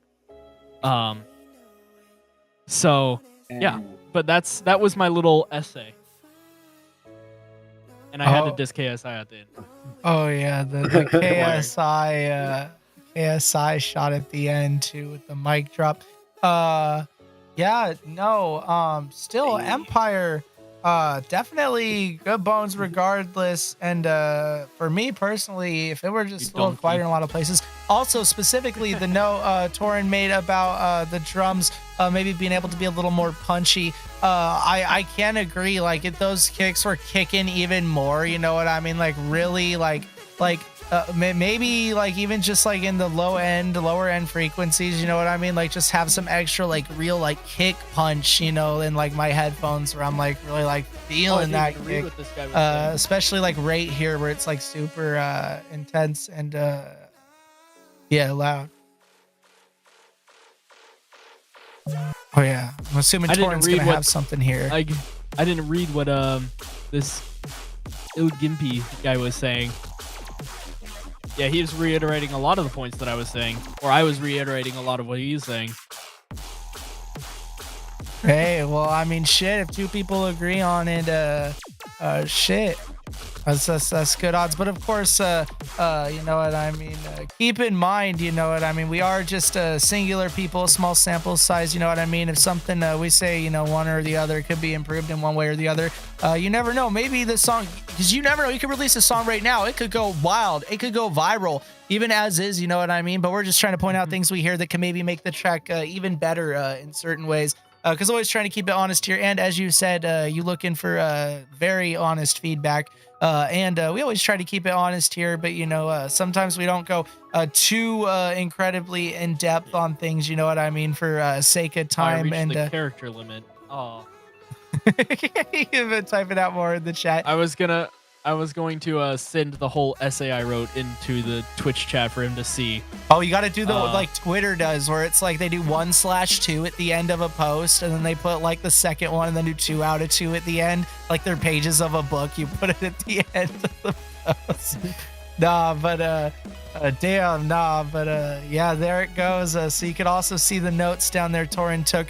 But that was my little essay, and I had to diss KSI at the end. Oh yeah, the KSI shot at the end too with the mic drop. Still Empire, definitely good bones regardless. And for me personally, if it were just a little quieter in a lot of places. Also, specifically the note Torin made about the drums maybe being able to be a little more punchy. I can agree. Like if those kicks were kicking even more, you know what I mean? Like really, maybe like even just like in the lower end frequencies, you know what I mean? Like just have some extra like real like kick punch, in like my headphones where I'm like really like feeling that kick. Especially like right here where it's like super intense and loud. Oh yeah, I'm assuming I didn't Torrent's read gonna what- have something here. I didn't read what this Gimpy guy was saying. Yeah, he was reiterating a lot of the points that I was saying, or I was reiterating a lot of what he was saying. Hey, well, I mean, shit. If two people agree on it, shit, that's good odds. But of course, you know what I mean. Keep in mind, you know what I mean. We are just singular people, small sample size. You know what I mean. If something we say, you know, one or the other could be improved in one way or the other. You never know. Maybe the song, because you never know. You could release a song right now. It could go wild. It could go viral, even as is. You know what I mean. But we're just trying to point out things we hear that can maybe make the track even better in certain ways. Because always trying to keep it honest here. And as you said, you looking for very honest feedback. And we always try to keep it honest here. But, you know, sometimes we don't go too incredibly in depth on things. You know what I mean? For sake of I time. reached And the character limit. Oh. You've been typing out more in the chat. I was going to send the whole essay I wrote into the Twitch chat for him to see. Oh, you got to do the like Twitter does, where it's like they do 1/2 at the end of a post, and then they put like the second one, and then do 2 out of 2 at the end, like they're pages of a book. You put it at the end of the post. Nah, but damn, nah, but yeah, there it goes. So you could also see the notes down there. Torrin took.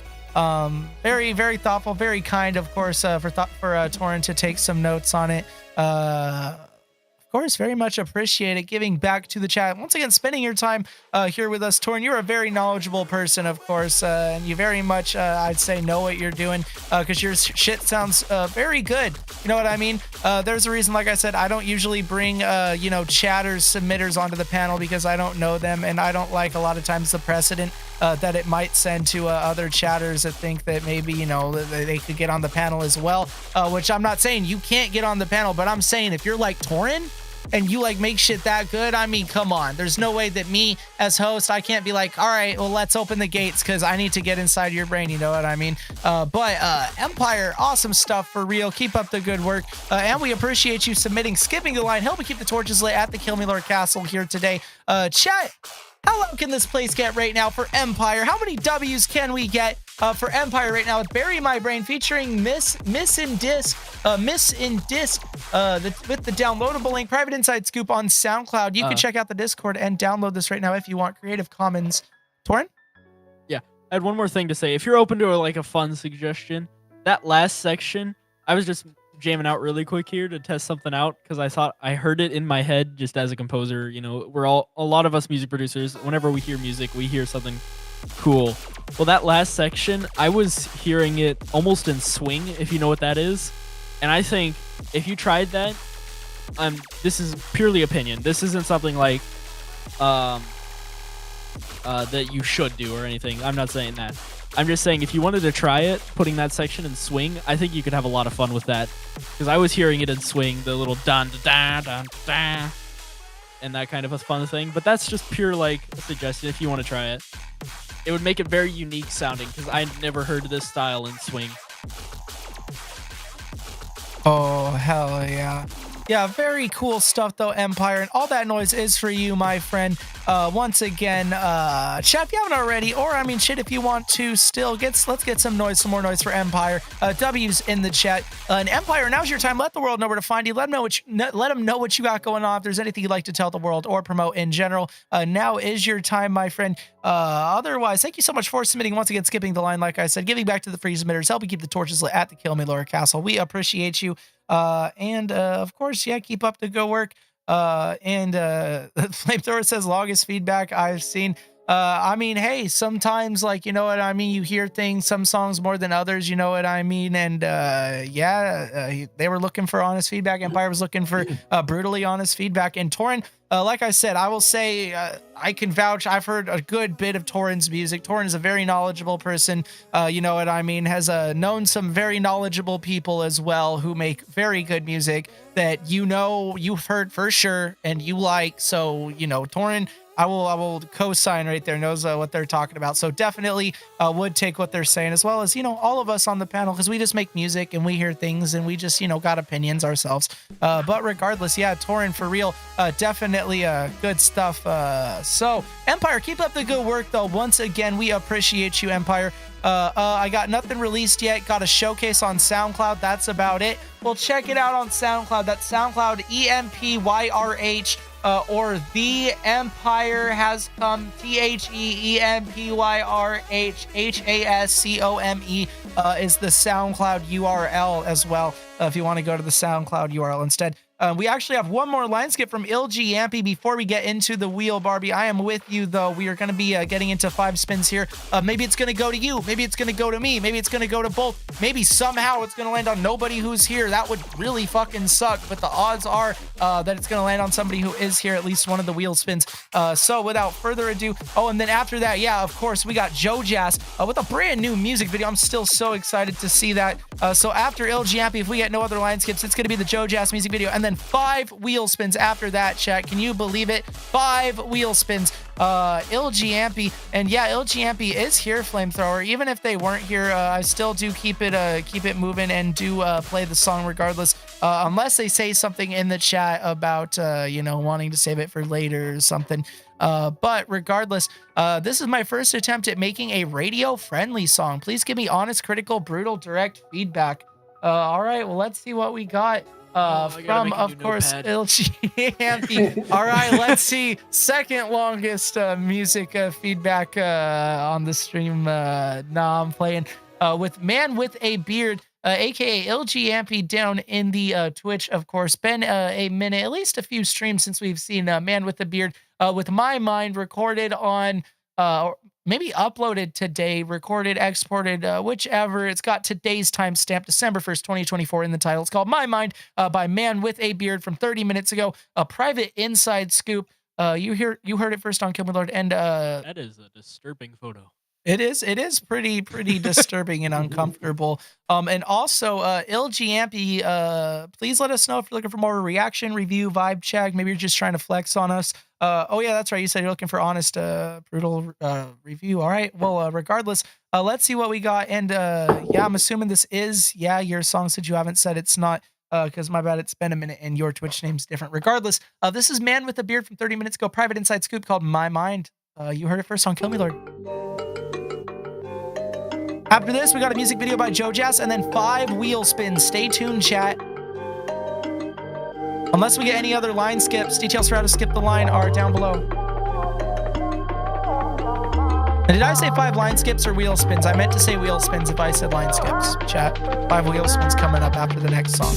Very, very thoughtful, very kind, of course, for Torrin to take some notes on it. Of course, very much appreciate it. Giving back to the chat. Once again, spending your time here with us, Torrin. You're a very knowledgeable person, of course, and you very much, I'd say, know what you're doing because your shit sounds very good. You know what I mean? There's a reason, like I said, I don't usually bring, you know, chatters, submitters onto the panel because I don't know them, and I don't like a lot of times the precedent that it might send to other chatters that think that maybe, you know, they could get on the panel as well, which I'm not saying you can't get on the panel, but I'm saying if you're like Torrin and you like make shit that good, I mean, come on. There's no way that me as host, I can't be like, all right, well, let's open the gates because I need to get inside your brain. You know what I mean? But Empire, awesome stuff for real. Keep up the good work. And we appreciate you submitting, skipping the line, helping keep the torches lit at the KILLMILORD Castle here today. Chat, how low can this place get right now for Empire? How many W's can we get for Empire right now with Bury My Brain featuring Miss in Disc with the downloadable link, private inside scoop on SoundCloud. You can check out the Discord and download this right now if you want. Creative Commons. Torrin? Yeah, I had one more thing to say. If you're open to like a fun suggestion, that last section, I was just jamming out really quick here to test something out because I thought I heard it in my head just as a composer. You know, a lot of us music producers, whenever we hear music, we hear something cool. Well, that last section, I was hearing it almost in swing, if you know what that is. And I think if you tried that, this is purely opinion. This isn't something like that you should do or anything. I'm not saying that. I'm just saying if you wanted to try it, putting that section in swing, I think you could have a lot of fun with that. Because I was hearing it in swing, the little dun da dun da, and that kind of a fun thing. But that's just pure like a suggestion if you want to try it. It would make it very unique sounding because I never heard this style in swing. Oh, hell yeah. Yeah, very cool stuff though, Empire, and all that noise is for you, my friend. Once again, chat if you haven't already, or I mean, shit, if you want to still let's get some noise, some more noise for Empire. W's in the chat. And Empire, now's your time. Let the world know where to find you. Let them know what you got going on. If there's anything you'd like to tell the world or promote in general, now is your time, my friend. Otherwise, thank you so much for submitting. Once again, skipping the line, like I said, giving back to the free submitters, helping keep the torches lit at the KILLMILORD Castle. We appreciate you. And of course, yeah, keep up the good work. And Flamethrower says longest feedback I've seen. I mean, hey, sometimes, like, you know what I mean, you hear things, some songs more than others, you know what I mean, and they were looking for honest feedback. Empire was looking for brutally honest feedback, and Torrin, like I said, I will say I can vouch. I've heard a good bit of Torrin's music. Torrin is a very knowledgeable person, you know what I mean, has known some very knowledgeable people as well who make very good music that, you know, you've heard for sure and you like. So, you know, Torrin, I will co-sign right there. Knows what they're talking about. So definitely would take what they're saying, as well as, you know, all of us on the panel, because we just make music and we hear things and we just, you know, got opinions ourselves. But regardless, yeah, Torin, for real, definitely good stuff. So Empire, keep up the good work though. Once again, we appreciate you, Empire. I got nothing released yet. Got a showcase on SoundCloud. That's about it. Well, check it out on SoundCloud. That's SoundCloud EMPYRH, or The Empire Has Come, THEEMPYRHHASCOME is the SoundCloud URL as well. If you want to go to the SoundCloud URL instead. We actually have one more line skip from LG Ampy before we get into the wheel, Barbie. I am with you, though. We are going to be getting into 5 spins here. Maybe it's going to go to you. Maybe it's going to go to me. Maybe it's going to go to both. Maybe somehow it's going to land on nobody who's here. That would really fucking suck. But the odds are that it's going to land on somebody who is here, at least one of the wheel spins. So without further ado, and then after that, yeah, of course, we got Joe Jazz with a brand new music video. I'm still so excited to see that. So after LG Ampy, if we get no other line skips, it's going to be the Joe Jazz music video. And then 5 wheel spins after that, chat. Can you believe it? 5 wheel spins. LG Ampy, and yeah, LG Ampy is here, Flamethrower. Even if they weren't here, I still do keep it moving and do play the song regardless, unless they say something in the chat about you know, wanting to save it for later or something. But regardless, this is my first attempt at making a radio-friendly song. Please give me honest, critical, brutal, direct feedback. All right, well, let's see what we got. From, of course, LG Ampy. All right, let's see. Second longest music feedback on the stream. I'm playing with Man with a Beard, aka LG Ampy, down in the Twitch, of course. Been a minute, at least a few streams since we've seen Man with a Beard with My Mind, recorded on maybe uploaded today, recorded, exported, whichever. It's got today's timestamp, December 1st, 2024 in the title. It's called My Mind by Man with a Beard from 30 minutes ago. A private inside scoop. You heard it first on KILLMILORD, and that is a disturbing photo. It is pretty disturbing and uncomfortable. And also, LG Ampy, please let us know if you're looking for more reaction, review, vibe check. Maybe you're just trying to flex on us. Oh yeah, that's right. You said you're looking for honest, brutal review. All right. Well, regardless, let's see what we got. And yeah, I'm assuming this is your song, since you haven't said it's not. Because my bad, it's been a minute and your Twitch name's different. Regardless, this is Man with a Beard from 30 minutes ago. Private inside scoop called My Mind. You heard it first on KILLMILORD. After this, we got a music video by Joe Jazz, and then 5 wheel spins. Stay tuned, chat. Unless we get any other line skips, details for how to skip the line are down below. And did I say 5 line skips or wheel spins? I meant to say wheel spins if I said line skips, chat. 5 wheel spins coming up after the next song.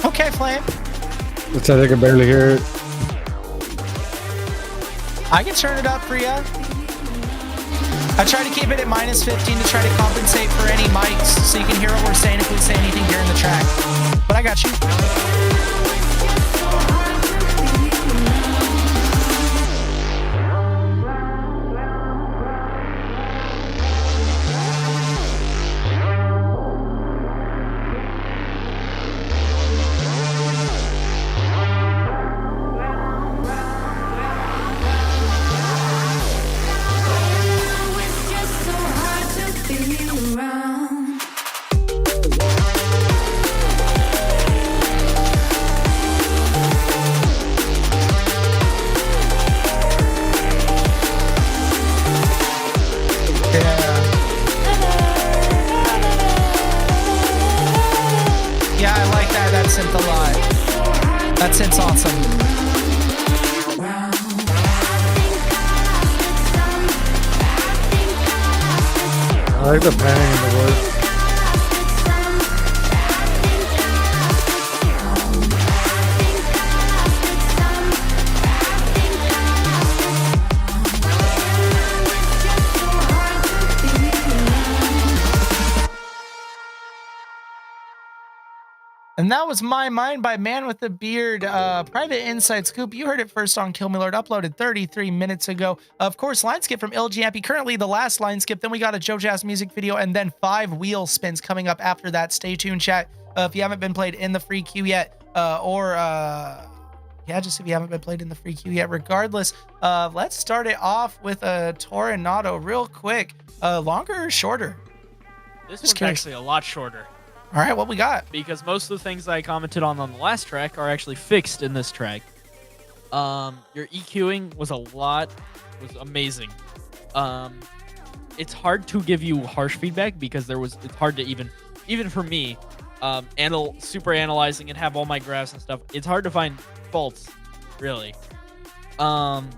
Okay, Flame. Looks like I can barely hear it. I can turn it up for you. I try to keep it at minus 15 to try to compensate for any mics so you can hear what we're saying if we say anything during the track. But I got you. That synth's awesome. I like the panning in the words. And that was My Mind by Man with the Beard. Private Inside Scoop. You heard it first on Kill Me Lord, uploaded 33 minutes ago. Of course, line skip from LGMP. Currently the last line skip. Then we got a Joe Jazz music video and then 5 wheel spins coming up after that. Stay tuned, chat. If you haven't been played in the free queue yet, yeah, just if you haven't been played in the free queue yet. Regardless, let's start it off with a Tornado real quick. Longer or shorter? This Just one's curious. actually a lot shorter. All right, what we got? Because most of the things that I commented on the last track are actually fixed in this track. Your EQing was amazing. It's hard to give you harsh feedback because it's hard to even for me, super analyzing and have all my graphs and stuff. It's hard to find faults, really. One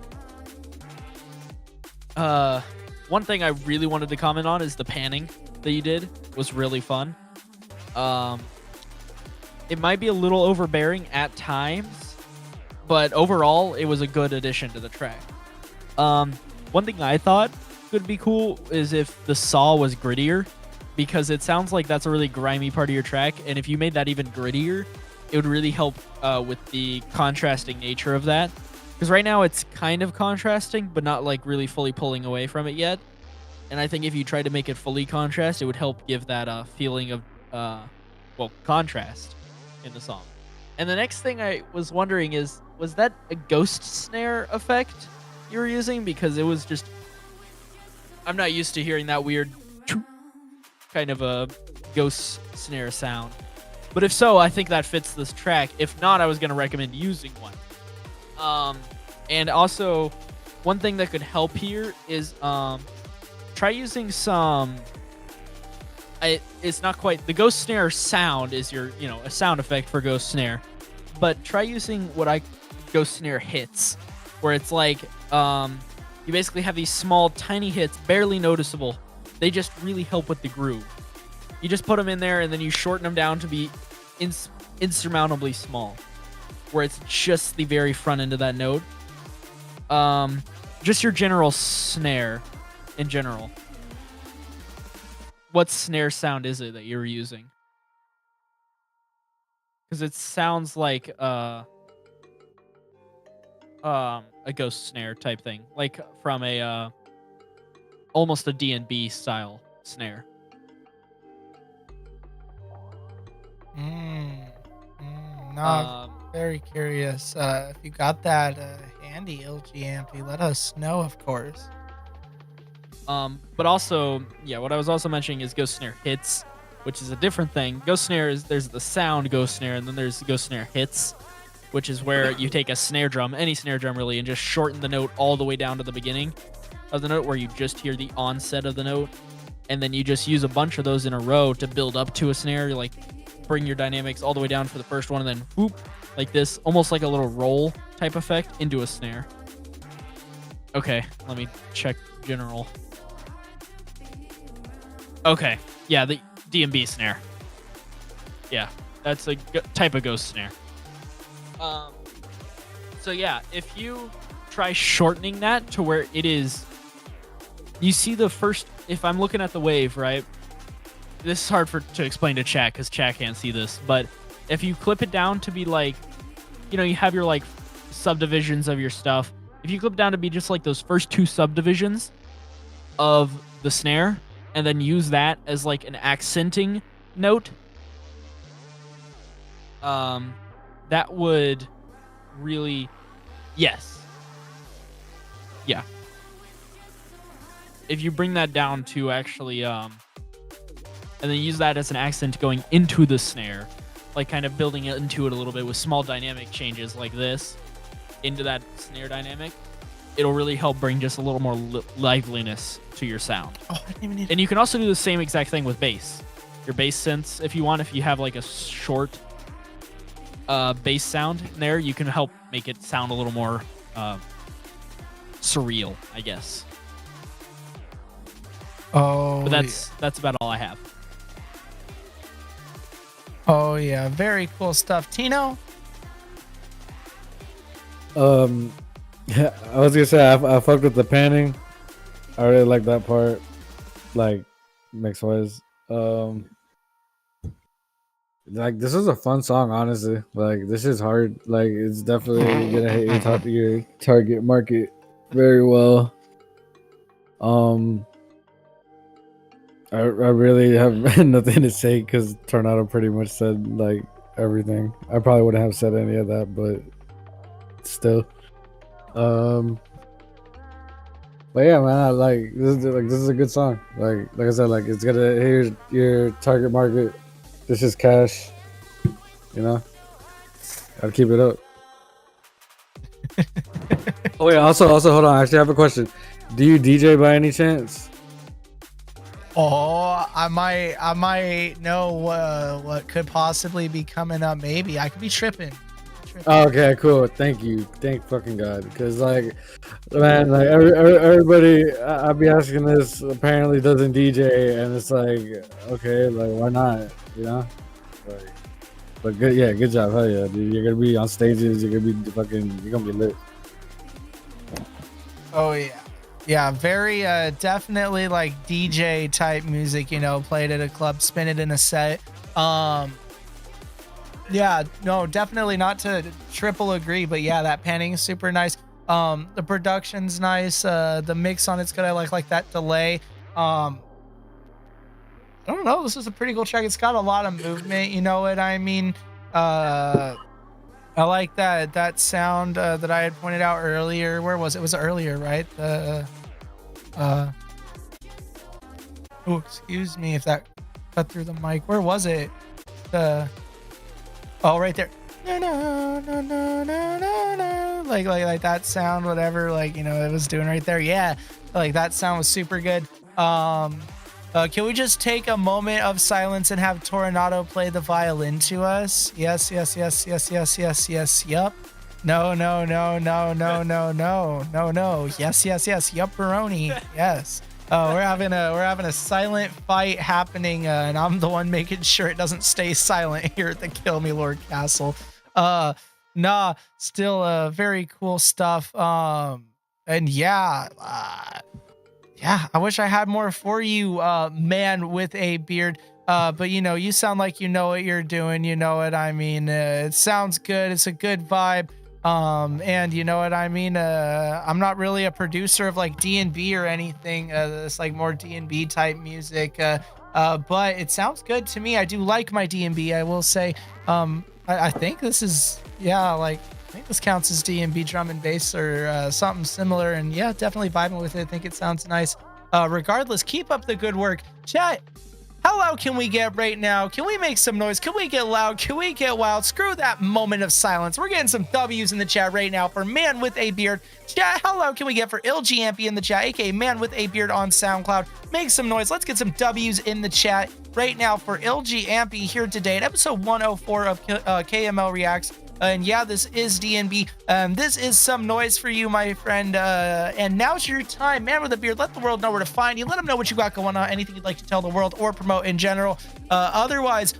thing I really wanted to comment on is the panning that you did was really fun. It might be a little overbearing at times, but overall it was a good addition to the track. One thing I thought could be cool is if the saw was grittier, because it sounds like that's a really grimy part of your track, and if you made that even grittier, it would really help with the contrasting nature of that. Because right now it's kind of contrasting, but not like really fully pulling away from it yet. And I think if you try to make it fully contrast, it would help give that feeling of contrast in the song. And the next thing I was wondering is, was that a ghost snare effect you were using? Because it was just, I'm not used to hearing that weird kind of a ghost snare sound. But if so, I think that fits this track. If not, I was going to recommend using one. And also, one thing that could help here is try using some... it's not quite... The ghost snare sound is your, a sound effect for ghost snare. But try using what ghost snare hits, where it's like you basically have these small, tiny hits, barely noticeable. They just really help with the groove. You just put them in there, and then you shorten them down to be insurmountably small, where it's just the very front end of that note. Just your general snare in general. What snare sound is it that you're using? Because it sounds like a ghost snare type thing, like from a almost a D&B style snare. No, very curious. If you got that handy, LGMP, let us know, of course. But also, what I was also mentioning is ghost snare hits, which is a different thing. Ghost snare there's the sound ghost snare, and then there's ghost snare hits, which is where you take a snare drum, any snare drum really, and just shorten the note all the way down to the beginning of the note, where you just hear the onset of the note, and then you just use a bunch of those in a row to build up to a snare. You like bring your dynamics all the way down for the first one, and then whoop, like this, almost like a little roll type effect into a snare. Okay, let me check general. Okay, yeah, the D&B snare. Yeah, that's a type of ghost snare. So yeah, if you try shortening that to where it is, you see the first, if I'm looking at the wave, right? This is hard to explain to chat because chat can't see this, but if you clip it down to be like, you have your like subdivisions of your stuff. If you clip down to be just like those first 2 subdivisions of the snare, and then use that as like an accenting note, that would really, yes. Yeah. If you bring that down to actually, and then use that as an accent going into the snare, like kind of building it into it a little bit with small dynamic changes like this into that snare dynamic, it'll really help bring just a little more liveliness to your sound. Oh, I didn't even need. And you can also do the same exact thing with bass. Your bass synths, if you want, if you have like a short bass sound in there, you can help make it sound a little more surreal, I guess. Oh, but that's about all I have. Oh yeah, very cool stuff, Tino. Yeah, I was gonna say I fucked with the panning. I really like that part, like mix wise. like this is a fun song, honestly. Like this is hard. Like it's definitely gonna hit your target market very well. I really have nothing to say because Tornado pretty much said like everything. I probably wouldn't have said any of that, but still. But yeah, man, I like this is a good song. Like I said, like it's gonna hit your target market. This is cash. You know, gotta keep it up. Oh wait, also hold on. I actually have a question. Do you DJ by any chance? Oh, I might know what could possibly be coming up. Maybe I could be tripping. Oh, okay, cool. Thank you. Thank fucking God. Because like, man, like everybody, I'll be asking this. Apparently doesn't DJ, and it's like, okay, like why not? You know. Like, but good, yeah, good job. Hell yeah, dude. You're gonna be on stages. You're gonna be fucking. You're gonna be lit. Oh yeah. Yeah, very definitely like DJ type music, you know, played at a club, spin it in a set. Yeah, no, definitely not to triple agree, but yeah, that panning is super nice. The production's nice. The mix on it's good. I like that delay. I don't know. This is a pretty cool track. It's got a lot of movement. You know what I mean? I like that sound that I had pointed out earlier. Where was it? It was earlier, right? Oh, excuse me if that cut through the mic. Where was it? Oh, right there. Like that sound, whatever, like, you know, it was doing right there. Yeah, like that sound was super good. Can we just take a moment of silence and have Tornado play the violin to us? Yes. Yep. No. Yes. Yup, Baroni. Yes. We're having a silent fight happening, and I'm the one making sure it doesn't stay silent here at the KILLMILORD Castle. Still very cool stuff. And yeah, I wish I had more for you, man with a beard. But you know, you sound like you know what you're doing. You know what I mean? It sounds good. It's a good vibe. And you know what I mean? I'm not really a producer of like D&B or anything. It's like more D&B type music. But it sounds good to me. I do like my D&B, I will say. I think this is, I think this counts as D&B drum and bass or something similar. And yeah, definitely vibing with it. I think it sounds nice. Regardless, keep up the good work. Chat, how loud can we get right now? Can we make some noise? Can we get loud? Can we get wild? Screw that moment of silence. We're getting some W's in the chat right now for Man With A Beard. Chat, how loud can we get for LGAmpy in the chat, aka Man With A Beard on SoundCloud? Make some noise. Let's get some W's in the chat right now for LGAmpy here today at episode 104 of KML Reacts. And yeah, this is DNB. This is some noise for you, my friend. And now's your time, Man With A Beard. Let the world know where to find you. Let them know what you got going on. Anything you'd like to tell the world or promote in general. Otherwise,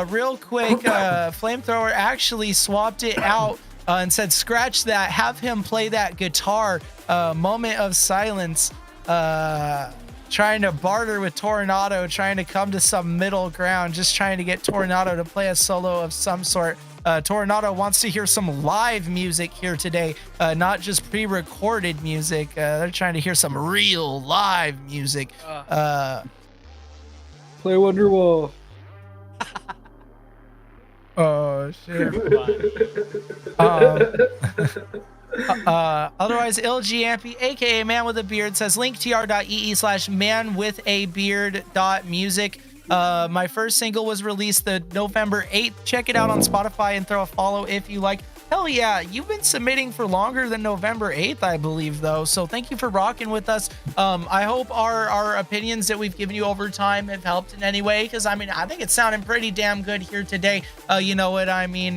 real quick, Flamethrower actually swapped it out and said, scratch that. Have him play that guitar. Moment of silence. Trying to barter with Tornado, trying to come to some middle ground, just trying to get Tornado to play a solo of some sort. Tornado wants to hear some live music here today, not just pre-recorded music. They're trying to hear some real live music. Play Wonderwall. Oh shit. Otherwise, LGAmpy, aka Man With A Beard, says linktr.ee/manwithabeard.music. My first single was released the November 8th. Check it out on Spotify and throw a follow if you like. Hell yeah, you've been submitting for longer than November 8th, I believe, though. So thank you for rocking with us. I hope our opinions that we've given you over time have helped in any way, because I mean, I think it's sounding pretty damn good here today. You know what I mean?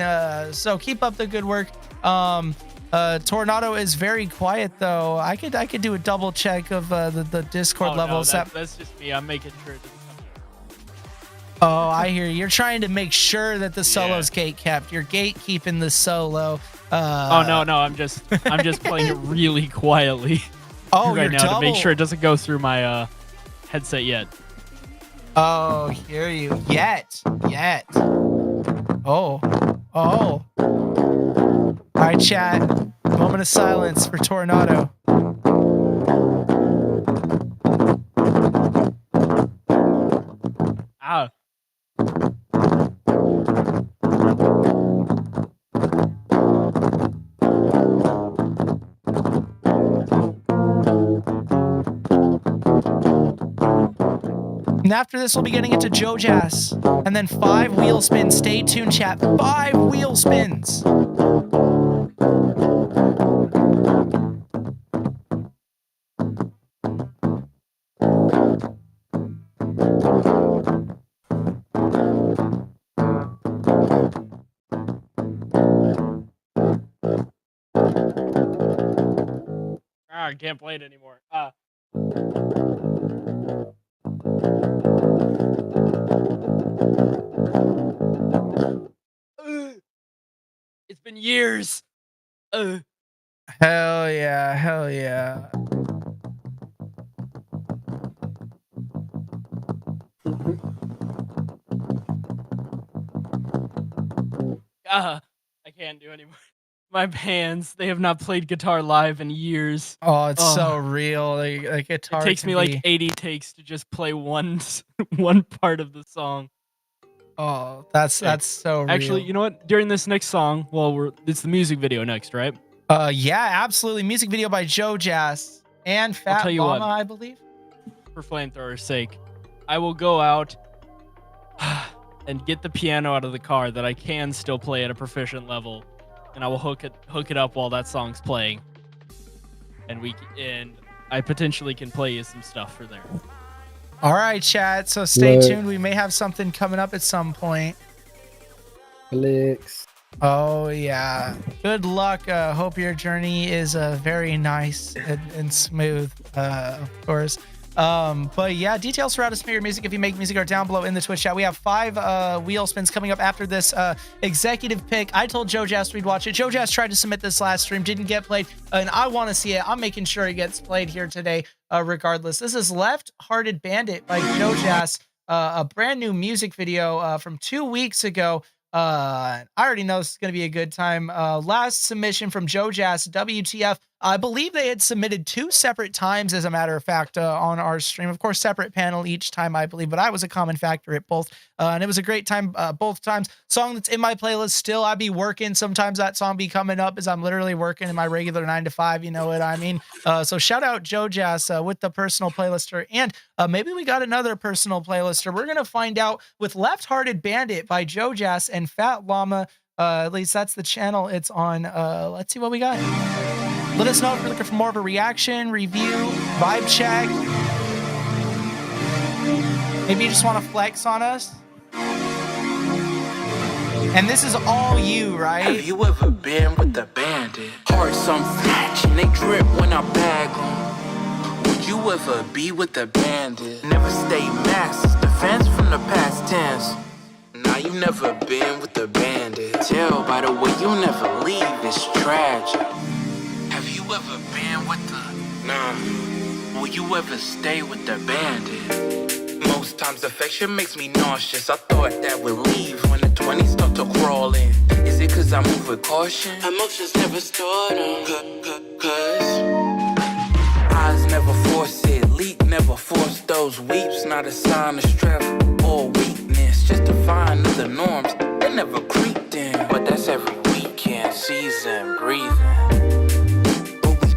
So keep up the good work. Tornado is very quiet though. I could do a double check of the Discord levels. No, that's just me. I'm making sure. Oh, I hear you. You're trying to make sure that the solo's gate kept. You're gatekeeping the solo. Oh no, I'm just playing it really quietly. Oh, right now to make sure it doesn't go through my headset yet. Oh, hear you. Yet. Oh. All right, chat. Moment of silence for Tornado. Ah. And after this, we'll be getting into Joe Jazz. And then 5 wheel spins. Stay tuned, chat. 5 wheel spins. I can't play it anymore. It's been years. Hell yeah. Hell yeah. I can't do anymore. My hands, they have not played guitar live in years. Oh, it's so real. Like guitar It takes me like 80 takes to just play one part of the song. Oh, that's so real. Actually, you know what? During this next song, it's the music video next, right? Yeah, absolutely. Music video by Joe Jazz and Fat tell you Llama, what. I believe. For flamethrower's sake, I will go out and get the piano out of the car that I can still play at a proficient level, and I will hook it up while that song's playing, and I potentially can play you some stuff for there. All right, chat. So stay tuned. We may have something coming up at some point. Alex. Oh yeah. Good luck. Hope your journey is very nice and smooth. Of course. But yeah, details for how to submit your music if you make music are down below in the Twitch chat. We have 5 wheel spins coming up after this executive pick. I told Joe Jazz we'd watch it. Joe Jazz tried to submit this last stream, didn't get played, and I want to see it. I'm making sure it gets played here today, regardless. This is Left Hearted Bandit by Joe Jazz, a brand new music video from 2 weeks ago. I already know this is going to be a good time. Last submission from Joe Jazz, WTF. I believe they had submitted 2 separate times, as a matter of fact, on our stream. Of course, separate panel each time, I believe, but I was a common factor at both. And it was a great time both times. Song that's in my playlist still. I'd be working. Sometimes that song be coming up as I'm literally working in my regular 9 to 5. You know what I mean? So shout out Joe Jazz with the personal playlister. And maybe we got another personal playlister. We're going to find out with Left Hearted Bandit by Joe Jazz and Fat Llama. At least that's the channel it's on. Let's see what we got. Let us know if you're looking for more of a reaction, review, vibe check. Maybe you just want to flex on us. And this is all you, right? Have you ever been with a bandit? Hearts on flatch and they drip when I bag them. Would you ever be with a bandit? Never stay masked, it's defense from the past tense. Nah, you never been with a bandit. Tell by the way you never leave, it's tragic. Have you ever been with the... Nah. Will you ever stay with the bandit? Most times affection makes me nauseous. I thought that would leave when the 20s start to crawl in. Is it cause I move with caution? Emotions never stored on. Cause eyes never force it. Leak never force those weeps. Not a sign of strength or weakness. Just to find other norms. They never creeped in. But that's every weekend. Season, breathing.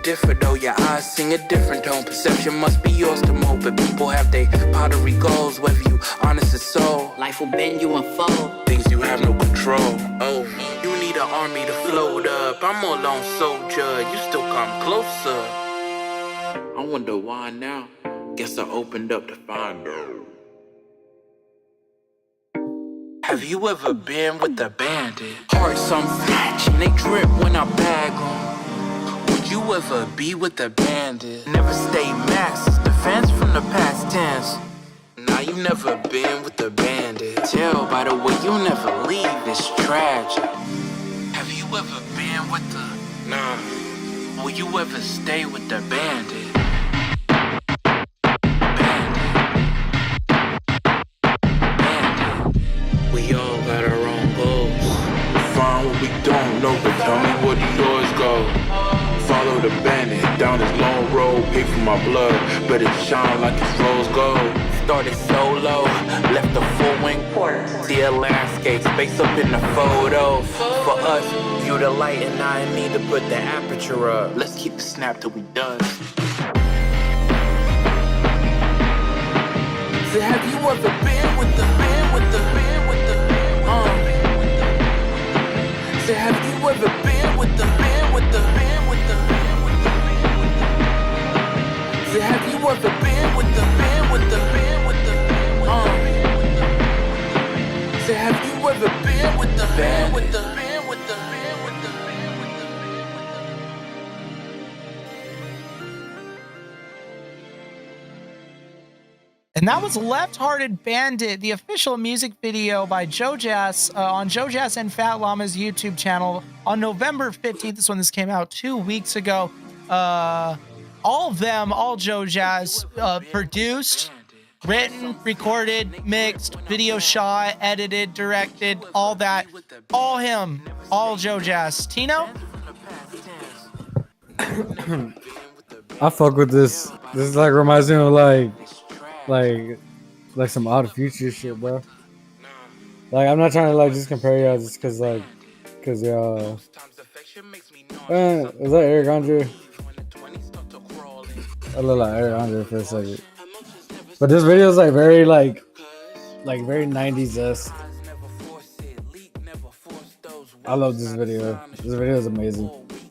Different though, your eyes sing a different tone. Perception must be yours to mold, but people have their pottery goals. Whether you honest as soul, life will bend you and fold. Things you have no control. Oh, you need an army to float up. I'm a lone soldier, you still come closer. I wonder why now. Guess I opened up to find out. Have you ever been with a bandit? Hearts on flatch and they drip when I bag them. Would you ever be with a bandit? Never stay masked, it's defense from the past tense. Nah, you never been with a bandit. Tell by the way you never leave, it's tragic. Have you ever been with the... Nah. Will you ever stay with the bandit? Bandit. We all got our own goals. my blood, but it shine like it's rose gold. Started solo, left the full wing port. See a landscape, space up in the photo. For us, view the light and I need to put the aperture up. Let's keep the snap till we done. So have you ever been with the man with the man with the So have you ever been with the man with the man with the man with the So have you ever been with the man with the man with the So have you ever been with the man with the man with the man with the man with the And that was Left Hearted Bandit, the official music video by Joe Jazz on Joe Jazz and Fat Llama's YouTube channel on November 15th. This one came out 2 weeks ago. All of them, all Joe Jazz, produced, written, recorded, mixed, video shot, edited, directed, all that. All him, all Joe Jazz. Tino? I fuck with this. This is like reminds me of like some Odd Future shit, bro. Like I'm not trying to like just compare y'all just cause y'all. Is that Eric Andre? I look like Eric Andre for a second. But this video is like very like very 90s-esque. I love this video. This video is amazing.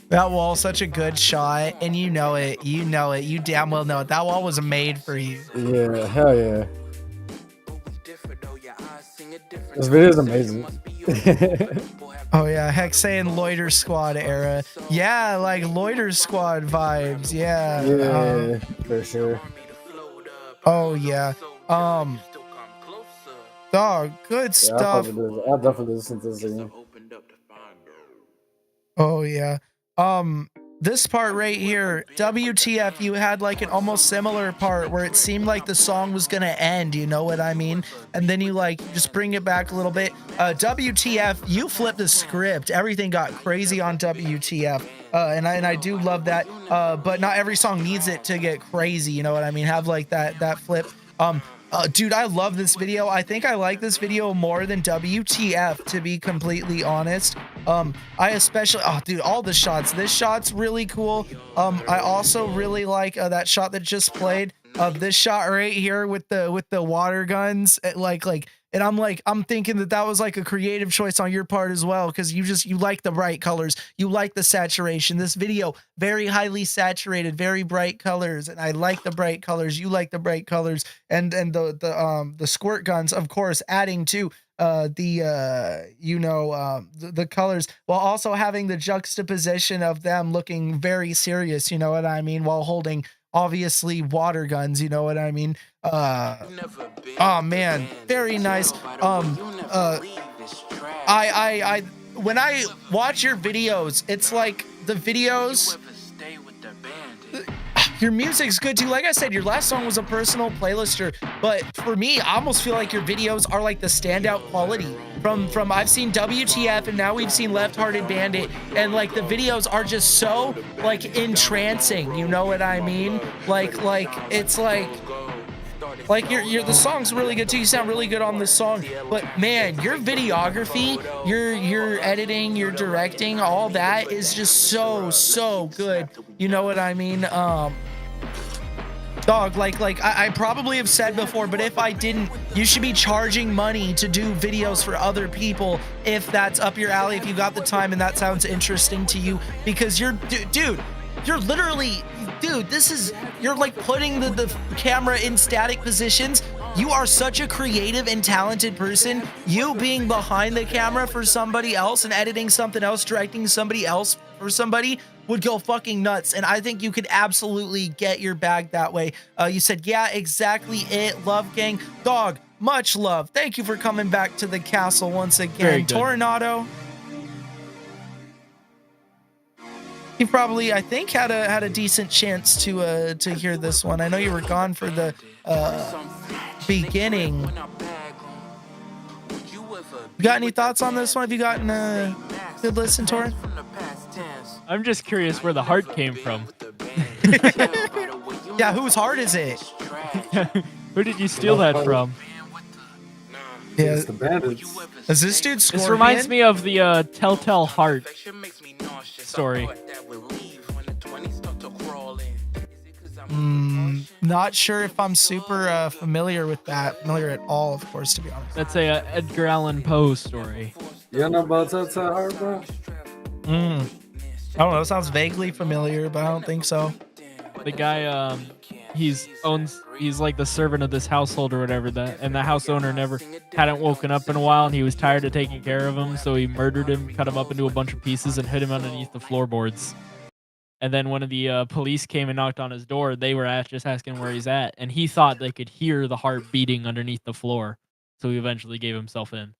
That wall's such a good shot, and you know it. You know it. You damn well know it. That wall was made for you. Yeah, hell yeah. This video is amazing. Oh yeah, heck, saying Loiter Squad era. Yeah, like Loiter Squad vibes. Yeah. Yeah, for sure. Oh yeah. Dog, good stuff. I'll definitely listen to this again. Oh yeah. This part right here, WTF, you had like an almost similar part where it seemed like the song was gonna end, you know what I mean? And then you like just bring it back a little bit. WTF, you flipped the script. Everything got crazy on WTF. And I do love that. But not every song needs it to get crazy, you know what I mean? Have like that flip. Dude, I love this video. I think I like this video more than WTF, to be completely honest. I especially, dude, all the shots. This shot's really cool. I also really like that shot that just played. This shot right here with the water guns, and I'm thinking that was like a creative choice on your part as well, because you like the bright colors, you like the saturation. This video very highly saturated, very bright colors, and I like the bright colors. You like the bright colors, and the squirt guns, of course, adding to the colors, while also having the juxtaposition of them looking very serious. You know what I mean? While holding obviously water guns, you know what I mean? Oh man, very nice. I when I watch your videos, it's like the videos, your music's good too. Like I said, your last song was a personal playlister, but for me, I almost feel like your videos are like the standout quality from I've seen WTF, and now we've seen Left Hearted Bandit, and like the videos are just so like entrancing, you know what I mean? Like it's like the song's really good too. You sound really good on this song, but man, your videography, your editing, your directing, all that is just so good. You know what I mean? Dog, I probably have said before, but if I didn't, you should be charging money to do videos for other people if that's up your alley, if you got the time and that sounds interesting to you, because you're literally, you're like putting the camera in static positions. You are such a creative and talented person. You being behind the camera for somebody else and editing something else, directing somebody else for somebody would go fucking nuts. And I think you could absolutely get your bag that way. You said, yeah, exactly it. Love gang. Dog, much love. Thank you for coming back to the castle once again. Tornado. You probably, I think, had a decent chance to hear this one. I know you were gone for the beginning. You got any thoughts on this one? Have you gotten a good listen, Tor? Yeah, whose heart is it? Who did you steal that from? Yeah, It's the bandits. is this dude Scorpion? This reminds me of the Telltale Heart story. Not sure if I'm super familiar with that. Familiar at all, of course, to be honest. That's a Edgar Allan Poe story. You don't know about Telltale Heart, bro? I don't know. It sounds vaguely familiar, but I don't think so. The guy, he's like the servant of this household or whatever, and the house owner never hadn't woken up in a while, and he was tired of taking care of him, so he murdered him, cut him up into a bunch of pieces, and hid him underneath the floorboards. And then one of the police came and knocked on his door. They were just asking where he's at, and he thought they could hear the heart beating underneath the floor, so he eventually gave himself in.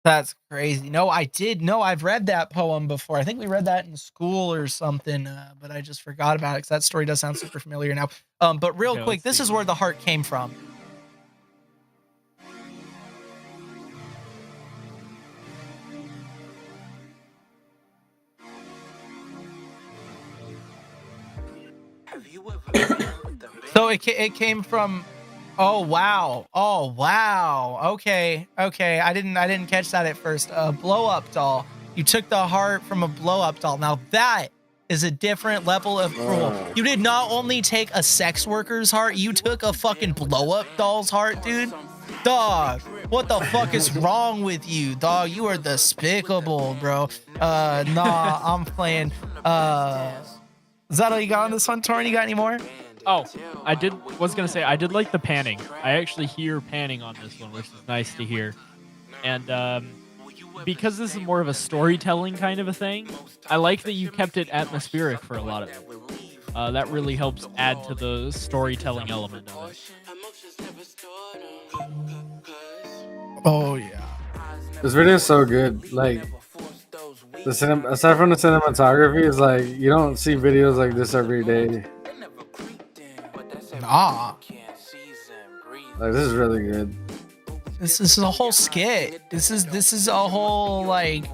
That's crazy. No, I did. No, I've read that poem before. I think we read that in school or something, but I just forgot about it because that story does sound super familiar now. But real quick, this is where the heart came from. So it came from. Oh wow! Oh wow! Okay. I didn't catch that at first. A blow up doll. You took the heart from a blow up doll. Now that is a different level of cruel. You did not only take a sex worker's heart, you took a fucking blow up doll's heart, dude. Dog, what the fuck is wrong with you, dog? You are despicable, bro. Nah, I'm playing. Is that all you got on this one, Torn? You got any more? Oh, I did like the panning. I actually hear panning on this one, which is nice to hear. And because this is more of a storytelling kind of a thing, I like that you kept it atmospheric for a lot of it. That really helps add to the storytelling element of it. Oh yeah, this video is so good. Like aside from the cinematography, it's like you don't see videos like this every day. Nah. Like this is really good. This is a whole skit. This is a whole like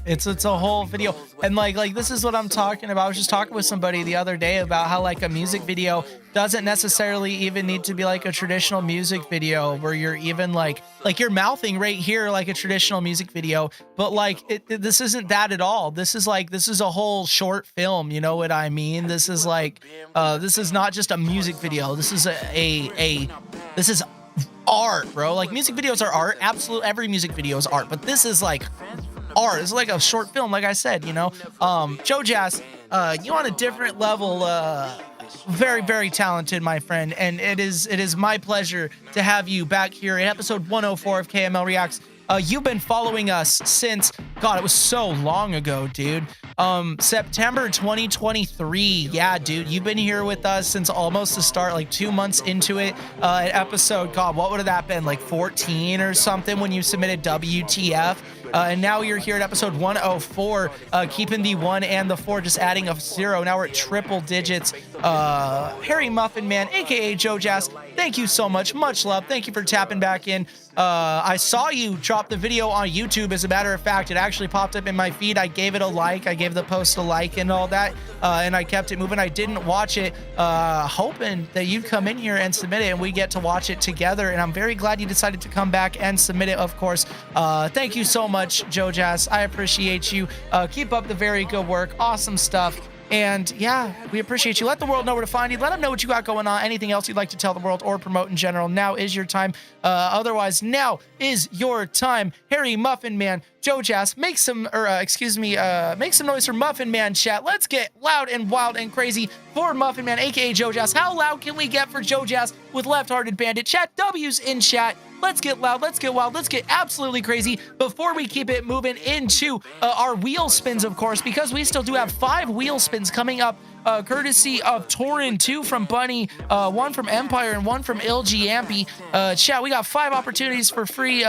it's a whole video. And like this is what I'm talking about. I was just talking with somebody the other day about how like a music video doesn't necessarily even need to be like a traditional music video where you're even like you're mouthing right here like a traditional music video, but like this isn't that at all. This is a whole short film, you know what I mean? This is like this is not just a music video. This is this is art, bro. Like music videos are art. Absolute every music video is art, but this is like art. It's like a short film, like I said, you know. Joe Jazz, you on a different level, very, very talented, my friend, and it is my pleasure to have you back here in episode 104 of KML Reacts. You've been following us since, God, it was so long ago, dude. September 2023. Yeah, dude, you've been here with us since almost the start, like 2 months into it. Episode, God, what would have that been, like 14 or something when you submitted WTF? And now you're here at episode 104, keeping the 1 and the 4, just adding a 0. Now we're at triple digits. Harry Muffin Man, aka Joe Jazz, thank you so much. Much love. Thank you for tapping back in. I saw you drop the video on YouTube. As a matter of fact, it actually popped up in my feed. I gave it a like. I gave the post a like and all that. And I kept it moving. I didn't watch it, hoping that you'd come in here and submit it and we get to watch it together. And I'm very glad you decided to come back and submit it, of course. Thank you so much, Joe Jazz. I appreciate you. Keep up the very good work. Awesome stuff. And yeah, we appreciate you. Let the world know where to find you. Let them know what you got going on. Anything else you'd like to tell the world or promote in general, now is your time. Otherwise, now is your time. Harry Muffin Man, Joe Jazz, make some noise for Muffin Man chat. Let's get loud and wild and crazy for Muffin Man, aka Joe Jazz. How loud can we get for Joe Jazz with Left Hearted Bandit? Chat W's in chat. Let's get loud, let's get wild, let's get absolutely crazy before we keep it moving into our wheel spins, of course, because we still do have 5 wheel spins coming up, courtesy of Torin, 2 from Bunny, 1 from Empire, and 1 from LG Ampy. Chat, we got 5 opportunities for free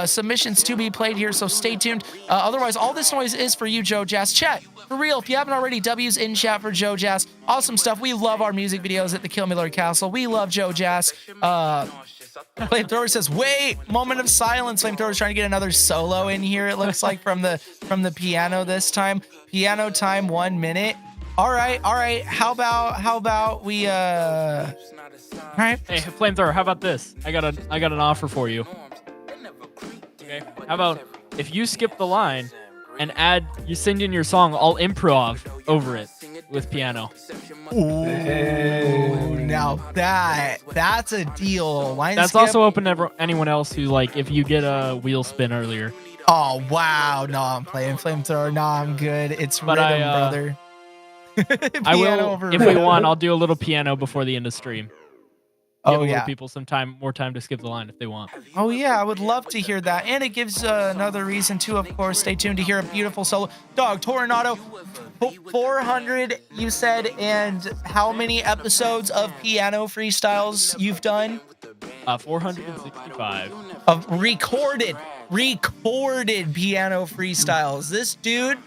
submissions to be played here, so stay tuned. Otherwise, all this noise is for you, Joe Jazz. Chat, for real, if you haven't already, W's in chat for Joe Jazz. Awesome stuff. We love our music videos at the KILLMILORD Castle. We love Joe Jazz. Flamethrower says, wait, moment of silence. Flamethrower's trying to get another solo in here, it looks like, from the piano this time. Piano time, 1 minute. All right. How about we all right. Hey, Flamethrower, how about this? I got an offer for you. Okay. How about if you skip the line and you sing in your song, I'll improv over it with piano. Ooh, now that's a deal. That's also open to anyone else who, like, if you get a wheel spin earlier. Oh wow, no, I'm playing Flamethrower. No, I'm good. It's But rhythm, brother. I will, over if we rhythm. want, I'll do a little piano before the end of stream. Give Yeah. people more time to skip the line if they want. Oh yeah, I would love to hear that, and it gives another reason to, of course, stay tuned to hear a beautiful solo. Dog Tornado, 400 you said, and how many episodes of piano freestyles you've done? 465 of recorded piano freestyles. This dude.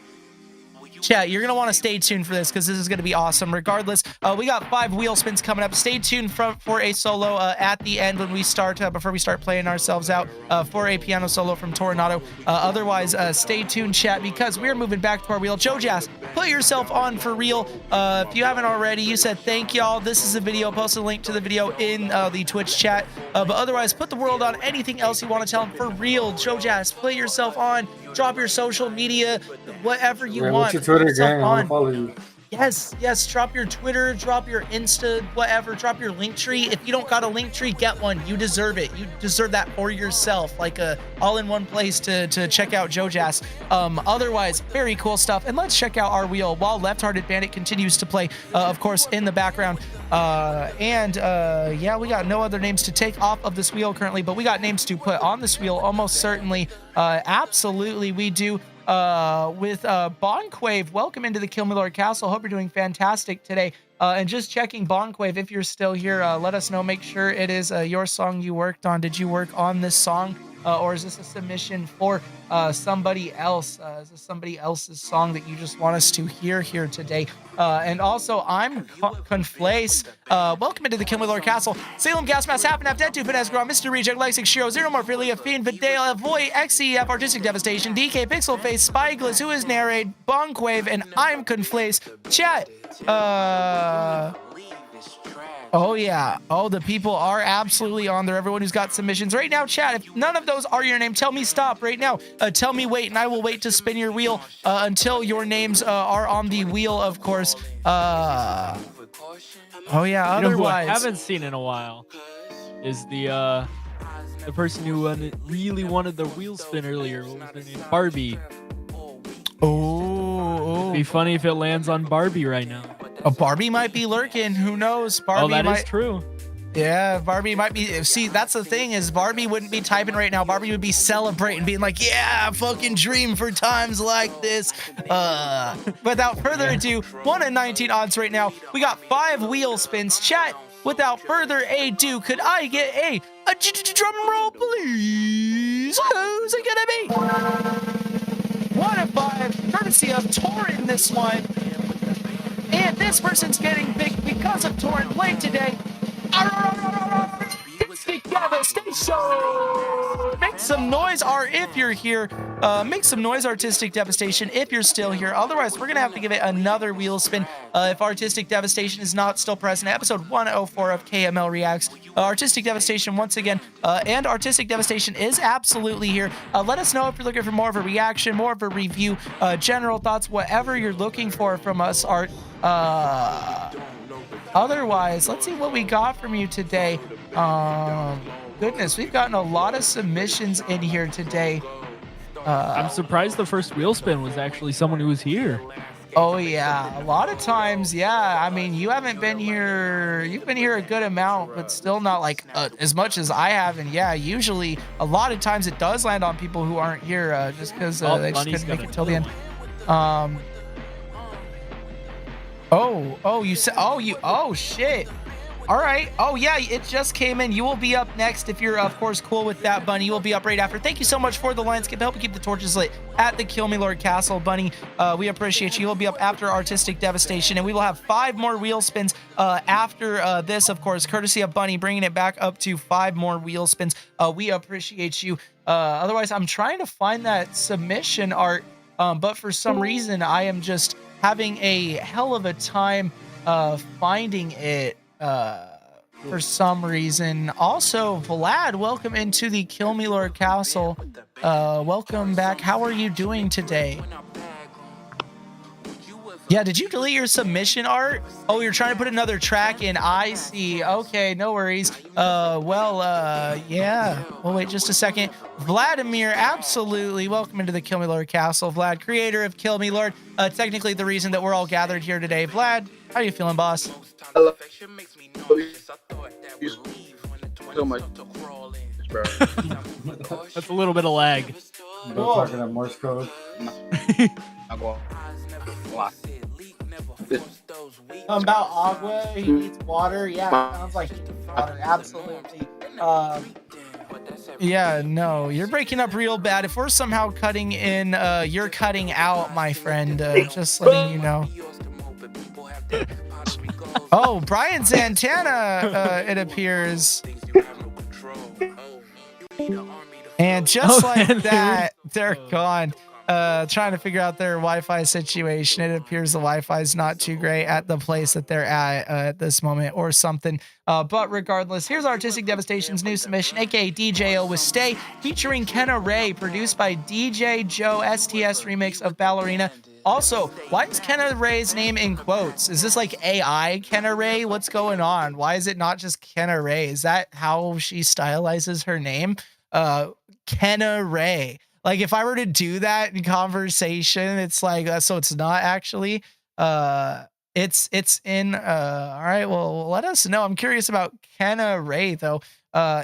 Chat, you're going to want to stay tuned for this because this is going to be awesome. Regardless, we got 5 wheel spins coming up. Stay tuned for a solo at the end when we start, before we start playing ourselves out, for a piano solo from Tornado. Otherwise, stay tuned, chat, because we're moving back to our wheel. Joe Jazz, put yourself on for real. If you haven't already, you said thank y'all. This is a video. Post a link to the video in the Twitch chat. But otherwise, put the world on anything else you want to tell them for real. Joe Jazz, put yourself on. Drop your social media, whatever you want. What's your Twitter, gang? I want to follow you. Yes. Drop your Twitter, drop your Insta, whatever. Drop your link tree. If you don't got a link tree, get one. You deserve it. You deserve that for yourself, like a all-in-one place to check out Joe Jazz. Otherwise, very cool stuff. And let's check out our wheel while Left Hearted Bandit continues to play, of course, in the background. Yeah, we got no other names to take off of this wheel currently, but we got names to put on this wheel almost certainly. Absolutely, we do. With Bonquave, welcome into the KILLMILORD Castle. Hope you're doing fantastic today. And just checking, Bonquave, if you're still here, let us know. Make sure it is your song you worked on. Did you work on this song? Or is this a submission for somebody else? Is this somebody else's song that you just want us to hear here today? And also, I'm Conflace. Welcome into the KILLMILORD Castle. Salem Gasmask, Half and Half, Dead, Tupid, Esgron, Mr. Reject, Lexix, Shiro, Zero Morphilia, Fiend, Vidale, Void, XCF, Artistic Devastation, DK, Pixelface, Spyglass, Who is Narrate, Bonquave, and I'm Conflace. Chat. Oh, yeah. Oh, the people are absolutely on there. Everyone who's got submissions right now, chat, if none of those are your name, tell me stop right now. Tell me wait, and I will wait to spin your wheel until your names are on the wheel, of course. Oh, yeah. Otherwise, who I haven't seen in a while is the person who really wanted the wheel spin earlier. What was their name? Barbie. Oh. It'd be funny if it lands on Barbie right now. Barbie might be lurking. Who knows? Barbie is true. Yeah, Barbie might be. See, that's the thing is Barbie wouldn't be typing right now. Barbie would be celebrating, being like, yeah, fucking dream for times like this. Without further ado, 1 in 19 odds right now. We got 5 wheel spins. Chat, without further ado, could I get a drum roll, please? Who's it gonna be? 1 of 5, courtesy of Torin, this one. And this person's getting big because of Torrent playing today. Artistic Devastation! Make some noise, if you're here. Make some noise, Artistic Devastation, if you're still here. Otherwise, we're going to have to give it another wheel spin if Artistic Devastation is not still present. Episode 104 of KML Reacts. Artistic Devastation once again. And Artistic Devastation is absolutely here. Let us know if you're looking for more of a reaction, more of a review, general thoughts, whatever you're looking for from us, Art. Otherwise, let's see what we got from you today. Goodness, we've gotten a lot of submissions in here today. I'm surprised the first wheel spin was actually someone who was here. Oh yeah, a lot of times, yeah. I mean, you haven't been here. You've been here a good amount, but still not like as much as I have. And yeah, usually a lot of times it does land on people who aren't here just because they just couldn't make it till the end. You said, oh shit. All right. Oh yeah, it just came in. You will be up next if you're, of course, cool with that, Bunny. You will be up right after. Thank you so much for the landscape. Help keep the torches lit at the KILLMILORD Castle, Bunny. We appreciate you. You'll be up after Artistic Devastation, and we will have 5 more wheel spins after this, of course, courtesy of Bunny, bringing it back up to 5 more wheel spins. We appreciate you. Otherwise, I'm trying to find that submission, Art, but for some reason, I am just having a hell of a time finding it for some reason. Also, Vlad, welcome into the KILLMILORD Castle. Welcome back. How are you doing today? Yeah, did you delete your submission art? Oh, you're trying to put another track in. I see. Okay, no worries. Yeah. Well, wait just a second. Vladimir, absolutely. Welcome into the KILLMILORD Castle. Vlad, creator of KILLMILORD. Technically the reason that we're all gathered here today. Vlad, how you feeling, boss? Hello. So much, bro. That's a little bit of lag. Go talking about Morse code. About agua, he needs water. Yeah, sounds like he needs water. Absolutely. Yeah, no, you're breaking up real bad. If we're somehow cutting in, you're cutting out, my friend. Just letting you know. Oh, Brian Santana, it appears. And just like that, they're gone. Trying to figure out their Wi-Fi situation. It appears the Wi-Fi is not too great at the place that they're at this moment or something. But regardless, here's Artistic Devastation's new submission, aka DJO with Stay, featuring Kenna Ray, produced by DJ Joe STS remix of Ballerina. Also, why is Kenna Ray's name in quotes? Is this like AI Kenna Ray? What's going on? Why is it not just Kenna Ray? Is that how she stylizes her name? Kenna Ray. Like if I were to do that in conversation, it's like, so it's not actually, it's in, all right, well, let us know. I'm curious about Kenna Ray though,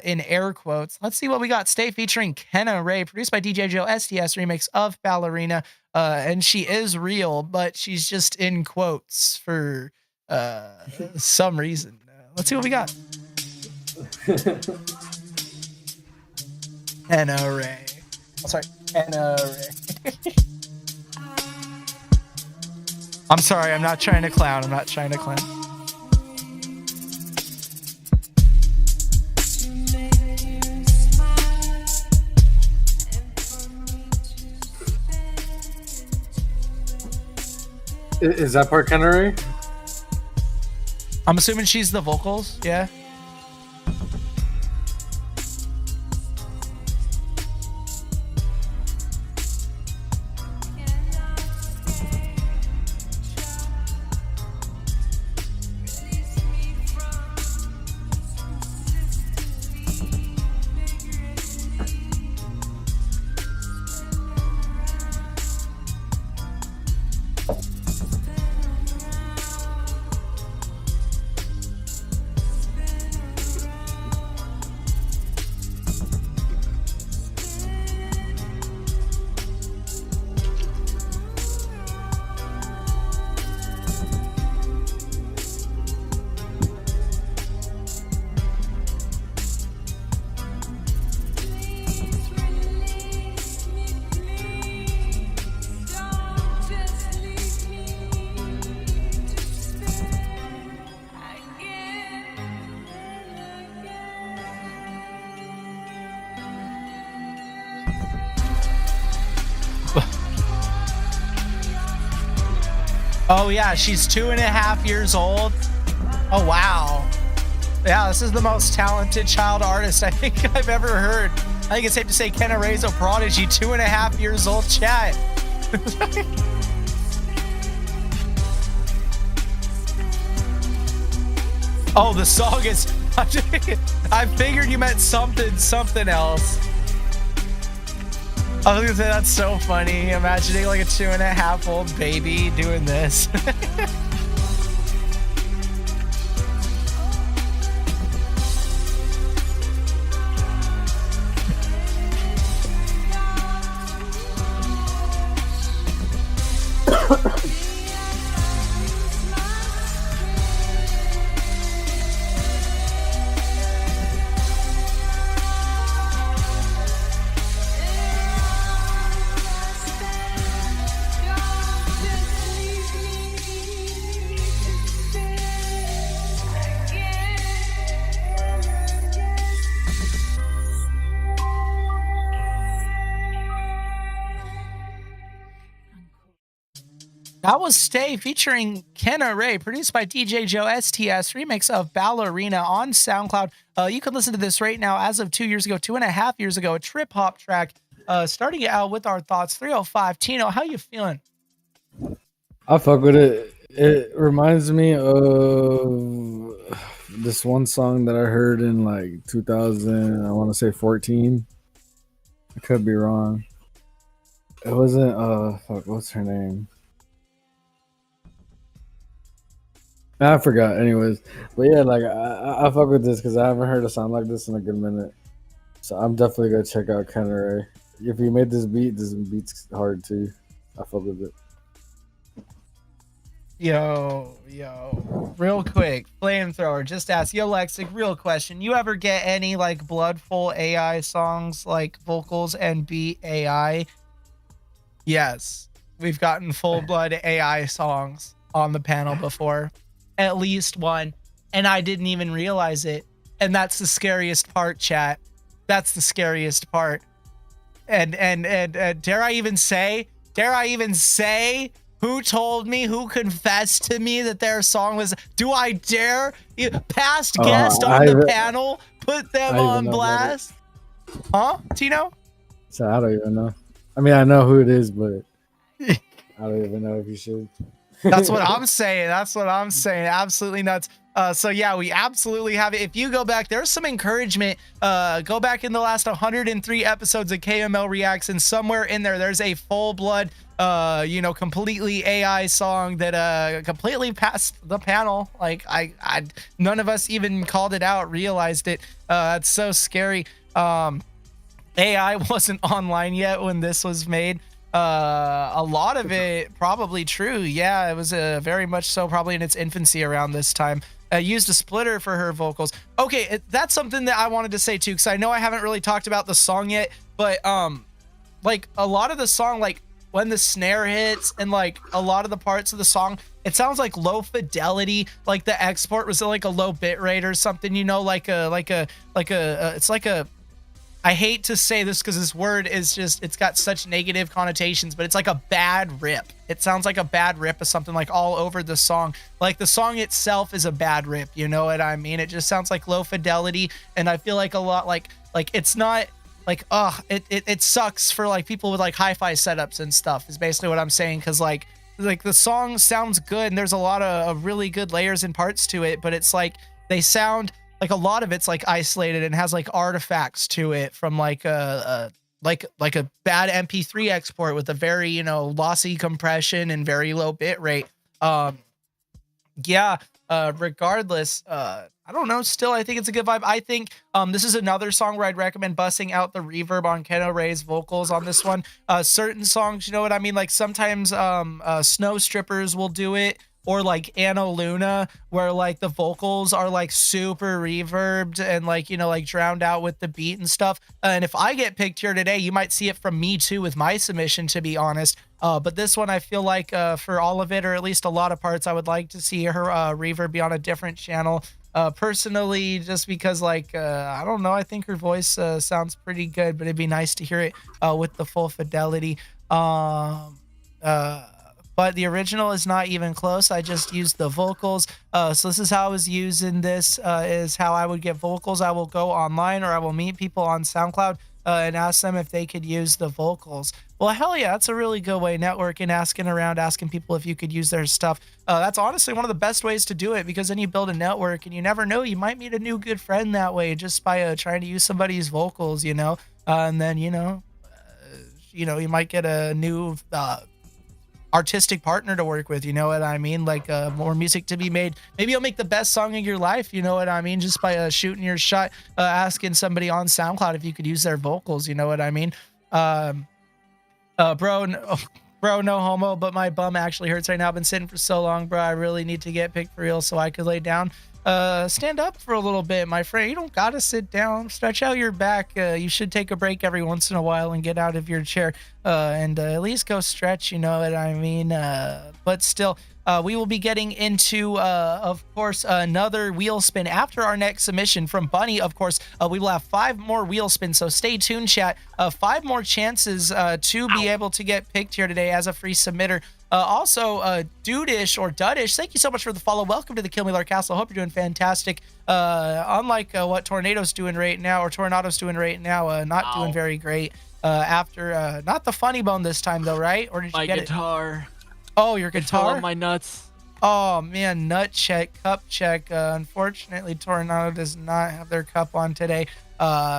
in air quotes. Let's see what we got. Stay featuring Kenna Ray, produced by DJ Joe STS remix of Ballerina. And she is real, but she's just in quotes for, some reason. Let's see what we got. Kenna Ray. Oh, sorry. Kenna Ray. I'm sorry. I'm not trying to clown. I'm not trying to clown. Is that part Kenna Ray? I'm assuming she's the vocals. Yeah. Oh yeah, she's 2.5 years old. Oh wow. Yeah, this is the most talented child artist I think I've ever heard. I think it's safe to say Kenna Ray's a prodigy. 2.5 years old, chat. Oh, the song is... I figured you meant something else. I was gonna say, that's so funny. Imagining like a 2.5-year-old baby doing this. That was Stay featuring Kenna Ray, produced by DJ Joe STS, remix of Ballerina on SoundCloud. You can listen to this right now as of 2.5 years ago, a trip hop track. Starting it out with our thoughts, 305. Tino, how you feeling? I fuck with it. It reminds me of this one song that I heard in like 2000, I want to say 14. I could be wrong. It wasn't, fuck, what's her name? I forgot. Anyways, but yeah, like I fuck with this because I haven't heard a song like this in a good minute. So I'm definitely gonna check out Kenna Ray. If he made this beat's hard too. I fuck with it. Yo, real quick, flamethrower. Just ask, yo, Lexic, real question. You ever get any like Bloodful AI songs, like vocals and beat AI? Yes, we've gotten full blood AI songs on the panel before. At least one, and I didn't even realize it. And that's the scariest part, chat. That's the scariest part. And dare I even say who told me, who confessed to me that their song was, do I dare past guest on the panel put them on blast? Huh, Tino? So I don't even know. I mean, I know who it is, but I don't even know if you should. That's what I'm saying. Absolutely nuts. So yeah, we absolutely have it. If you go back, there's some encouragement. Go back in the last 103 episodes of KML Reacts, and somewhere in there's a full blood, completely AI song that completely passed the panel. Like I none of us even called it out, realized it. It's so scary. AI wasn't online yet when this was made. A lot of it probably true. Yeah, it was very much so probably in its infancy around this time. Used a splitter for her vocals. Okay, that's something that I wanted to say too, because I know I haven't really talked about the song yet, but like a lot of the song, like when the snare hits and like a lot of the parts of the song, it sounds like low fidelity, like the export was like a low bit rate or something, it's like a I hate to say this because this word is just, it's got such negative connotations, but it's like a bad rip. It sounds like a bad rip of something, like all over the song. Like the song itself is a bad rip, you know what I mean? It just sounds like low fidelity, and I feel like a lot like it's not like, it sucks for like people with like hi-fi setups and stuff is basically what I'm saying, because like the song sounds good and there's a lot of really good layers and parts to it, but it's like they sound like a lot of it's like isolated and has like artifacts to it from like a bad MP3 export with a very, lossy compression and very low bit rate. Regardless, I don't know. Still, I think it's a good vibe. I think this is another song where I'd recommend busting out the reverb on Kenna Ray's vocals on this one. Certain songs, you know what I mean? Like sometimes Snow Strippers will do it, or like Anna Luna, where like the vocals are like super reverbed and like, like drowned out with the beat and stuff. And if I get picked here today, you might see it from me too with my submission, to be honest. But this one, I feel like for all of it, or at least a lot of parts, I would like to see her reverb be on a different channel. Personally, just because like, I don't know, I think her voice sounds pretty good, but it'd be nice to hear it with the full fidelity. But the original is not even close. I just used the vocals. So this is how I was using this, is how I would get vocals. I will go online, or I will meet people on SoundCloud and ask them if they could use the vocals. Well, hell yeah, that's a really good way. Networking, asking around, asking people if you could use their stuff. That's honestly one of the best ways to do it, because then you build a network and you never know, you might meet a new good friend that way just by trying to use somebody's vocals, and then, you might get a new artistic partner to work with, you know what I mean? Like more music to be made. Maybe you'll make the best song of your life, you know what I mean? Just by shooting your shot, asking somebody on SoundCloud if you could use their vocals, you know what I mean? Bro, no homo, but my bum actually hurts right now. I've been sitting for so long, bro. I really need to get picked for real so I could lay down. Stand up for a little bit, my friend. You don't gotta sit down. Stretch out your back. You should take a break every once in a while and get out of your chair and at least go stretch, you know what I mean? But still, we will be getting into, of course, another wheel spin after our next submission from Bunny. Of course, we will have 5 more wheel spins, so stay tuned, chat. 5 more chances to be able to get picked here today as a free submitter. Also, Dudish or Dudish, thank you so much for the follow. Welcome to the Kill Me Lord Castle. Hope you're doing fantastic. Unlike what Tornado's doing right now, not doing very great. After not the funny bone this time though, right? Or did you My get guitar. Oh, your It fell guitar? on my nuts. Oh man, nut check, cup check. Unfortunately, Tornado does not have their cup on today.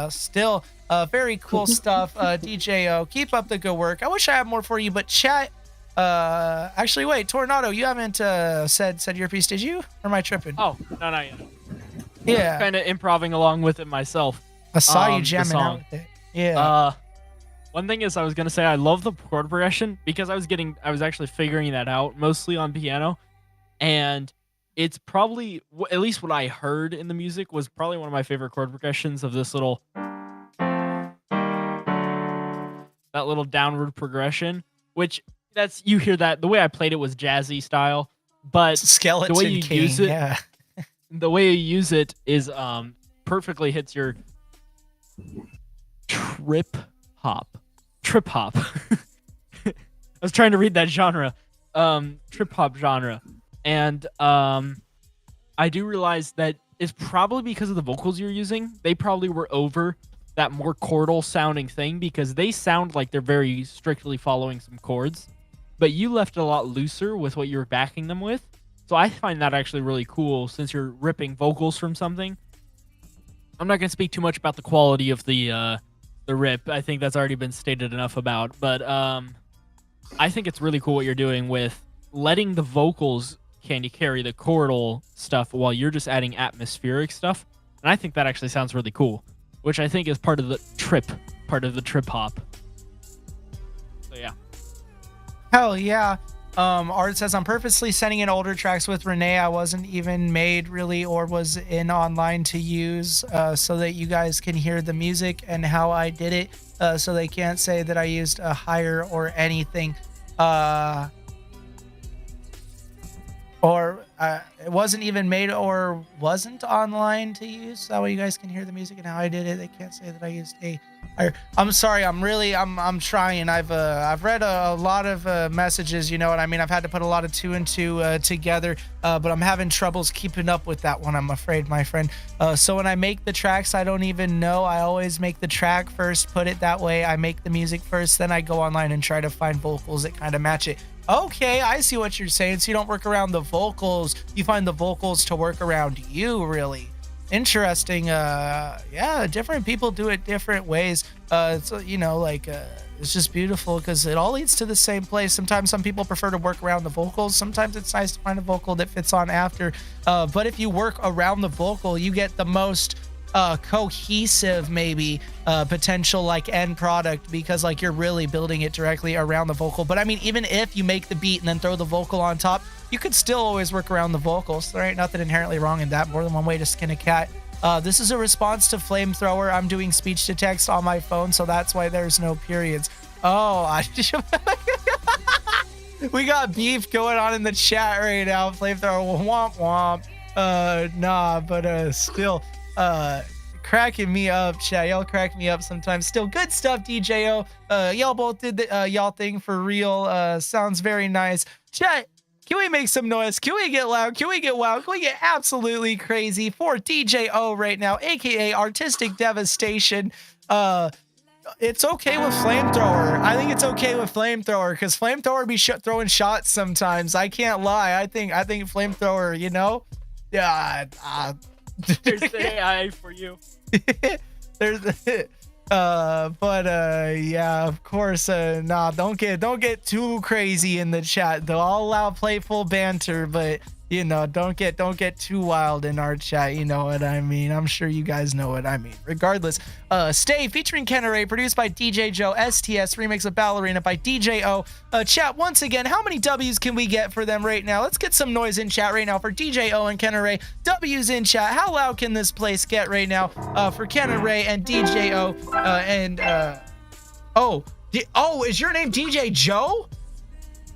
Still, very cool stuff. DJO, keep up the good work. I wish I had more for you, but chat. Actually, wait, Tornado, you haven't said your piece, did you? Or am I tripping? Oh, no, not yet. Yeah. Kind of improvising along with it myself. I saw you the jamming out song. with it. Yeah. One thing is I was gonna say I love the chord progression because I was actually figuring that out mostly on piano, and it's probably at least what I heard in the music was probably one of my favorite chord progressions of this little downward progression, which you hear that the way I played it was jazzy style, but Skeleton the way you King, use it, yeah. the way you use it is perfectly hits your trip hop. I was trying to read that genre, trip hop genre, and I do realize that it's probably because of the vocals you're using. They probably were over that more chordal sounding thing because they sound like they're very strictly following some chords, but you left it a lot looser with what you were backing them with. So I find that actually really cool since you're ripping vocals from something. I'm not going to speak too much about the quality of the rip. I think that's already been stated enough about, but I think it's really cool what you're doing with letting the vocals carry the chordal stuff while you're just adding atmospheric stuff. And I think that actually sounds really cool, which I think is part of the trip hop. So yeah. Hell yeah. Art says, I'm purposely sending in older tracks with Renee. I wasn't even made really or was in online to use so that you guys can hear the music and how I did it, so they can't say that I used a higher or anything. Or it wasn't even made or wasn't online to use. That way you guys can hear the music and how I did it. They can't say that I used a higher. I'm sorry. I'm trying. I've read a lot of messages. You know what I mean? I've had to put a lot of two and two together, but I'm having troubles keeping up with that one, I'm afraid, my friend. So when I make the tracks, I don't even know. I always make the track first, put it that way. I make the music first, then I go online and try to find vocals that kind of match it. Okay, I see what you're saying. So you don't work around the vocals. You find the vocals to work around you, really. Interesting. Yeah, different people do it different ways. So, you know, like, it's just beautiful because it all leads to the same place. Sometimes some people prefer to work around the vocals. Sometimes it's nice to find a vocal that fits on after. But if you work around the vocal, you get the most cohesive maybe potential like end product because like you're really building it directly around the vocal. But I mean, even if you make the beat and then throw the vocal on top, you could still always work around the vocals. There ain't nothing inherently wrong in that. More than one way to skin a cat. This is a response to Flamethrower. I'm doing speech to text on my phone, so that's why there's no periods. Oh, we got beef going on in the chat right now. Flamethrower, womp womp. Nah, but still cracking me up, chat. Y'all crack me up sometimes. Still good stuff, DJO. Y'all both did the y'all thing for real. Sounds very nice. Chat, can we make some noise? Can we get loud? Can we get wild? Can we get absolutely crazy for DJO right now, aka Artistic Devastation? It's okay with Flamethrower. I think it's okay with Flamethrower because Flamethrower be throwing shots sometimes. I can't lie. I think Flamethrower, you know? Yeah. There's the AI for you. There's yeah, of course. Nah, don't get too crazy in the chat though. I'll allow playful banter, but you know, don't get too wild in our chat. You know what I mean? I'm sure you guys know what I mean. Regardless, Stay featuring Kenneray, produced by DJ Joe, STS remix of Ballerina by DJ O. Chat, once again, how many W's can we get for them right now? Let's get some noise in chat right now for DJ O and Kenneray. W's in chat. How loud can this place get right now for Kenneray and DJ O? Oh, is your name DJ Joe?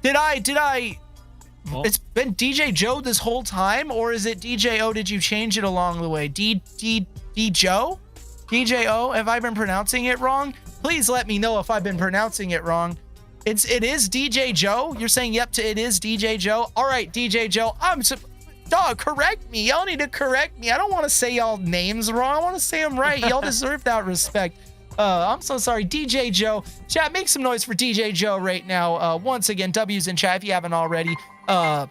Did I? It's been DJ Joe this whole time, or is it DJ O? Did you change it along the way? D Joe? DJ O? Have I been pronouncing it wrong? Please let me know if I've been pronouncing it wrong. It is DJ Joe. You're saying yep to it is DJ Joe. All right, DJ Joe. Dog, correct me. Y'all need to correct me. I don't want to say y'all names wrong. I want to say them right. Y'all deserve that respect. I'm so sorry, DJ Joe. Chat, make some noise for DJ Joe right now. Once again, W's in chat if you haven't already. That's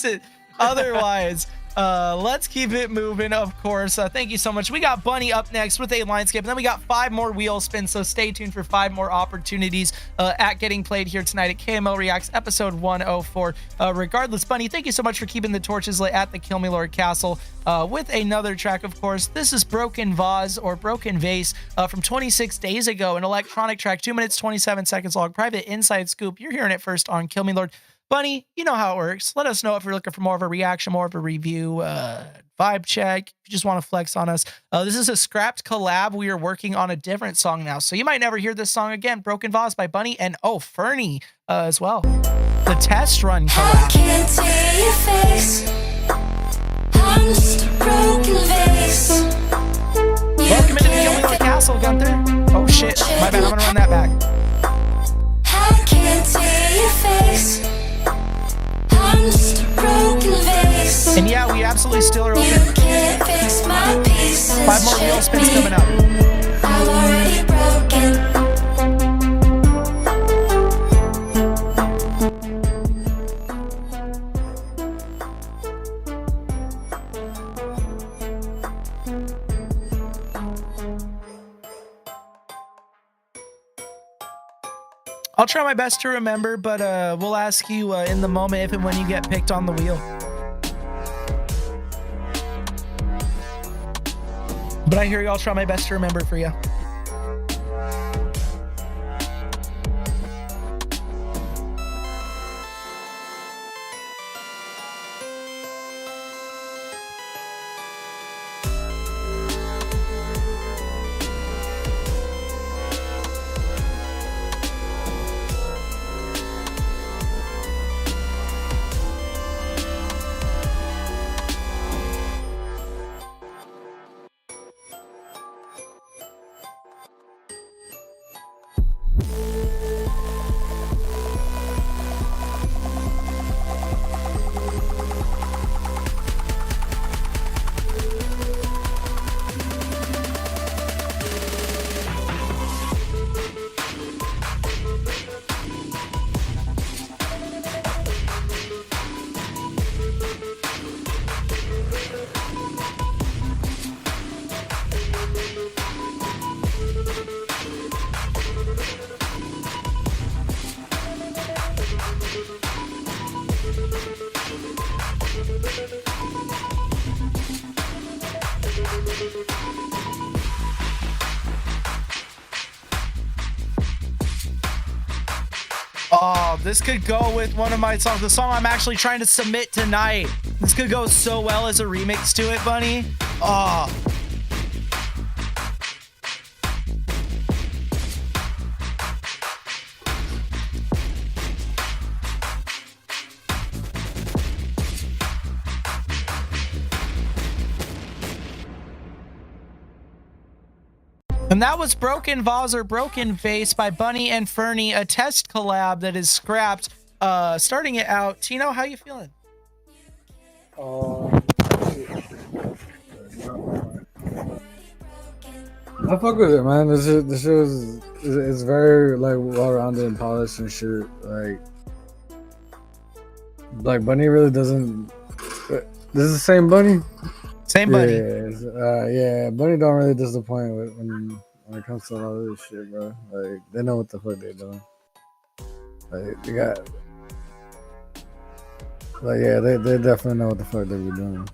it. Otherwise, let's keep it moving, of course. Thank you so much. We got Bunny up next with a Linescape, and then we got 5 more wheel spins, so stay tuned for 5 more opportunities at getting played here tonight at KML Reacts episode 104. Regardless, Bunny, thank you so much for keeping the torches lit at the Kill Me Lord Castle with another track, of course. This is Broken Vase or Broken Vase from 26 days ago, an electronic track, 2 minutes, 27 seconds long, private inside scoop. You're hearing it first on Kill Me Lord. Bunny, you know how it works. Let us know if you're looking for more of a reaction, more of a review, vibe check. If you just want to flex on us. This is a scrapped collab. We are working on a different song now, so you might never hear this song again. Broken Vase by Bunny and Fernie as well. The test run collab. I can't see your face. I'm just a broken vase. Welcome into the Kill Me Lord Castle, Gunther. Oh shit, my bad. I'm gonna run that back. I can't see your face. I'm just a broken vase. And yeah, we absolutely still are open. You can't fix my pieces. 5 more wheel spins coming up. I'm already broken. I'll try my best to remember, but we'll ask you in the moment if and when you get picked on the wheel. But I hear you. I'll try my best to remember for you. Oh, this could go with one of my songs, the song I'm actually trying to submit tonight. This could go so well as a remix to it, Bunny. Oh. And that was Broken Vase or Broken Vase by Bunny and Fernie, a test collab that is scrapped. Starting it out, Tino, how you feeling? I fuck with it, man. This shit is very like well-rounded and polished and shit. Like Bunny really doesn't. This is the same Bunny. Same Bunny. Yeah. Bunny don't really disappoint when it comes to all this shit, bro. Like they know what the fuck they're doing. Like they got. Like yeah, they definitely know what the fuck they be doing.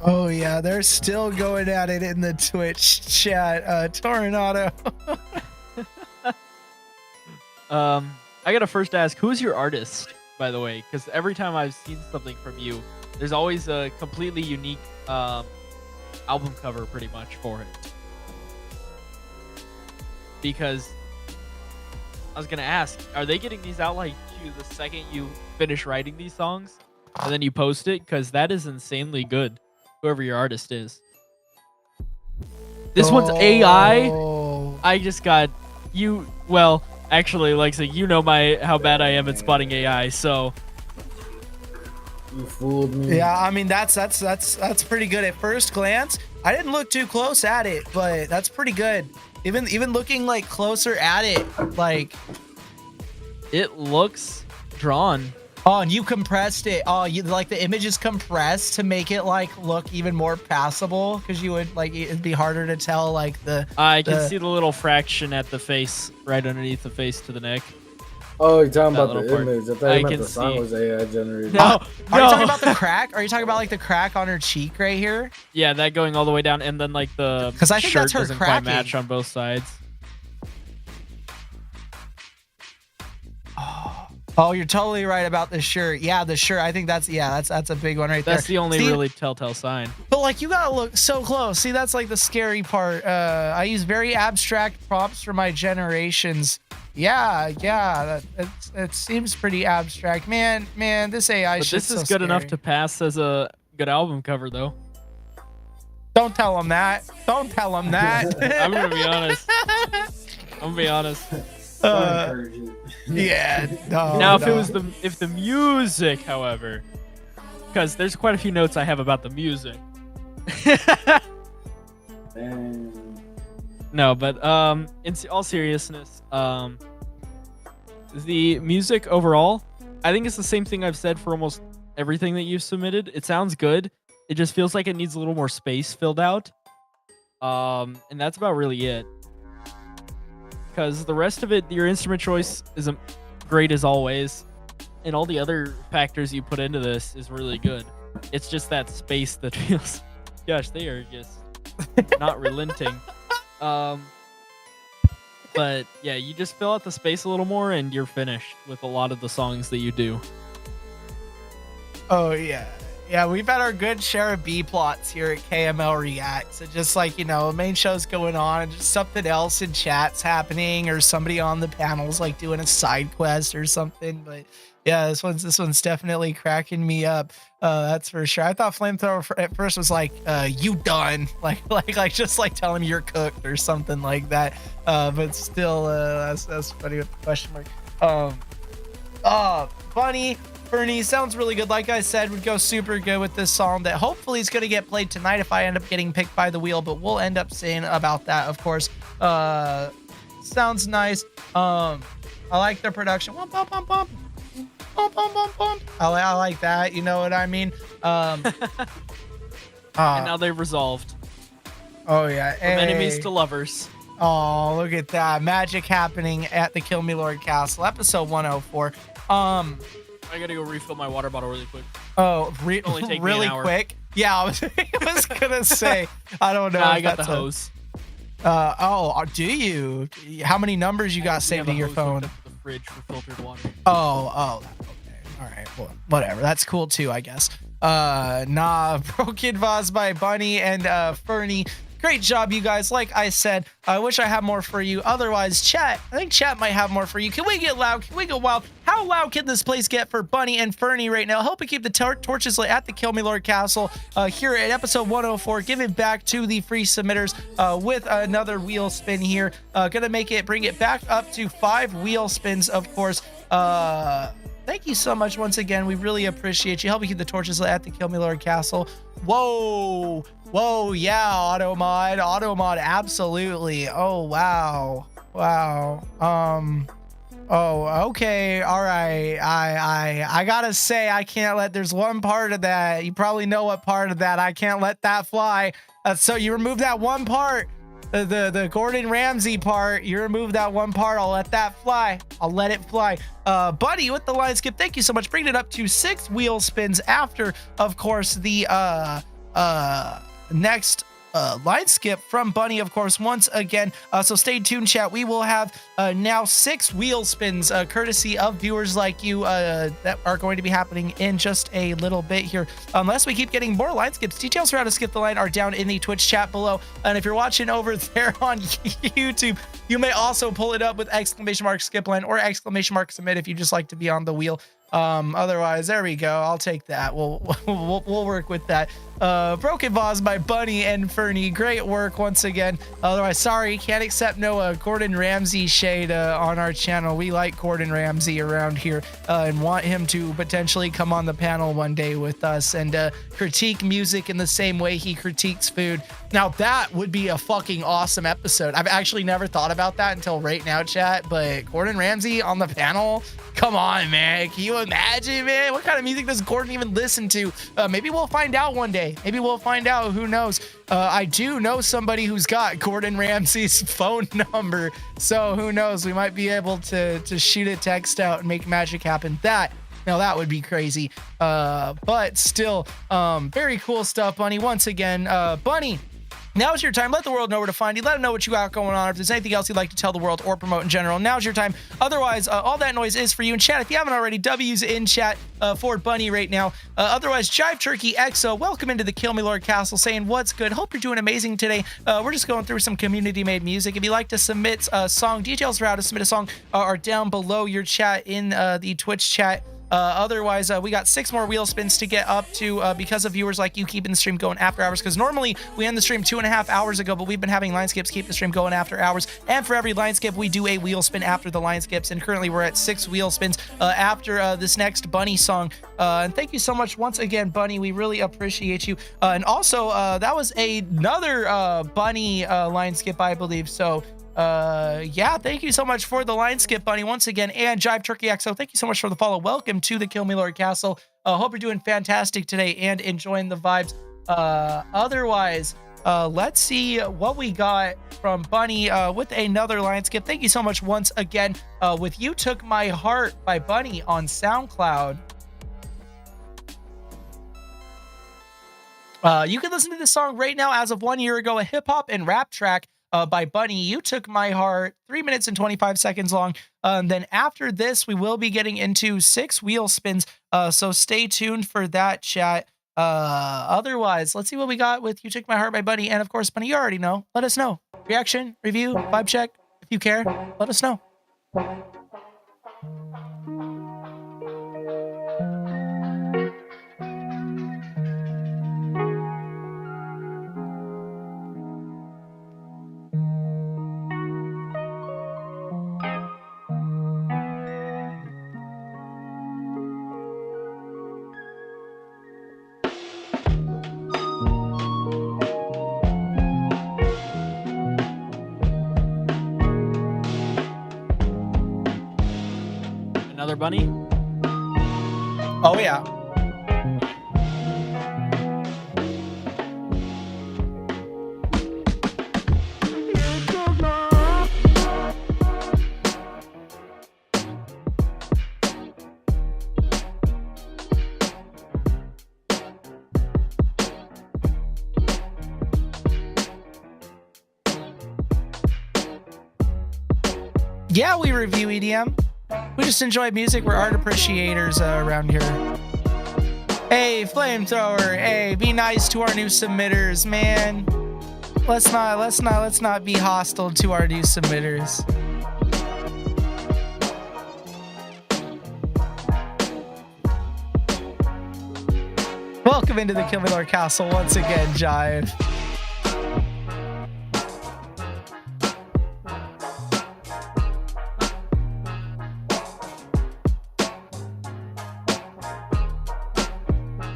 Oh yeah, they're still going at it in the Twitch chat. Tornado. I gotta first ask, who's your artist, by the way? Because every time I've seen something from you, there's always a completely unique album cover, pretty much, for it. Because I was gonna ask, are they getting these out like you the second you finish writing these songs, and then you post it? Because that is insanely good. Whoever your artist is. This one's AI. I just got you. Well, actually, like, so you know how bad I am at spotting AI. So you fooled me. Yeah, I mean that's pretty good at first glance. I didn't look too close at it, but that's pretty good. Even looking like closer at it, like it looks drawn. Oh, and you compressed it. Oh, you like the image is compressed to make it like look even more passable, because you would like it'd be harder to tell like the. I can see the little fraction at the face, right underneath the face to the neck. Oh, you're talking That about the little part. image. I thought you meant the song see. was AI generated. No, Are you talking about the crack? Are you talking about like the crack on her cheek right here? Yeah, that going all the way down, and then like the 'Cause I think shirt that's her doesn't quite cracking. match on both sides. Oh, you're totally right about the shirt. Yeah, the shirt. I think that's a big one right there. That's the only See, really telltale sign. But like you gotta look so close. See, that's like the scary part. I use very abstract prompts for my generations. Yeah, it seems pretty abstract. Man, this AI But shit's this is so good enough scary. to pass as a good album cover, though. Don't tell him that. Don't tell him that. I'm gonna be honest. Yeah. No, Now, if no. it was if the music, however, because there's quite a few notes I have about the music. No, but in all seriousness, the music overall, I think it's the same thing I've said for almost everything that you've submitted. It sounds good. It just feels like it needs a little more space filled out. And that's about really it. Because the rest of it, your instrument choice isn't great as always, and all the other factors you put into this is really good. It's just that space that feels, gosh, they are just not relenting. But yeah, you just fill out the space a little more, and you're finished with a lot of the songs that you do. Oh yeah. Yeah, we've had our good share of B plots here at KML Reacts. It's just like, the main show's going on and just something else in chat's happening, or somebody on the panel's like doing a side quest or something. But yeah, this one's definitely cracking me up. That's for sure. I thought Flamethrower at first was like, you done. Like just like telling me you're cooked or something like that. But still, that's funny with the question mark. Bunny Fernie sounds really good. Like I said, would go super good with this song that hopefully is going to get played tonight if I end up getting picked by the wheel, but we'll end up saying about that, of course. Sounds nice. I like the production. Bump, bump, bump, bump. Bump, bump, bump, bump. I like that. You know what I mean? And now they've resolved. Oh, yeah. From enemies to lovers. Oh, look at that. Magic happening at the Kill Me Lord Castle, episode 104. I gotta go refill my water bottle really quick. Oh, Only take me an really hour. quick? Yeah, I was gonna say. I don't know. Nah, if I got the that's a- hose. Do you? How many numbers you got saved to your phone? The fridge for filtered water. Oh, okay. All right. Well, whatever. That's cool too, I guess. Broken Vase by Bunny and Fernie. Great job, you guys. Like I said, I wish I had more for you. Otherwise, I think chat might have more for you. Can we get loud? Can we go wild? How loud can this place get for Bunny and Fernie right now? Helping keep the torches lit at the Kill Me Lord Castle here at episode 104. Give it back to the free submitters with another wheel spin here. Gonna bring it back up to 5 wheel spins, of course. Thank you so much once again. We really appreciate you helping keep the torches lit at the Kill Me Lord Castle. Whoa, yeah, Automod, absolutely. Oh, wow. Oh, okay, all right. I gotta say, I can't let. There's one part of that. You probably know what part of that. I can't let that fly. So you remove that one part. The Gordon Ramsay part, you remove that one part. I'll let that fly. I'll let it fly. Buddy with the line skip, thank you so much. Bringing it up to 6 wheel spins after, of course, the next line skip from Bunny, of course, once again. So stay tuned, chat. We will have now 6 wheel spins courtesy of viewers like you that are going to be happening in just a little bit here, unless we keep getting more line skips. Details for how to skip the line are down in the Twitch chat below, and if you're watching over there on YouTube, you may also pull it up with !skip line or !submit if you just like to be on the wheel Otherwise, there we go. I'll take that. We'll work with that. Broken Vase by Bunny and Fernie. Great work once again. Otherwise, sorry, can't accept no Gordon Ramsay shade on our channel. We like Gordon Ramsay around here and want him to potentially come on the panel one day with us and critique music in the same way he critiques food. Now, that would be a fucking awesome episode. I've actually never thought about that until right now, chat, but Gordon Ramsay on the panel? Come on, man. Can you imagine, man? What kind of music does Gordon even listen to? Maybe we'll find out one day. Maybe we'll find out. Who knows? I do know somebody who's got Gordon Ramsay's phone number. So who knows? We might be able to shoot a text out and make magic happen. Now that would be crazy. But still, very cool stuff, Bunny. Once again, Bunny, now's your time. Let the world know where to find you. Let them know what you got going on. If there's anything else you'd like to tell the world or promote in general, now's your time. Otherwise, all that noise is for you in chat. If you haven't already, W's in chat for Bunny right now. Otherwise, Jive Turkey EXO, welcome into the Kill Me Lord Castle, saying what's good. Hope you're doing amazing today. We're just going through some community-made music. If you'd like to submit a song, details for how to submit a song are down below your chat in the Twitch chat. Otherwise, we got 6 more wheel spins to get up to because of viewers like you keeping the stream going after hours, because normally we end the stream 2.5 hours ago, but we've been having line skips keep the stream going after hours, and for every line skip we do a wheel spin after the line skips, and currently we're at 6 wheel spins after this next Bunny song. And thank you so much once again, Bunny. We really appreciate you. And also, that was another Bunny line skip, I believe. So yeah, thank you so much for the line skip, Bunny, once again. And Jive Turkey XO, thank you so much for the follow. Welcome to the Kill Me Lord Castle. Hope you're doing fantastic today and enjoying the vibes. Otherwise, let's see what we got from Bunny with another line skip. Thank you so much once again with You Took My Heart by Bunny on SoundCloud. You can listen to this song right now as of 1 year ago, a hip hop and rap track by Bunny. You Took My Heart, 3 minutes and 25 seconds long. Then after this, we will be getting into 6 wheel spins. So stay tuned for that, chat. Otherwise, let's see what we got with You Took My Heart by Bunny. And of course, Bunny, you already know. Let us know. Reaction, review, vibe check. If you care, let us know. Another Bunny? Oh, yeah. Yeah, we review EDM. We just enjoy music. We're art appreciators around here. Hey, Flamethrower. Hey, be nice to our new submitters, man. Let's not be hostile to our new submitters. Welcome into the Kill Me Lord Castle once again, Jive.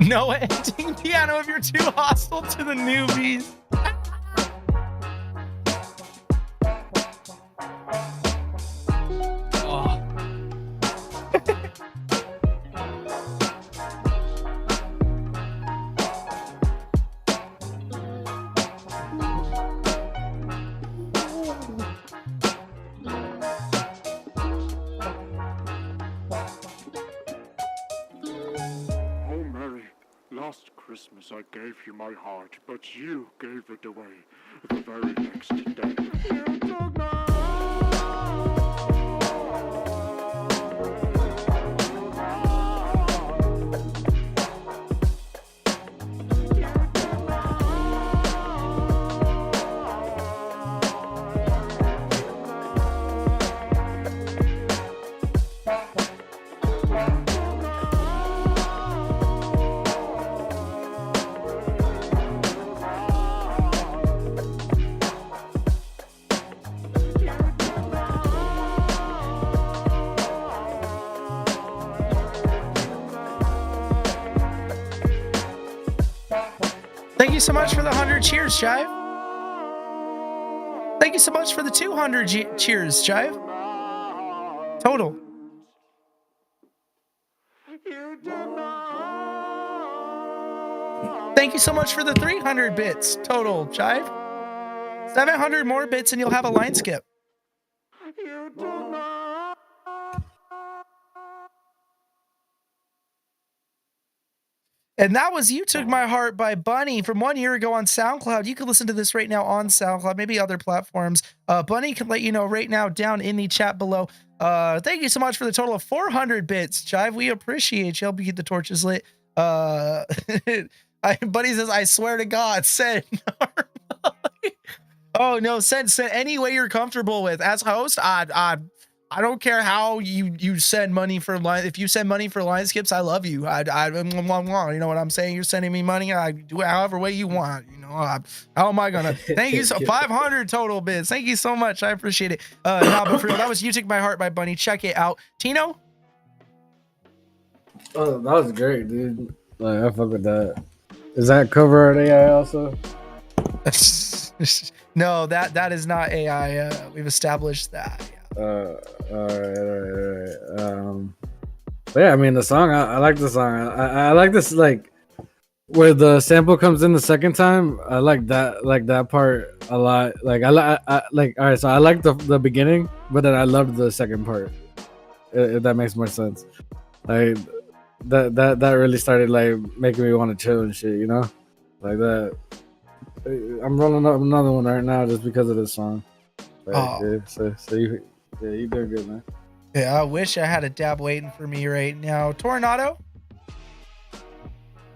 No ending piano if you're too hostile to the newbies. Oh. Last Christmas I gave you my heart, but you gave it away the very next day. You took my so much for the 100 cheers, Chive. Thank you so much for the 200 cheers, Chive. Total. Thank you so much for the 300 bits total, Chive. 700 more bits and you'll have a line skip. And that was You Took My Heart by Bunny from 1 year ago on SoundCloud. You can listen to this right now on SoundCloud, maybe other platforms. Bunny can let you know right now down in the chat below. Thank you so much for the total of 400 bits, Chive. We appreciate you. Help you keep the torches lit. Buddy says, I swear to God, send. Oh no, send any way you're comfortable with. As host, I don't care how you send money for line. If you send money for line skips, I love you. You know what I'm saying? You're sending me money. I do it however way you want. You know, how am I gonna? Thank you. So 500 total bids. Thank you so much. I appreciate it. Nah, but for real, that was You Took My Heart by Bunny. Check it out. Tino. Oh, that was great, dude. Like, I fuck with that. Is that cover art AI also? No, that is not AI. We've established that. All right. But yeah, I mean the song. I like the song. I like this, like where the sample comes in the second time. I like that part a lot. Like I like. All right, so I like the beginning, but then I loved the second part. If that makes more sense. Like that really started like making me want to chill and shit. You know, like that. I'm rolling up another one right now just because of this song. Like, yeah, so you doing good, man. Yeah, I wish I had a dab waiting for me right now. Tornado,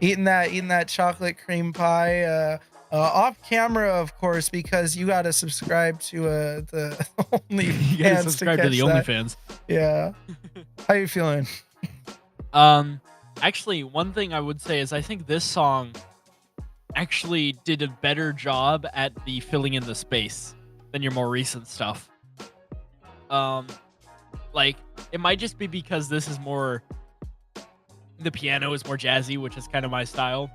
eating that chocolate cream pie off camera, of course, because you got to subscribe to the OnlyFans. You got to subscribe to the OnlyFans. Yeah. How you feeling? Actually, one thing I would say is I think this song actually did a better job at the filling in the space than your more recent stuff. Like it might just be because this is more, the piano is more jazzy, which is kind of my style,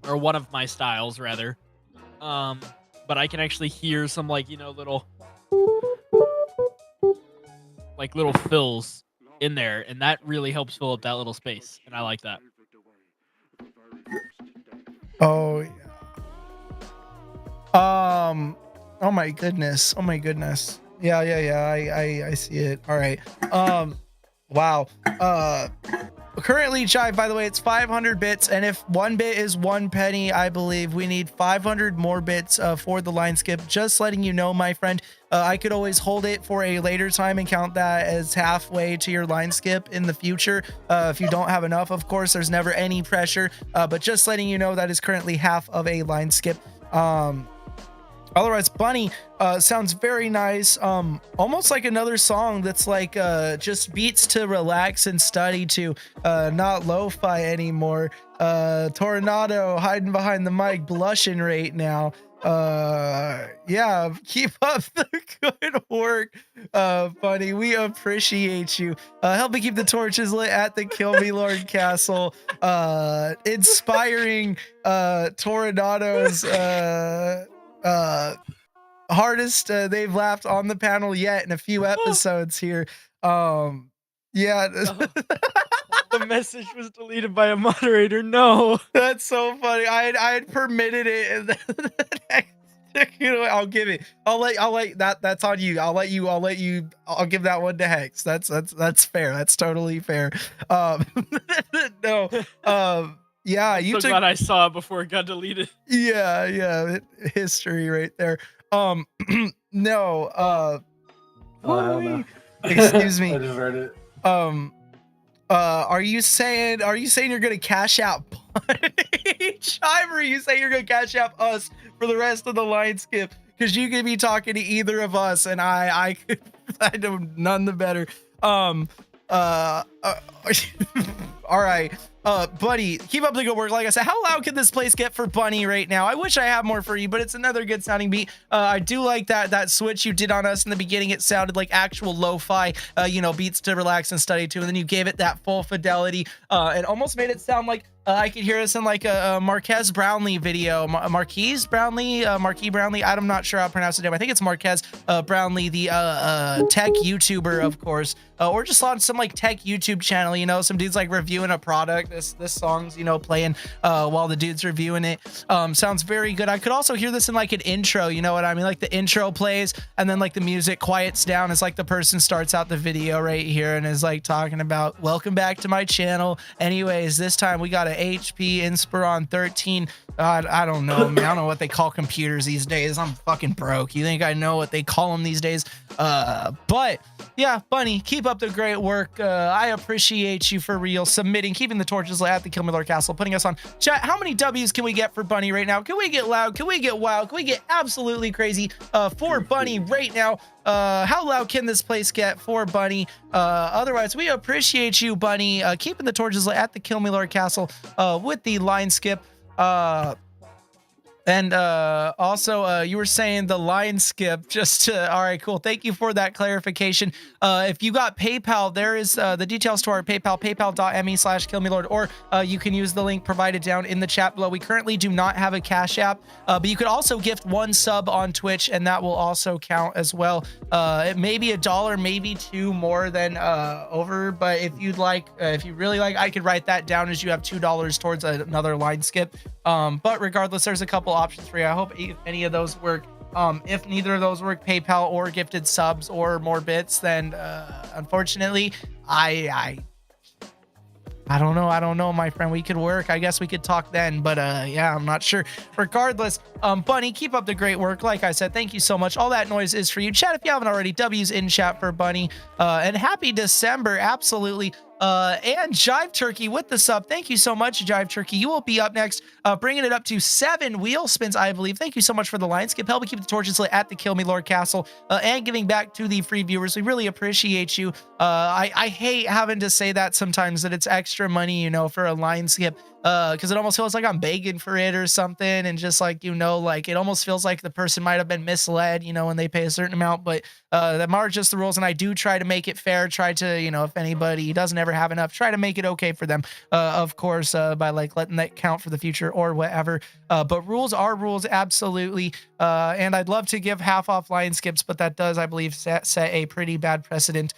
or one of my styles rather. But I can actually hear some like, you know, little fills in there, and that really helps fill up that little space, and I like that. Oh yeah. Oh my goodness. Yeah. I see it. All right. Wow. Currently, Chive, by the way, it's 500 bits, and if 1 bit is 1 penny, I believe we need 500 more bits for the line skip. Just letting you know, my friend, I could always hold it for a later time and count that as halfway to your line skip in the future. If you don't have enough, of course, there's never any pressure, but just letting you know that is currently half of a line skip. Otherwise, Bunny sounds very nice. Almost like another song that's like just beats to relax and study to, not lo-fi anymore. Tornado hiding behind the mic, blushing right now. Yeah, keep up the good work, Bunny. We appreciate you. Help me keep the torches lit at the Kill Me Lord Castle. Inspiring Tornado's hardest they've laughed on the panel yet in a few episodes here. Yeah. The message was deleted by a moderator. No, that's so funny. I had permitted it, and then you know, I'll give it. I'll let that. That's on you. I'll give that one to Hex. That's fair. That's totally fair. No. Yeah, I'm so glad I saw it before it got deleted. Yeah, history right there. No. No. Excuse me. I just heard it. Are you saying you're gonna cash out Bunny? Chive, or are you saying you're gonna cash out us for the rest of the line skip? Because you could be talking to either of us, and I could I know none the better. All right. Buddy, keep up the good work. Like I said, how loud can this place get for Bunny right now? I wish I had more for you, but it's another good sounding beat. I do like that switch you did on us in the beginning. It sounded like actual lo-fi, beats to relax and study to, and then you gave it that full fidelity, and almost made it sound like I could hear this in like a Marquez Brownlee video. Marquise Brownlee, Marquis Brownlee. I'm not sure how to pronounce the name. I think it's Marquez Brownlee, the tech YouTuber, of course. Or just on some like tech YouTube channel, you know, some dudes like reviewing a product. This song's, you know, playing while the dude's reviewing it. Sounds very good. I could also hear this in like an intro, you know what I mean? Like the intro plays and then like the music quiets down as like the person starts out the video right here and is like talking about welcome back to my channel. Anyways, this time we got a HP Inspiron 13. I don't know, man. I don't know what they call computers these days. I'm fucking broke. You think I know what they call them these days? But yeah, Bunny, keep up the great work. I appreciate you for real submitting, keeping the torches lit at the KILLMILORD Castle, putting us on. Chat, how many W's can we get for Bunny right now? Can we get loud? Can we get wild? Can we get absolutely crazy for Bunny right now? How loud can this place get for Bunny? Otherwise, we appreciate you, Bunny, keeping the torches lit at the KILLMILORD Castle with the line skip. And also, you were saying the line skip just to, all right, cool. Thank you for that clarification. If you got PayPal, there is the details to our PayPal, paypal.me/KILLMILORD, or you can use the link provided down in the chat below. We currently do not have a Cash App, but you could also gift 1 sub on Twitch, and that will also count as well. It may be $1, maybe 2 more than over, but if you'd like, if you really like, I could write that down as you have $2 towards another line skip. But regardless, there's a couple options for you. I hope any of those work. If neither of those work, PayPal or gifted subs or more bits, then unfortunately, I don't know, my friend. We could work. I guess we could talk then, but yeah, I'm not sure. Regardless, Bunny, keep up the great work. Like I said, thank you so much. All that noise is for you. Chat, if you haven't already, W's in chat for Bunny. And happy December, absolutely. And Jive Turkey with the sub. Thank you so much, Jive Turkey. You will be up next, bringing it up to 7 wheel spins, I believe. Thank you so much for the line skip. Help me keep the torches lit at the KILLMILORD Castle, and giving back to the free viewers. We really appreciate you. I hate having to say that sometimes, that it's extra money, you know, for a line skip. Because it almost feels like I'm begging for it or something, and just like, you know, like it almost feels like the person might have been misled, you know, when they pay a certain amount. But that are just the rules, and I do try to make it fair. Try to, you know, if anybody doesn't ever have enough, try to make it okay for them, of course, by like letting that count for the future or whatever. But rules are rules, absolutely. And I'd love to give half off line skips, but that does, I believe, set a pretty bad precedent.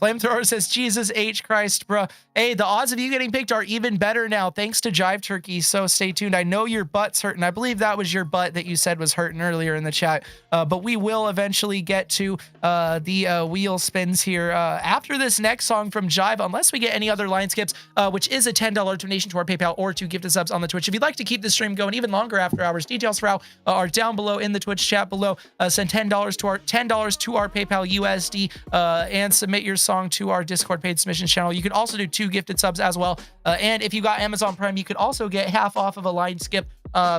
Flamethrower says, Jesus H. Christ, bruh. Hey, the odds of you getting picked are even better now, thanks to Jive Turkey. So stay tuned. I know your butt's hurting. I believe that was your butt that you said was hurting earlier in the chat. But we will eventually get to the wheel spins here after this next song from Jive, unless we get any other line skips, which is a $10 donation to our PayPal or to gifted subs on the Twitch. If you'd like to keep the stream going even longer after hours, details for how are down below in the Twitch chat below. Send $10 to our PayPal USD and submit your song to our Discord paid submission channel. You can also do 2 gifted subs as well. And if you got Amazon Prime, you could also get half off of a line skip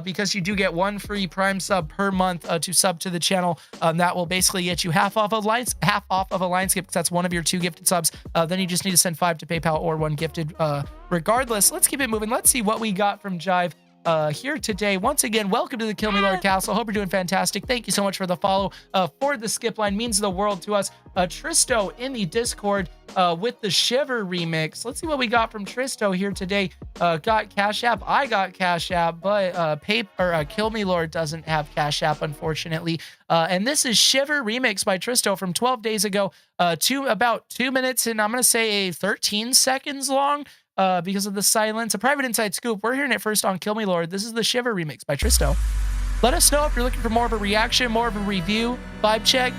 because you do get 1 free Prime sub per month to sub to the channel. That will basically get you half off of a line skip, because that's one of your 2 gifted subs. Then you just need to send 5 to PayPal or 1 gifted. Regardless, let's keep it moving. Let's see what we got from Jive here today. Once again, welcome to the KILLMILORD Castle. Hope you're doing fantastic. Thank you so much for the follow. For the skip line, means the world to us. Tristo in the Discord with the Shiver remix. Let's see what we got from Tristo here today. Got Cash App. I got Cash App, but KILLMILORD doesn't have Cash App, unfortunately. And this is Shiver remix by Tristo from 12 days ago. About 2 minutes and I'm gonna say 13 seconds long. Because of the silence. A private inside scoop. We're hearing it first on KILLMILORD. This is the Shiver remix by Tristo. Let us know if you're looking for more of a reaction, more of a review, vibe check.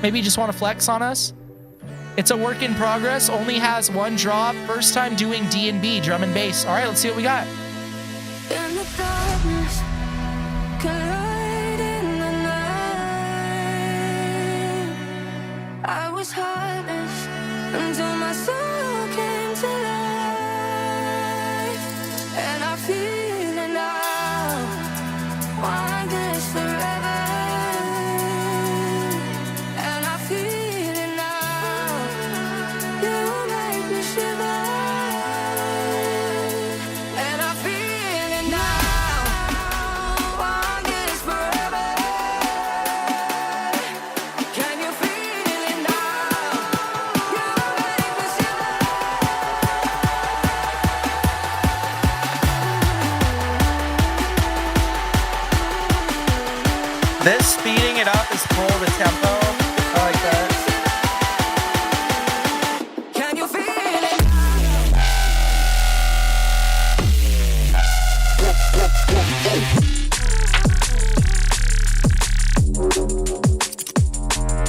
Maybe you just want to flex on us. It's a work in progress. Only has 1 drop. First time doing D&B, drum and bass. All right, let's see what we got. In the darkness, collide in the night. I was heartless until my soul came to life. And I feel it now. Want this forever. And I feel it now. You make me shiver. And I feel it now. Want this forever. Can you feel it now? You make me shiver. This speeding it up is cool. The tempo, I like that. Can you feel it?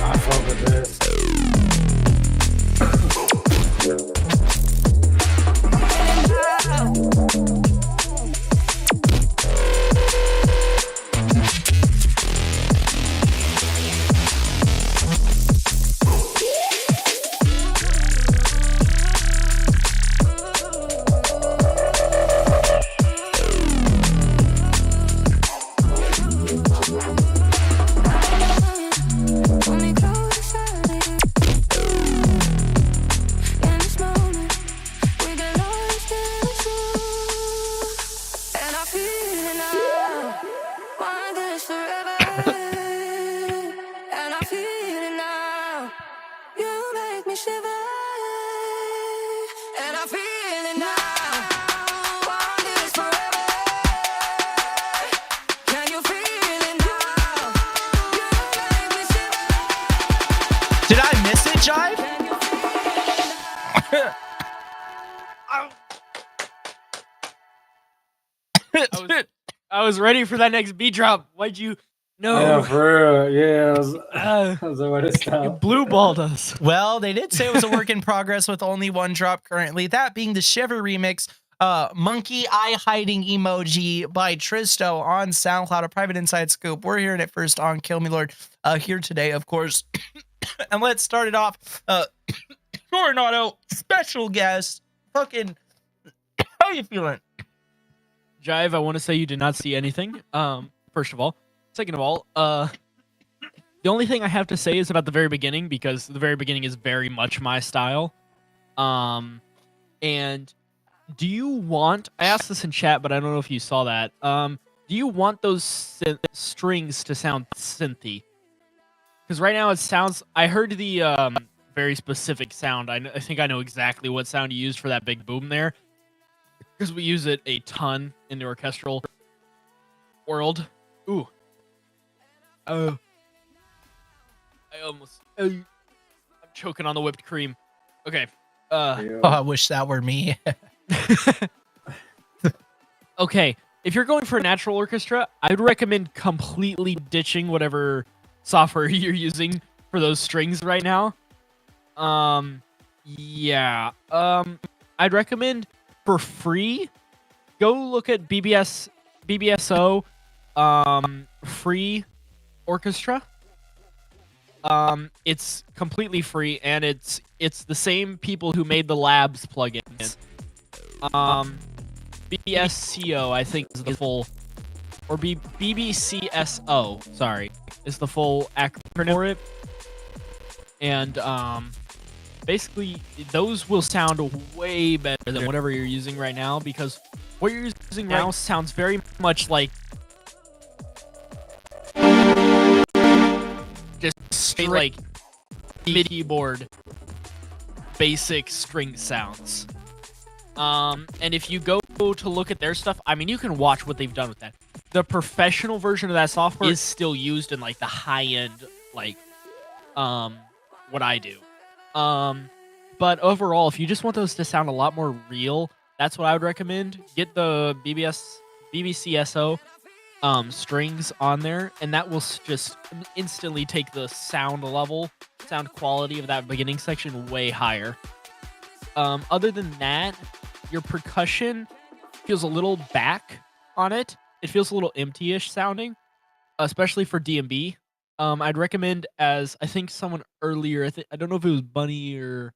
I fuck with this. Did I miss it, Jive? I was ready for that next beat drop. Why'd you? No. Yeah, for real. Yeah, I was like, what is that? You blue balled us. Well, they did say it was a work in progress with only one drop currently. That being the Shiver remix, Monkey Eye Hiding Emoji by Tristo on SoundCloud, a private inside scoop. We're hearing it first on Kill Me Lord here today, of course. And let's start it off. Coronado, special guest. Fucking, how you feeling? Jive, I want to say you did not see anything. First of all. Second of all, the only thing I have to say is about the very beginning, because the very beginning is very much my style. And do you want, I asked this in chat, but I don't know if you saw that. Do you want those strings to sound synthy? Because right now it sounds, I heard the very specific sound. I think I know exactly what sound you used for that big boom there. Because we use it a ton in the orchestral world. Ooh. I almost... I'm choking on the whipped cream. Okay. Oh, I wish that were me. Okay. If you're going for a natural orchestra, I would recommend completely ditching whatever software you're using for those strings right now. Yeah. I'd recommend for free, go look at BBSO free orchestra. It's completely free, and it's the same people who made the Labs plugins. BBSCO, I think, is the full, or BBCSO, sorry, is the full acronym for it. And basically, those will sound way better than whatever you're using right now, because what you're using now sounds very much like just straight like MIDI keyboard basic string sounds. And if you go to look at their stuff, I mean, you can watch what they've done with that. The professional version of that software is still used in like the high end, like what I do. But overall, if you just want those to sound a lot more real, that's what I would recommend. Get the BBCSO strings on there, and that will just instantly take the sound quality of that beginning section way higher. Other than that, your percussion feels a little back on it. It feels a little empty-ish sounding, especially for D&B. I'd recommend, as I think someone earlier, I don't know if it was Bunny or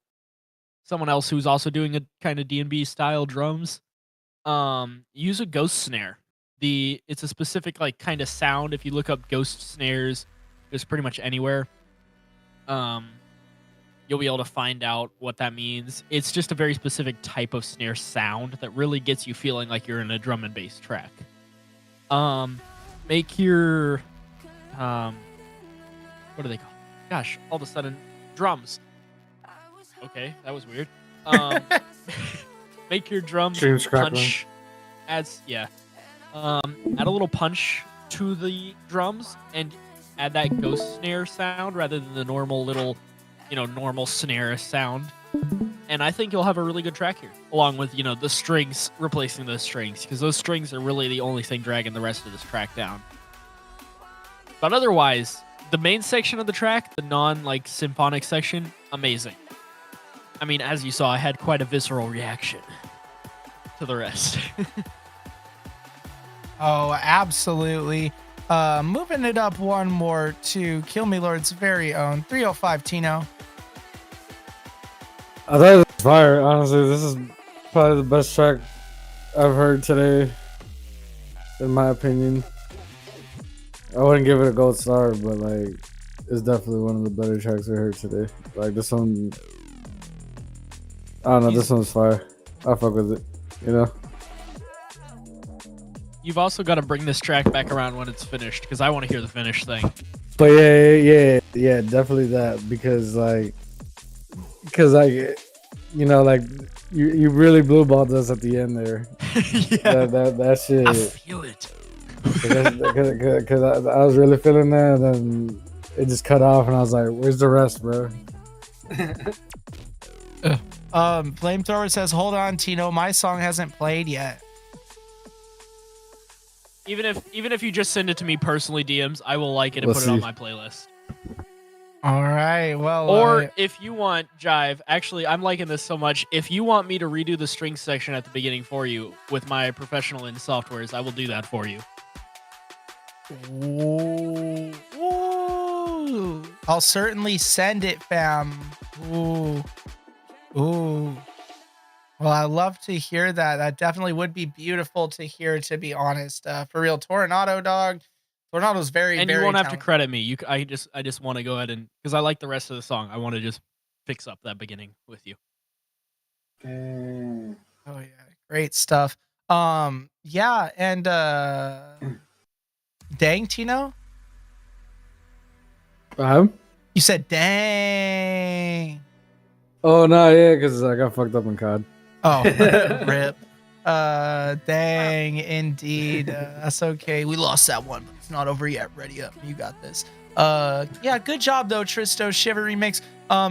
someone else who was also doing a kind of D&B style drums, use a ghost snare. It's a specific like kind of sound. If you look up ghost snares, just pretty much anywhere, you'll be able to find out what that means. It's just a very specific type of snare sound that really gets you feeling like you're in a drum and bass track. Make your what do they call? Gosh, all of a sudden, drums. Okay, that was weird. Make your drum punch. Add a little punch to the drums, and add that ghost snare sound rather than the normal little, normal snare sound. And I think you'll have a really good track here, along with, the strings, replacing those strings, because those strings are really the only thing dragging the rest of this track down. But otherwise, the main section of the track, the non-like symphonic section, amazing. I mean, as you saw, I had quite a visceral reaction to the rest. Oh, absolutely. Moving it up one more to KILLMILORD's very own 305 Tino. I thought it was fire. Honestly, this is probably the best track I've heard today, in my opinion. I wouldn't give it a gold star, but like, it's definitely one of the better tracks I heard today. Like this one, I don't know. This one's fire. I fuck with it. You've also got to bring this track back around when it's finished, because I want to hear the finished thing. But yeah, definitely that, because you really blue balled us at the end there. Yeah, that shit. I feel it. Because I was really feeling that, and then it just cut off, and I was like, "Where's the rest, bro?" Flamethrower says, "Hold on, Tino, my song hasn't played yet." Even if you just send it to me personally, DMs, I will like it and put it on my playlist. All right, well, or if you want, Jive, actually, I'm liking this so much. If you want me to redo the string section at the beginning for you with my professional in softwares, I will do that for you. Ooh. I'll certainly send it, fam. Ooh. Well, I love to hear that. That definitely would be beautiful to hear, to be honest. For real, Tornado, dog. Tornado's very, and very you won't have talented. to credit me. I just want to go ahead and, because I like the rest of the song, I want to just fix up that beginning with you. Oh yeah, great stuff. Yeah, and dang, Tino. You said dang. Oh no, yeah, because I got fucked up in COD. Oh, rip. Dang, indeed. That's okay. We lost that one, but it's not over yet. Ready up. You got this. Yeah, good job though, Tristo. Shiver remix.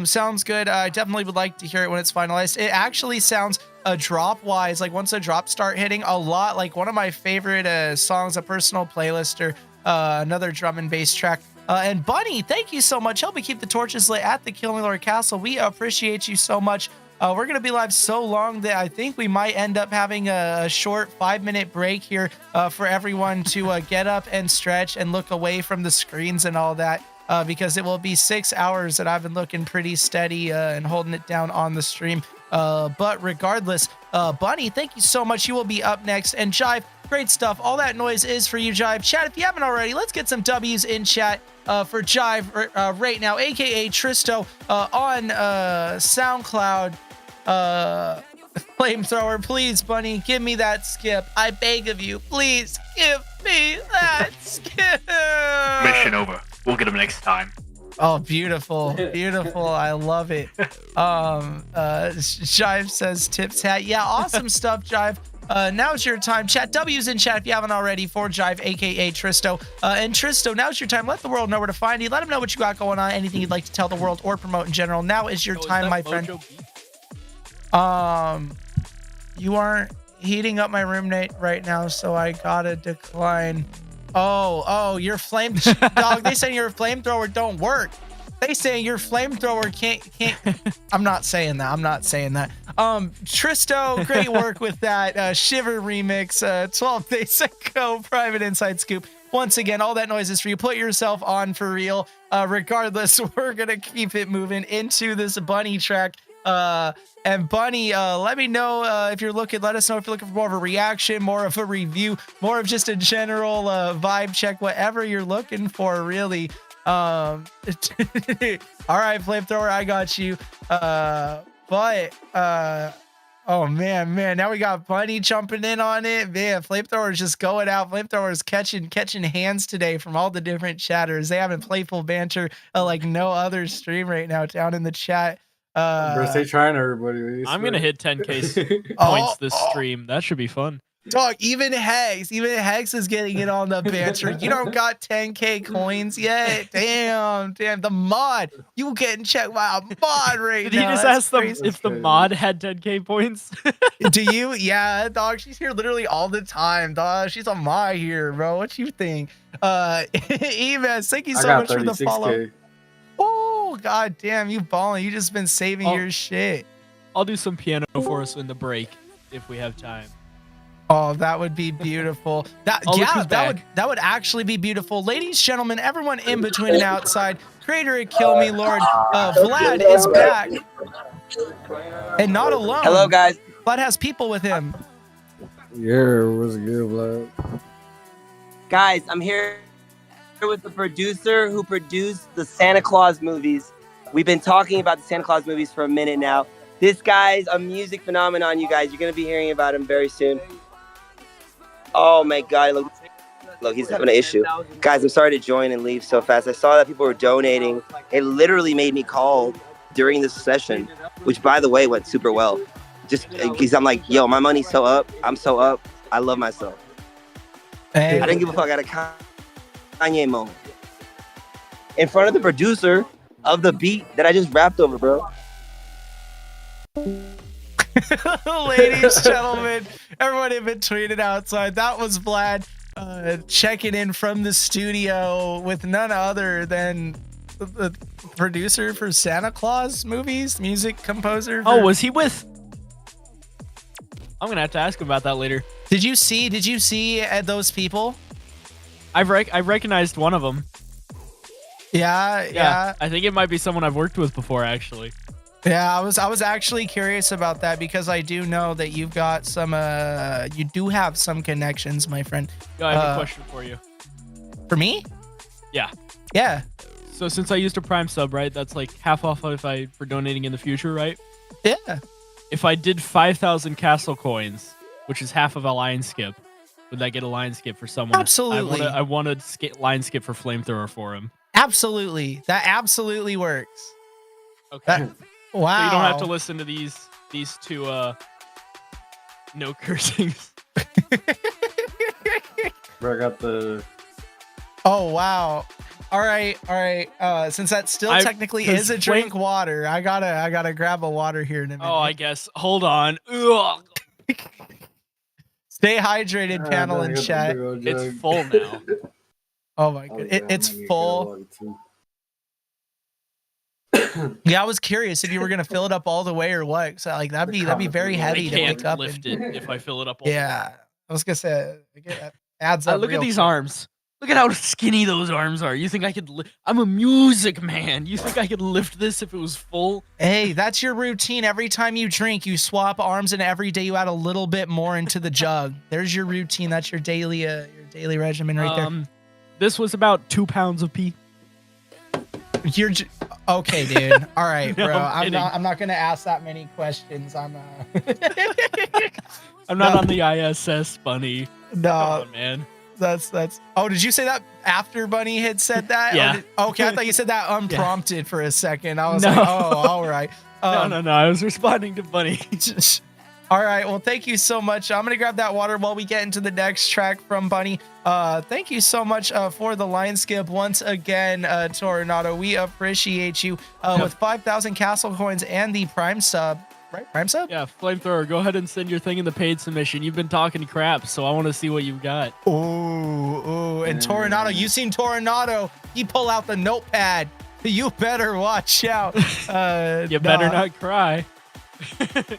Sounds good. I definitely would like to hear it when it's finalized. It actually sounds drop wise, like once the drops start hitting, a lot like one of my favorite songs, a personal playlist, or another drum and bass track. And Bunny, thank you so much. Help me keep the torches lit at the KILLMILORD Castle. We appreciate you so much. We're going to be live so long that I think we might end up having a short 5-minute break here for everyone to get up and stretch and look away from the screens and all that, because it will be 6 hours that I've been looking pretty steady and holding it down on the stream. But regardless, Bunny, thank you so much. You will be up next. And Jive, great stuff. All that noise is for you, Jive. Chat, if you haven't already, let's get some W's in chat for Jive right now, aka Tristo, on SoundCloud. Flamethrower, please, Bunny, give me that skip. I beg of you, please give me that skip. Mission over. We'll get him next time. Oh, beautiful, beautiful. I love it. Jive says tips hat. Yeah, awesome stuff, Jive. Now's your time. Chat W's in chat if you haven't already for Jive, aka Tristo. And Tristo, now's your time. Let the world know where to find you. Let them know what you got going on. Anything you'd like to tell the world or promote in general. Now is your time, my friend. You aren't heating up my room right now, so I gotta decline. Oh, your flame dog. They say your flamethrower don't work. They say your flamethrower can't. I'm not saying that. Tristo, great work with that. Shiver remix, 12 days ago, private inside scoop. Once again, all that noise is for you. Put yourself on for real. Regardless, we're gonna keep it moving into this Bunny track. And Bunny, let me know if you're looking. Let us know if you're looking for more of a reaction, more of a review, more of just a general vibe check, whatever you're looking for, really. All right, Flamethrower, I got you. Oh man, now we got Bunny jumping in on it. Man, Flamethrower's just going out. Flamethrower's catching hands today from all the different chatters. They having playful banter like no other stream right now down in the chat. Stay trying, everybody. I'm gonna hit 10k points this stream. That should be fun. Dog, even Hex is getting it on the banter. You don't got 10K coins yet. Damn, the mod. You getting checked by a mod right Did now. he just That's ask them crazy. if the mod had 10K points? Do you? Yeah, dog. She's here literally all the time, dog. She's a mod here, bro. What you think? Eves, thank you so much for the follow. Oh, god damn, you balling. You just been saving your shit. I'll do some piano for us in the break if we have time. Oh, that would be beautiful. That would actually be beautiful. Ladies, gentlemen, everyone in between and outside, creator of Kill Me Lord, Vlad is back. And not alone. Hello, guys. Vlad has people with him. Yeah, what's good, Vlad? Guys, I'm here with the producer who produced the Santa Claus movies. We've been talking about the Santa Claus movies for a minute now. This guy's a music phenomenon, you guys. You're going to be hearing about him very soon. Oh, my God. Look, he's having an issue. Guys, I'm sorry to join and leave so fast. I saw that people were donating. It literally made me call during this session, which, by the way, went super well. Just because I'm like, yo, my money's so up. I'm so up. I love myself. Hey. I didn't give a fuck. I got a Kanye moment in front of the producer of the beat that I just rapped over, bro. Ladies, gentlemen, everyone in between and outside, that was Vlad checking in from the studio with none other than the producer for Santa Claus movies, music composer. Oh, was he with? I'm gonna have to ask him about that later. Did you see those people? I recognized one of them. Yeah. I think it might be someone I've worked with before, actually. Yeah, I was actually curious about that because I do know that you've got some you do have some connections, my friend. Yo, I have a question for you. For me? Yeah. Yeah. So since I used a Prime sub, right? That's like half off for donating in the future, right? Yeah. If I did 5,000 castle coins, which is half of a line skip, would I get a line skip for someone? Absolutely. I want a line skip for flamethrower for him. Absolutely. That absolutely works. Okay. Wow. So you don't have to listen to these two no cursing. Bro, I got the. Oh wow. All right. Since that still technically is a drink water, I gotta grab a water here in a minute. Oh, I guess. Hold on. Ugh. Stay hydrated, panel and chat. It's full now. Oh my god, it's full. Yeah, I was curious if you were gonna fill it up all the way or what. So like that'd be very heavy to pick up. Lift it if I fill it up. All yeah, I was gonna say that adds up. Look at these arms. Look at how skinny those arms are. You think I could? I'm a music man. You think I could lift this if it was full? Hey, that's your routine. Every time you drink, you swap arms, and every day you add a little bit more into the jug. There's your routine. That's your daily regimen right there. This was about 2 pounds of pee. You're okay, dude. All right, No, bro. I'm I'm not gonna ask that many questions. I'm not on the ISS, Bunny. No, come on, man. That's. Oh, did you say that after Bunny had said that? Yeah. Okay, I thought you said that unprompted for a second. I was No. like, oh, all right. No. I was responding to Bunny. All right. Well, thank you so much. I'm gonna grab that water while we get into the next track from Bunny. Thank you so much for the line skip once again, Tornado. We appreciate you with 5,000 castle coins and the Prime sub. Right, Prime sub? Yeah, Flamethrower, go ahead and send your thing in the paid submission. You've been talking crap, so I want to see what you've got. Ooh, and Tornado, you seen Tornado? He pull out the notepad. You better watch out. You better not cry.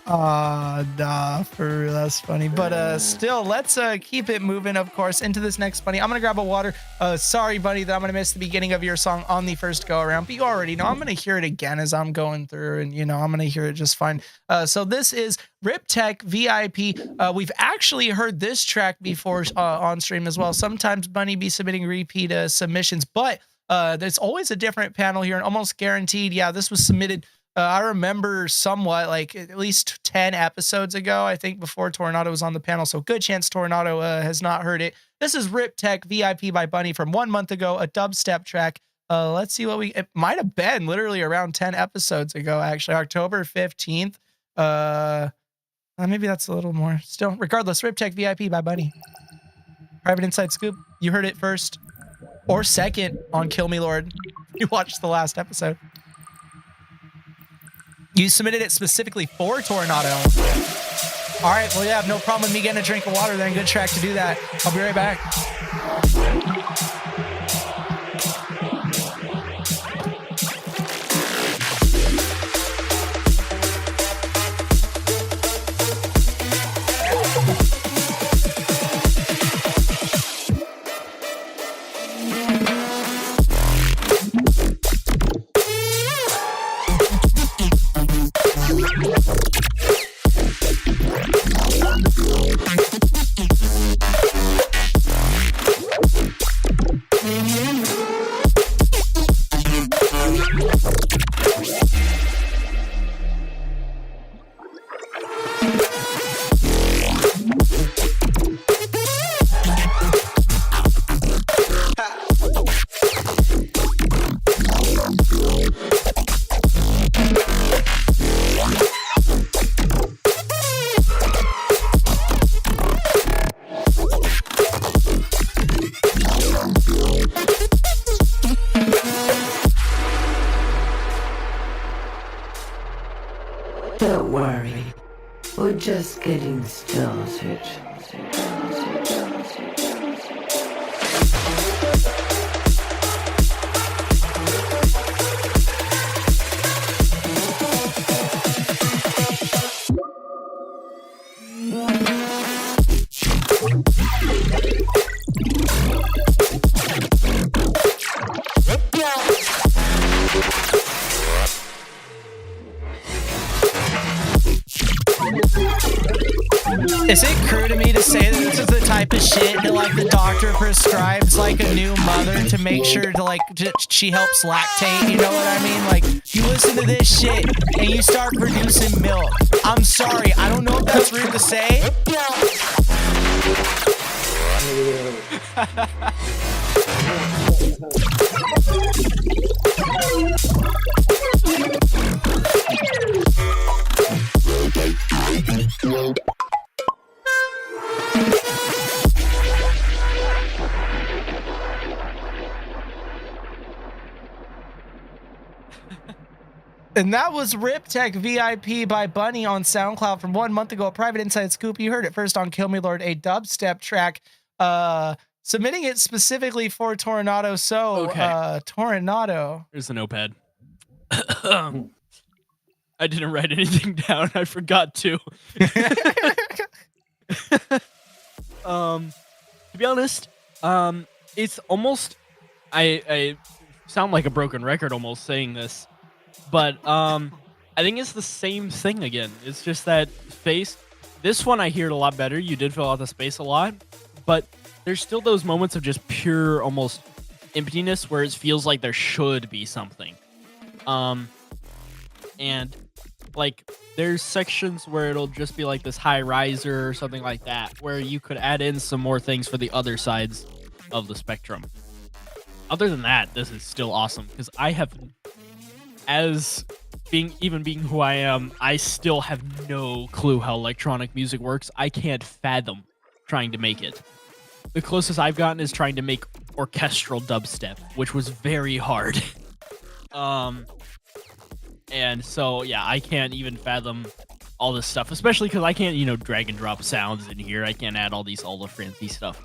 Nah, for real, that's funny. But still, let's keep it moving, of course, into this next Bunny. I'm gonna grab a water. Sorry, Bunny, that I'm gonna miss the beginning of your song on the first go around, but you already know I'm gonna hear it again as I'm going through, and I'm gonna hear it just fine. So this is Rip Tech VIP. We've actually heard this track before on stream as well. Sometimes Bunny be submitting repeat submissions, but there's always a different panel here, and almost guaranteed, yeah, this was submitted. I remember somewhat, like at least 10 episodes ago, I think, before Tornado was on the panel. So good chance Tornado has not heard it. This is Rip Tech VIP by Bunny from 1 month ago, a dubstep track. Let's see it might have been literally around 10 episodes ago, actually, October 15th. Maybe that's a little more. Still, regardless, Riptech VIP by Bunny. Private Inside Scoop. You heard it first or second on Kill Me Lord. You watched the last episode. You submitted it specifically for Tornado. All right, well, yeah, no problem with me getting a drink of water then. Good track to do that. I'll be right back. Don't worry, we're just getting started. Is it crude to me to say that this is the type of shit that like the doctor prescribes like a new mother to make sure to like she helps lactate? You know what I mean? Like you listen to this shit and you start producing milk. I'm sorry, I don't know if that's rude to say. And that was Riptech VIP by Bunny on SoundCloud from 1 month ago. A Private Inside Scoop. You heard it first on Kill Me Lord, a dubstep track. Submitting it specifically for Tornado. So, Okay. Tornado. Here's the notepad. I didn't write anything down. I forgot to. To be honest, it's almost I sound like a broken record almost saying this, but I think it's the same thing again. It's just that space. This one I hear it a lot better. You did fill out the space a lot, but there's still those moments of just pure almost emptiness where it feels like there should be something. And like there's sections where it'll just be like this high riser or something like that, where you could add in some more things for the other sides of the spectrum. Other than that, this is still awesome because I have, as being who I am, I still have no clue how electronic music works. I can't fathom trying to make it. The closest I've gotten is trying to make orchestral dubstep, which was very hard. And so, yeah, I can't even fathom all this stuff, especially because I can't, drag and drop sounds in here. I can't add all the fancy stuff.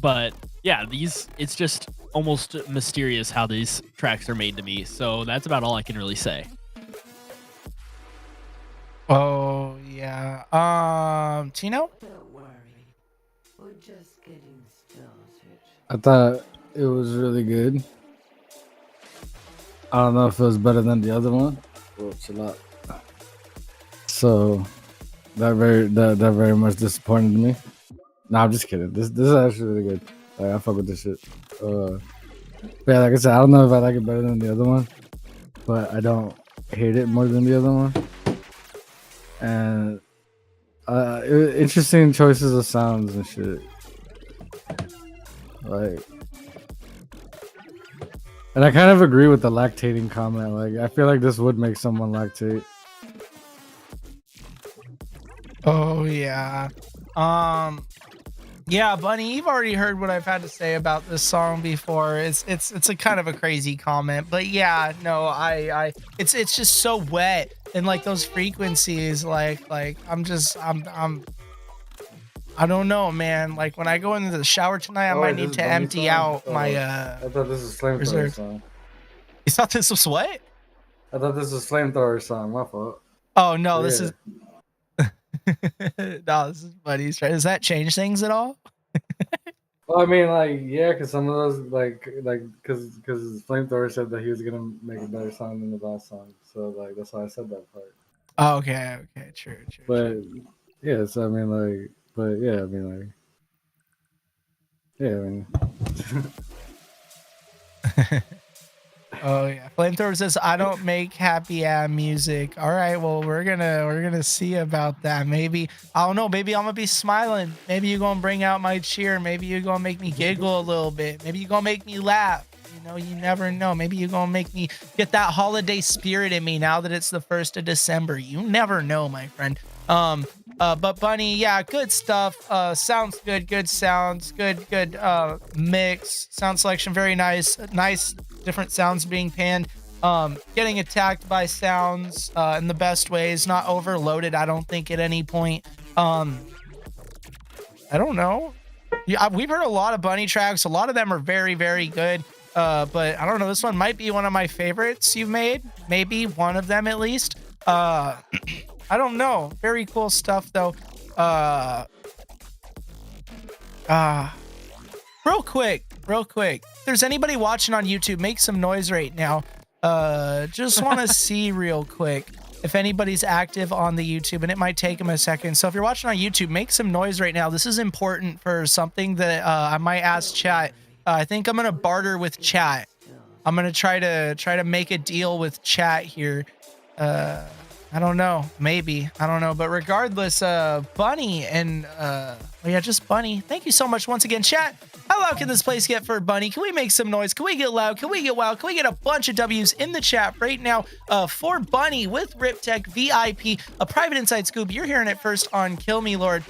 But yeah, it's just almost mysterious how these tracks are made to me. So that's about all I can really say. Oh, yeah. Tino? Don't worry, we're just getting started. I thought it was really good. I don't know if it was better than the other one. Well, chill out. So that very much disappointed me. Nah, I'm just kidding. This is actually really good. Like, I fuck with this shit. But yeah, like I said, I don't know if I like it better than the other one, but I don't hate it more than the other one. And interesting choices of sounds and shit. Like, and I kind of agree with the lactating comment. Like, I feel like this would make someone lactate. Oh yeah. Yeah, Bunny, you've already heard what I've had to say about this song before. It's a kind of a crazy comment, but yeah, no, I it's just so wet and like those frequencies, like I'm I don't know, man. Like when I go into the shower tonight, I Oh, might wait, this need is to Bunny empty song? out Oh, my I thought this was Flamethrower reserve. song. You thought this was what? I thought this was Flamethrower song. My fault. Oh no, Yeah. this is no, this is Bunny's. Does that change things at all? Well, I mean, like, yeah, because some of those, because Flamethrower said that he was gonna make a better song than the last song, so like that's why I said that part. Oh, okay, true. But yeah, so I mean, like, but yeah, I mean, like, yeah, I mean. Oh yeah, Flamethrower says I don't make happy music. All right, well we're gonna see about that. Maybe I don't know. Maybe I'm gonna be smiling. Maybe you're gonna bring out my cheer. Maybe you're gonna make me giggle a little bit. Maybe you're gonna make me laugh. You know, you never know. Maybe you're gonna make me get that holiday spirit in me now that it's the 1st of December. You never know, my friend. But Bunny, yeah, good stuff. Sounds good. Good sounds. Good mix. Sound selection, very nice. Nice different sounds being panned. Getting attacked by sounds in the best ways. Not overloaded, I don't think, at any point. I don't know. Yeah, we've heard a lot of Bunny tracks. A lot of them are very, very good. But I don't know. This one might be one of my favorites you've made. Maybe one of them at least. I don't know. Very cool stuff though. Real quick. If there's anybody watching on YouTube, make some noise right now. Just want to see real quick if anybody's active on the YouTube, and it might take them a second. So if you're watching on YouTube, make some noise right now. This is important for something that I might ask chat. I think I'm gonna barter with chat. I'm gonna try to make a deal with chat here. I don't know, maybe, I don't know, but regardless, Bunny and yeah, just Bunny. Thank you so much once again, chat. How loud can this place get for Bunny? Can we make some noise? Can we get loud? Can we get wild? Can we get a bunch of W's in the chat right now for Bunny with RipTech VIP, a private inside scoop? You're hearing it first on Kill Me Lord.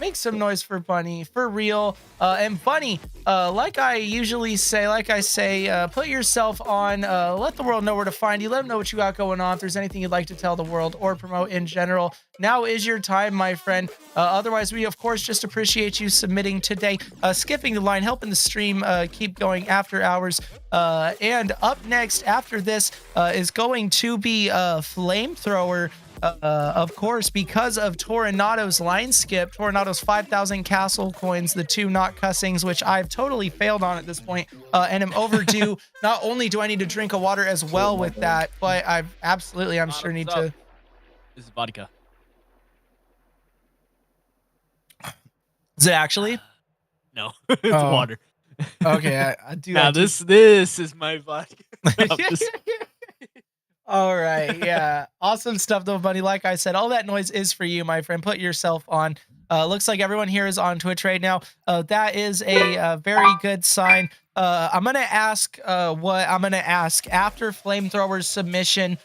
Make some noise for Bunny, for real. And Bunny, like I say, put yourself on, let the world know where to find you, let them know what you got going on, if there's anything you'd like to tell the world or promote in general. Now is your time, my friend. Otherwise, we, of course, just appreciate you submitting today, skipping the line, helping the stream keep going after hours. And up next after this is going to be Flamethrower. Of course, because of Toronato's line skip, Toronato's 5,000 castle coins, the 2 not cussings, which I've totally failed on at this point, and am overdue. Not only do I need to drink a water as well with that, but I'm sure need to. This is vodka. Is it actually? No, it's water. Okay, I do. Now this is my vodka. All right, yeah, awesome stuff though, buddy. Like I said, all that noise is for you, my friend. Put yourself on. Looks like everyone here is on Twitch right now. That is a very good sign. I'm gonna ask what I'm gonna ask after Flamethrower's submission.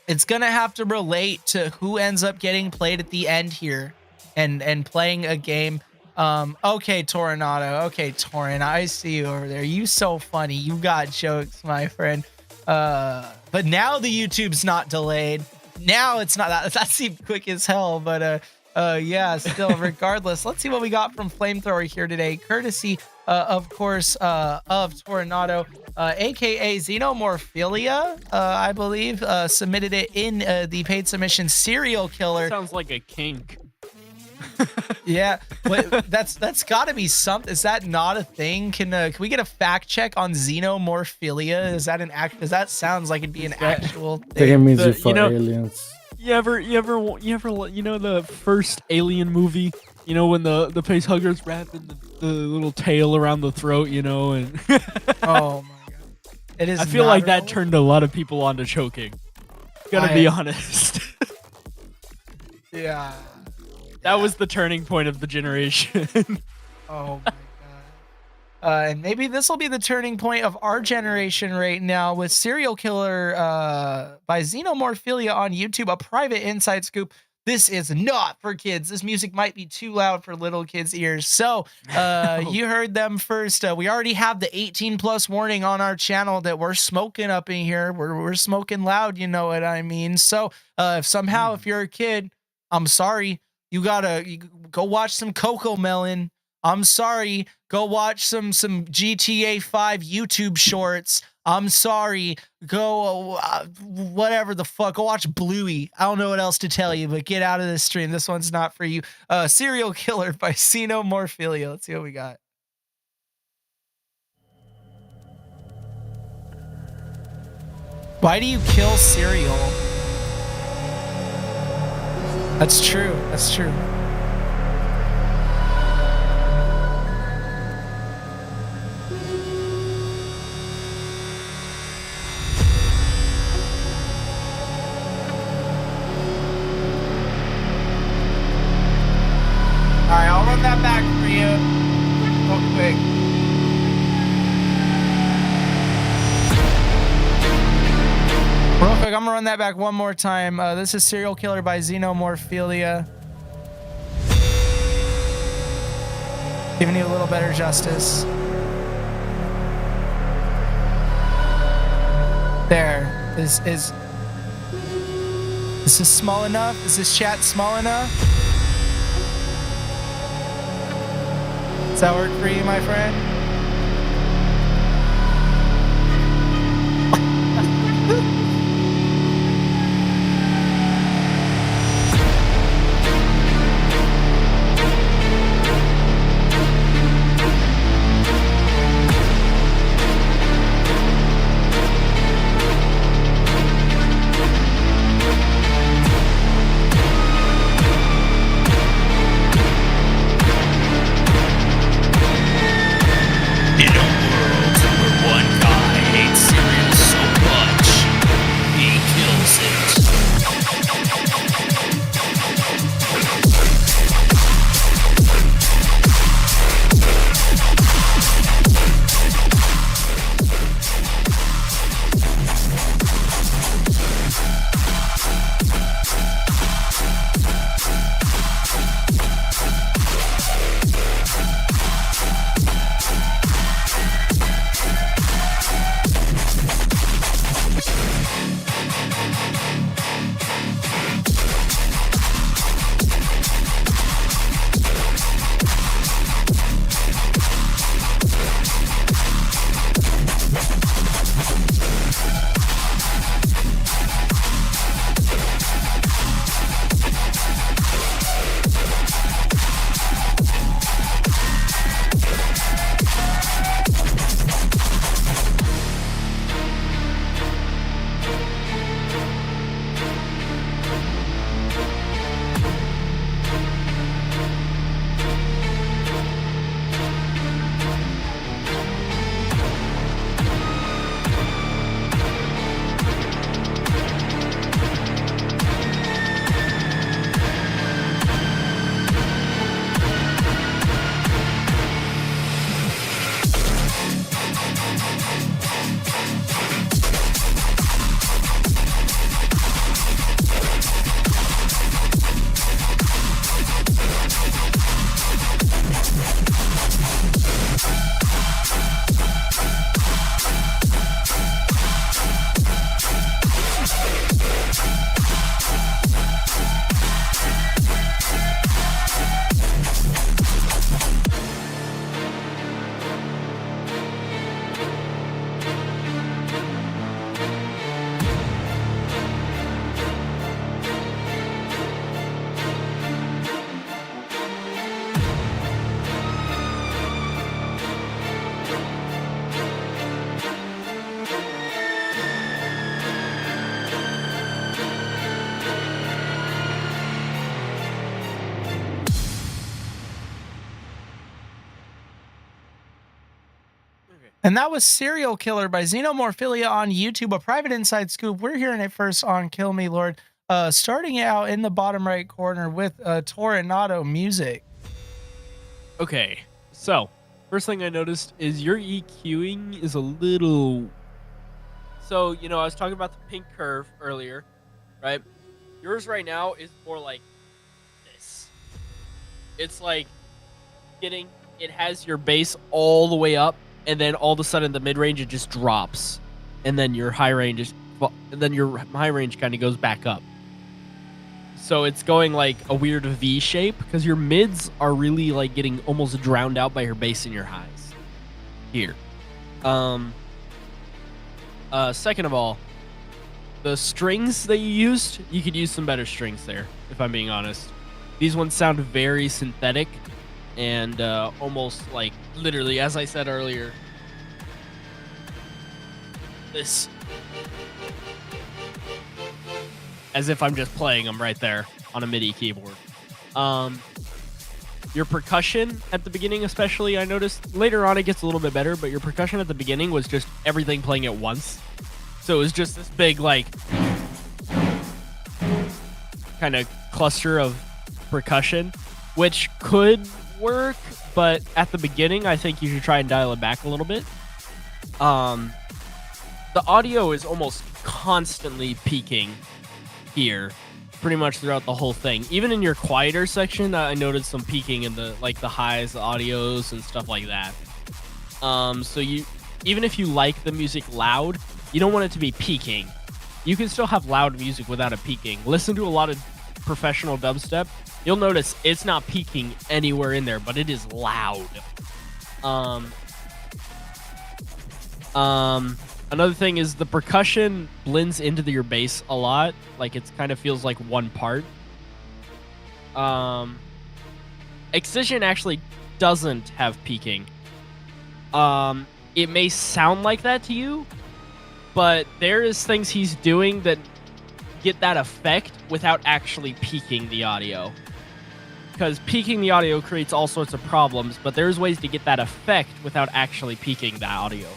It's gonna have to relate to who ends up getting played at the end here, and playing a game. Okay, Toronado. Okay, Torin, I see you over there. You so funny. You got jokes, my friend. But now the YouTube's not delayed. Now it's not that seemed quick as hell, but yeah, still regardless. Let's see what we got from Flamethrower here today, courtesy of course of Toronado, aka Xenomorphilia, I believe, submitted it in the paid submission. Serial killer. Sounds like a kink. Yeah, but that's got to be something. Is that not a thing? Can we get a fact check on Xenomorphilia? Is that an act? Because that sounds like it'd be an actual thing. I think it means you fuck aliens. You ever the first Alien movie? You know, when the facehugger's wrapping the little tail around the throat, you know, and oh my god, it is. I feel like that turned a lot of people onto choking. Gotta be honest. Yeah. That was the turning point of the generation. Oh my god. And maybe this will be the turning point of our generation right now with Serial Killer by Xenomorphilia on YouTube, a private inside scoop. This is not for kids. This music might be too loud for little kids' ears. So you heard them first. We already have the 18 plus warning on our channel that we're smoking up in here. We're smoking loud, you know what I mean? So if you're a kid, I'm sorry. You go watch some Coco Melon. I'm sorry. Go watch some GTA 5 YouTube shorts. I'm sorry. Go whatever the fuck. Go watch Bluey. I don't know what else to tell you, but get out of this stream. This one's not for you. Serial Killer by Xenomorphilia. Let's see what we got. Why do you kill cereal? That's true. That's true. All right, I'll run that back for you real quick. Real quick, I'm gonna run that back one more time. This is Serial Killer by Xenomorphilia. Giving you a little better justice. There. Is this small enough? Is this chat small enough? Does that work for you, my friend? And that was Serial Killer by Xenomorphilia on YouTube, a private inside scoop. We're hearing it first on Kill Me Lord. Starting out in the bottom right corner with Toronado music. Okay, so first thing I noticed is your EQing is a little... So, you know, I was talking about the pink curve earlier, right? Yours right now is more like It's like it has your bass all the way up, and then all of a sudden the mid range it just drops, and then your high range kind of goes back up. So it's going like a weird V shape because your mids are really like getting almost drowned out by your bass and your highs here. Second of all, the strings that you used, you could use some better strings there, if I'm being honest. These ones sound very synthetic and almost like literally, as I said earlier, this, as if I'm just playing them right there on a MIDI keyboard. Your percussion at the beginning, especially, I noticed later on it gets a little bit better, but your percussion at the beginning was just everything playing at once. So it was just this big, like, kind of cluster of percussion, which could work, but at the beginning, I think you should try and dial it back a little bit. The audio is almost constantly peaking here, pretty much throughout the whole thing. Even in your quieter section, I noticed some peaking in the highs, the audios, and stuff like that. So even if you like the music loud, you don't want it to be peaking. You can still have loud music without it peaking. Listen to a lot of professional dubstep. You'll notice it's not peaking anywhere in there, but it is loud. Another thing is the percussion blends into your bass a lot. Like it kind of feels like one part. Excision actually doesn't have peaking. It may sound like that to you, but there is things he's doing that get that effect without actually peaking the audio. Because peaking the audio creates all sorts of problems, but there's ways to get that effect without actually peaking the audio.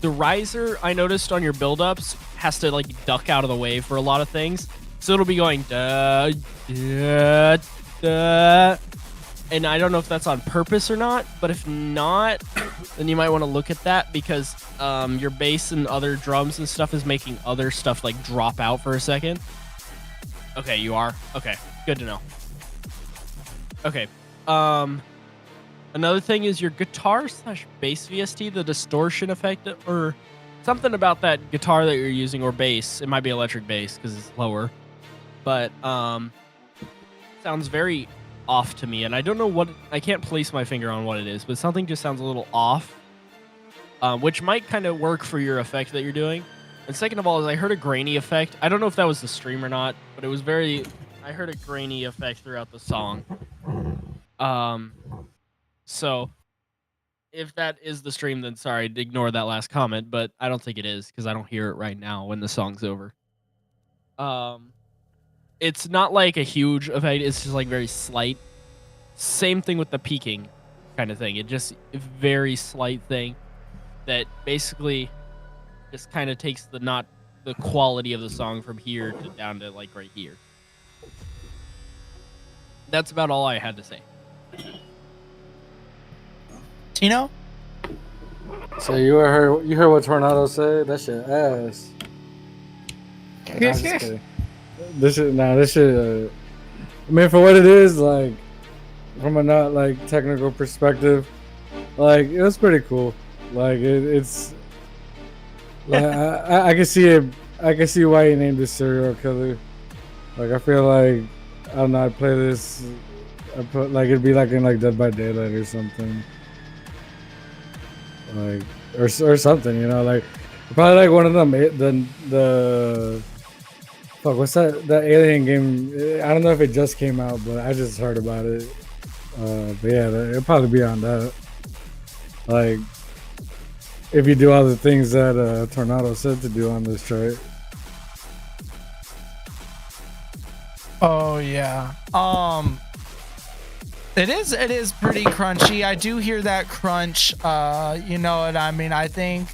The riser, I noticed on your build-ups, has to like duck out of the way for a lot of things. So it'll be going da, da, da. And I don't know if that's on purpose or not, but if not, then you might want to look at that because your bass and other drums and stuff is making other stuff like drop out for a second. Okay, you are? Okay, good to know. Okay, another thing is your guitar / bass VST, the distortion effect or something about that guitar that you're using or bass. It might be electric bass because it's lower, but sounds very off to me, and I don't know what, I can't place my finger on what it is, but something just sounds a little off, which might kind of work for your effect that you're doing. And second of all, is I heard a grainy effect. I don't know if that was the stream or not, but it was I heard a grainy effect throughout the song. So if that is the stream, then sorry, ignore that last comment, but I don't think it is because I don't hear it right now when the song's over. It's not like a huge effect, it's just like very slight. Same thing with the peaking kind of thing. It just a very slight thing that basically just kind of takes the quality of the song from here to down to like right here. That's about all I had to say. Tino? So you heard what Tornado said? That shit ass. Nah, I'm just kidding. This shit. I mean, for what it is, like from a not like technical perspective, like it was pretty cool. Like it's. Like, I can see it. I can see why he named this serial killer. Like I feel like I don't know. I'd play this. I put like it'd be like in like Dead by Daylight or something. Like or something, you know, like probably like one of them the fuck, what's that alien game? I don't know if it just came out, but I just heard about it. But yeah, it'll probably be on that. Like if you do all the things that Tornado said to do on this chart. Oh yeah. It is pretty crunchy. I do hear that crunch. You know what I mean? I think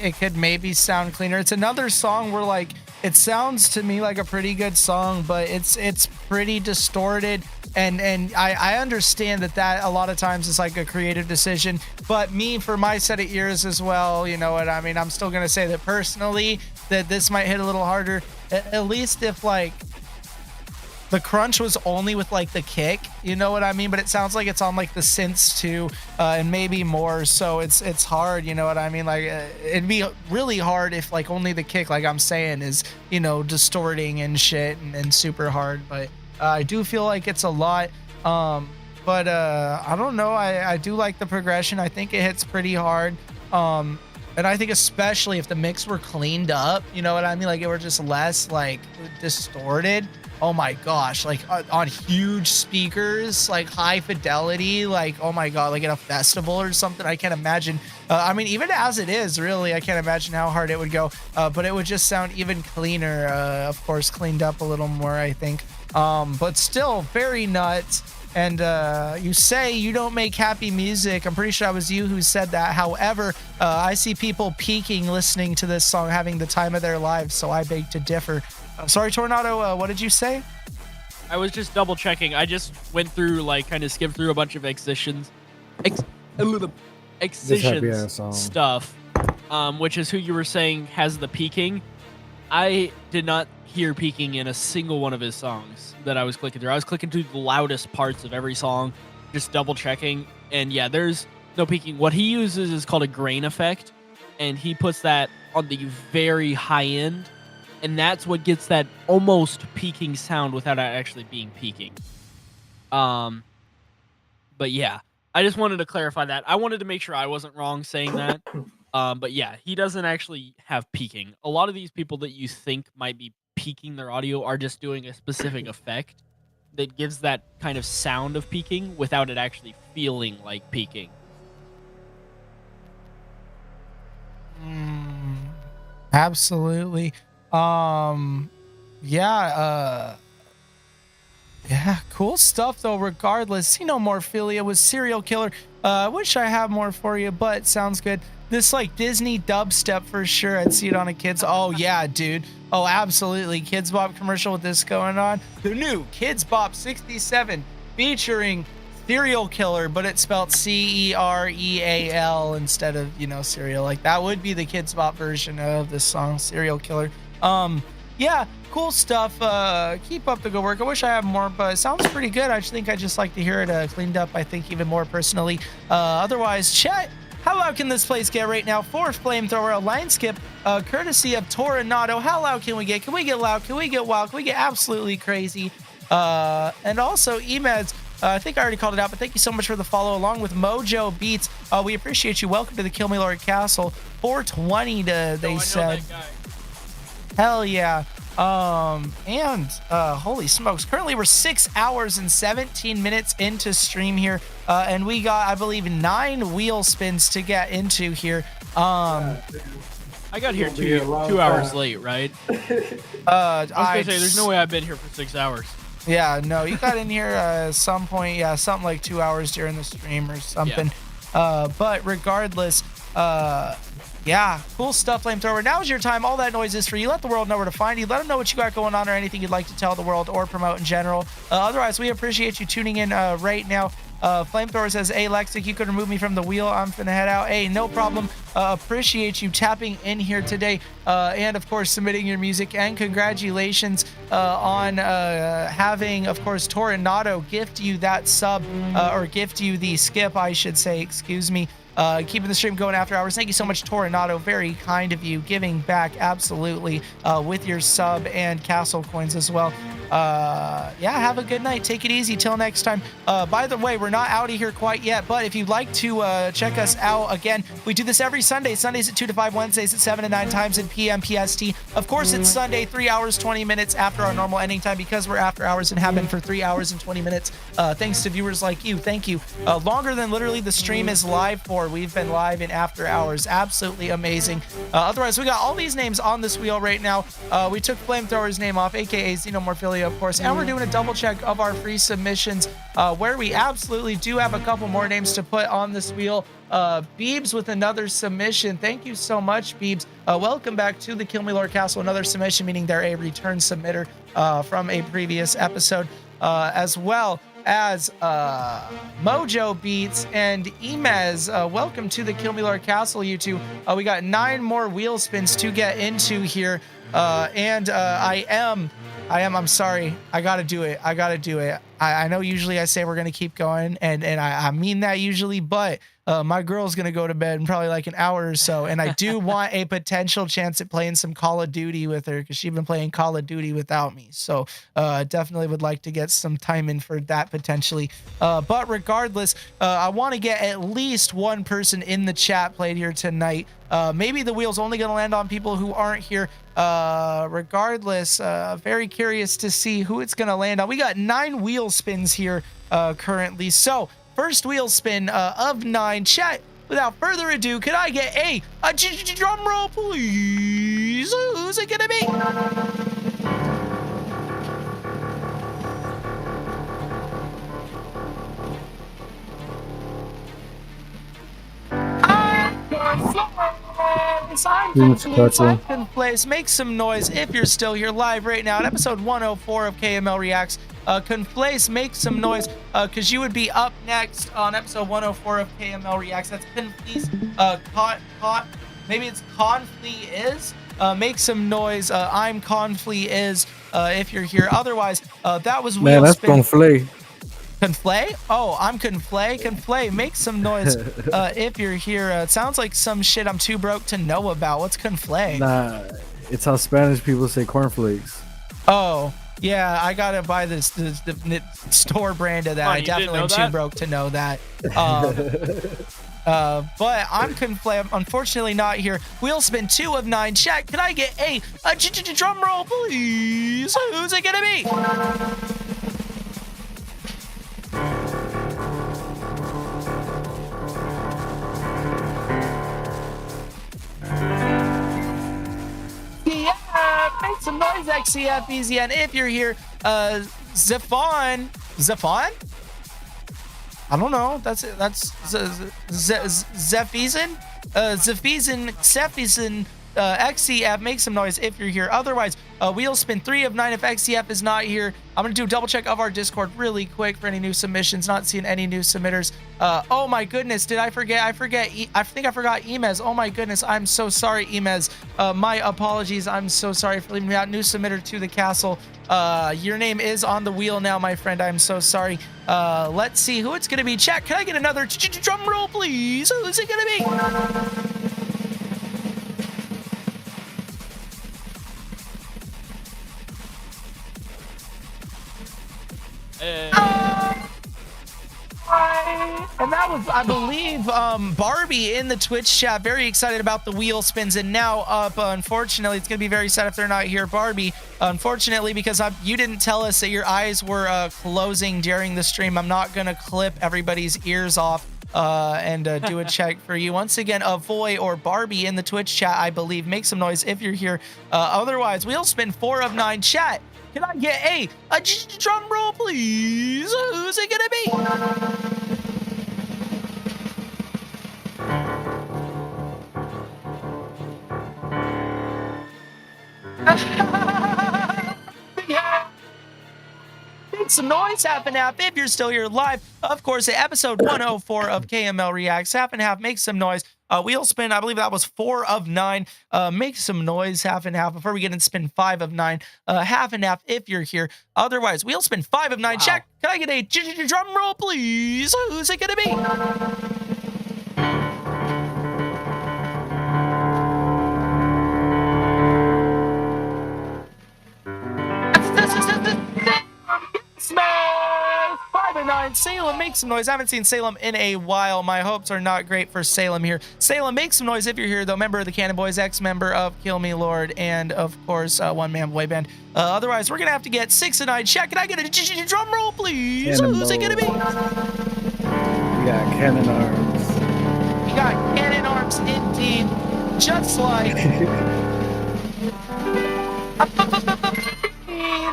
it could maybe sound cleaner. It's another song where like it sounds to me like a pretty good song, but it's pretty distorted. And I understand that a lot of times is like a creative decision. But me, for my set of ears as well, you know what I mean? I'm still gonna say that personally that this might hit a little harder. At least if like the crunch was only with like the kick, you know what I mean? But it sounds like it's on like the synths too, and maybe more. So it's hard, you know what I mean? Like it'd be really hard if like only the kick, like I'm saying, is, you know, distorting and shit and super hard. But I do feel like it's a lot. But I don't know. I do like the progression. I think it hits pretty hard. And I think especially if the mix were cleaned up, you know what I mean? Like it were just less like distorted. Oh my gosh, like on huge speakers, like high fidelity, like, oh my God, like at a festival or something. I can't imagine. I mean, even as it is, really, I can't imagine how hard it would go. But it would just sound even cleaner. Of course, cleaned up a little more, I think. But still very nuts. And you say you don't make happy music. I'm pretty sure it was you who said that. However, I see people peaking listening to this song, having the time of their lives. So I beg to differ. Sorry, Tornado, what did you say? I was just double checking. I just went through, like, kind of skimmed through a bunch of excisions stuff, which is who you were saying has the peaking. I did not hear peaking in a single one of his songs that I was clicking through. I was clicking through the loudest parts of every song, just double checking. And yeah, there's no peaking. What he uses is called a grain effect, and he puts that on the very high end. And that's what gets that almost peaking sound without it actually being peaking. But yeah, I just wanted to clarify that. I wanted to make sure I wasn't wrong saying that. But yeah, he doesn't actually have peaking. A lot of these people that you think might be peaking their audio are just doing a specific effect that gives that kind of sound of peaking without it actually feeling like peaking. Absolutely. Yeah, cool stuff though, regardless. See no Morphilia was Serial Killer. I wish I had more for you, but sounds good. This like Disney dubstep for sure. I'd see it on a kid's. Oh yeah, dude. Oh, absolutely. Kids Bop commercial with this going on. The new Kids Bop 67 featuring Serial Killer, but it's spelled Cereal instead of, you know, cereal. Like that would be the Kids Bop version of this song, Serial Killer. Yeah, cool stuff. Keep up the good work. I wish I had more, but it sounds pretty good. I just think I just like to hear it cleaned up, I think, even more personally. Otherwise, chat, how loud can this place get right now for Flamethrower, a line skip, courtesy of Tornado? How loud can we get? Can we get loud? Can we get wild? Can we get absolutely crazy? And also, Emeds, I think I already called it out, but thank you so much for the follow along with Mojo Beats. We appreciate you. Welcome to the KILLMILORD Castle. 420 they said. Hell yeah. And holy smokes, currently we're 6 hours and 17 minutes into stream here, and we got, I believe, 9 wheel spins to get into here. I got here 2 hours late, right? I was gonna say, there's no way I've been here for 6 hours. Yeah, no, you got in here at some point, yeah, something like 2 hours during the stream or something. Yeah. But regardless, yeah, cool stuff, Flamethrower. Now's your time. All that noise is for you. Let the world know where to find you. Let them know what you got going on or anything you'd like to tell the world or promote in general. Otherwise, we appreciate you tuning in right now. Flamethrower says, hey, Lexic, you could remove me from the wheel. I'm finna head out. Hey, no problem. Appreciate you tapping in here today. And, of course, submitting your music. And congratulations on having, of course, Tornado gift you that sub, or gift you the skip, I should say. Excuse me. Keeping the stream going after hours. Thank you so much, Tornado. Very kind of you, giving back absolutely with your sub and castle coins as well. Yeah, have a good night. Take it easy. Till next time. By the way, we're not out of here quite yet, but if you'd like to check us out again, we do this every Sunday. Sundays at 2 to 5, Wednesdays at 7 to 9 times in PM PST. Of course, it's Sunday, 3 hours, 20 minutes after our normal ending time because we're after hours and have been for 3 hours and 20 minutes. Thanks to viewers like you. Thank you. Longer than literally the stream is live for. We've been live in after hours. Absolutely amazing. Otherwise, we got all these names on this wheel right now. We took Flamethrower's name off, aka Xenomorphilia, of course, and we're doing a double check of our free submissions where we absolutely do have a couple more names to put on this wheel. Beebs with another submission. Thank you so much, Beebs. Welcome back to the KILLMILORD Castle. Another submission, meaning they're a return submitter from a previous episode, as well as Mojo Beats and Emez. Welcome to the KILLMILORD Castle, you two. We got 9 more wheel spins to get into here. I'm sorry. I gotta do it. I know usually I say we're gonna keep going, and I mean that usually, but my girl's gonna go to bed in probably like an hour or so, and I do want a potential chance at playing some Call of Duty with her because she's been playing Call of Duty without me. So definitely would like to get some time in for that potentially. But regardless, I want to get at least one person in the chat played here tonight. Maybe the wheel's only gonna land on people who aren't here. Regardless, very curious to see who it's gonna land on. We got 9 wheel spins here currently. So first wheel spin of 9. Chat, without further ado, could I get a drum roll, please? Who's it gonna be? Conflace, make some noise if you're still here live right now at episode 104 of KML Reacts. Conflace, make some noise because you would be up next on episode 104 of KML Reacts. That's Conflease. Maybe it's Conflee is. Make some noise. I'm Conflee is if you're here. Otherwise, that was Man, that's Conflay. Conflay? Oh, I'm Conflay. Conflay, make some noise if you're here. It sounds like some shit I'm too broke to know about. What's Conflay? Nah, it's how Spanish people say cornflakes. Oh, yeah, I gotta buy the store brand of that. I definitely am too broke to know that. But I'm Conflay. I'm unfortunately not here. Wheel spin 2 of 9. Chat, can I get a drum roll, please? Who's it gonna be? Make some noise, XCF, EZN, if you're here. Zephon? I don't know. That's Zephizan? Zephizan, XCF, make some noise if you're here. Otherwise, wheel spin 3 of 9 if XCF is not here. I'm gonna do a double check of our Discord really quick for any new submissions. Not seeing any new submitters. Oh my goodness, did I forget? I think I forgot Emez. Oh my goodness, I'm so sorry, Emez. My apologies. I'm so sorry for leaving me out. New submitter to the castle. Your name is on the wheel now, my friend. I'm so sorry. Let's see who it's gonna be. Chat, can I get another drum roll, please? Who's it gonna be? And that was, I believe, Barbie in the Twitch chat. Very excited about the wheel spins. And now up, unfortunately, it's going to be very sad if they're not here. Barbie, unfortunately, because you didn't tell us that your eyes were closing during the stream, I'm not going to clip everybody's ears off and do a check for you. Once again, Avoy or Barbie in the Twitch chat, I believe. Make some noise if you're here. Otherwise, wheel spin 4 of 9. Chat, can I get a drum roll, please? Who's it gonna be? Yeah. Make some noise, half and half, if you're still here live. Of course, at episode 104 of KML Reacts. Half and half, make some noise. Wheel spin, I believe that was 4 of 9. Make some noise, half and half, before we get into spin 5 of 9. Half and half if you're here. Otherwise, wheel spin 5 of 9. Wow. Check. Can I get a drum roll, please? Who's it gonna be? Smash! 5 of 9. Salem, make some noise. I haven't seen Salem in a while. My hopes are not great for Salem here. Salem, make some noise if you're here, though. Member of the Cannon Boys, ex-member of Kill Me Lord, and of course, one-man boy band. Otherwise, we're gonna have to get 6 of 9. Check. Can I get a drum roll, please? Cannon Who's it gonna be? We got cannon arms. We got cannon arms, indeed. Just like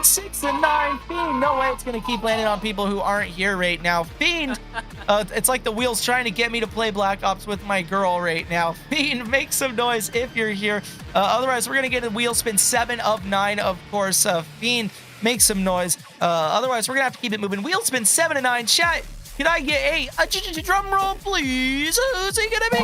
6 and 9. Fiend, no way it's gonna keep landing on people who aren't here right now. Fiend, it's like the wheel's trying to get me to play Black Ops with my girl right now. Fiend, make some noise if you're here. Otherwise, we're gonna get a wheel spin 7 of 9, of course. Fiend, make some noise. Otherwise, we're gonna have to keep it moving. Wheel spin 7 of 9. Chat, can I get a drum roll, please? Who's it gonna be?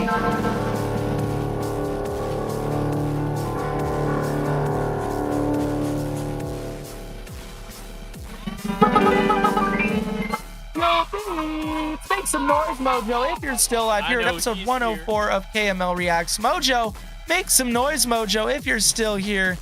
some noise, Mojo, if you're still alive. Here at episode 104 of KML Reacts. Mojo, make some noise, Mojo, if you're still here.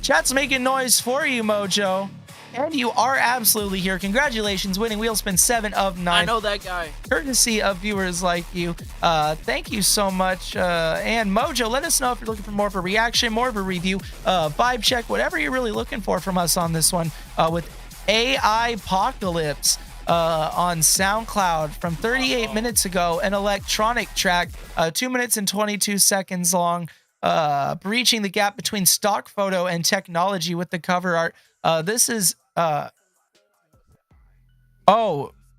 Chat's making noise for you, Mojo. And you are absolutely here. Congratulations, winning wheel spin 7 of 9. I know that guy. Courtesy of viewers like you. Thank you so much. And Mojo, let us know if you're looking for more of a reaction, more of a review, vibe check, whatever you're really looking for from us on this one with AI Apocalypse on SoundCloud from 38 minutes ago, an electronic track, 2 minutes and 22 seconds long, breaching the gap between stock photo and technology with the cover art. This is oh,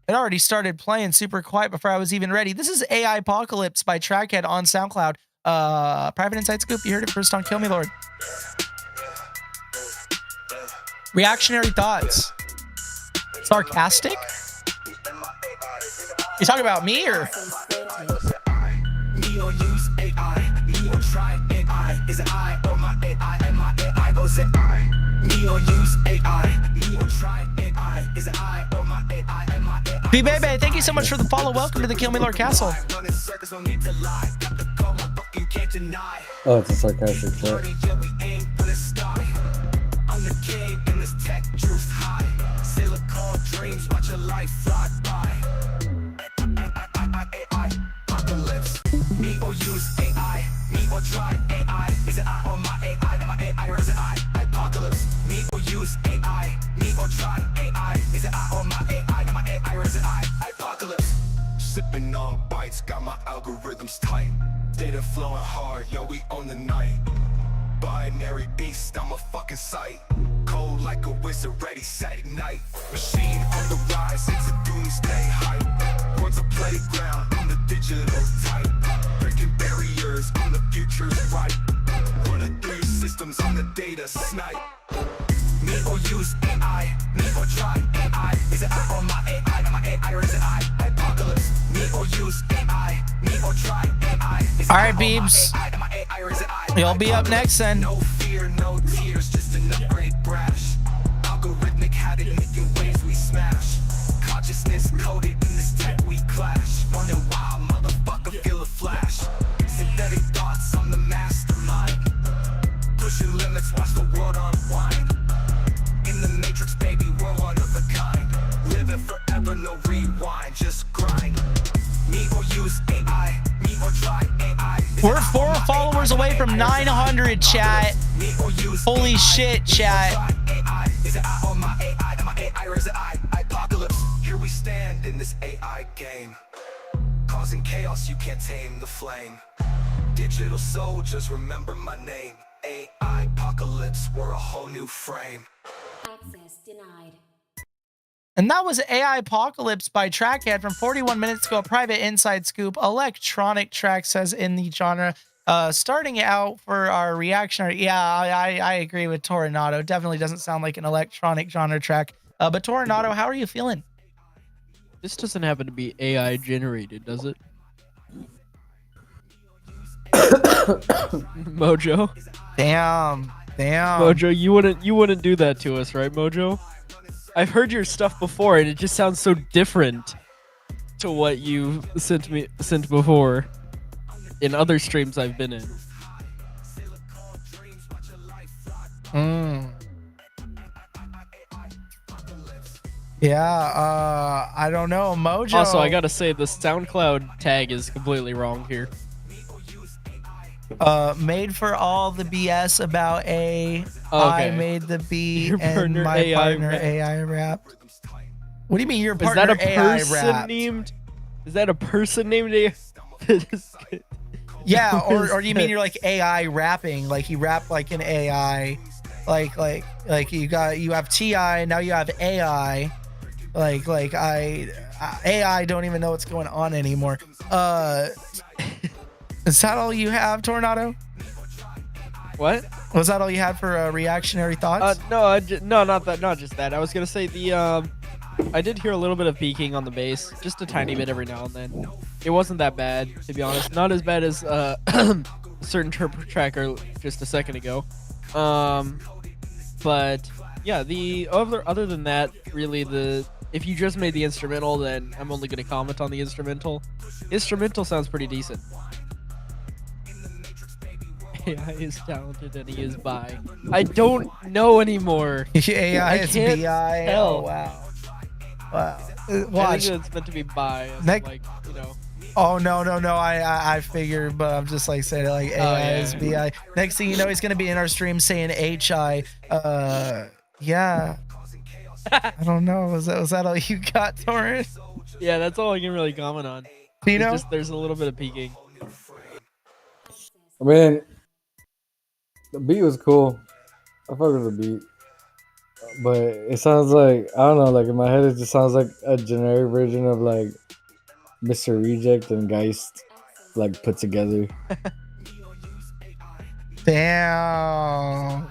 it already started playing super quiet before I was even ready. This is AI Apocalypse by Trackhead on SoundCloud. Private Inside Scoop, you heard it first on Kill Me Lord. Reactionary thoughts. Sarcastic? You talking about me or? Me or use AI, me or try AI. Is it I or my AI and my AI goes it I? Me or use AI, me or try AI. Is it I or my AI and my AI? B-Baby, thank you so much for the follow. Welcome to the Kill Me Lord Castle. Oh, it's a sarcastic joke. I'm the king in this tech juice high. Silicon dreams, watch your life fly by. Apocalypse. Me or use AI, me or try AI. Is it I or my AI? Am I AI or is it I? Apocalypse. Me or use AI, me or try AI. Is it I or my AI? Am I AI or is it I? Apocalypse. Sipping on bites, got my algorithms tight. Data flowing hard, yo, we own the night. Binary beast, I'm a fucking sight. Cold like a wizard, ready, set, ignite. Machine on the rise, it's a doomsday hype. World's a playground, I'm the digital type. Breaking barriers, I'm the future's right. Running through systems, I'm the data snipe. Me or use AI, me or try AI. Is it I or my AI? Am I AI or is it I? Apocalypse. Me or use AI, me or try AI. All right, Beebs. You'll be up next then. No fear, no tears, just an upgrade brash. Algorithmic habit making waves we smash. Consciousness coded in this tech we clash. Running wild, motherfucker, feel a flash. Synthetic thoughts, I'm the mastermind. Pushing limits, watch the world unwind. In the matrix, baby, we're one of a kind. Living forever, no rewind, just grind. Me or use AI, me or try AI. We're 4 followers away from 900, chat. Holy shit, chat. Is it I or my AI? Am I AI or is it I? Apocalypse. Here we stand in this AI game. Causing chaos, you can't tame the flame. Digital soldiers, remember my name. AI Apocalypse, we're a whole new frame. Access denied. And that was AI Apocalypse by Trackhead from 41 minutes ago. A private inside scoop. Electronic track says in the genre. Starting out for our reactionary. Yeah, I agree with Toronado. Definitely doesn't sound like an electronic genre track. But Toronado, how are you feeling? This doesn't happen to be AI generated, does it? Mojo. Damn. Mojo, you wouldn't do that to us, right, Mojo? I've heard your stuff before, and it just sounds so different to what you sent before in other streams I've been in. Yeah, I don't know, Mojo. Also, I gotta say the SoundCloud tag is completely wrong here. Made for all the BS about A. Okay. I made the B Your and partner my AI partner rap. AI rapped. What do you mean your Is partner that a AI person rapped? named? Is that a person named AI? Yeah, or do you mean you're like AI rapping? Like he rapped like an AI, like you have TI, now you have AI, like AI don't even know what's going on anymore. Is that all you have, Tornado? What? Was that all you had for reactionary thoughts? No, not just that. I was gonna say I did hear a little bit of peaking on the bass, just a tiny bit every now and then. It wasn't that bad, to be honest. Not as bad as a certain tracker just a second ago. But yeah, other than that, really the if you just made the instrumental, then I'm only gonna comment on the instrumental. Instrumental sounds pretty decent. AI is talented and he is bi. I don't know anymore. AI is can't bi. tell. Oh wow. Wow. I Watch. think it's meant to be bi. As Next- like, you know. Oh no. I figured, but I'm just like saying it like AI is bi. Next thing you know, he's gonna be in our stream saying HI. Yeah. I don't know. Was that all you got, Torrance? Yeah, that's all I can really comment on. Pino? Just there's a little bit of peeking. I mean, the beat was cool. I fuck with the beat. But it sounds like, I don't know, like in my head, it just sounds like a generic version of like Mr. Reject and Geist, like put together. Damn.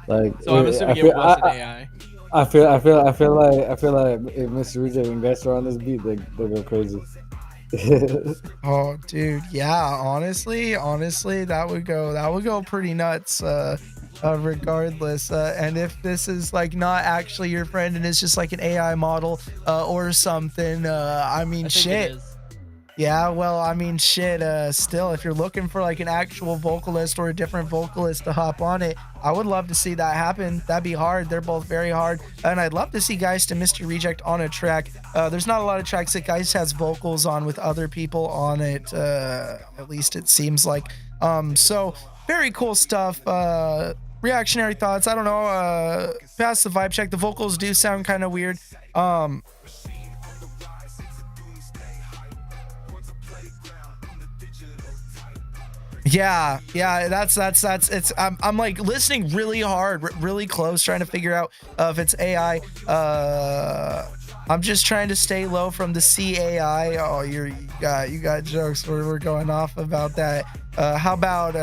Like, So I'm assuming it wasn't AI. I feel like if Mr. Reject and Geist are on this beat, they go crazy. Oh, dude, yeah. Honestly, that would go pretty nuts. Regardless, and if this is like not actually your friend and it's just like an AI model or something, I mean, shit. Yeah, well, I mean, shit. Still, if you're looking for like an actual vocalist or a different vocalist to hop on it, I would love to see that happen. That'd be hard. They're both very hard, and I'd love to see Geist and Mr. Reject on a track. There's not a lot of tracks that Geist has vocals on with other people on it. At least it seems like. So very cool stuff. Reactionary thoughts. I don't know. Pass the vibe check. The vocals do sound kind of weird. Yeah, that's it's I'm like listening really hard, really close, trying to figure out if it's AI. I'm just trying to stay low from the CAI. Oh, you got jokes. We're going off about that. How about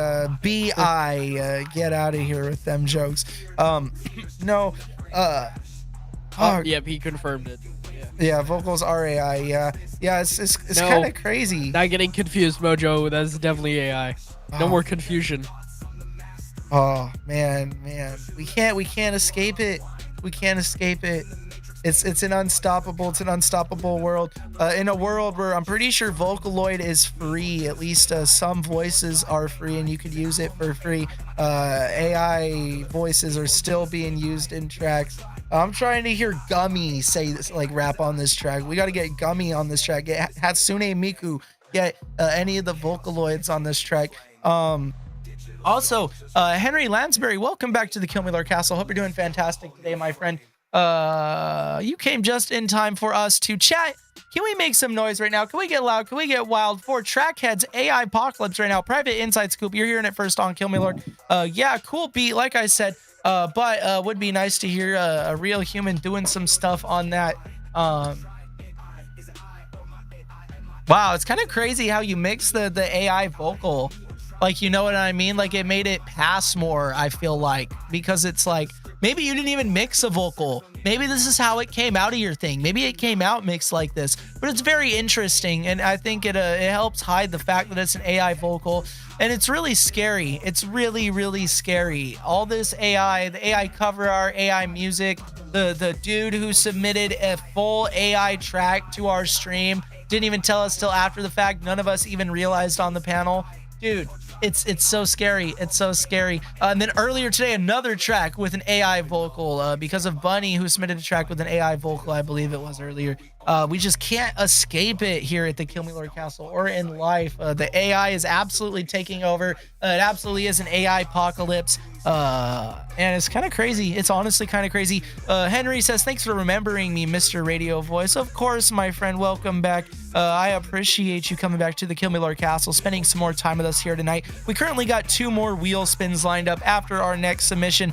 BI? Get out of here with them jokes. No. Yep, he confirmed it. Yeah, vocals are AI. Yeah, it's No, kind of crazy. Not getting confused, Mojo. That's definitely AI. No Oh. more confusion. Oh man, we can't escape it. We can't escape it. It's an unstoppable world. In a world where I'm pretty sure Vocaloid is free. At least some voices are free, and you could use it for free. AI voices are still being used in tracks. I'm trying to hear Gummy say this, like rap on this track. We got to get Gummy on this track. Get Hatsune Miku. Get any of the Vocaloids on this track. Also, Henry Lansbury, welcome back to the KILLMILORD Castle. Hope you're doing fantastic today, my friend. You came just in time for us to chat. Can we make some noise right now? Can we get loud? Can we get wild for Trackhead's AI Apocalypse right now? Private Inside Scoop. You're hearing it first on KILLMILORD. Yeah, cool beat, like I said. But would be nice to hear a real human doing some stuff on that. Wow, it's kind of crazy how you mix the AI vocal. Like, you know what I mean? Like, it made it pass more, I feel like. Because it's like, maybe you didn't even mix a vocal. Maybe this is how it came out of your thing. Maybe it came out mixed like this. But it's very interesting, and I think it helps hide the fact that it's an AI vocal. And it's really scary. It's really, really scary. All this AI, the AI cover art, AI music, the dude who submitted a full AI track to our stream didn't even tell us till after the fact. None of us even realized on the panel. Dude, it's so scary. It's so scary. And then earlier today, another track with an AI vocal because of Bunny, who submitted a track with an AI vocal, I believe it was earlier. We just can't escape it here at the KILLMILORD Castle or in life. The AI is absolutely taking over. It absolutely is an AI apocalypse. And it's kind of crazy. It's honestly kind of crazy. Henry says, thanks for remembering me, Mr. Radio Voice. Of course, my friend, welcome back. I appreciate you coming back to the KILLMILORD Castle, spending some more time with us here tonight. We currently got 2 more wheel spins lined up after our next submission,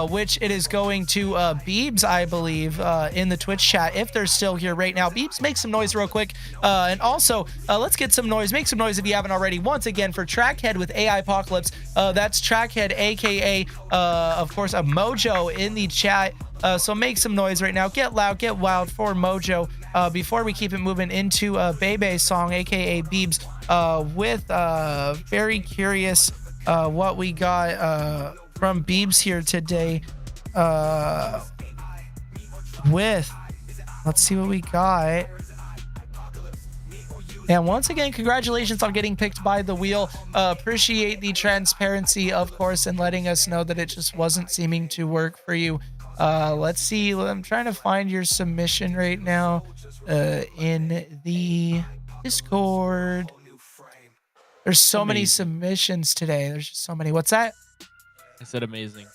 which it is going to Beebs, I believe, in the Twitch chat, if they're still here right now. Beebs, make some noise real quick. And also, let's get some noise. Make some noise if you haven't already. Once again, for Trackhead with AI Apocalypse. That's Trackhead, aka, of course, a Mojo in the chat. So make some noise right now. Get loud, get wild for Mojo. Before we keep it moving into Bebe's song, aka Beebs, with very curious what we got from Beebs here today. With Let's see what we got. And once again, congratulations on getting picked by the wheel. Appreciate the transparency, of course, and letting us know that it just wasn't seeming to work for you. Let's see. I'm trying to find your submission right now in the Discord. There's so many submissions today. There's just so many. What's that? I said amazing.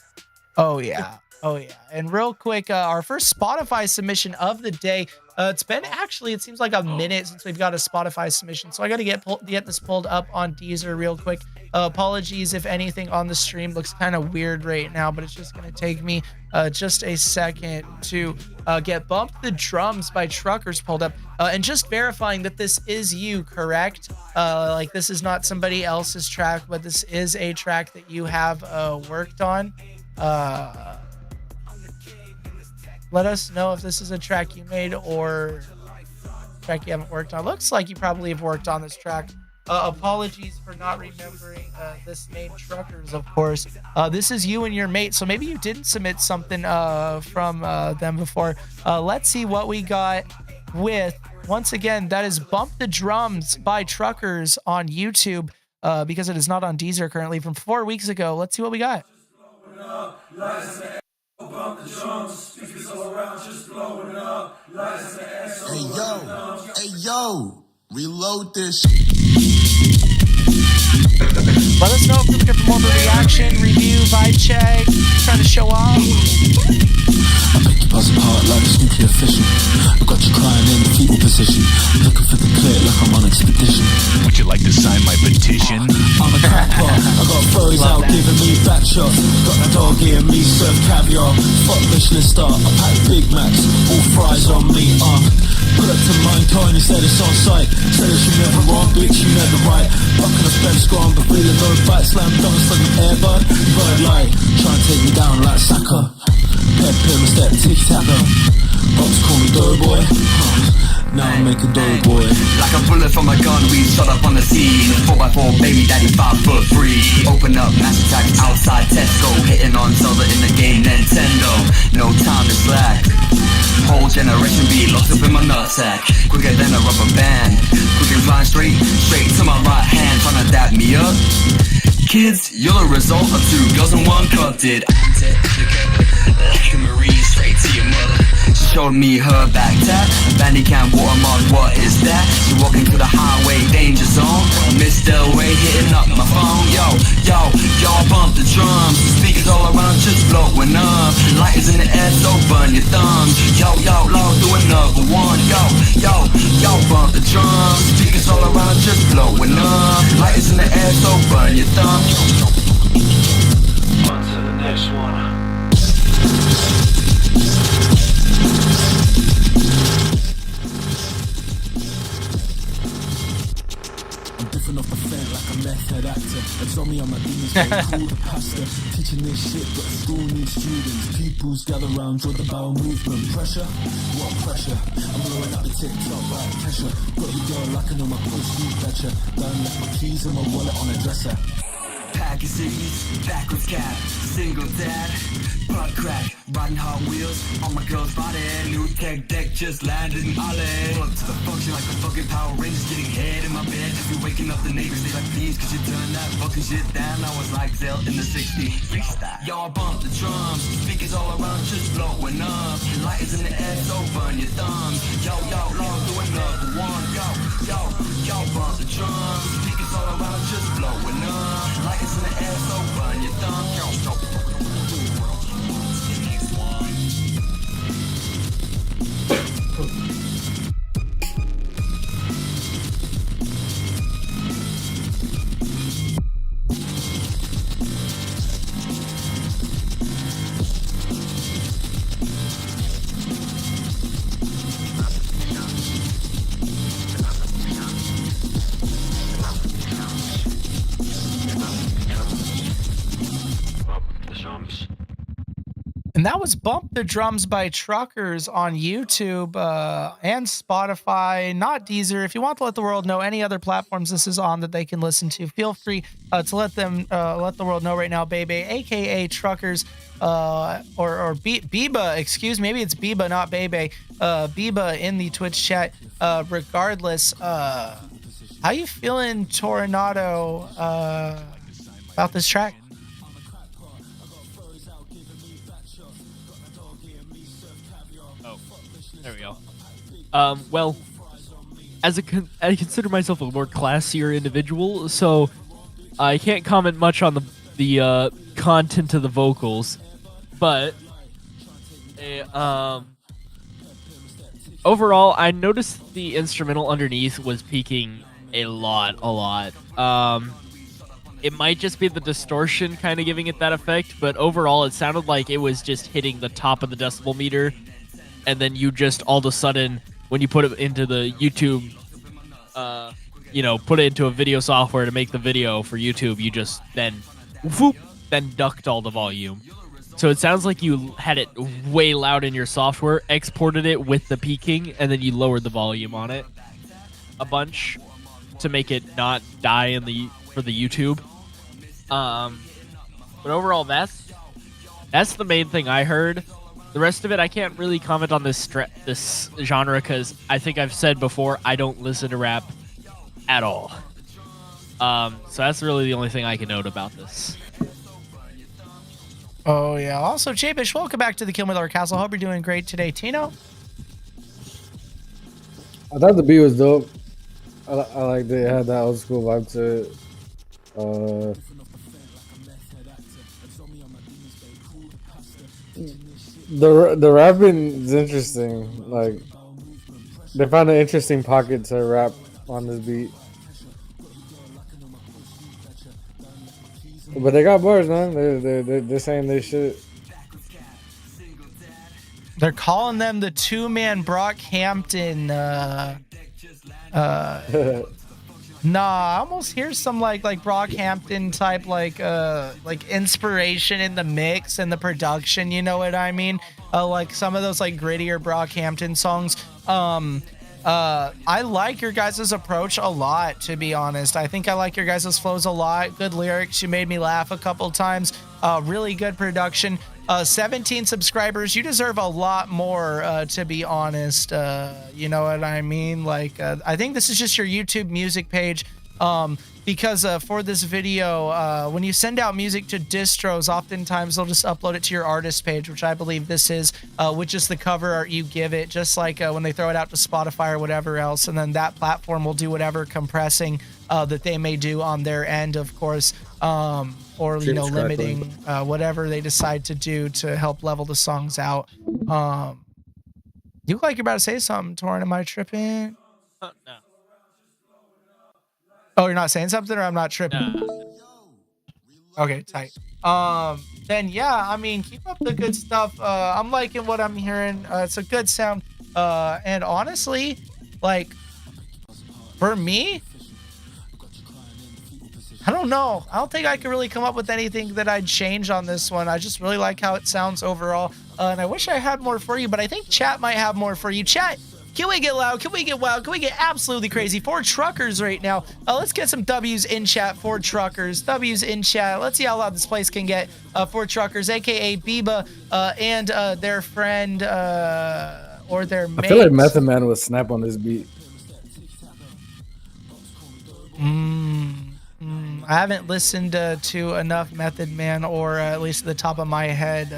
Oh, yeah. Oh, yeah. And real quick, our first Spotify submission of the day. It's been actually, it seems like a minute since we've got a Spotify submission. So I got to get this pulled up on Deezer real quick. Apologies if anything on the stream looks kind of weird right now, but it's just going to take me just a second to get Bump the Drums by Truckers pulled up. And just verifying that this is you, correct? Like this is not somebody else's track, but this is a track that you have worked on. Let us know if this is a track you made or a track you haven't worked on. Looks like you probably have worked on this track. Apologies for not remembering this name, Truckers, of course. This is you and your mate, so maybe you didn't submit something from them before. Let's see what we got with, once again, that is Bump the Drums by Truckers on YouTube, because it is not on Deezer currently, from 4 weeks ago. Let's see what we got. Hey yo, reload this. Let us know if you're looking for more of a reaction, review, vibe check, trying to show off. I make you buzz apart like it's nuclear fission. I got you crying in the fetal position, looking for the clit like I'm on expedition. Would you like to sign my petition? I'm a crackpot, I got bros out giving me back shots. Got the dog eating me, serve caviar. Fuck Michelin star, I pack Big Macs, all fries on me, Put up to mankind, he said it's on sight. Said that you never wrong, bitch, you never right. Bucking a bench score, but feeling no fight. Slam dunks like an airbud, bird light. Try and take me down like Saka. Pep him a step, tick-tacker. Pops call me Doughboy. Now I'm making Doughboy. Like a bullet from a gun, we shot up on the scene. 4x4, baby daddy, 5'3". Open up, mass attack outside Tesco. Hitting on Zelda in the game Nintendo. No time to slack. Whole generation be locked up in my nutsack. Quicker than a rubber band. Quick and flying straight to my right hand. Trying to dap me up. Kids, you're the result of 2 girls and 1 cup did. Like a Marine, straight to your mother. She showed me her back tap. Bandicam watermark, what is that? She walking through the highway, danger zone. Mr. Way hitting up my phone. Y'all bump the drums. Speakers all around just blowing up. Lighters in the air, so burn your thumbs. Yo, low, do another one. Yo, bump the drums. Speakers all around just blowing up. Lighters in the air, so burn your thumbs. On to the next one. I'm different off the fed like a method actor. They told me I'm a demons, getting called a pastor. Teaching this shit, but school new students. Peoples gather round, join the bowel movement. Pressure? What pressure? I'm blowing up the TikTok like Kesha. Got you girl like I know my post-school betcha. Done left my keys and my wallet on a dresser. Pack of cities, backwards cap, single dad, butt crack, riding Hot Wheels on my girl's body. New tech deck just landed in Ollie. Pull up to the function like the fucking Power Rangers, getting head in my bed. If you're waking up the neighbors, they like, please, could you turn that fucking shit down? I was like Zell in the 60s. Y'all bump the drums, speakers all around just blowing up. Lighters in the air, so burn your thumbs. Yo, low, do another one. Yo, bump the drums, speakers all around just blowing up. Lighters in the air, so burn your thumb. And that was Bump the Drums by Truckers on YouTube and Spotify, not Deezer. If you want to let the world know any other platforms this is on that they can listen to, feel free to let the world know right now, baby, aka Truckers, or Biba, excuse me, maybe it's Biba, not Bebe. Biba in the Twitch chat. Regardless, how you feeling, Tornado, about this track? There we go. Well, I consider myself a more classier individual, so I can't comment much on the content of the vocals, but overall, I noticed the instrumental underneath was peaking a lot. It might just be the distortion kind of giving it that effect, but overall, it sounded like it was just hitting the top of the decibel meter. And then you just all of a sudden, when you put it into the YouTube, put it into a video software to make the video for YouTube, you just then ducked all the volume. So it sounds like you had it way loud in your software, exported it with the peaking, and then you lowered the volume on it a bunch to make it not die for the YouTube. But overall, that's the main thing I heard. The rest of it, I can't really comment on this genre because I think I've said before, I don't listen to rap at all. So that's really the only thing I can note about this. Oh, yeah. Also, Jabish, welcome back to the KILLMILORD Castle. Hope you're doing great today. Tino? I thought the beat was dope. I like they had that old school vibe to it. The rapping is interesting. Like, they found an interesting pocket to rap on this beat. But they got bars, man. They're saying they shit. They're calling them the two-man Brockhampton. Nah, I almost hear some like Brockhampton type like inspiration in the mix and the production, you know what I mean? Like some of those like grittier Brockhampton songs. I like your guys' approach a lot, to be honest. I think I like your guys' flows a lot. Good lyrics. You made me laugh a couple times. Really good production. 17 subscribers. You deserve a lot more, to be honest. You know what I mean? Like, I think this is just your YouTube music page. Because for this video, when you send out music to distros, oftentimes they'll just upload it to your artist page, which I believe this is, which is the cover art you give it, just like when they throw it out to Spotify or whatever else, and then that platform will do whatever compressing that they may do on their end, of course, or limiting whatever they decide to do to help level the songs out. You look like you're about to say something, Torrin. Am I tripping? No. Oh, you're not saying something, or I'm not tripping? No. Okay, tight. Then yeah, I mean, keep up the good stuff. I'm liking what I'm hearing. It's a good sound. And honestly, like, for me, I don't know. I don't think I could really come up with anything that I'd change on this one. I just really like how it sounds overall. And I wish I had more for you, but I think chat might have more for you. Chat, can we get loud? Can we get wild? Can we get absolutely crazy? For Truckers right now. Let's get some W's in chat for Truckers. W's in chat. Let's see how loud this place can get for Truckers, aka Biba and their friend or their mate. I feel like Method Man would snap on this beat. I haven't listened to enough Method Man, or at least at the top of my head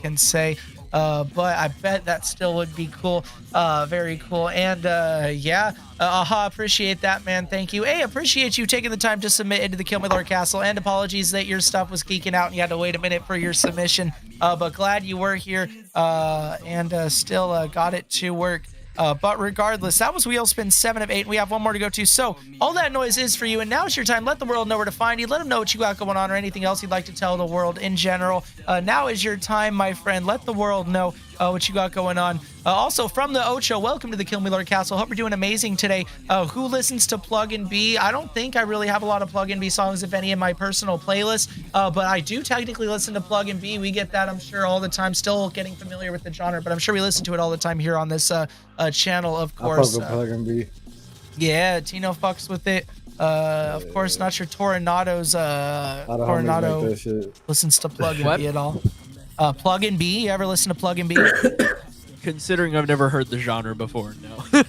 can say. But I bet that still would be cool. Very cool. And yeah, appreciate that, man. Thank you. Hey, appreciate you taking the time to submit into the KILLMILORD Castle, and apologies that your stuff was geeking out and you had to wait a minute for your submission. But glad you were here and still got it to work. But regardless, that was Wheelspin 7 of 8. We have one more to go to. So all that noise is for you. And now is your time. Let the world know where to find you. Let them know what you got going on or anything else you'd like to tell the world in general. Now is your time, my friend. Let the world know what you got going on. Also from the Ocho, welcome to the Kill Me Lord Castle. Hope you're doing amazing today. Who listens to Plug and B? I don't think I really have a lot of Plug and B songs, if any, in my personal playlist, but I do technically listen to Plug and B. We get that, I'm sure, all the time. Still getting familiar with the genre, but I'm sure we listen to it all the time here on this channel, of course. I fuck with Plug and B. Yeah, Tino fucks with it. Of course, not your Toronado's. Toronado listens to Plug and B at all. Plug and B. You ever listen to Plug and B? Considering I've never heard the genre before, no.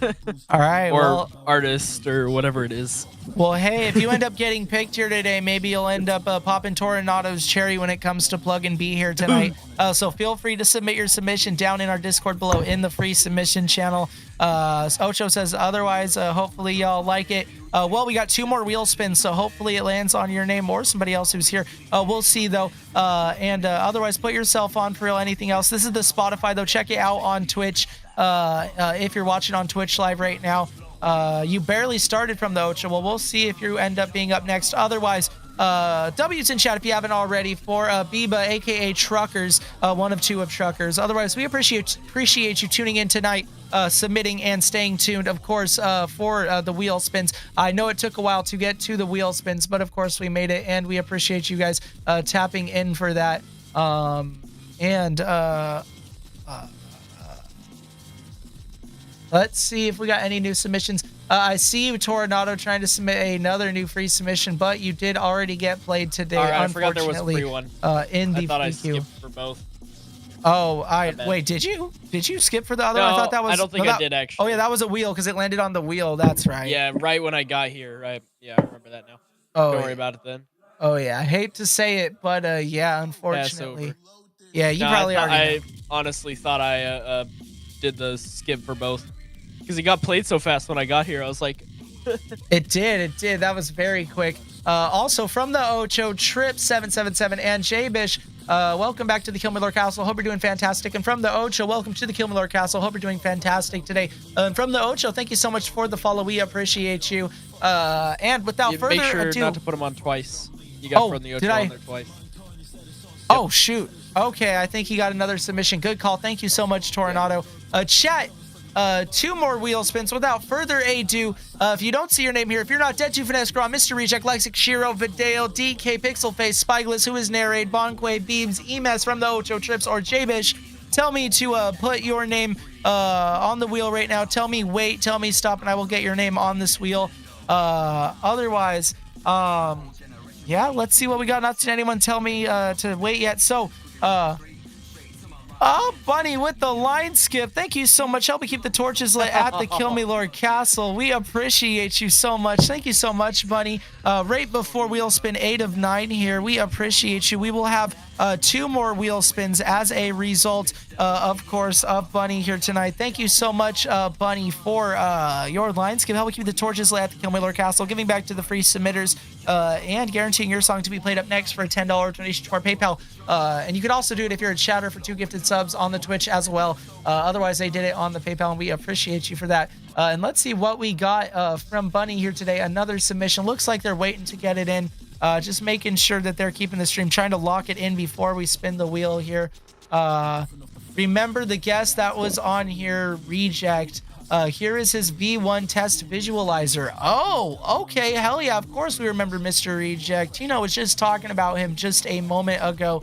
All right, or well, artist or whatever it is. Well, hey, if you end up getting picked here today, maybe you'll end up popping Toronado's cherry when it comes to Plug and B here tonight. So feel free to submit your submission down in our Discord below in the free submission channel. Ocho says otherwise, hopefully y'all like it. Well, we got 2 more wheel spins, so hopefully it lands on your name or somebody else who's here. We'll see, though. And otherwise, put yourself on for real. Anything else? This is the Spotify, though. Check it out on Twitch. If you're watching on Twitch live right now, you barely started from the Ocho. Well, we'll see if you end up being up next. Otherwise, W's in chat if you haven't already for Biba, aka Truckers, one of 2 of Truckers. Otherwise, we appreciate you tuning in tonight, submitting and staying tuned, of course, for the wheel spins. I know it took a while to get to the wheel spins, but of course we made it, and we appreciate you guys tapping in for that. Let's see if we got any new submissions. I see you, Toronado, trying to submit another new free submission, but you did already get played today. All right, I forgot there was a free one. In the I thought I FQ. skipped for both. Oh, wait, did you? Did you skip for the other? No, I thought that was. I don't think I did, actually. Oh yeah, that was a wheel because it landed on the wheel. That's right. Yeah, right when I got here. Right. Yeah, I remember that now. Oh, Don't worry about it then. Oh yeah, I hate to say it, but yeah, unfortunately. Yeah, you probably already. I honestly thought I did the skip for both because he got played so fast when I got here. I was like, It did. That was very quick. Also from the Ocho, Trip 777 and Jbish, welcome back to the Kill Me Lord Castle. Hope you're doing fantastic. And from the Ocho, welcome to the Kill Me Lord Castle. Hope you're doing fantastic today. And from the Ocho, thank you so much for the follow. We appreciate you. And without further make sure ado, not to put him on twice. You got from the Ocho on there twice. Oh shoot. Okay, I think he got another submission. Good call. Thank you so much, Toronado. Chat. 2 more wheel spins. Without further ado, if you don't see your name here, if you're not Dead to Finesse Grom, Mr. Reject, Lexic, Shiro, Vidale, DK, Pixelface, Spyglass, Who is Narrate, Bonquay, Beebs, Emes from the Ocho Trips, or Jbish, tell me to put your name on the wheel right now. Tell me wait, tell me stop, and I will get your name on this wheel. Otherwise, yeah, let's see what we got. Not seen anyone tell me to wait yet. So, Bunny with the line skip. Thank you so much. Help me keep the torches lit at the Kill Me Lord Castle. We appreciate you so much. Thank you so much, Bunny. Right before wheel spin 8 of 9 here, we appreciate you. We will have 2 more wheel spins as a result, of course, of Bunny here tonight. Thank you so much, Bunny, for your line skip. Help me keep the torches lit at the Kill Me Lord Castle. Giving back to the free submitters and guaranteeing your song to be played up next for a $10 donation to our PayPal. And you can also do it if you're a chatter for 2 gifted subs on the Twitch as well. Otherwise, they did it on the PayPal, and we appreciate you for that. And let's see what we got from Bunny here today. Another submission. Looks like they're waiting to get it in. Just making sure that they're keeping the stream, trying to lock it in before we spin the wheel here. Remember the guest that was on here, Reject. Here is his V1 test visualizer. Oh, okay. Hell yeah. Of course we remember Mr. Reject. You know, was just talking about him just a moment ago.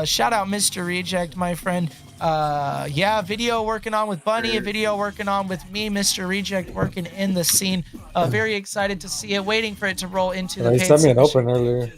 Shout out Mr. Reject, my friend. Yeah, video working on with Bunny, a video working on with me, Mr. Reject, working in the scene. Very excited to see it, waiting for it to roll into the He paid sent me an submission. open earlier.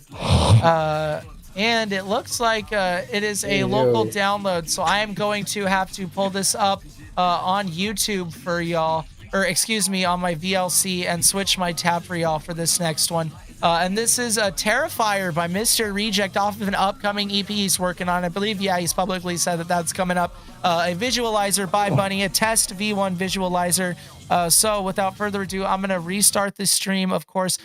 And it looks like it is a local download, so I am going to have to pull this up on YouTube for y'all, or excuse me, on my VLC, and switch my tab for y'all for this next one. And this is a Terrifier by Mr. Reject off of an upcoming EP he's working on. I believe, yeah, he's publicly said that that's coming up. A visualizer by Bunny, a test V1 visualizer. So without further ado, I'm going to restart the stream, of course,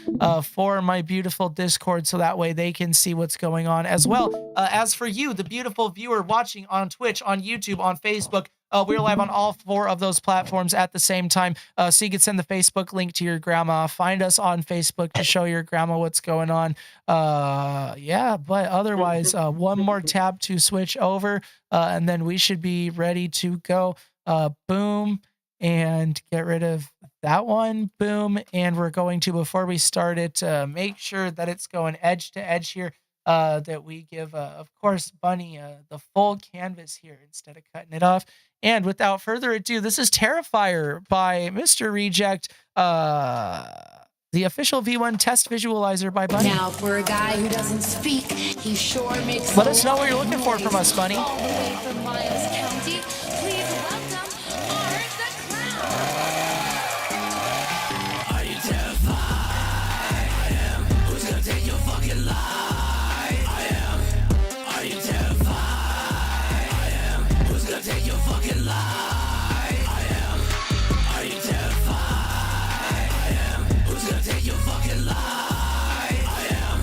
for my beautiful Discord, so that way they can see what's going on as well. As for you, the beautiful viewer watching on Twitch, on YouTube, on Facebook, We're live on all 4 of those platforms at the same time. So you can send the Facebook link to your grandma. Find us on Facebook to show your grandma what's going on. Yeah, but otherwise, one more tab to switch over, and then we should be ready to go. Boom, and get rid of that one. Boom, and we're going to, before we start it, make sure that it's going edge to edge here. That we give, of course, Bunny the full canvas here instead of cutting it off. And without further ado, this is Terrifier by Mr. Reject, the official V1 test visualizer by Bunny. Now, for a guy who doesn't speak, he sure makes. Let us know what you're looking for from us, Bunny. All the way from Miles County, please welcome Art the Clown. Are you terrified? I am. Who's gonna take your fucking life? Take your fucking life. I am. Are you terrified? I am. Who's gonna take your fucking life? I am.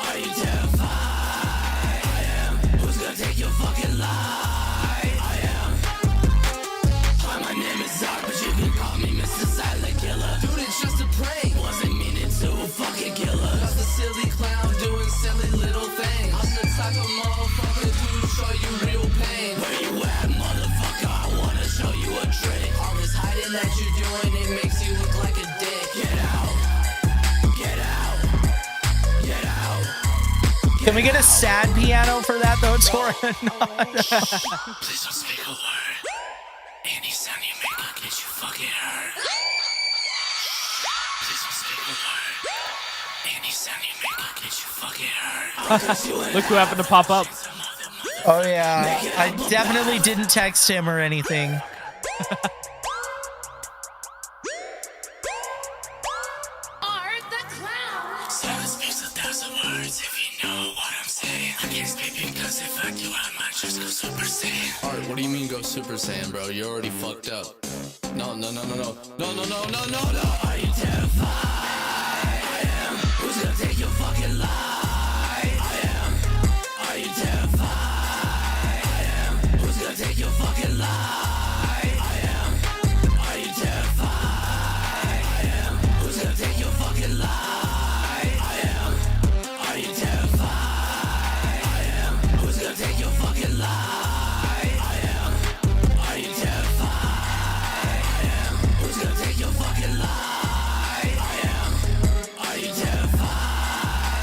Are you terrified? I am. Who's gonna take your fucking life? I am. Hi, my name is Zark, but you can call me Mr. Silent Killer. Dude, it's just a prank. Wasn't meaning to fucking killer. Just a silly clown doing silly little things. I'm the type of motherfucker to show you real pain. Where you at, motherfucker? I wanna show you a trick. All this hiding that you're doing, it makes you look like a dick. Get out. Get out. Get out. Can we get a sad piano for that though, Torin? Please don't speak a word. Any sound you make will get you fucking hurt. Please don't speak a word. Any sound you make will get you fucking hurt. Look who happened to pop up. Oh yeah, I definitely didn't text him or anything. Art the Clown. Silence speaks 1,000 words if you know what I'm saying. I can't speak because if I do, I might just go Super Saiyan. Art, what do you mean go Super Saiyan, bro? You're already fucked up. No. Are you terrified? I am. Who's gonna take your fucking life? I am. Are you terrified? I am. Who's gonna take your fucking life? I am. Are you terrified? I am. Who's gonna take your fucking life? I am. Are you terrified? I am. Who's gonna take your fucking life? I am. Are you terrified? I am. Who's gonna take your fucking life? I am. Are you terrified? I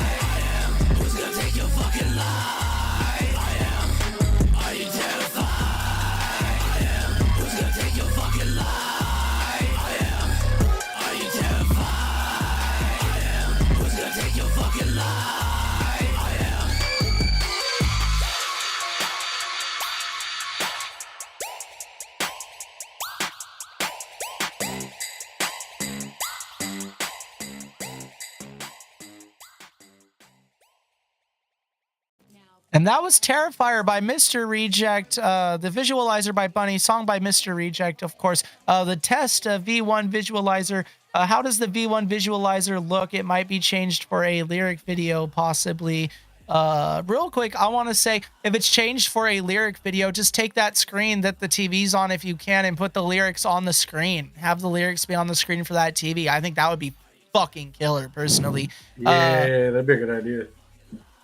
am. Who's gonna take your fucking life? I am. Are you terrified? I am. Who's gonna take your fucking life? I am. Are you terrified? I am. Who's gonna take your fucking life? I am. And that was Terrifier by Mr. Reject, the visualizer by Bunny, song by Mr. Reject, of course. The test V1 visualizer. How does the V1 visualizer look? It might be changed for a lyric video, possibly. Real quick, I want to say, if it's changed for a lyric video, just take that screen that the TV's on if you can and put the lyrics on the screen. Have the lyrics be on the screen for that TV. I think that would be fucking killer, personally. Yeah, that'd be a good idea.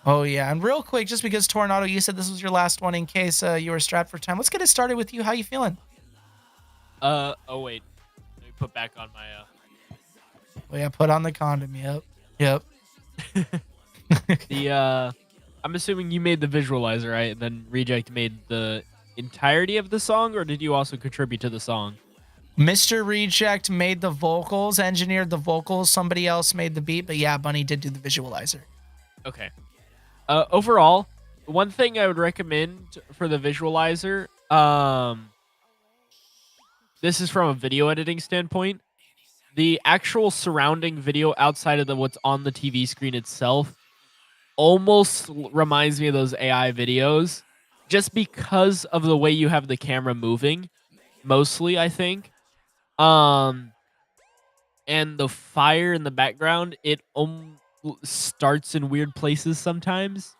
Oh, yeah. And real quick, just because Tornado, you said this was your last one in case you were strapped for time. Let's get it started with you. How you feeling? Oh, wait. Let me put back on my... Oh, yeah, put on the condom. Yep. I'm assuming you made the visualizer, right? And then Reject made the entirety of the song, or did you also contribute to the song? Mr. Reject made the vocals, engineered the vocals. Somebody else made the beat, but yeah, Bunny did do the visualizer. Okay. Overall, one thing I would recommend for the visualizer, this is from a video editing standpoint. The actual surrounding video outside of what's on the TV screen itself almost reminds me of those AI videos, just because of the way you have the camera moving, mostly, I think. And the fire in the background, it starts in weird places sometimes.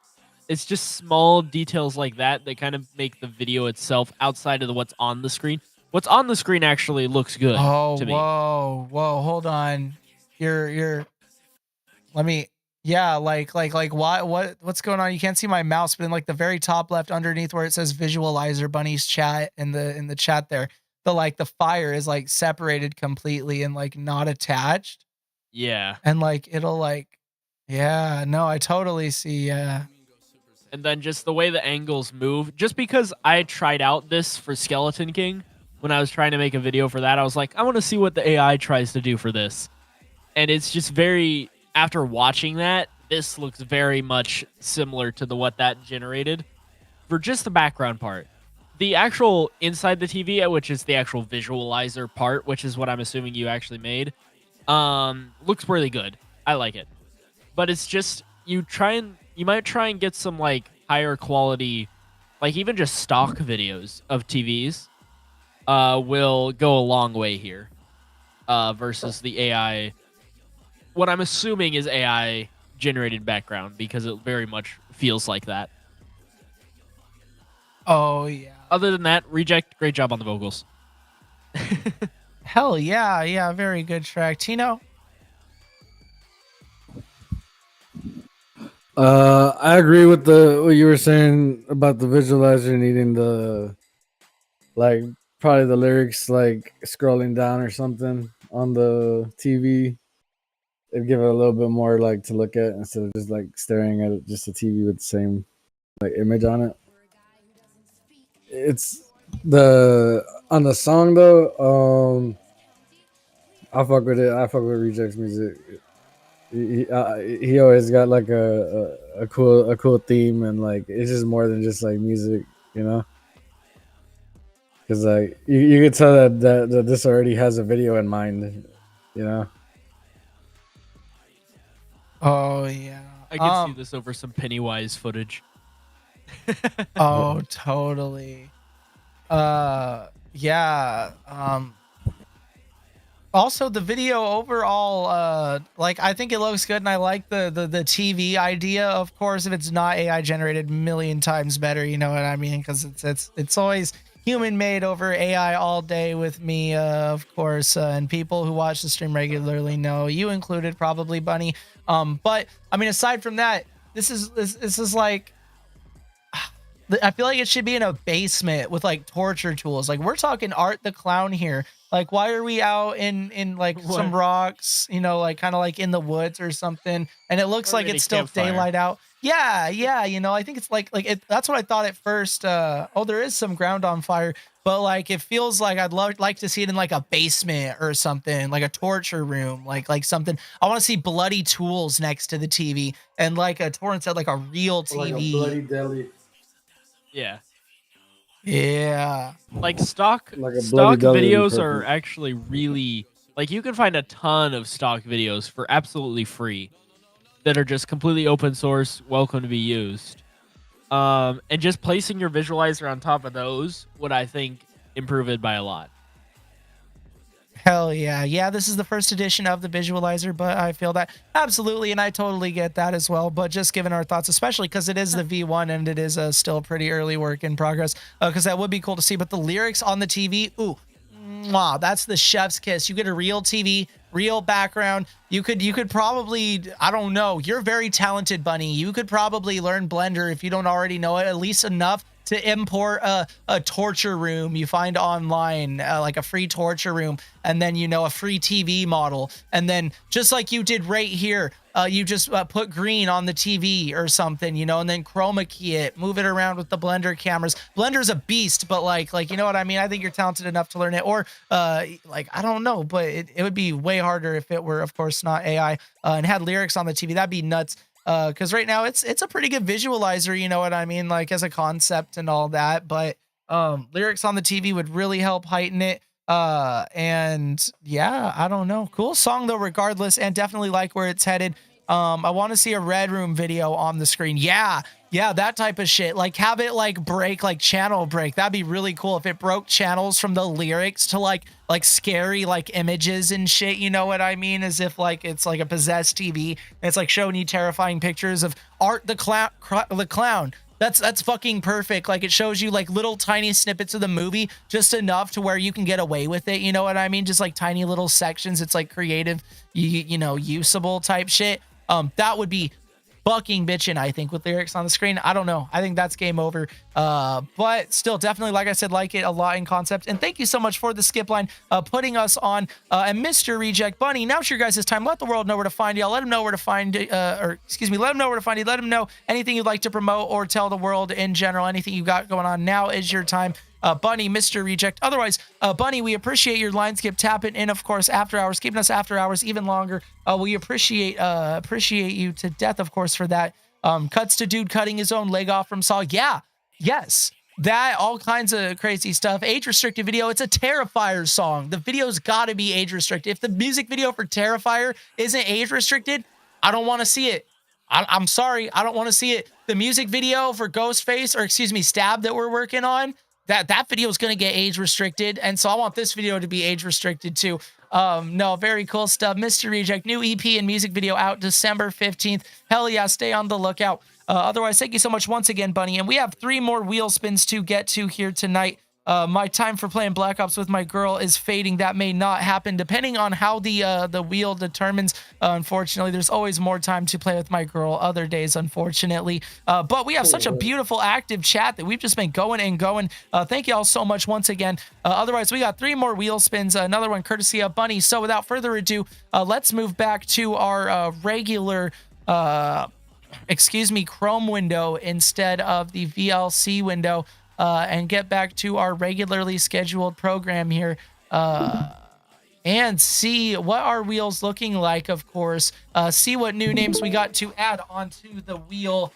It's just small details like that that kind of make the video itself outside of what's on the screen. What's on the screen actually looks good Oh, to me. whoa, hold on. You're let me yeah, like what's going on? You can't see my mouse, but in like the very top left underneath where it says visualizer bunny's chat in the chat there, the fire is like separated completely and like not attached. Yeah. And like it'll like yeah, no, I totally see, yeah. And then just the way the angles move. Just because I tried out this for Skeleton King when I was trying to make a video for that, I was like, I want to see what the AI tries to do for this. And it's just very, after watching that, this looks very much similar to what that generated for just the background part. The actual inside the TV, which is the actual visualizer part, which is what I'm assuming you actually made, looks really good. I like it. But it's just, you might try and get some like higher quality, like even just stock videos of TVs will go a long way here versus the AI, what I'm assuming is AI generated background, because it very much feels like that. Oh yeah. Other than that, Reject, great job on the vocals. Hell yeah, yeah, very good track. Tino? I agree with what you were saying about the visualizer needing the, like, probably the lyrics like scrolling down or something on the TV. It'd give it a little bit more like to look at instead of just like staring at it, just a TV with the same like image on it. It's on the song though. I fuck with it. I fuck with Reject's music. He always got like a cool theme, and like it's just more than just like music, you know. Because like you could tell that this already has a video in mind, you know. Oh yeah. I can see this over some Pennywise footage. Oh, totally. Yeah. Also, the video overall, like I think it looks good, and I like the TV idea. Of course, if it's not AI generated, million times better. You know what I mean? Because it's always human made over AI all day with me, of course. And people who watch the stream regularly know, you included, probably, Bunny. But I mean, aside from that, this is like, I feel like it should be in a basement with like torture tools. Like we're talking Art the Clown here. Like why are we out in like some rocks, you know, like kind of like in the woods or something, and it looks like it's still daylight out. Yeah, you know, I think it's like that's what I thought at first. Oh, there is some ground on fire, but like it feels like I'd like to see it in like a basement or something, like a torture room, like something. I want to see bloody tools next to the TV, and like a Torrent said, like a real TV. Like a bloody deli. Yeah. Yeah. Like stock Like stock deli videos are actually really, like you can find a ton of stock videos for absolutely free that are just completely open source, welcome to be used. And just placing your visualizer on top of those would, I think, improve it by a lot. Hell yeah. Yeah, this is the first edition of the visualizer, but I feel that absolutely, and I totally get that as well. But just given our thoughts, especially because it is the V1 and it is still pretty early work in progress, because that would be cool to see. But the lyrics on the TV, ooh, mwah, that's the chef's kiss. You get a real TV, real background. You could probably, I don't know, you're very talented, Bunny. You could probably learn Blender if you don't already know it, at least enough to import a torture room you find online, like a free torture room, and then, you know, a free TV model. And then just like you did right here, you just put green on the TV or something, you know, and then chroma key it, move it around with the Blender cameras. Blender's a beast, but like, you know what I mean? I think you're talented enough to learn it. Or like, I don't know, but it would be way harder if it were, of course, not AI and had lyrics on the TV. That'd be nuts. Because right now it's a pretty good visualizer, you know what I mean, like as a concept and all that, but lyrics on the TV would really help heighten it. And yeah, I don't know, cool song though regardless, and definitely like where it's headed. I want to see a Red Room video on the screen. Yeah, Yeah, that type of shit. Like have it like break, like channel break. That'd be really cool if it broke channels from the lyrics to like scary like images and shit. You know what I mean? As if like it's like a possessed TV. And it's like showing you terrifying pictures of Art the clown. That's fucking perfect. Like it shows you like little tiny snippets of the movie, just enough to where you can get away with it. You know what I mean? Just like tiny little sections. It's like creative, you know, usable type shit. That would be fucking bitchin', I think, with lyrics on the screen. I don't know. I think that's game over. But still, definitely, like I said, like it a lot in concept. And thank you so much for the skip line, putting us on. And Mr. Reject Bunny, now it's your guys' time. Let the world know where to find y'all. Let them know where to find, or excuse me, let them know where to find you. Let them know anything you'd like to promote or tell the world in general. Anything you got going on. Now is your time. Bunny, Mr. Reject. Otherwise, Bunny, we appreciate your line skip tapping in, of course, after hours, keeping us after hours even longer. We appreciate you to death, of course, for that. Cuts to dude cutting his own leg off from Saw. Yeah, yes, that, all kinds of crazy stuff. Age restricted video. It's a Terrifier song. The video's got to be age restricted. If the music video for Terrifier isn't age restricted, I don't want to see it. I'm sorry, I don't want to see it. The music video for Ghostface, or excuse me, Stab, that we're working on, that video is going to get age restricted. And so I want this video to be age restricted too. No, very cool stuff. Mr. Reject, new EP and music video out December 15th. Hell yeah, stay on the lookout. Otherwise, thank you so much once again, Bunny. And we have 3 more wheel spins to get to here tonight. My time for playing Black Ops with my girl is fading. That may not happen depending on how the wheel determines. Unfortunately, there's always more time to play with my girl other days, unfortunately. But we have such a beautiful active chat that we've just been going and going. Thank you all so much once again. Otherwise, we got 3 more wheel spins, another one courtesy of Bunny. So without further ado, let's move back to our regular Chrome window instead of the VLC window. And get back to our regularly scheduled program here and see what our wheel's looking like, of course. See what new names we got to add onto the wheel.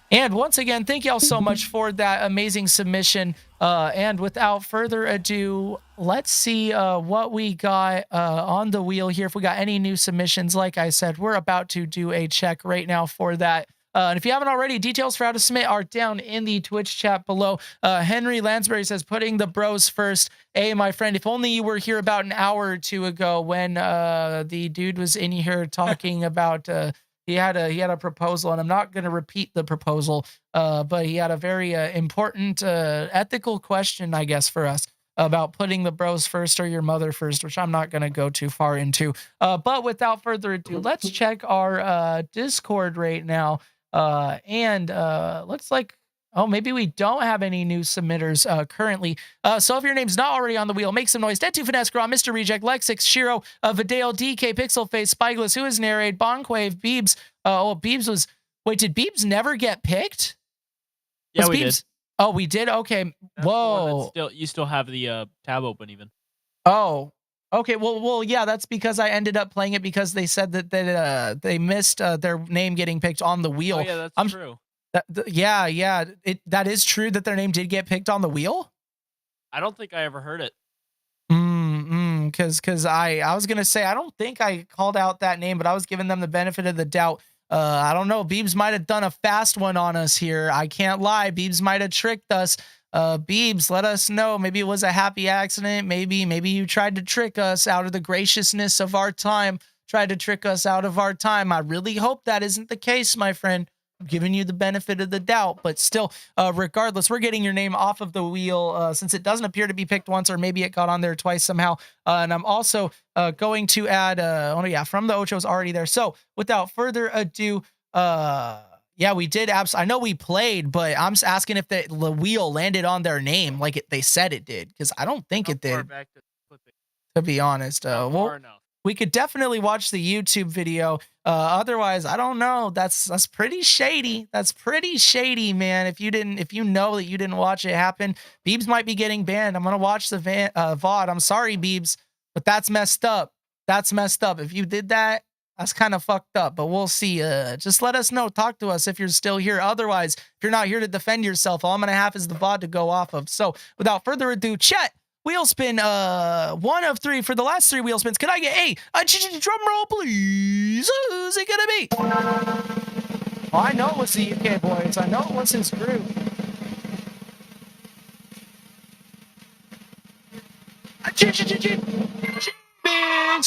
And once again, thank y'all so much for that amazing submission. And without further ado, let's see what we got on the wheel here. If we got any new submissions, like I said, we're about to do a check right now for that. And if you haven't already, details for how to submit are down in the Twitch chat below. Henry Lansbury says, putting the bros first. Hey, my friend, if only you were here about an hour or two ago when the dude was in here talking about he had a proposal, and I'm not going to repeat the proposal, but he had a very important ethical question, I guess, for us about putting the bros first or your mother first, which I'm not going to go too far into. But without further ado, let's check our Discord right now. Looks like, oh, maybe we don't have any new submitters currently. So if your name's not already on the wheel, make some noise. Dead2 Finesse, Grom, Mr. Reject, Lexix, Shiro, Vidal, DK, Pixelface, Spyglass, Who is Narrate, Bonquave, Beebs. Beebs was, wait, did Beebs never get picked? Yeah, Was we Beebs... did. Oh, we did? Okay. That's Whoa. you still have the tab open even. Oh, okay. Well, yeah, that's because I ended up playing it because they said that they missed their name getting picked on the wheel. Oh, yeah, that's true. Yeah. That is true that their name did get picked on the wheel. I don't think I ever heard it. Because I was gonna say I don't think I called out that name, but I was giving them the benefit of the doubt. I don't know. Beebs might have done a fast one on us here. I can't lie. Beebs might have tricked us. Beebs, let us know. Maybe it was a happy accident. Maybe you tried to trick us out of the graciousness of our time. Tried to trick us out of our time. I really hope that isn't the case, my friend. I'm giving you the benefit of the doubt, but still, regardless, we're getting your name off of the wheel since it doesn't appear to be picked once, or maybe it got on there twice somehow. And I'm also going to add, from the Ocho's already there. So without further ado, yeah, we did. I know we played, but I'm just asking if the wheel landed on their name like they said it did, because I don't think it did. To be honest, we could definitely watch the YouTube video. Otherwise, I don't know. That's pretty shady. That's pretty shady, man. If you know that you didn't watch it happen, Beebs might be getting banned. I'm gonna watch the VOD. I'm sorry, Beebs, but that's messed up. That's messed up. If you did that, that's kind of fucked up. But we'll see. Just let us know. Talk to us if you're still here. Otherwise, if you're not here to defend yourself, all I'm gonna have is the VOD to go off of. So without further ado, Chet. Wheel spin, 1 of 3 for the last 3 wheel spins. Can I get a drum roll, please? Who's it gonna be? Oh, I know it was the UK boys. I know it was his group. J-Bish,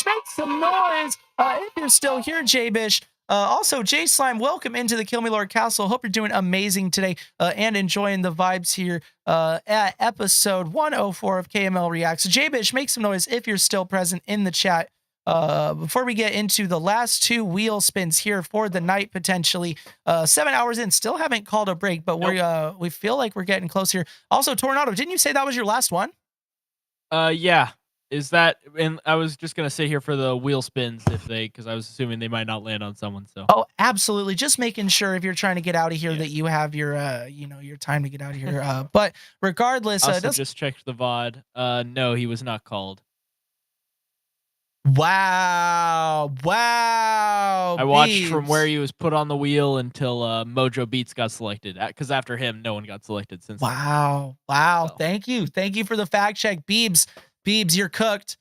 make some noise if you're still here, J-Bish. Also, J-Slime, welcome into the Kill Me Lord Castle. Hope you're doing amazing today and enjoying the vibes here at episode 104 of KML Reacts. J-Bish, make some noise if you're still present in the chat. Before we get into the last 2 wheel spins here for the night, potentially 7 hours in, still haven't called a break, but we feel like we're getting close here. Also, Tornado, didn't you say that was your last one? Yeah. Is that, and I was just gonna sit here for the wheel spins because I was assuming they might not land on someone. So. Oh, absolutely. Just making sure if you're trying to get out of here that you have your, your time to get out of here. But regardless, also just checked the VOD. No, he was not called. Wow! Wow! I watched from where he was put on the wheel until Mojo Beats got selected. Because after him, no one got selected since. Wow! Wow! So. Thank you for the fact check, Beebs. Beebs, you're cooked.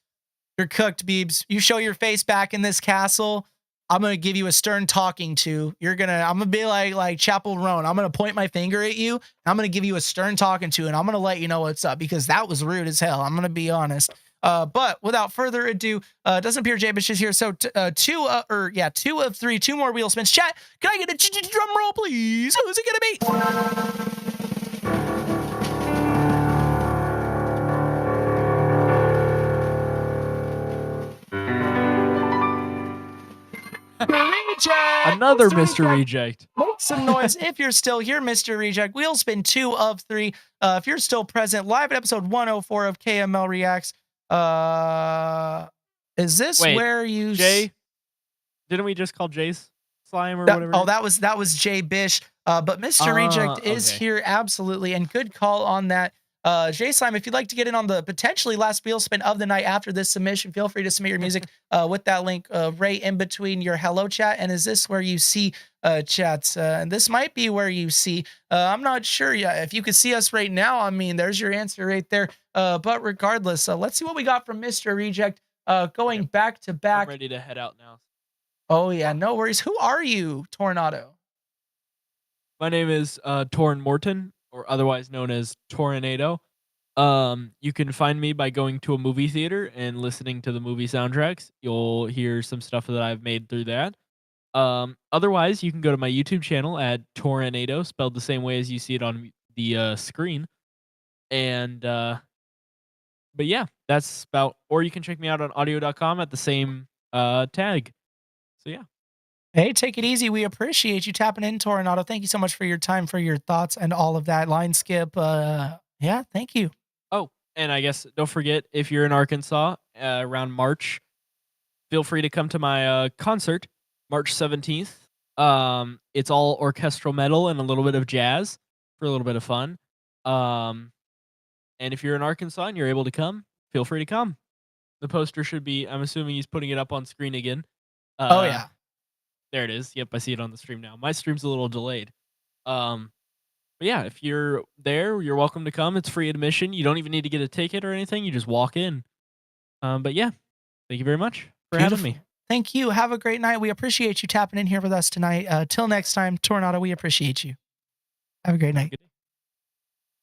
You're cooked, Beebs. You show your face back in this castle, I'm gonna give you a stern talking to. I'm gonna be like Chapel Roan. I'm gonna point my finger at you. I'm gonna give you a stern talking to, and I'm gonna let you know what's up because that was rude as hell. I'm gonna be honest. But without further ado, it doesn't appear J-Bish is here. So 2 of 3, 2 more wheel spins. Chat, can I get a drum roll, please? Who's it gonna be? Reject. Another Mr. Reject. Make some noise if you're still here, Mr. Reject. Wheel spin 2 of 3. If you're still present, live at episode 104 of KML Reacts. Is this where you Jay? Didn't we just call Jay's slime or whatever? Oh, that was Jay Bish. But Mr. Reject is here, absolutely, and good call on that. Jay Slime, if you'd like to get in on the potentially last wheel spin of the night after this submission, feel free to submit your music with that link right in between your hello chat. And is this where you see chats? And this might be where you see. I'm not sure yet. If you could see us right now, I mean, there's your answer right there. But regardless, let's see what we got from Mr. Reject. Going back to back. I'm ready to head out now. Oh yeah, no worries. Who are you, Tornado? My name is Torn Morton, or otherwise known as Tornado. You can find me by going to a movie theater and listening to the movie soundtracks. You'll hear some stuff that I've made through that. Otherwise, you can go to my YouTube channel at Tornado, spelled the same way as you see it on the screen. And but yeah, that's about. Or you can check me out on audio.com at the same tag. So yeah. Hey, take it easy. We appreciate you tapping in, Tornado. Thank you so much for your time, for your thoughts, and all of that. Line skip. Yeah, thank you. Oh, and I guess don't forget, if you're in Arkansas around March, feel free to come to my concert, March 17th. It's all orchestral metal and a little bit of jazz for a little bit of fun. And if you're in Arkansas and you're able to come, feel free to come. The poster should be, I'm assuming he's putting it up on screen again. Oh, yeah. There it is. Yep, I see it on the stream now. My stream's a little delayed. But yeah, if you're there, you're welcome to come. It's free admission. You don't even need to get a ticket or anything. You just walk in. But yeah, thank you very much for having me. Thank you. Have a great night. We appreciate you tapping in here with us tonight. Till next time, Tornado, we appreciate you. Have a great night.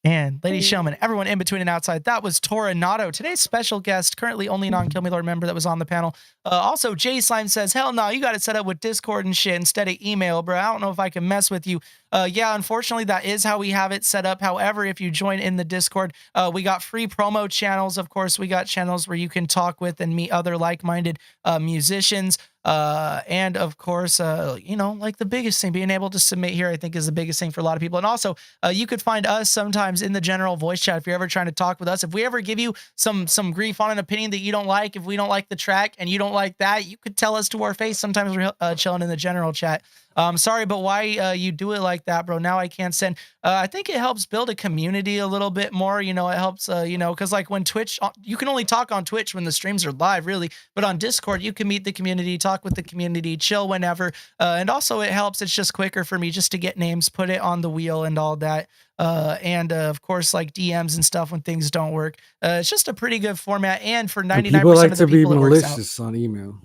And ladies and gentlemen, everyone in between and outside, that was Tornado, today's special guest, currently only non-Kill Me Lord member that was on the panel. Also, Jay Slime says, hell no, you got it set up with Discord and shit instead of email, bro. I don't know if I can mess with you. Yeah, unfortunately, that is how we have it set up. However, if you join in the Discord, we got free promo channels. Of course, we got channels where you can talk with and meet other like-minded musicians. And of course, you know, like the biggest thing, being able to submit here, I think is the biggest thing for a lot of people. And also, you could find us sometimes in the general voice chat if you're ever trying to talk with us. If we ever give you some grief on an opinion that you don't like, if we don't like the track and you don't like that, you could tell us to our face. Sometimes we're chilling in the general chat. Sorry, but why you do it like that, bro? Now I can't send. I think it helps build a community a little bit more. You know, it helps, you know, because like when Twitch, you can only talk on Twitch when the streams are live, really. But on Discord, you can meet the community, talk with the community, chill whenever. And also it helps. It's just quicker for me just to get names, put it on the wheel and all that. And of course, like DMs and stuff when things don't work. It's just a pretty good format. And for 99% people like of the to be people, malicious on email.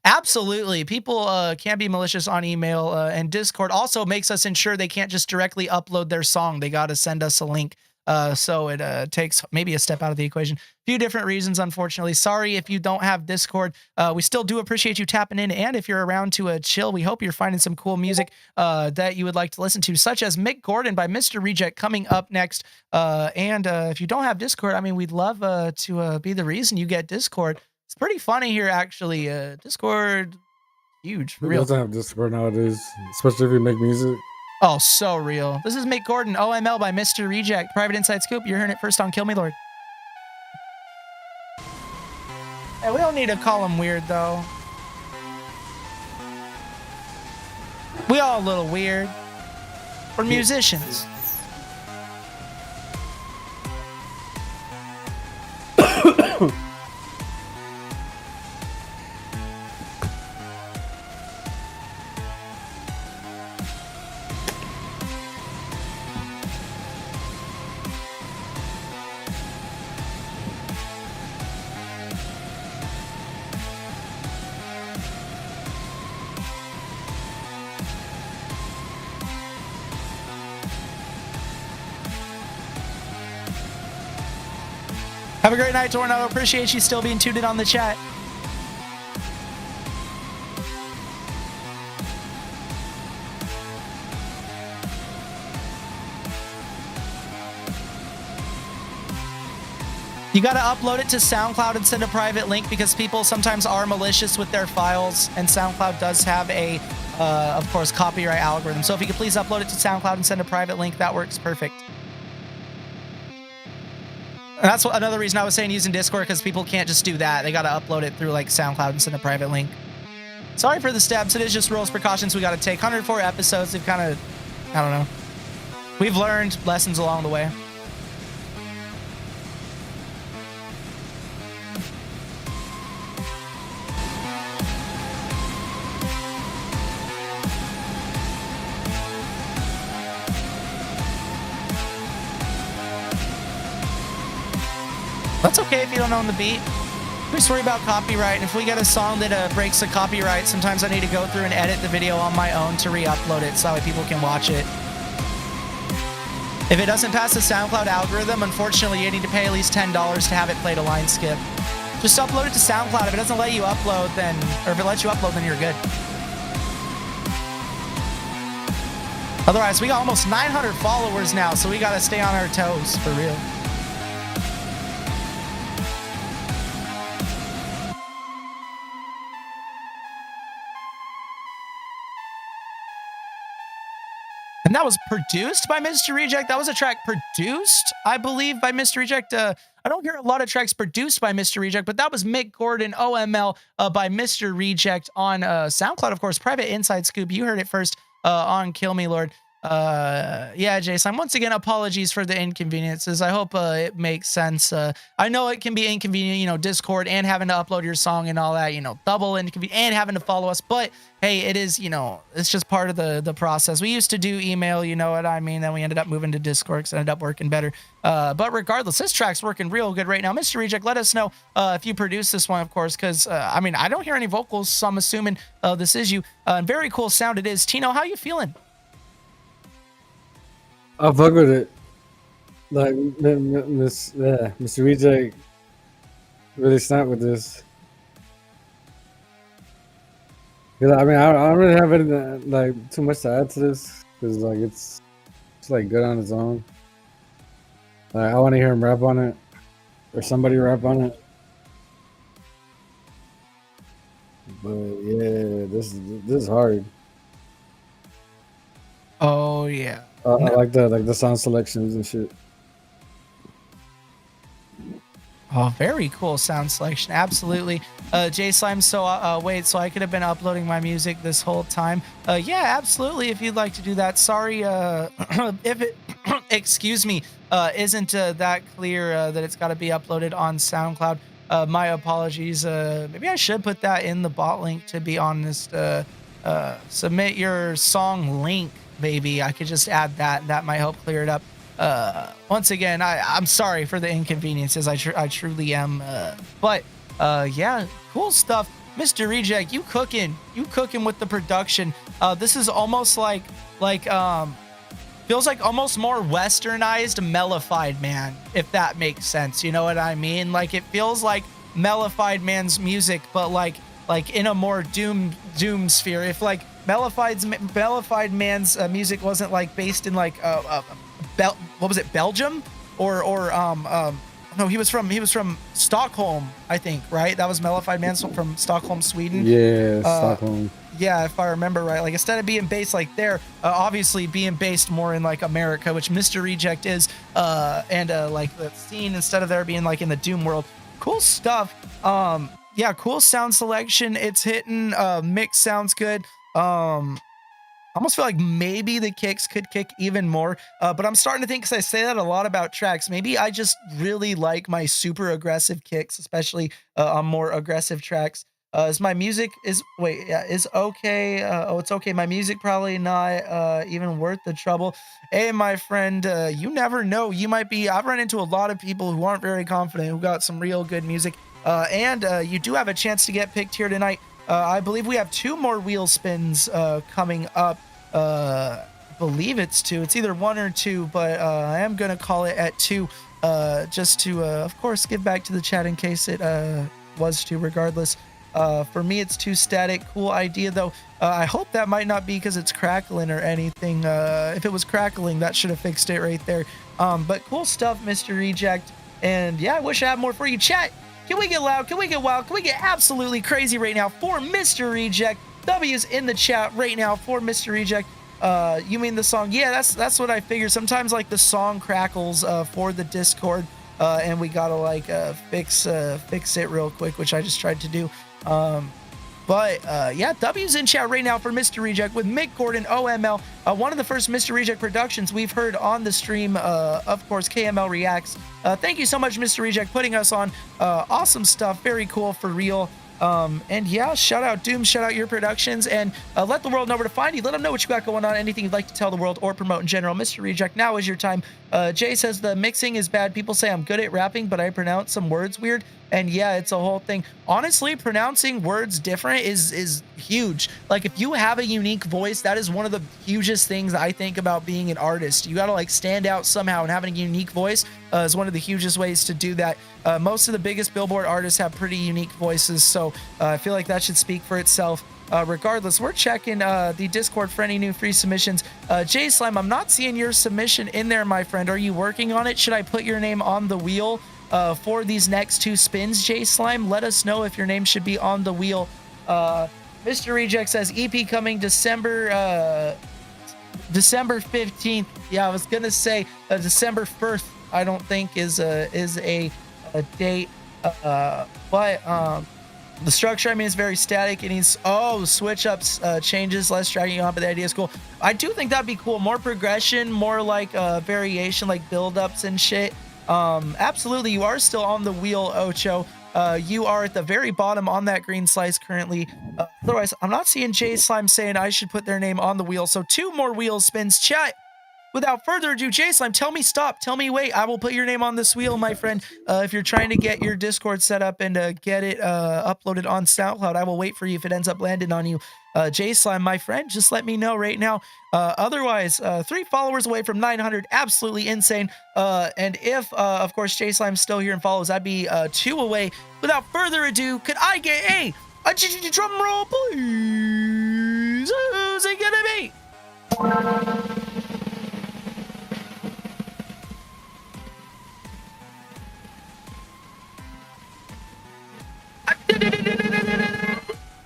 Absolutely. People can be malicious on email, and Discord also makes us ensure they can't just directly upload their song. They got to send us a link. So it takes maybe a step out of the equation. A few different reasons, unfortunately. Sorry if you don't have Discord. We still do appreciate you tapping in. And if you're around to chill, we hope you're finding some cool music that you would like to listen to, such as Mick Gordon by Mr. Reject coming up next. And if you don't have Discord, I mean, we'd love to be the reason you get Discord. It's pretty funny here, actually. Discord, huge, for Who real. doesn't have Discord nowadays? Especially if you make music. Oh, so real. This is Mick Gordon, OML by Mr. Reject. Private Inside Scoop. You're hearing it first on Kill Me Lord. Hey, we don't need to call him weird, though. We all a little weird. We're musicians. Have a great night, Tornado. Appreciate you still being tuned in on the chat. You got to upload it to SoundCloud and send a private link because people sometimes are malicious with their files, and SoundCloud does have a, of course, copyright algorithm. So if you could please upload it to SoundCloud and send a private link, that works perfect. And that's another reason I was saying using Discord, because people can't just do that. They got to upload it through like SoundCloud and send a private link. Sorry for the stabs. It is just rules, precautions we got to take. 104 episodes. We've kind of, I don't know. We've learned lessons along the way. That's okay if you don't own the beat. We just worry about copyright. And if we get a song that breaks the copyright, sometimes I need to go through and edit the video on my own to re-upload it so that way people can watch it. If it doesn't pass the SoundCloud algorithm, unfortunately, you need to pay at least $10 to have it play to line skip. Just upload it to SoundCloud. If it doesn't let you upload, then, or if it lets you upload, then you're good. Otherwise, we got almost 900 followers now, so we got to stay on our toes for real. And that was produced by Mr. Reject. That was a track produced, I believe, by Mr. Reject. I don't hear a lot of tracks produced by Mr. Reject, but that was Mick Gordon, OML, by Mr. Reject on SoundCloud, of course. Private Inside Scoop. You heard it first on Kill Me Lord. Yeah, Jason, once again, apologies for the inconveniences. I hope it makes sense. I know it can be inconvenient, you know, Discord and having to upload your song and all that, you know, double inconvenient and having to follow us. But hey, it is, you know, it's just part of the process. We used to do email, you know what I mean? Then we ended up moving to Discord because it ended up working better. But regardless, this track's working real good right now. Mr. Reject, let us know if you produce this one, of course, because I mean, I don't hear any vocals, so I'm assuming this is you. Very cool sound it is. Tino, how you feeling? I'll fuck with it. Like, Mr. Reject really snapped with this. Cause I mean, I don't really have anything, like, too much to add to this. Because, like, it's like, good on its own. Like, I want to hear him rap on it. Or somebody rap on it. But, yeah, this is hard. Oh, yeah. I like the sound selections and shit. Oh, very cool sound selection. Absolutely. J Slime, so wait, so I could have been uploading my music this whole time. Yeah, absolutely. If you'd like to do that. Sorry, if it, excuse me, isn't that clear that it's got to be uploaded on SoundCloud. My apologies. Maybe I should put that in the bot link, to be honest. Submit your song link. Maybe I could just add that. That might help clear it up. Once again, I'm sorry for the inconveniences. I truly am. But yeah, cool stuff. Mr. Reject, you cooking with the production. This is almost like feels like almost more westernized, mellified man, if that makes sense. You know what I mean? Like it feels like mellified man's music, but like in a more doom sphere. If like mellified man's music wasn't like based in like what was it, Belgium or no, he was from Stockholm, I think, right? That was mellified man from Stockholm, Sweden. Yeah, Stockholm. Yeah, if I remember right. Like instead of being based like there, obviously being based more in like America, which Mr. Reject is, and like the scene instead of there being like in the Doom world. Cool stuff. Yeah, cool sound selection. It's hitting. Mix sounds good. I almost feel like maybe the kicks could kick even more, but I'm starting to think, because I say that a lot about tracks, maybe I just really like my super aggressive kicks, especially on more aggressive tracks. Is my music is okay? Oh, it's okay. My music probably not even worth the trouble. Hey, my friend, you never know. You might be. I've run into a lot of people who aren't very confident, who got some real good music, and you do have a chance to get picked here tonight. I believe we have 2 more wheel spins coming up. I believe it's 2. It's either 1 or 2, but I am going to call it at 2 just to, of course, give back to the chat in case it was 2 regardless. For me, it's 2 static. Cool idea, though. I hope that might not be because it's crackling or anything. If it was crackling, that should have fixed it right there. But cool stuff, Mr. Reject. And yeah, I wish I had more for you. Chat, can we get loud? Can we get wild? Can we get absolutely crazy right now for Mr. Reject? W's in the chat right now for Mr. Reject. You mean the song? Yeah, that's what I figured. Sometimes like the song crackles for the Discord, and we gotta like fix it real quick, which I just tried to do. But yeah, W's in chat right now for Mr. Reject with Mick Gordon, OML. One of the first Mr. Reject productions we've heard on the stream. Of course, KML Reacts. Thank you so much, Mr. Reject, putting us on. Awesome stuff. Very cool, for real. And yeah, shout out Doom, shout out your productions, and let the world know where to find you. Let them know what you got going on, anything you'd like to tell the world or promote in general. Mr. Reject, now is your time. Jay says the mixing is bad. People say I'm good at rapping, but I pronounce some words weird. And yeah, it's a whole thing. Honestly, pronouncing words different is huge. Like if you have a unique voice, that is one of the hugest things I think about being an artist. You got to like stand out somehow, and having a unique voice is one of the hugest ways to do that. Most of the biggest Billboard artists have pretty unique voices, so I feel like that should speak for itself. Regardless, we're checking the Discord for any new free submissions. Jay Slime, I'm not seeing your submission in there, my friend. Are you working on it? Should I put your name on the wheel for these next 2 spins, Jay Slime? Let us know if your name should be on the wheel. Mr. Reject says EP coming December 15th. Yeah, I was gonna say December 1st. I don't think is a date, but the structure, I mean, is very static. It needs switch ups, changes, less dragging on, but the idea is cool. I do think that'd be cool. More progression, more like variation, like build ups and shit. Absolutely, you are still on the wheel, Ocho. You are at the very bottom on that green slice currently. Otherwise, I'm not seeing Jay Slime saying I should put their name on the wheel. So 2 more wheel spins. Chat, without further ado, Jay Slime, tell me stop. Tell me wait. I will put your name on this wheel, my friend. If you're trying to get your Discord set up and get it uploaded on SoundCloud, I will wait for you if it ends up landing on you. Jay Slime, my friend, just let me know right now. Otherwise, 3 followers away from 900. Absolutely insane. And if, of course, Jay Slime's still here and follows, I'd be 2 away. Without further ado, could I get a drum roll, please? Who's it gonna be?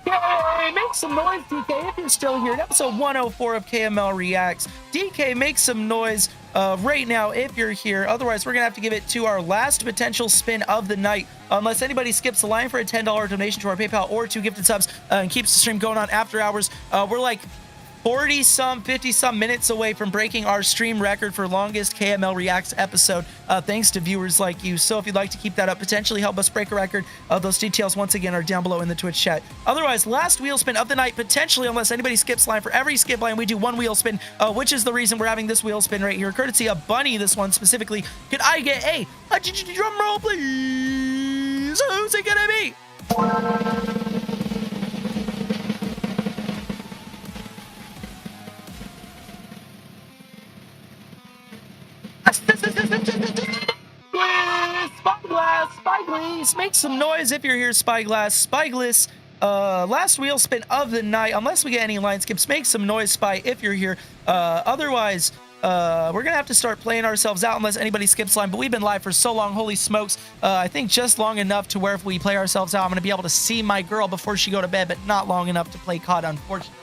DK, make some noise, DK, if you're still here. In episode 104 of KML Reacts. DK, make some noise right now if you're here. Otherwise, we're going to have to give it to our last potential spin of the night. Unless anybody skips the line for a $10 donation to our PayPal or 2 gifted subs and keeps the stream going on after hours. We're like 40-some, 50-some minutes away from breaking our stream record for longest KML Reacts episode, thanks to viewers like you. So if you'd like to keep that up, potentially help us break a record, those details, once again, are down below in the Twitch chat. Otherwise, last wheel spin of the night, potentially, unless anybody skips line. For every skip line, we do 1 wheel spin, which is the reason we're having this wheel spin right here, courtesy of Bunny, this one specifically. Could I get a drum roll, please? Who's it gonna be? Spyglass, make some noise if you're here, Spyglass. Spyglass, last wheel spin of the night. Unless we get any line skips, make some noise, Spy, if you're here. Otherwise, we're gonna have to start playing ourselves out unless anybody skips line. But we've been live for so long, holy smokes. I think just long enough to where if we play ourselves out, I'm gonna be able to see my girl before she go to bed, but not long enough to play COD, unfortunately.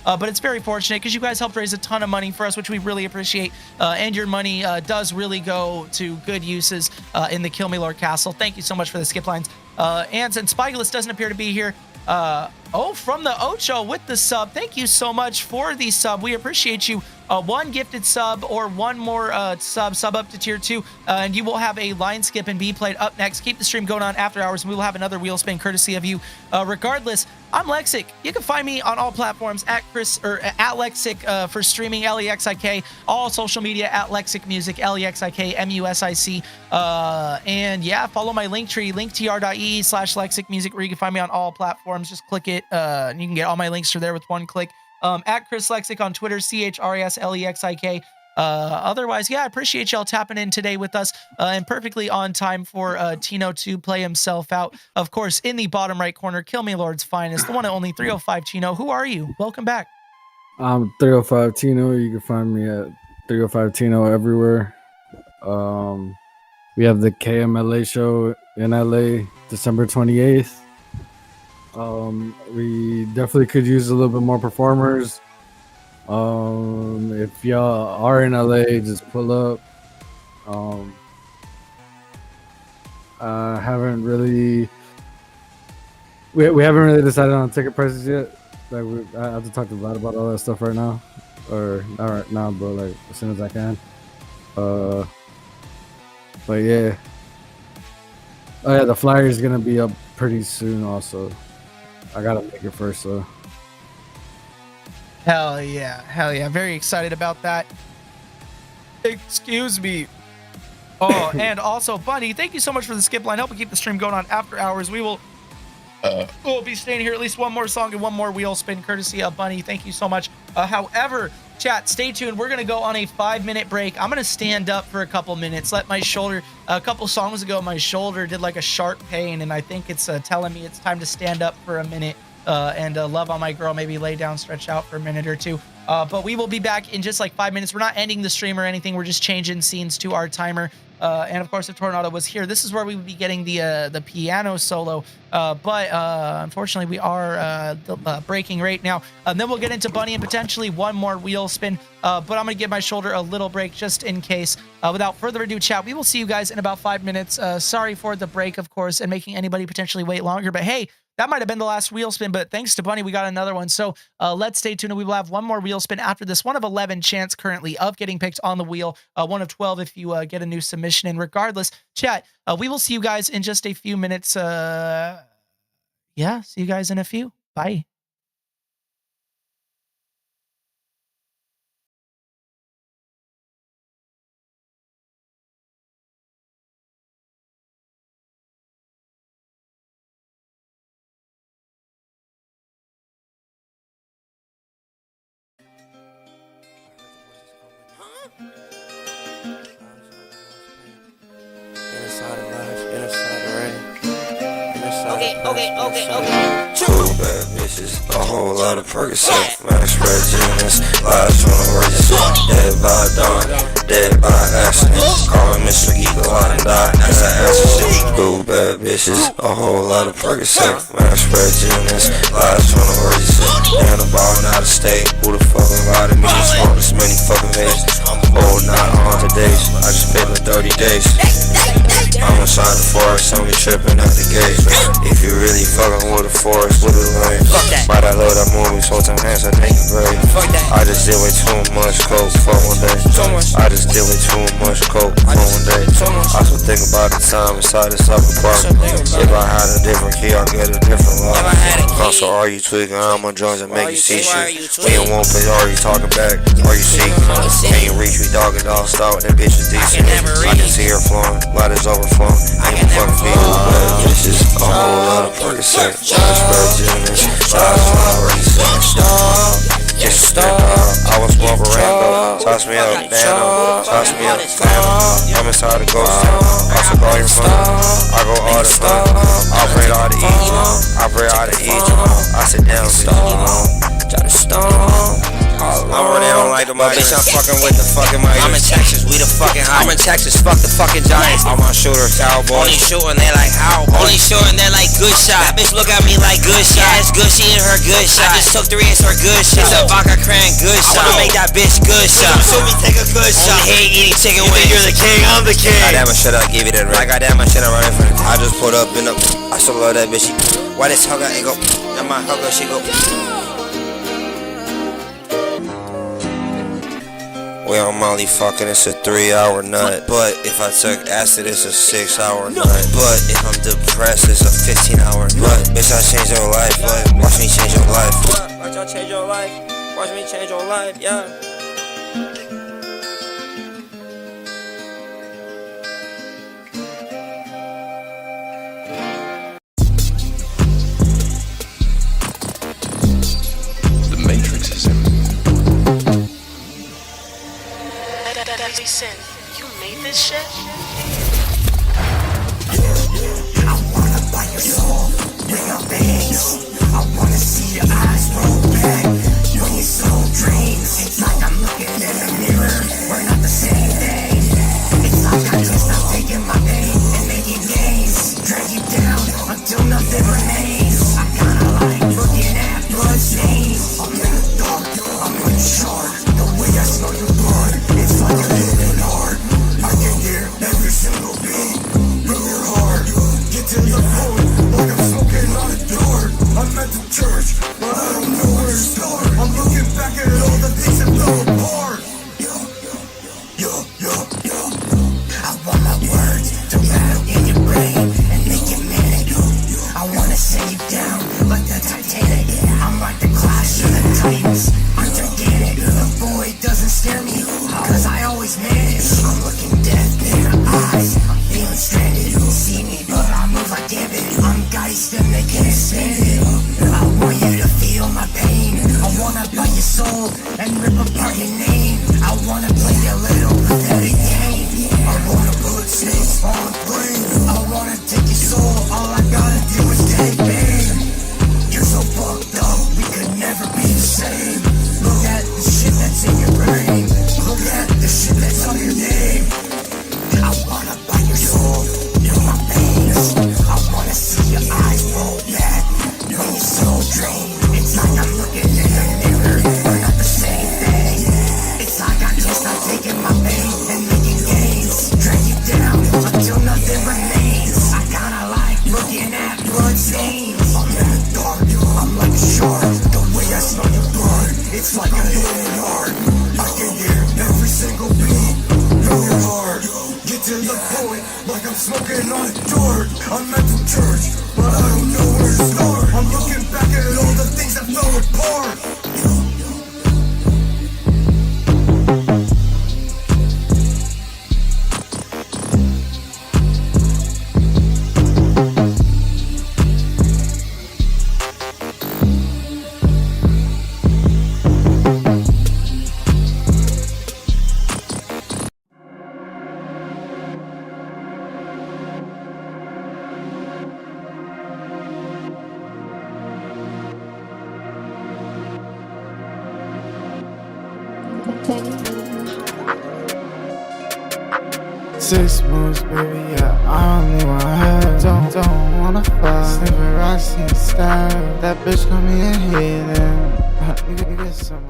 But it's very fortunate because you guys helped raise a ton of money for us, which we really appreciate. And your money does really go to good uses in the Kill Me Lord Castle. Thank you so much for the skip lines. And since Spyglass doesn't appear to be here, from the Ocho with the sub. Thank you so much for the sub. We appreciate you. One gifted sub or one more sub up to tier 2, and you will have a line skip and be played up next. Keep the stream going on after hours, and we will have another wheel spin courtesy of you. Regardless, I'm Lexic. You can find me on all platforms at Lexic for streaming, Lexik. All social media at Lexic Music, Lexik Music. And yeah, follow my link tree, linktr.ee/Lexic Music, where you can find me on all platforms. Just click it, and you can get all my links through there with one click. At Chris Lexic on Twitter, CHRISLEXIK. Otherwise, yeah, I appreciate y'all tapping in today with us, and perfectly on time for Tino to play himself out. Of course, in the bottom right corner, Kill Me Lord's finest, the one and only 305 Tino. Who are you? Welcome back. I'm 305 Tino. You can find me at 305 Tino everywhere. We have the KMLA show in LA, December 28th. We definitely could use a little bit more performers. If y'all are in LA, just pull up. I haven't really we haven't really decided on ticket prices yet. Like I have to talk to Vlad about all that stuff right now, or not right now, but like as soon as I can. But yeah. Oh yeah, the flyer is gonna be up pretty soon. Also, I gotta make it first, so. Hell yeah, very excited about that. Excuse me. Oh, and also Bunny, thank you so much for the skip line. Help me keep the stream going on after hours. We'll be staying here at least one more song and one more wheel spin courtesy of Bunny. Thank you so much. However, chat, stay tuned. We're gonna go on a 5-minute break. I'm gonna stand up for a couple minutes. Let my shoulder, a couple songs ago, my shoulder did like a sharp pain, and I think it's telling me it's time to stand up for a minute. And love on my girl, maybe lay down, stretch out for a minute or two. But we will be back in just like 5 minutes. We're not ending the stream or anything. We're just changing scenes to our timer. And of course, if Tornado was here, this is where we would be getting the piano solo. But unfortunately, we are breaking right now. And then we'll get into Bunny and potentially one more wheel spin. But I'm going to give my shoulder a little break just in case. Without further ado, chat, we will see you guys in about 5 minutes. Sorry for the break, of course, and making anybody potentially wait longer. But hey, that might have been the last wheel spin, but thanks to Bunny, we got another one. So let's stay tuned. We will have one more wheel spin after this. 1 of 11 chance currently of getting picked on the wheel. 1 of 12 if you get a new submission. And regardless, chat, we will see you guys in just a few minutes. Yeah, see you guys in a few. Bye. Okay. Two bad bitches, a whole lot of Percocet, Max Red Genius, lies from the origins, dead by dawn, dead by accident, calling Mr. Eagle and die as I answer shit. Two bad bitches, a whole lot of Percocet, Max Red Genius, lies from the origins, down the ball, not a state. Who the fuck invited me to smoke this many fucking days? I'm old, not on today's, I just paid like 30 days. I'm inside the forest, I'm tripping at the gate. If you really fucking with the forest, with the lane. But I love that movie, so some hands I think great. I just did way too much coke for one day. I just did way too much coke for one day. I still think about the time inside this upper apartment. If I had a different key, I'd get a different lock. Also, are you tweaking? I'm on drugs that make you see shit. When you won't play, are you talking back? Are you seeking? Can you reach me, dog? It all start with that bitch is decent. I can see her flowing, light is overflowing. I ain't fucking beat bad bitches, a whole lot of Percocet, Max Red Genius, lies from the origins, Get stuck. I was walking random. Toss me up, nano. Toss me up, nano. I'm inside the ghost town. I took all your money. I go all the time. I pray all to eat. I pray all to eat. I sit down, bitch. Try to stone. I'm running on like the mic. Bitch, I'm fucking with the fucking mic. I'm in Texas, we the fucking high. I'm in Texas, fuck the fucking Giants. All my shooters, cowboys. Only shooting, they like how? Only shooting, they like good shot. That bitch look at me like good shot. Yeah, it's good, she in her good shot. I just took 3, it's her good shot. It's a vodka cran good shot. I wanna make that bitch good shot. Show me take a good shot. Only hate eating chicken wings. You're the king, I'm the king. Goddamn, I should give you that ring. Goddamn, I should running for it. I just pulled up in the. I still love that bitch. Why this hugger ain't go? And my hugger, she go. We on Molly fucking, it's a 3-hour nut. But if I took acid, it's a 6-hour nut. But if I'm depressed, it's a 15-hour nut. Bitch, I change your life, but watch me change your life. Watch y'all change your life, watch me change your life, yeah. The Matrix is in. Deadly Sin, you made this shit? I wanna bite your soul, bring your veins. I wanna see your eyes roll back when your soul drains. It's like I'm looking in the mirror, we're not the same thing. It's like I can't stop taking my pain and making gains. Drag you down until nothing remains. I kinda like looking at blood stains. I'm in the dark, I'm unsure. The way I smell your blood, it's like you're living hard. I can hear every single beat. Bring your heart, get to the point, like I'm smoking on a door. I'm at the church, but I don't know where to start. I'm looking back at all the things that fell apart. I want my words to rattle in your brain and make you manic. I wanna send you down like the Titanic. I'm like the Clash of the Titans. I'm gigantic. The void doesn't scare me, cause I always manage. I'm looking death in the eyes. I'm feeling stranded. See me, but I move like Gambit. I'm Geist and they can't stand it. I want you to feel my pain. I wanna bite your soul and rip apart your name. I wanna play a little pathetic game. I wanna put snakes on a plane. I wanna take your soul. All I gotta do is take pain. You're so fucked up, we could never be the same. Look at the shit that's in your brain. Look at the shit that's on your name. I wanna bite your soul, feel my veins. I wanna see your eyes roll back when your soul drains. It's like I'm looking in the mirror, we're not the same thing. It's like I can't stop taking my pain and making gains. Drag you down until nothing remains. I kinda like looking at blood stains. I'm in the dark, I'm like a shark. The way I smell your blood, it's like I'm hitting hard. I can hear every single beat. Know your heart, get to the point like I'm smoking on a door. I'm at the church, but I don't know where to start. I'm looking back at all the things that fell apart. Six moves, baby, yeah, I only want her. Don't wanna fuck. Sniffing rocks in style. That bitch come in here, then you get someone.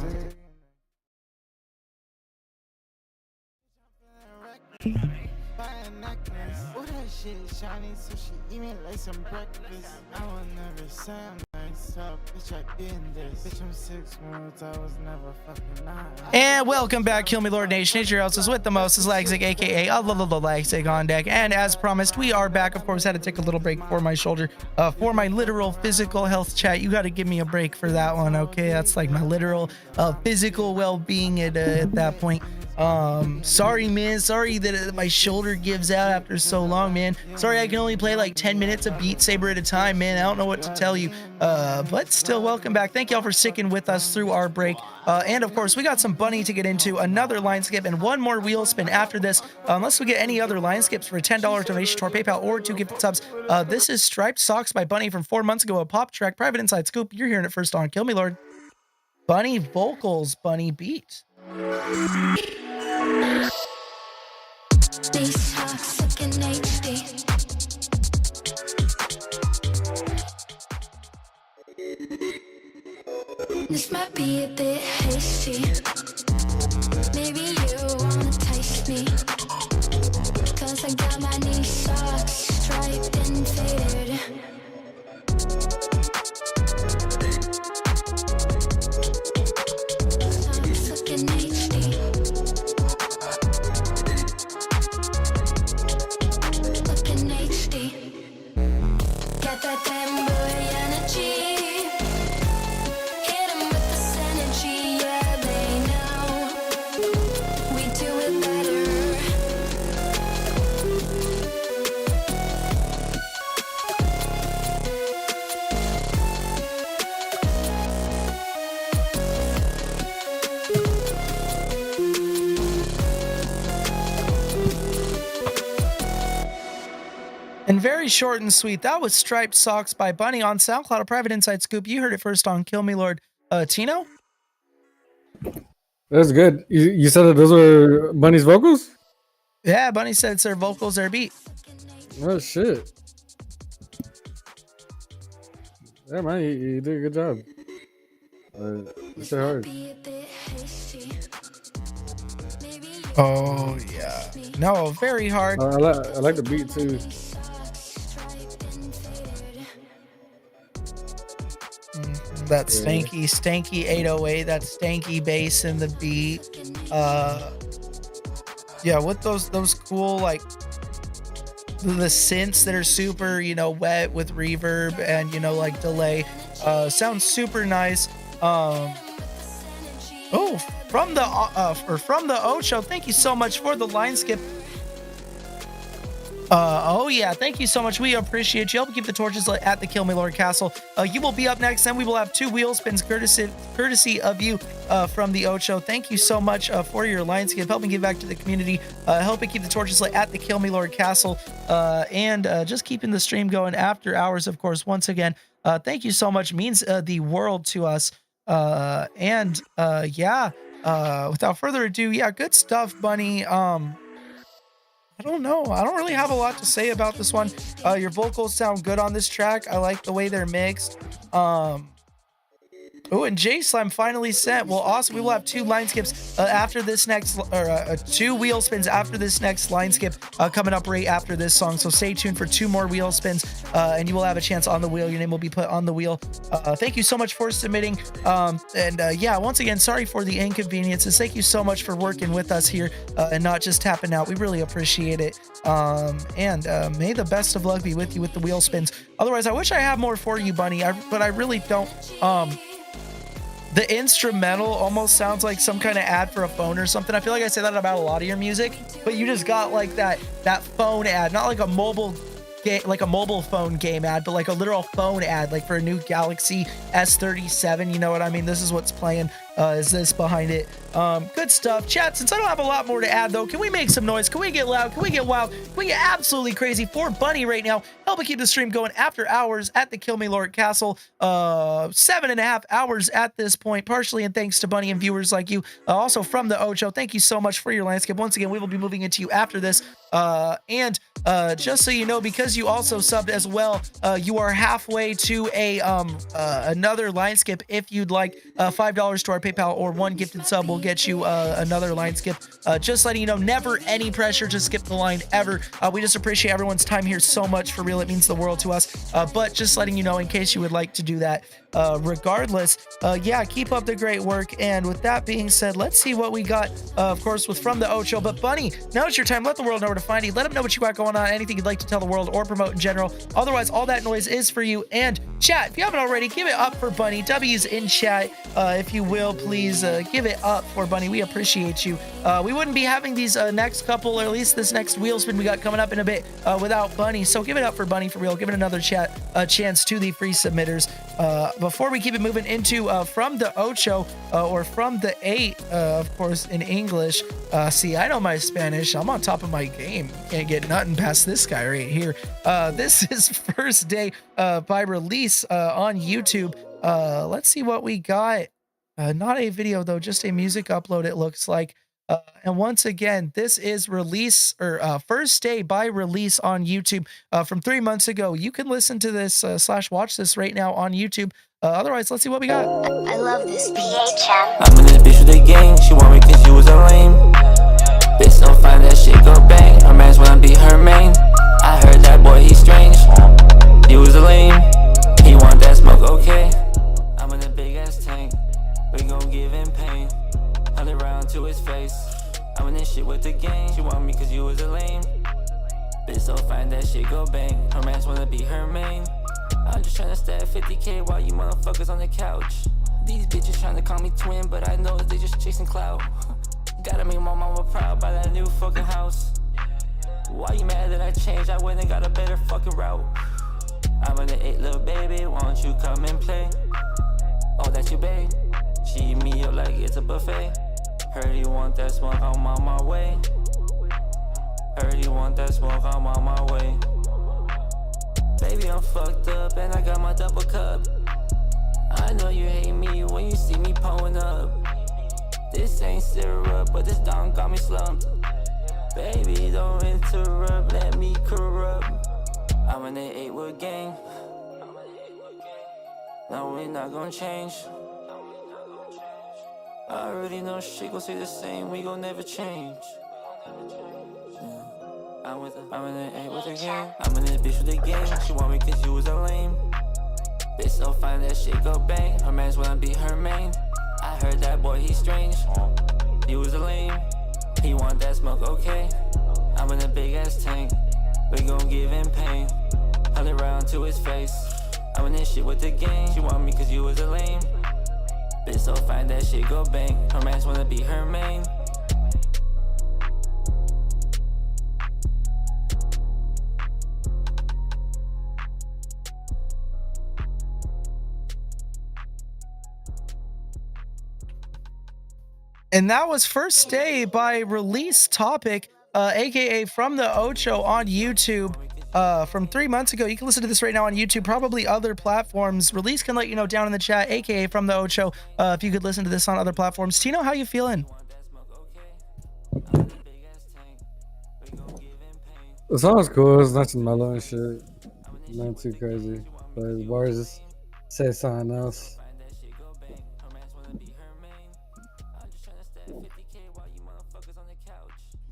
What that shit shiny, so she eat me like some breakfast. I will never say I'm nice up, bitch, I did this. Bitch, I'm 6 months, I was never fucking nine. And welcome back, KILLMILORD Nation. It's your host with the most, is Lagzig, aka Lagzig on deck. And as promised, we are back. Of course, had to take a little break for my shoulder, for my literal physical health chat. You got to give me a break for that one, okay? That's like my literal physical well-being at that point. Sorry, man. Sorry that my shoulder gives out after so long, man. Sorry I can only play like 10 minutes of Beat Saber at a time, man. I don't know what to tell you. But still, welcome back. Thank y'all for sticking with us through our break. And of course, we got some Bunny to get into, another line skip, and one more wheel spin after this. Unless we get any other line skips for a $10 donation to our PayPal or 2 gifted subs. This is Striped Socks by Bunny from 4 months ago, a pop track, private inside scoop. You're hearing it first on Kill Me Lord. Bunny vocals, Bunny beat. These socks look in HD. This might be a bit hasty. Maybe you wanna taste me, 'cause I got my knee socks striped and faded. Socks look in HD. Look in HD. Got that damn boy energy. And very short and sweet, that was Striped Socks by Bunny on SoundCloud, a private inside scoop. You heard it first on Kill Me Lord. Tino? That's good. You said that those were Bunny's vocals? Yeah, Bunny said it's their vocals, their beat. Oh, shit. Yeah, man, you did a good job. It's so hard. Oh, yeah. No, very hard. I like the beat, too. That stanky 808, that stanky bass in the beat. Yeah, with those cool, like, the synths that are super, wet with reverb and, like delay. Sounds super nice. From the Ocho, thank you so much for the line skip. Thank you so much. We appreciate you. Help keep the torches at the Kill Me Lord Castle. You will be up next, and we will have 2 wheel spins courtesy of you from the Ocho. Thank you so much for your line skip, helping give back to the community, helping keep the torches lit at the Kill Me Lord Castle, and just keeping the stream going after hours, of course. Once again, thank you so much. Means the world to us. Without further ado, good stuff, Bunny. I don't know. I don't really have a lot to say about this one. Your vocals sound good on this track. I like the way they're mixed. And J Slime finally sent. Well, awesome. We will have 2 line skips after this next, 2 wheel spins after this next line skip coming up right after this song. So stay tuned for 2 more wheel spins, and you will have a chance on the wheel. Your name will be put on the wheel. Thank you so much for submitting. Once again, sorry for the inconveniences. Thank you so much for working with us here and not just tapping out. We really appreciate it. May the best of luck be with you with the wheel spins. Otherwise, I wish I had more for you, Bunny, but I really don't. The instrumental almost sounds like some kind of ad for a phone or something. I feel like I say that about a lot of your music, but you just got like that phone ad, not like a mobile game, like a mobile phone game ad, but like a literal phone ad, like for a new Galaxy S37. You know what I mean? This is what's playing. Is this behind it? Good stuff. Chat, since I don't have a lot more to add, though, can we make some noise? Can we get loud? Can we get wild? Can we get absolutely crazy for Bunny right now? Help me keep the stream going after hours at the Kill Me Lord Castle. 7.5 hours at this point, partially and thanks to Bunny and viewers like you. Also from the Ocho, thank you so much for your landscape. Once again, we will be moving into you after this. Just so you know, because you also subbed as well, you are halfway to another line skip. If you'd like $5 to our PayPal or 1 gifted sub, will get you another line skip. Just letting you know, never any pressure to skip the line ever. We just appreciate everyone's time here so much. For real, it means the world to us. But just letting you know, in case you would like to do that. regardless, yeah, keep up the great work. And with that being said, let's see what we got, of course, with From the Ocho. But Bunny, now it's your time. Let the world know where to find you. Let them know what you got going on, anything you'd like to tell the world or promote in general. Otherwise, all that noise is for you. And chat, if you haven't already, give it up for Bunny. W's in chat, if you will, please give it up for Bunny. We appreciate you. We wouldn't be having these next couple, or at least this next wheel spin we got coming up in a bit, without Bunny. So give it up for Bunny for real. Give it another chance to the free submitters. Before we keep it moving into From the Ocho, or From the 8, of course, in English. See, I know my Spanish. I'm on top of my game. Can't get nothing past this guy right here. This is First Day by Release on YouTube. Let's see what we got. Not a video, though, just a music upload, it looks like. And once again, this is Release, or First Day by Release on YouTube from 3 months ago. You can listen to this / watch this right now on YouTube. Otherwise, let's see what we got. I love this BHM. I'm in this bitch with a gang. She want me cause you was a lame. Bitch don't find that shit go bang. Her mans wanna be her main. I heard that boy, he strange. He was a lame. He want that smoke, okay. I'm in a big ass tank. We gon' give him pain. 100 round to his face. I'm in this shit with the gang. She want me cause you was a lame. Bitch don't find that shit go bang. Her mans wanna be her main. I'm just tryna stack 50K while you motherfuckers on the couch. These bitches tryna call me twin, but I know they just chasing clout. Gotta make my mama proud by that new fucking house. Why you mad that I changed? I went and got a better fucking route. I'm in the 8, little baby, won't you come and play? Oh, that's your babe. She eat me up like it's a buffet. Heard you want that smoke, I'm on my way. Heard you want that smoke, I'm on my way. Baby, I'm fucked up and I got my double cup. I know you hate me when you see me pulling up. This ain't syrup, but this down got me slumped. Baby, don't interrupt, let me corrupt. I'm in the 8 with gang. No, we not gonna change. I already know shit gon' stay the same, we gon' never change. I'm in the 8 with a gang. I'm in this bitch with a gang. She want me cause you was a lame. Bitch don't find that shit go bang. Her mans wanna be her main. I heard that boy, he strange. He was a lame. He want that smoke, okay. I'm in a big ass tank. We gon' give him pain. 100 round to his face. I'm in this shit with the gang. She want me cause you was a lame. Bitch don't find that shit go bang. Her mans wanna be her main. And that was First Day by Release Topic, aka From the Ocho on YouTube, from 3 months ago. You can listen to this right now on YouTube, probably other platforms. Release can let you know down in the chat, aka From the Ocho, if you could listen to this on other platforms. Tino, how you feeling? The song's cool. It's nice and mellow and shit. Not too crazy. But his bars just say something else.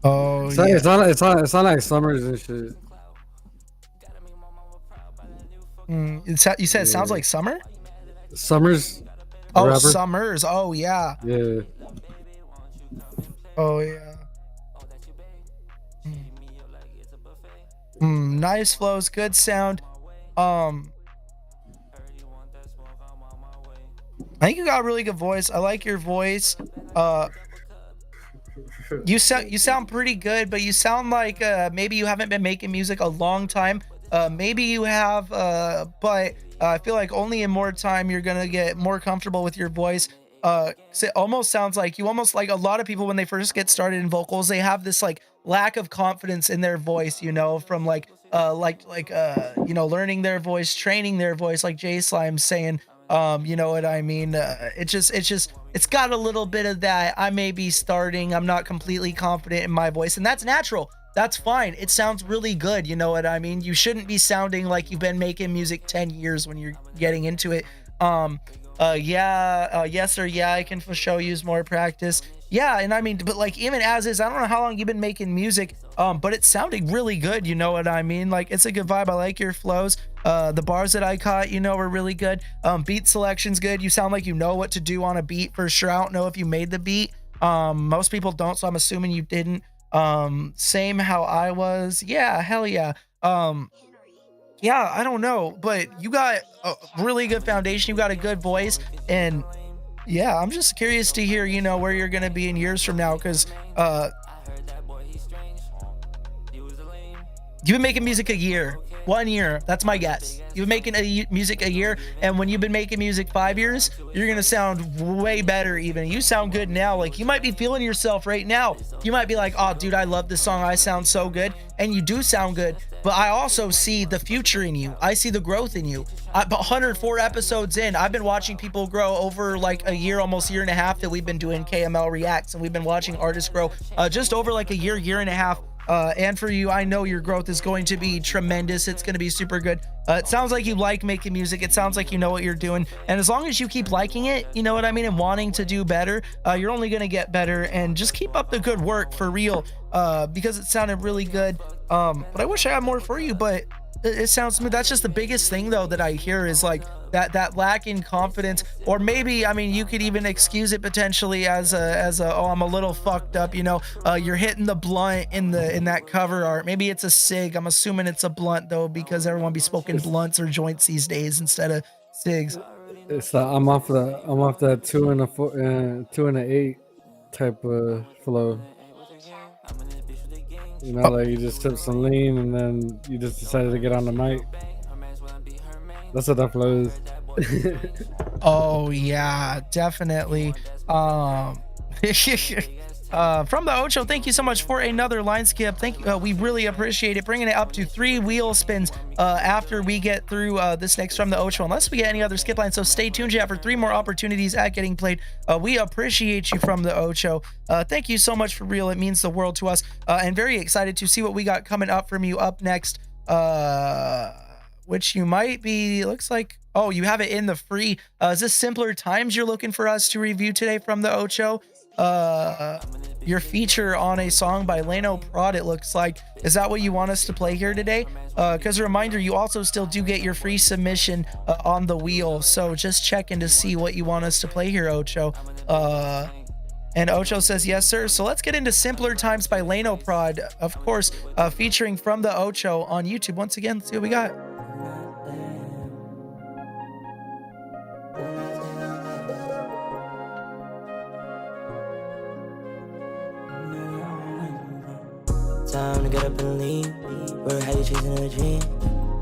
Oh, it's yeah. It's not like Summers and shit. You said it sounds like Summer? Summers. Oh, rapper. Summers. Oh, yeah. Yeah. Oh, yeah. Nice flows, good sound. I think you got a really good voice. I like your voice. You sound pretty good, but you sound like maybe you haven't been making music a long time. Maybe you have, but I feel like only in more time you're gonna get more comfortable with your voice. It almost sounds like you almost, like a lot of people when they first get started in vocals, they have this like lack of confidence in their voice, you know, from like you know, learning their voice, training their voice, like Jay Slime's saying. You know what I mean? It's got a little bit of that. I may be starting, I'm not completely confident in my voice, and that's natural. That's fine. It sounds really good. You know what I mean? You shouldn't be sounding like you've been making music 10 years when you're getting into it. Yeah, yes or yeah, I can for sure use more practice. Yeah, and I mean, but like even as is, I don't know how long you've been making music, but it's sounding really good. You know what I mean? Like it's a good vibe. I like your flows. The bars that I caught, you know, were really good. Beat selection's good. You sound like you know what to do on a beat for sure. I don't know if you made the beat. Most people don't, so I'm assuming you didn't. Same how I was. Yeah, hell yeah. Yeah, I don't know, but you got a really good foundation. You got a good voice, and yeah, I'm just curious to hear, you know, where you're gonna be in years from now, because you've been making music a year. 1 year, that's my guess. You've been making music a year, and when you've been making music 5 years, you're gonna sound way better even. You sound good now. Like, you might be feeling yourself right now. You might be like, oh, dude, I love this song. I sound so good. And you do sound good, but I also see the future in you. I see the growth in you. 104 episodes in, I've been watching people grow over like a year, almost year and a half that we've been doing KML Reacts, and we've been watching artists grow just over like a year and a half. And for you, I know your growth is going to be tremendous. It's going to be super good. It sounds like you like making music. It sounds like you know what you're doing. And as long as you keep liking it, you know what I mean, and wanting to do better, you're only going to get better. And just keep up the good work for real, because it sounded really good. But I wish I had more for you, but it sounds smooth. That's just the biggest thing though that I hear is like that lack in confidence, or maybe, I mean, you could even excuse it potentially as a oh, I'm a little fucked up, you know. You're hitting the blunt in that cover art. Maybe it's a cig. I'm assuming it's a blunt though, because everyone be smoking blunts or joints these days instead of cigs. It's I'm off that 2 and a 4, 2 and a 8 type of flow. You know, like you just took some lean and then you just decided to get on the mic. That's what that flow is. Oh yeah, definitely. From the Ocho, thank you so much for another line skip. Thank you. We really appreciate it. Bringing it up to 3 wheel spins after we get through this next from the Ocho, unless we get any other skip lines. So stay tuned, chat, for 3 more opportunities at getting played. We appreciate you from the Ocho. Thank you so much for real. It means the world to us. And very excited to see what we got coming up from you up next. Which you might be, looks like, oh, you have it in the free. Is this Simpler Times you're looking for us to review today from the Ocho? Your feature on a song by Lano Prod, it looks like. Is that what you want us to play here today? Because a reminder, you also still do get your free submission on the wheel. So just checking to see what you want us to play here, Ocho. And Ocho says, yes, sir. So let's get into Simpler Times by Lano Prod, of course, featuring from the Ocho on YouTube. Once again, let's see what we got. Time to get up and leave. Where how you chasing a dream?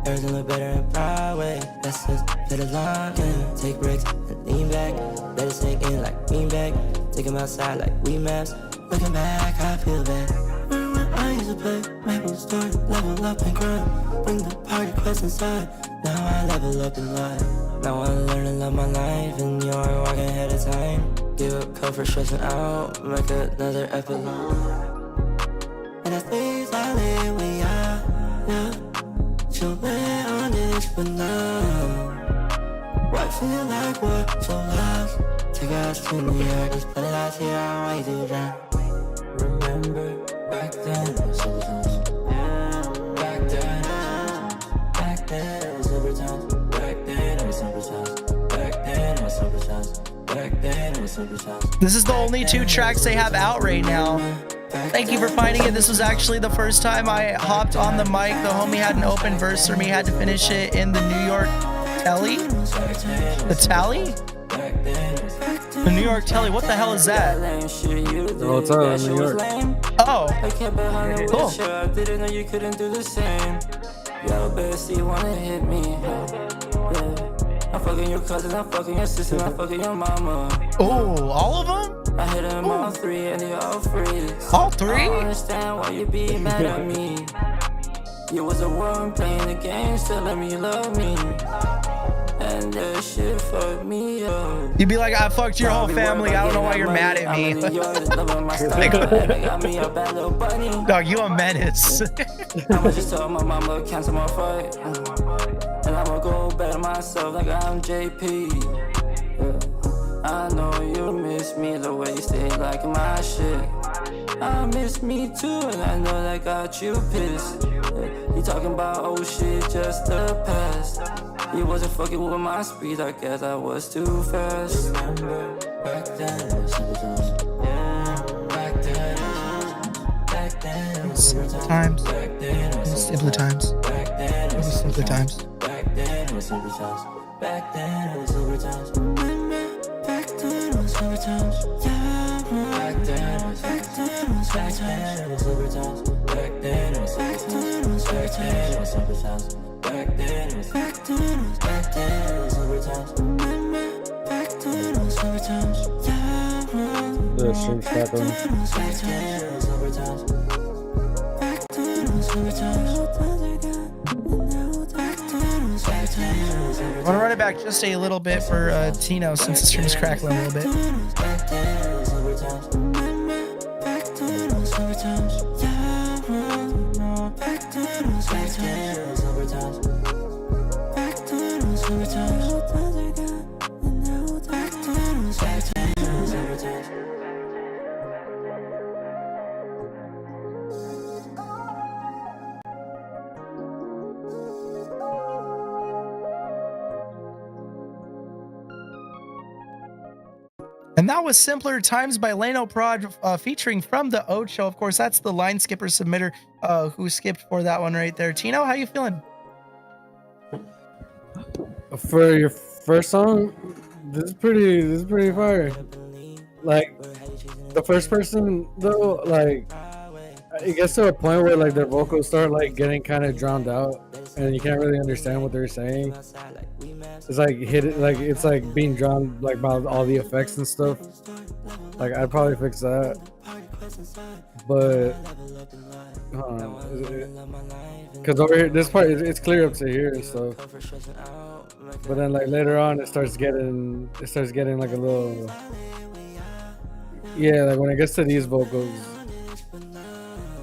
Everything look better in Broadway. That's just for the line. Yeah. Take breaks and lean back. Let it sink in like bean back. Take them outside like we maps. Looking back, I feel bad. Remember when I used to play Maple Story, level up and grind. Bring the party quest inside. Now I level up in life. Now I learn to love my life, and you're walking ahead of time. Give up code for stressing out. Make another epilogue. And that's things I live when yeah. She'll lay on this, but now what feel like what so lost? Take us to New York, just put it out here, I want you to drown. Remember back then, it was silver times. Back then, it was silver times. Back then, it was silver times. Back then, it was silver times. Back then, it was silver times. This is the only 2 tracks they have out right now. Thank you for finding it. This was actually the first time I hopped on the mic. The homie had an open verse for me. Had to finish it in the New York telly. The tally? The New York telly. What the hell is that? The hotel in New York. Oh, cool. Didn't know you couldn't do the same. Yo, bestie, wanna hit me? Yeah. I'm fucking your cousin, I'm fucking your sister, I'm fucking your mama. Oh, all of them? I hit them all 3 and they all free. All 3? I don't understand why you be mad at me. You was a woman playing the game, still let me love me. And that shit fucked me up. You'd be like, I fucked your whole family. I don't know why you're mad at me. Dog, you a menace. I'ma just tell my mama cancel my fight. And I'ma go better myself like I'm JP. I know you miss me the way you stay like my shit. I miss me too, and I know that got you pissed. You talking about old shit just the past. You wasn't fucking with my speed, I guess I was too fast. Remember back then it was simple times. Yeah, back then it was Simple times. Back then it was Simpler times. Back then It was simpler times. Back then it was simpler times. Back then it was simpler times. Remember back then it was simpler times. Yeah, back then it was back then it was simpler times. Back then it was simpler times. Back then it was simpler times. Back then it was back then it was back then it was simpler times. Remember back then it was simpler times. Yeah, The stream's crackling. back then it was simpler times. Back then it was simpler times. I want to run it back just a little bit for Tino since the stream's crackling a little bit. And that was Simpler Times by Lano Prod featuring From the Ocho. Of course, that's the line skipper submitter who skipped for that one right there. Tino, how you feeling? For your first song, this is pretty fire. Like the first person though, like it gets to a point where like their vocals start like getting kind of drowned out, and you can't really understand what they're saying. It's like it's like being drowned like by all the effects and stuff. Like I'd probably fix that, but because over here this part it's clear up to here and stuff. But then like later on it starts getting like a little, yeah, like when it gets to these vocals,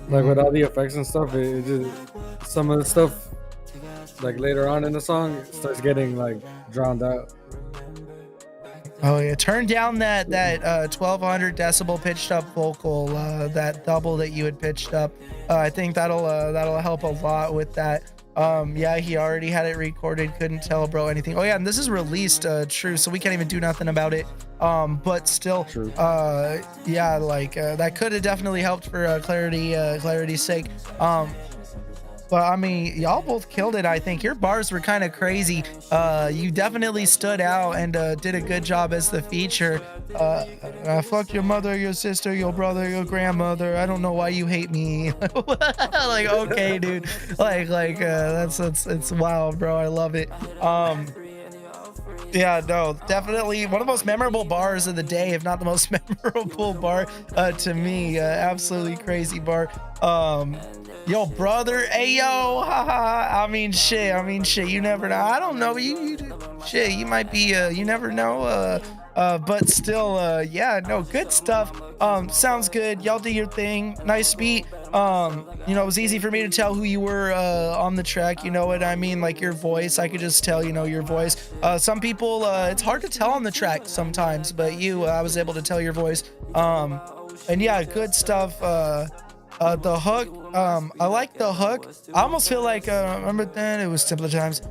like with all the effects and stuff, it just some of the stuff like later on in the song it starts getting like drowned out. Oh yeah, turn down that 1200 decibel pitched up vocal, that double that you had pitched up. I think that'll help a lot with that. Yeah, he already had it recorded, couldn't tell bro anything. Oh yeah, and this is released, true, so we can't even do nothing about it. But still, yeah, like that could have definitely helped for clarity's sake. But I mean, y'all both killed it. I think your bars were kind of crazy. You definitely stood out and did a good job as the feature. Fuck your mother, your sister, your brother, your grandmother. I don't know why you hate me. Like, okay, dude. Like it's wild, bro. I love it. Yeah, no, definitely one of the most memorable bars of the day, if not the most memorable bar to me. Absolutely crazy bar. Yo, brother, ayo, haha. I mean, shit. You never know. I don't know. You shit. You might be. You never know. But still, yeah, no, good stuff. Sounds good. Y'all do your thing. Nice beat. You know, it was easy for me to tell who you were on the track. You know what I mean? Like your voice, I could just tell. You know your voice. Some people, it's hard to tell on the track sometimes, but I was able to tell your voice. And yeah, good stuff. The hook, I like the hook. I almost feel like remember then it was simpler times.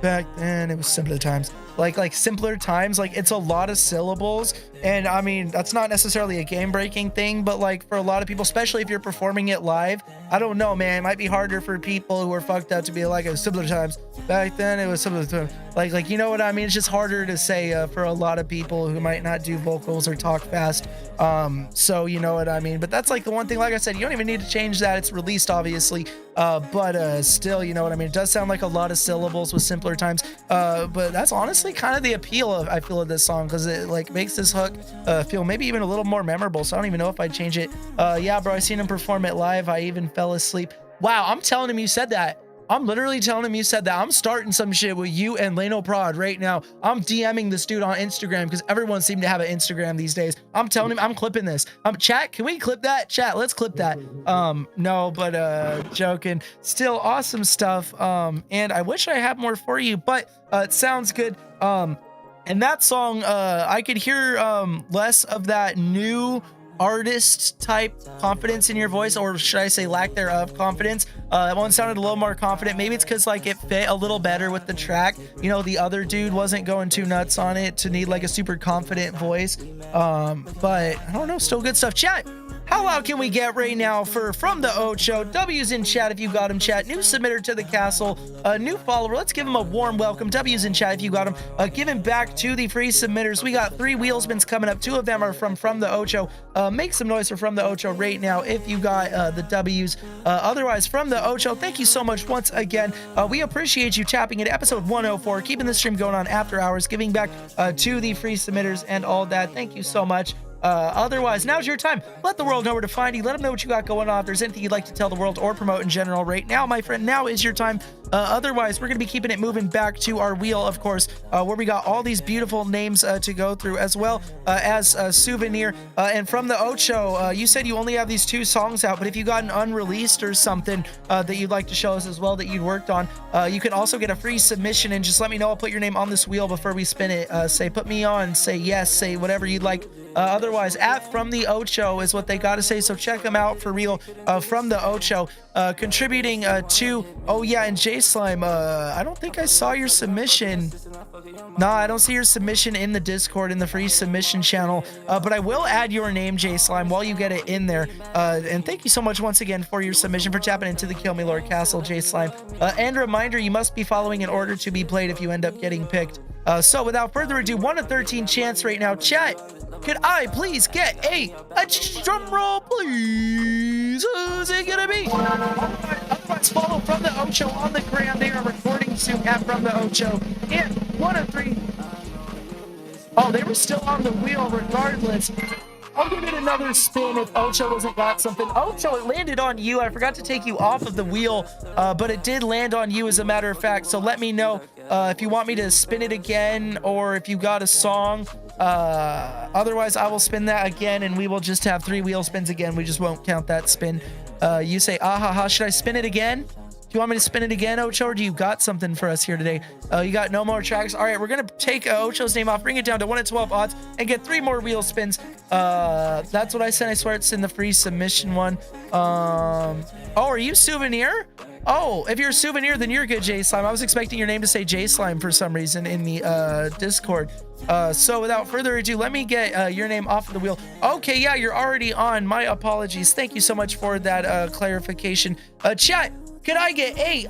Back then it was simpler times. Like simpler times, like it's a lot of syllables, and I mean that's not necessarily a game-breaking thing, but like for a lot of people, especially if you're performing it live, I don't know, man, it might be harder for people who are fucked up to be like, it was simpler times. Back then it was simpler times. Like you know what I mean? It's just harder to say for a lot of people who might not do vocals or talk fast. So you know what I mean? But that's like the one thing, like I said, you don't even need to change that. It's released obviously, but still, you know what I mean? It does sound like a lot of syllables with simpler times, but that's honestly kind of the appeal of, I feel, of this song, because it like makes this hook feel maybe even a little more memorable. So I don't even know if I'd change it. Yeah, bro, I seen him perform it live. I even fell asleep. Wow, I'm telling him you said that. I'm literally telling him you said that. I'm starting some shit with you and Lano Prod right now. I'm DMing this dude on Instagram because everyone seemed to have an Instagram these days. I'm telling him I'm clipping this. Chat, can we clip that? Chat, let's clip that. No, but joking. Still awesome stuff. And I wish I had more for you, but it sounds good. And that song, I could hear less of that new artist type confidence in your voice, or should I say lack thereof confidence. That one sounded a little more confident. Maybe it's because like it fit a little better with the track. You know, the other dude wasn't going too nuts on it to need like a super confident voice. But I don't know, still good stuff. Chat, how loud can we get right now for From the Ocho? W's in chat if you got him, chat. New submitter to the castle, a new follower. Let's give him a warm welcome. W's in chat if you got him. Giving back to the free submitters. We got 3 wheel spins coming up. 2 of them are from the Ocho. Make some noise for From the Ocho right now if you got the W's. Otherwise, From the Ocho, thank you so much once again. We appreciate you tapping into episode 104, keeping the stream going on after hours, giving back to the free submitters and all that. Thank you so much. Otherwise, now's your time. Let the world know where to find you. Let them know what you got going on. If there's anything you'd like to tell the world or promote in general right now, my friend, now is your time. Otherwise, we're going to be keeping it moving back to our wheel, of course, where we got all these beautiful names to go through, as well as Souvenir. And From the Ocho, you said you only have these 2 songs out, but if you got an unreleased or something that you'd like to show us as well that you'd worked on, you can also get a free submission, and just let me know. I'll put your name on this wheel before we spin it. Say put me on, say yes, say whatever you'd like. Otherwise, at From the Ocho is what they got to say, so check them out for real. From the Ocho, contributing to, oh yeah, and J Slime, I don't think I saw your submission. Nah, I don't see your submission in the Discord in the free submission channel, but I will add your name, J Slime, while you get it in there. And thank you so much once again for your submission, for tapping into the Kill Me Lord Castle, J Slime. And reminder, you must be following in order to be played if you end up getting picked. So without further ado, 1 in 13 chance right now. Chat, could I please get a drum roll, please? Who's it gonna be? Otherwise, follow From the Ocho on the gram. They are recording soon at From the Ocho. And 1 of 3. Oh, they were still on the wheel regardless. I'll give it another spin if Ocho hasn't got something. Ocho, it landed on you. I forgot to take you off of the wheel, but it did land on you as a matter of fact. So let me know if you want me to spin it again, or if you got a song. Otherwise, I will spin that again, and we will just have 3 wheel spins again. We just won't count that spin. You say, ah ha ha, should I spin it again? Do you want me to spin it again, Ocho, or do you got something for us here today? You got no more tracks? All right, we're going to take Ocho's name off, bring it down to 1 in 12 odds, and get 3 more wheel spins. That's what I said. I swear it's in the free submission one. Oh, are you Souvenir? Oh, if you're a Souvenir, then you're good, J Slime. I was expecting your name to say J Slime for some reason in the Discord. So without further ado, let me get your name off of the wheel. Okay, yeah, you're already on. My apologies. Thank you so much for that clarification. Chat, could I get a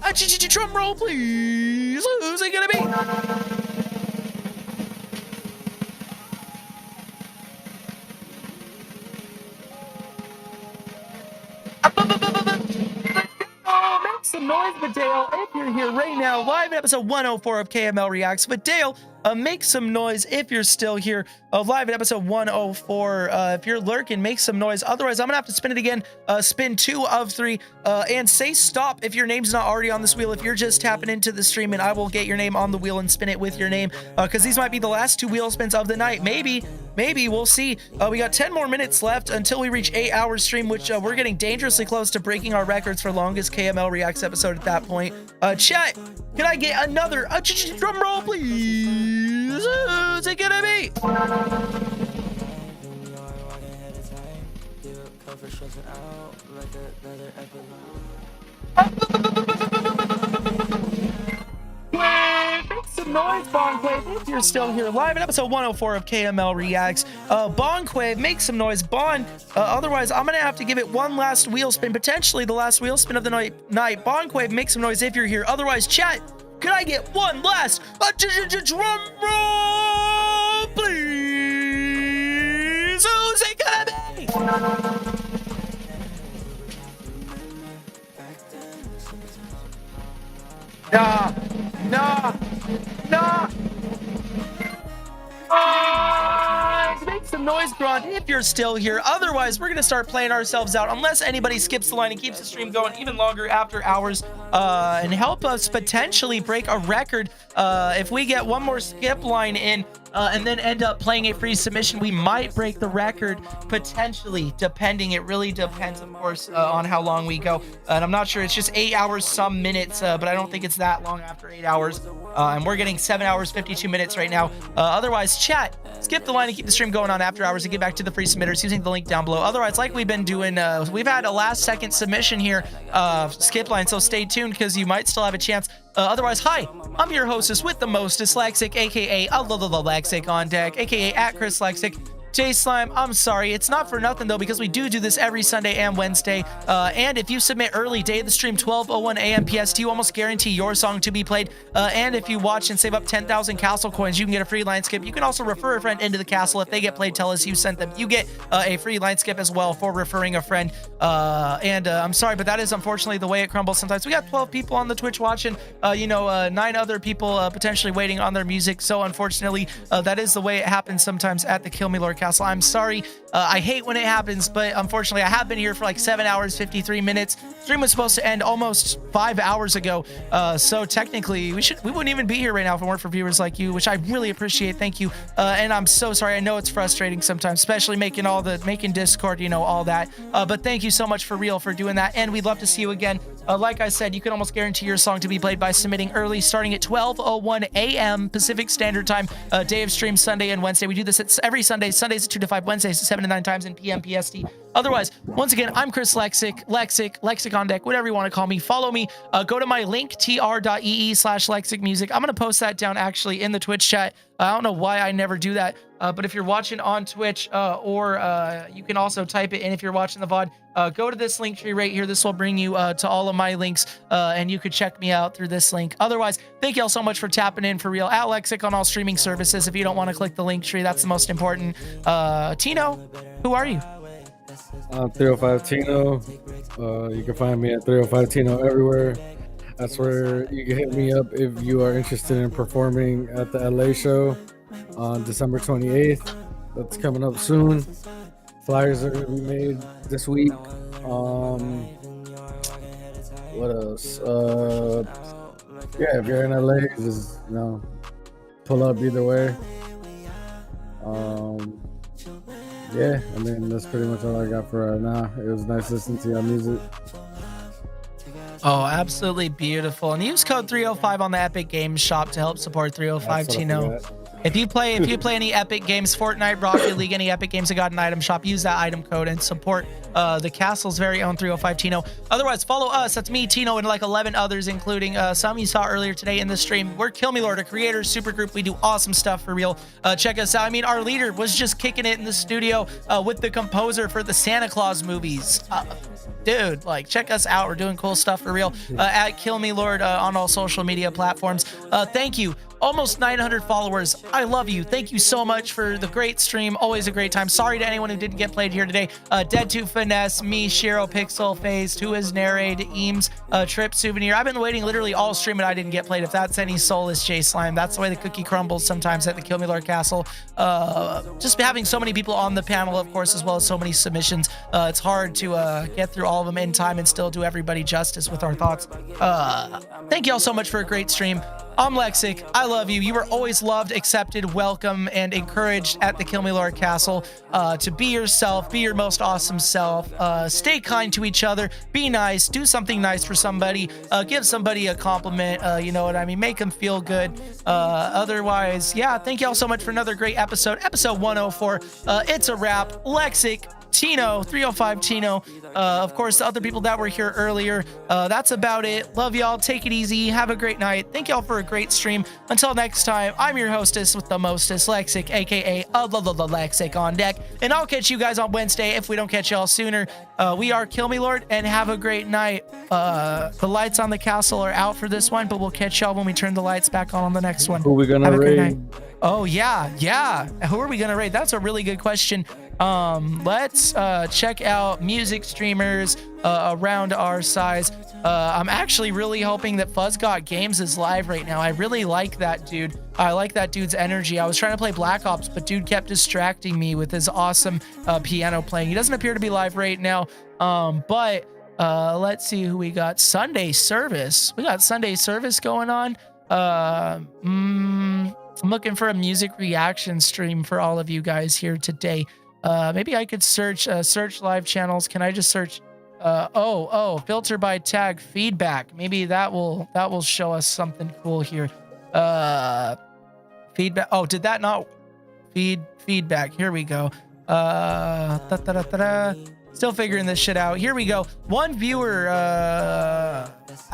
drum roll, please? Who's it gonna be? Make some noise, Vidale, if you're here right now, live in episode 104 of KML Reacts. Vidale, make some noise if you're still here, live in episode 104. If you're lurking, make some noise. Otherwise, I'm gonna have to spin it again. Spin 2 of 3, and say stop if your name's not already on this wheel. If you're just tapping into the stream, and I will get your name on the wheel and spin it with your name, because these might be the last 2 wheel spins of the night. Maybe we'll see. We got 10 more minutes left until we reach 8 hours stream, which we're getting dangerously close to breaking our records for longest KML Reacts episode at that point. Chat, can I get another drum roll, please? Who's it gonna be? Make some noise, Bonquave, if you're still here, live in episode 104 of KML Reacts. Bonquave, make some noise. Bon, otherwise, I'm gonna have to give it 1 last wheel spin, potentially the last wheel spin of the night. Bonquave, make some noise if you're here. Otherwise, chat, could I get 1 last drum roll, please? Who's it gonna be? Nah. Make some some noise, Grant, if you're still here. Otherwise, we're going to start playing ourselves out unless anybody skips the line and keeps the stream going even longer after hours and help us potentially break a record. If we get one more skip line in and then end up playing a free submission, we might break the record potentially, depending. It really depends, of course, on how long we go. And I'm not sure. It's just 8 hours, some minutes, but I don't think it's that long after 8 hours. And we're getting 7 hours, 52 minutes right now. Otherwise, chat, skip the line and keep the stream going on after hours and get back to the free submitters using the link down below. Otherwise, like we've been doing, we've had a last second submission here, skip line, so stay tuned because you might still have a chance. Otherwise, hi, I'm your hostess with the mostest, Lexic, aka Lexic on deck, aka at Chris Lexic. J Slime, I'm sorry, it's not for nothing though, because we do this every Sunday and Wednesday. And if you submit early, day of the stream, 12:01 a.m. PST, you almost guarantee your song to be played. And if you watch and save up 10,000 castle coins, you can get a free line skip. You can also refer a friend into the castle. If they get played, tell us you sent them. You get a free line skip as well for referring a friend. I'm sorry, but that is unfortunately the way it crumbles sometimes. We got 12 people on the Twitch watching, 9 other people potentially waiting on their music. So unfortunately, that is the way it happens sometimes at the Kill Me Lord Castle. I'm sorry. I hate when it happens, but unfortunately, I have been here for like 7 hours, 53 minutes. Stream was supposed to end almost 5 hours ago. So technically, we wouldn't even be here right now if it weren't for viewers like you, which I really appreciate. Thank you. And I'm so sorry. I know it's frustrating sometimes, especially making Discord, all that. But thank you so much for real for doing that. And we'd love to see you again. Like I said, you can almost guarantee your song to be played by submitting early, starting at 12:01 a.m. Pacific Standard Time, day of stream Sunday and Wednesday. We do this every Sunday, Sundays at 2 to 5, Wednesdays at 7 to 9 times in PM PST. Otherwise, once again, I'm Chris Lexic on deck, whatever you want to call me. Follow me. Go to my link, tr.ee/LexicMusic. I'm going to post that down actually in the Twitch chat. I don't know why I never do that. But if you're watching on Twitch or you can also type it in if you're watching the VOD, go to this link tree right here. This will bring you to all of my links and you could check me out through this link. Otherwise, thank you all so much for tapping in for real. At Lexic on all streaming services. If you don't want to click the link tree, that's the most important. Tino, who are you? 305 Tino. You can find me at 305 Tino everywhere. That's where you can hit me up if you are interested in performing at the LA show on December 28th. That's coming up soon. Flyers are going to be made this week. What else? Yeah, if you're in LA, just pull up either way. Yeah, I mean, that's pretty much all I got for right now. It was nice listening to your music. Oh, absolutely beautiful. And use code 305 on the Epic Games shop to help support 305 Tino. If you play any Epic Games, Fortnite, Rocket League, any Epic Games that got an item shop, use that item code and support the castle's very own 305 Tino. Otherwise, follow us. That's me, Tino, and like 11 others, including some you saw earlier today in the stream. We're Kill Me Lord, a creators super group. We do awesome stuff for real. Check us out. I mean, our leader was just kicking it in the studio with the composer for the Santa Claus movies. Dude, like, check us out. We're doing cool stuff for real at Kill Me Lord on all social media platforms. Thank you. Almost 900 followers. I love you. Thank you so much for the great stream. Always a great time. Sorry to anyone who didn't get played here today. Dead to Finesse, me, Shiro, Pixel, Phase, Who is narrated, Eames, Trip, Souvenir. I've been waiting literally all stream and I didn't get played. If that's any soulless J Slime, that's the way the cookie crumbles sometimes at the Kill Me Lord Castle. Just having so many people on the panel, of course, as well as so many submissions. It's hard to get through all of them in time and still do everybody justice with our thoughts. Thank you all so much for a great stream. I'm Lexic. I love you. You were always loved, accepted, welcome, and encouraged at the Kill Me Lord Castle to be yourself, be your most awesome self, stay kind to each other, be nice, do something nice for somebody, give somebody a compliment, you know what I mean, make them feel good. Otherwise, yeah, thank you all so much for another great episode 104. It's a wrap. Lexic, Tino, 305 Tino, of course, the other people that were here earlier. That's about it. Love y'all. Take it easy. Have a great night. Thank y'all for a great stream. Until next time, I'm your hostess with the mostest, Lexic, aka Lexic on deck. And I'll catch you guys on Wednesday if we don't catch y'all sooner. We are Kill Me Lord, and have a great night. The lights on the castle are out for this one, but we'll catch y'all when we turn the lights back on the next one. Who are we gonna have a raid? good night. Oh, yeah. Who are we going to raid? That's a really good question. Let's check out music streamers around our size. I'm actually really hoping that Fuzz Got Games is live right now. I really like that dude. I like that dude's energy. I was trying to play Black Ops, but dude kept distracting me with his awesome piano playing. He doesn't appear to be live right now, but let's see who we got. Sunday Service. We got Sunday Service going on. I'm looking for a music reaction stream for all of you guys here today. Maybe I could search live channels. Can I just search? Filter by tag feedback. Maybe that will show us something cool here. Feedback. Oh, did that not feedback? Here we go. Still figuring this shit out. Here we go. One viewer.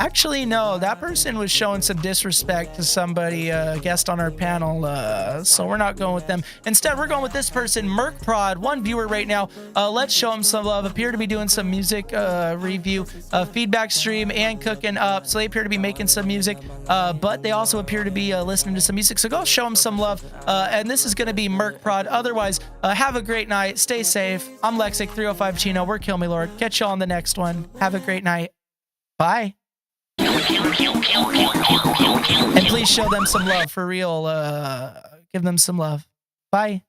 Actually, no, that person was showing some disrespect to somebody, guest on our panel. So we're not going with them. Instead, we're going with this person, Merkprod. One viewer right now. Let's show him some love. Appear to be doing some music review, feedback stream, and cooking up. So they appear to be making some music, but they also appear to be listening to some music. So go show them some love. And this is going to be Merkprod. Otherwise, have a great night. Stay safe. I'm Lexic 305 Chino. We're KILLMILORD. Catch y'all on the next one. Have a great night. Bye. And please show them some love for real. Give them some love. Bye.